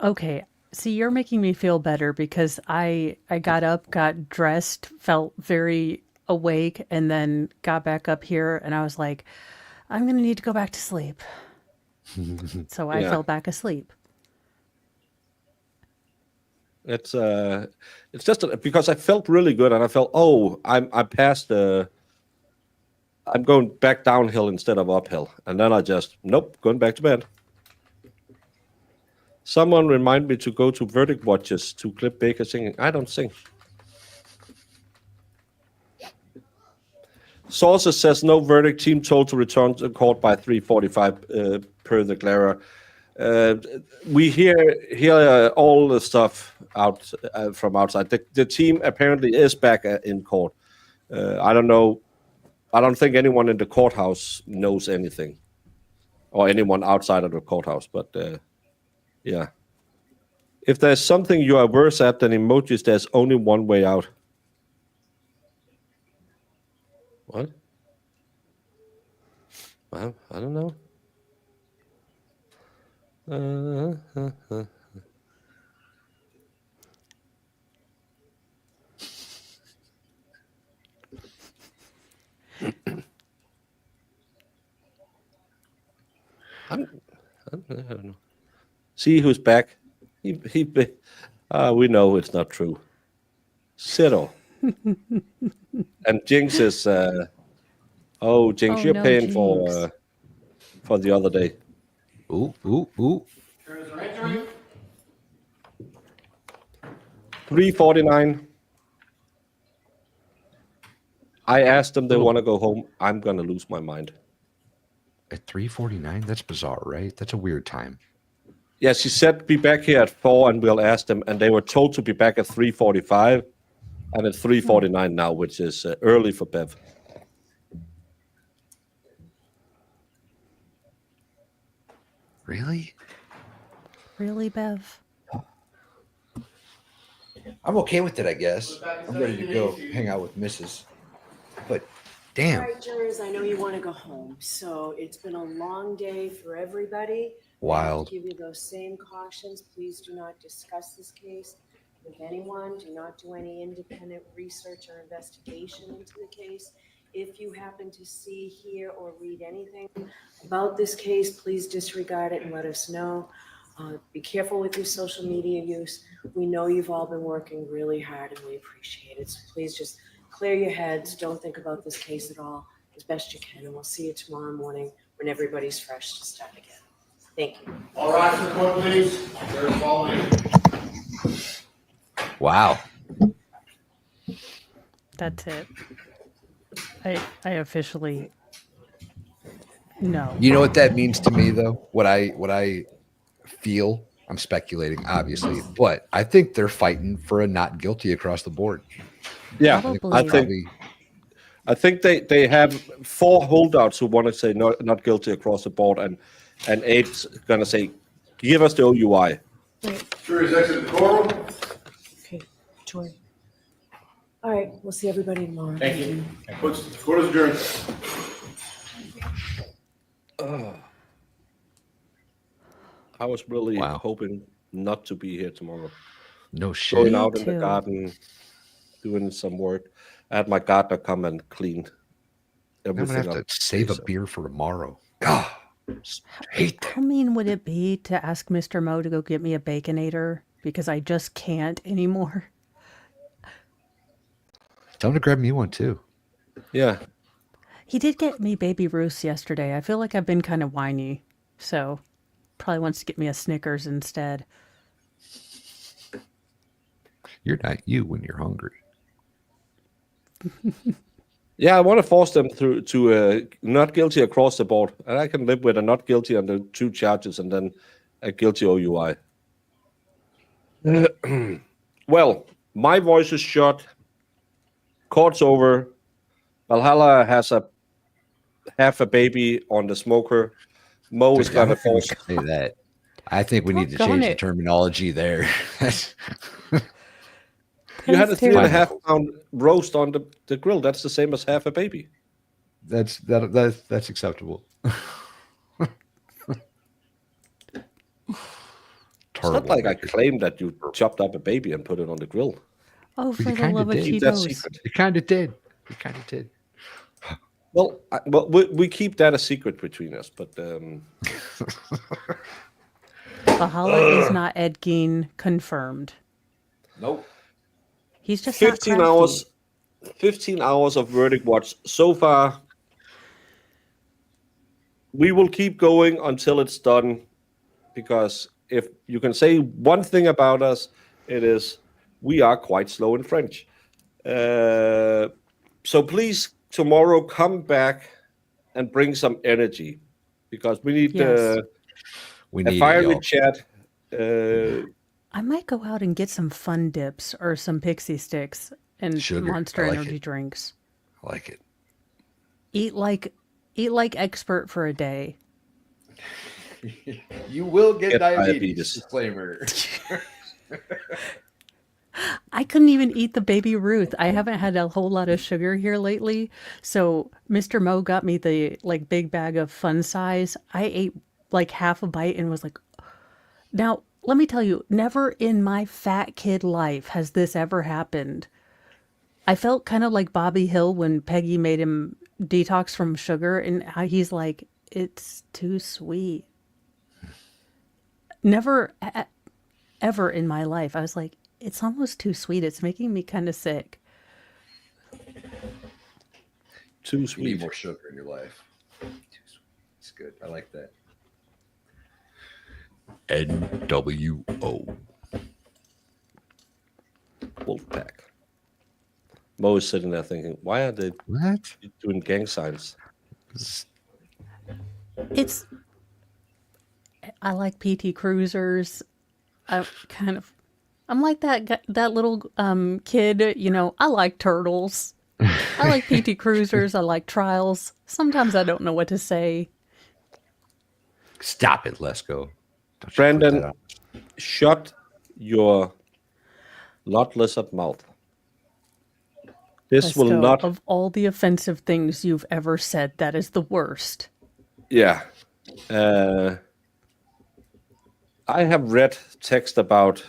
[SPEAKER 3] Okay. See, you're making me feel better because I got up, got dressed, felt very awake and then got back up here, and I was like, I'm going to need to go back to sleep. So I
[SPEAKER 2] Yeah.
[SPEAKER 3] fell back asleep.
[SPEAKER 2] It's just because I felt really good, and I felt, oh, I passed I'm going back downhill instead of uphill, and then I just going back to bed. Someone remind me to go to Verdict Watches to clip Baker singing. I don't sing. Sources says no verdict. Team told to return to court by 3:45 per the Glera. We hear all the stuff out from outside. The team apparently is back in court. I don't know. I don't think anyone in the courthouse knows anything, or anyone outside of the courthouse. But yeah, if there's something you are worse at than emojis, there's only one way out. What? Well, I don't know. I don't know. See who's back. We know it's not true. Cyril. And Jinx is Jinx,
[SPEAKER 3] Oh,
[SPEAKER 2] you're
[SPEAKER 3] no,
[SPEAKER 2] paying
[SPEAKER 3] Jinx.
[SPEAKER 2] for the other day.
[SPEAKER 7] Ooh.
[SPEAKER 2] 3:49. I asked them they want to go home. I'm gonna lose my mind.
[SPEAKER 7] At 3:49? That's bizarre, right? That's a weird time.
[SPEAKER 2] Yeah, she said be back here at 4 and we'll ask them, and they were told to be back at 3:45, and it's 3:49 now, which is early for Bev.
[SPEAKER 7] Really?
[SPEAKER 3] Really, Bev?
[SPEAKER 7] I'm okay with it, I guess. I'm ready to go hang out with Mrs. But damn.
[SPEAKER 5] All right, jurors, I know you want to go home, so it's been a long day for everybody.
[SPEAKER 7] Wild.
[SPEAKER 5] I'll give you those same cautions. Please do not discuss this case with anyone. Do not do any independent research or investigation into the case. If you happen to see, hear, or read anything about this case, please disregard it and let us know. Be careful with your social media use. We know you've all been working really hard and we appreciate it. So please just clear your heads. Don't think about this case at all as best you can. And we'll see you tomorrow morning when everybody's fresh to start again. Thank you.
[SPEAKER 10] All rise for the court, please. There's following.
[SPEAKER 7] Wow.
[SPEAKER 3] That's it. I officially no.
[SPEAKER 7] You know what that means to me, though? What I feel, I'm speculating, obviously, but I think they're fighting for a not guilty across the board.
[SPEAKER 2] Yeah,
[SPEAKER 3] Probably.
[SPEAKER 2] I think they have 4 holdouts who want to say not guilty across the board, and 8's gonna say, give us the OUI.
[SPEAKER 10] Jury's exit the courtroom.
[SPEAKER 5] Okay, Joy. All right, we'll see everybody tomorrow.
[SPEAKER 10] Thank you. Court is adjourned.
[SPEAKER 2] I was really hoping not to be here tomorrow.
[SPEAKER 7] No shit.
[SPEAKER 2] Going
[SPEAKER 3] Me
[SPEAKER 2] out in the
[SPEAKER 3] too.
[SPEAKER 2] garden, doing some work. I had my gardener come and clean
[SPEAKER 7] I'm gonna
[SPEAKER 2] everything
[SPEAKER 7] have
[SPEAKER 2] up.
[SPEAKER 7] to save a beer for tomorrow. God, hate that.
[SPEAKER 3] How mean would it be to ask Mr. Mo to go get me a Baconator because I just can't anymore?
[SPEAKER 7] Tell him to grab me one too.
[SPEAKER 2] Yeah.
[SPEAKER 3] He did get me Baby Ruths yesterday. I feel like I've been kind of whiny, so probably wants to get me a Snickers instead.
[SPEAKER 7] You're not you when you're hungry.
[SPEAKER 2] Yeah, I want to force them to not guilty across the board, and I can live with a not guilty on the 2 charges and then a guilty OUI. Well, my voice is shot. Court's over. Valhalla has half a baby on the smoker. Mo is gonna force.
[SPEAKER 7] Say that. I think we need to
[SPEAKER 3] Doggone
[SPEAKER 7] change the
[SPEAKER 3] it.
[SPEAKER 7] terminology there.
[SPEAKER 2] You had a
[SPEAKER 3] That's terrible.
[SPEAKER 2] 3.5 pound roast on the grill. That's the same as half a baby.
[SPEAKER 7] That's acceptable.
[SPEAKER 2] It's not like I claimed that you chopped up a baby and put it on the grill.
[SPEAKER 3] Oh, for
[SPEAKER 7] You
[SPEAKER 3] the
[SPEAKER 7] kinda
[SPEAKER 3] love of
[SPEAKER 7] did.
[SPEAKER 2] Keep that
[SPEAKER 3] Cheetos.
[SPEAKER 2] secret.
[SPEAKER 7] You kind of did. We kind of did.
[SPEAKER 2] Well, we keep that a secret between us, but
[SPEAKER 3] Valhalla is not Ed Gein confirmed.
[SPEAKER 7] Nope.
[SPEAKER 3] He's just
[SPEAKER 2] 15
[SPEAKER 3] not crafty.
[SPEAKER 2] hours. 15 hours of verdict watch so far. We will keep going until it's done, because if you can say one thing about us, it is we are quite slow in French. So please, tomorrow, come back and bring some energy, because we need,
[SPEAKER 7] we
[SPEAKER 2] a
[SPEAKER 7] need
[SPEAKER 2] fiery
[SPEAKER 7] y'all.
[SPEAKER 2] chat.
[SPEAKER 3] I might go out and get some fun dips or some pixie sticks and
[SPEAKER 7] Sugar.
[SPEAKER 3] Monster
[SPEAKER 7] I like
[SPEAKER 3] Energy
[SPEAKER 7] it.
[SPEAKER 3] drinks.
[SPEAKER 7] I like it.
[SPEAKER 3] Eat like expert for a day.
[SPEAKER 7] You will get
[SPEAKER 2] Get
[SPEAKER 7] diabetes. Disclaimer.
[SPEAKER 3] I couldn't even eat the Baby Ruth. I haven't had a whole lot of sugar here lately. So Mr. Mo got me the big bag of fun size. I ate like half a bite and was like, now let me tell you, never in my fat kid life has this ever happened. I felt kind of like Bobby Hill when Peggy made him detox from sugar, and how he's like, it's too sweet. Never ever in my life. I was like, it's almost too sweet. It's making me kind of sick.
[SPEAKER 2] Too
[SPEAKER 7] You need
[SPEAKER 2] sweet.
[SPEAKER 7] more sugar in your life. Too sweet. It's good. I like that. NWO.
[SPEAKER 2] Wolfpack. Mo is sitting there thinking, why are they doing gang signs?
[SPEAKER 3] I like PT Cruisers. I'm like that little kid, I like turtles. I like PT Cruisers. I like trials. Sometimes I don't know what to say.
[SPEAKER 7] Stop it, let's go.
[SPEAKER 2] Brandon, shut your lot lizard mouth. This will
[SPEAKER 3] Lesko,
[SPEAKER 2] not.
[SPEAKER 3] of all the offensive things you've ever said, that is the worst.
[SPEAKER 2] Yeah. I have read text about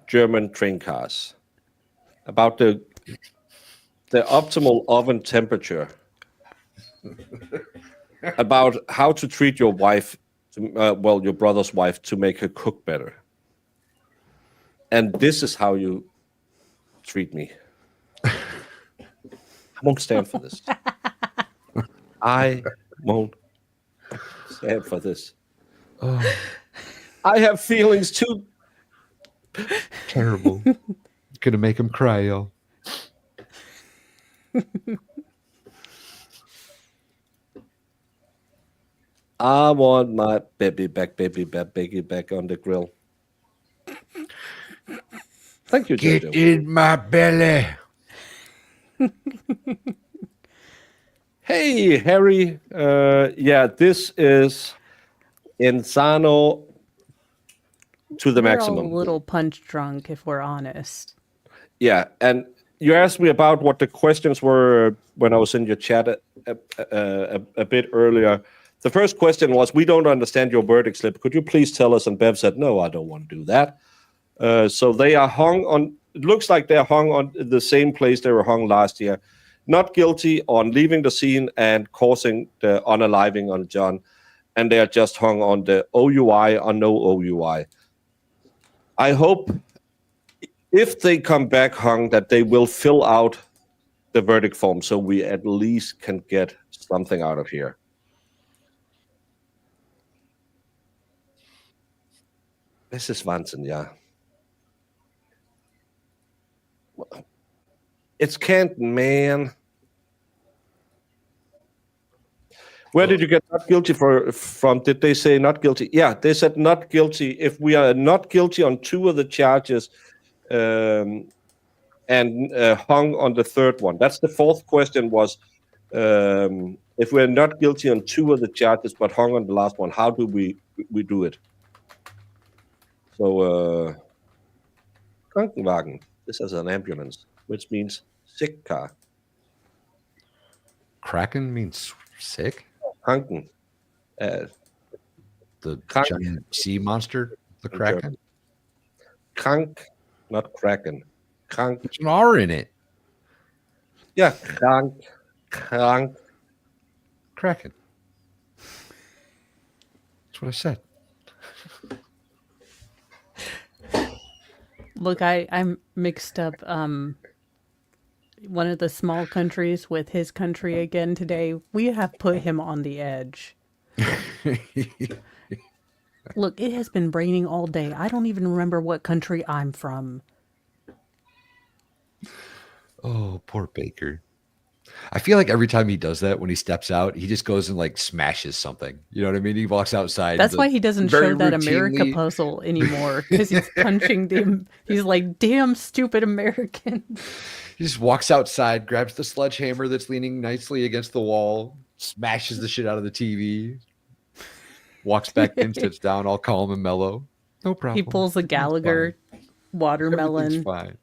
[SPEAKER 2] German train cars, about the optimal oven temperature, about how to treat your wife, your brother's wife, to make her cook better. And this is how you treat me. I won't stand for this. I won't stand for this.
[SPEAKER 7] Oh.
[SPEAKER 2] I have feelings too.
[SPEAKER 7] Terrible. Gonna make him cry, y'all.
[SPEAKER 2] I want my baby back on the grill. Thank you,
[SPEAKER 7] Get
[SPEAKER 2] Jojo.
[SPEAKER 7] in my belly.
[SPEAKER 2] Hey, Harry. This is Insano to the
[SPEAKER 3] We're
[SPEAKER 2] maximum.
[SPEAKER 3] all a little punch drunk, if we're honest.
[SPEAKER 2] Yeah, and you asked me about what the questions were when I was in your chat a bit earlier. The first question was, we don't understand your verdict slip. Could you please tell us? And Bev said, no, I don't want to do that. So they are hung on, it looks like they're hung on the same place they were hung last year. Not guilty on leaving the scene and causing the unaliving on John. And they are just hung on the OUI or no OUI. I hope if they come back hung that they will fill out the verdict form so we at least can get something out of here. This is Vansen, yeah. It's Canton, man. Where did you get not guilty from? Did they say not guilty? Yeah, they said not guilty. If we are not guilty on 2 of the charges and hung on the 3rd one. That's the 4th question was, if we're not guilty on 2 of the charges but hung on the last one, how do we do it? So, Krankenwagen. This is an ambulance, which means sick car.
[SPEAKER 7] Kraken means sick?
[SPEAKER 2] Kranken.
[SPEAKER 7] The
[SPEAKER 2] Krank.
[SPEAKER 7] giant sea monster? The Kraken?
[SPEAKER 2] Krank, not Kraken. Krank.
[SPEAKER 7] There's an R in it.
[SPEAKER 2] Yeah, krank.
[SPEAKER 7] Kraken. That's what I said.
[SPEAKER 3] Look, I'm mixed up one of the small countries with his country again today. We have put him on the edge. Look, it has been raining all day. I don't even remember what country I'm from.
[SPEAKER 7] Oh, poor Baker. I feel like every time he does that, when he steps out, he just goes and like smashes something. You know what I mean? He walks outside.
[SPEAKER 3] That's why he doesn't
[SPEAKER 7] very
[SPEAKER 3] show that America
[SPEAKER 7] routinely-
[SPEAKER 3] puzzle anymore, because he's punching them. He's like, damn stupid Americans.
[SPEAKER 7] He just walks outside, grabs the sledgehammer that's leaning nicely against the wall, smashes the shit out of the TV, walks back in, sits down, all calm and mellow. No problem.
[SPEAKER 3] He pulls a Gallagher watermelon.
[SPEAKER 7] Everything's fine.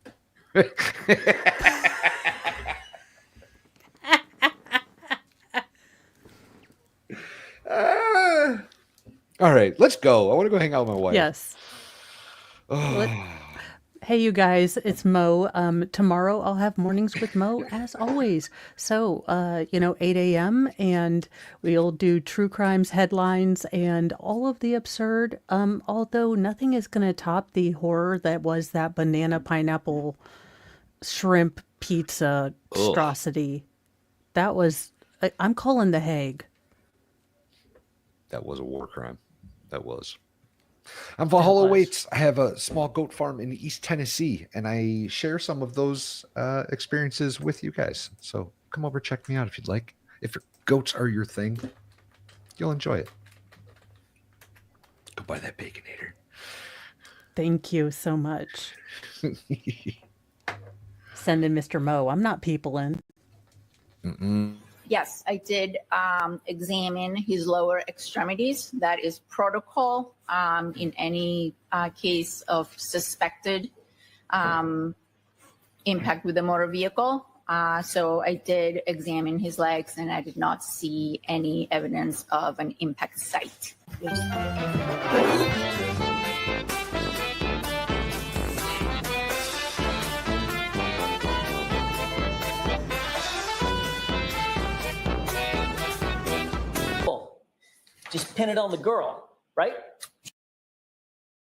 [SPEAKER 7] All right, let's go. I want to go hang out with my wife.
[SPEAKER 3] Yes. Hey, you guys, it's Mo. Tomorrow I'll have mornings with Mo as always. So, 8 a.m. and we'll do true crimes headlines and all of the absurd. Although nothing is going to top the horror that was that banana pineapple shrimp pizza atrocity. That was, I'm calling the Hague.
[SPEAKER 7] That was a war crime. That was. I'm Valhalla Waits. I have a small goat farm in East Tennessee, and I share some of those experiences with you guys. So come over, check me out if you'd like. If goats are your thing, you'll enjoy it. Go buy that Baconator.
[SPEAKER 3] Thank you so much. Send in Mr. Mo. I'm not peopling.
[SPEAKER 14] Yes, I did examine his lower extremities. That is protocol in any case of suspected impact with a motor vehicle. So I did examine his legs and I did not see any evidence of an impact site.
[SPEAKER 11] Just pin it on the girl, right?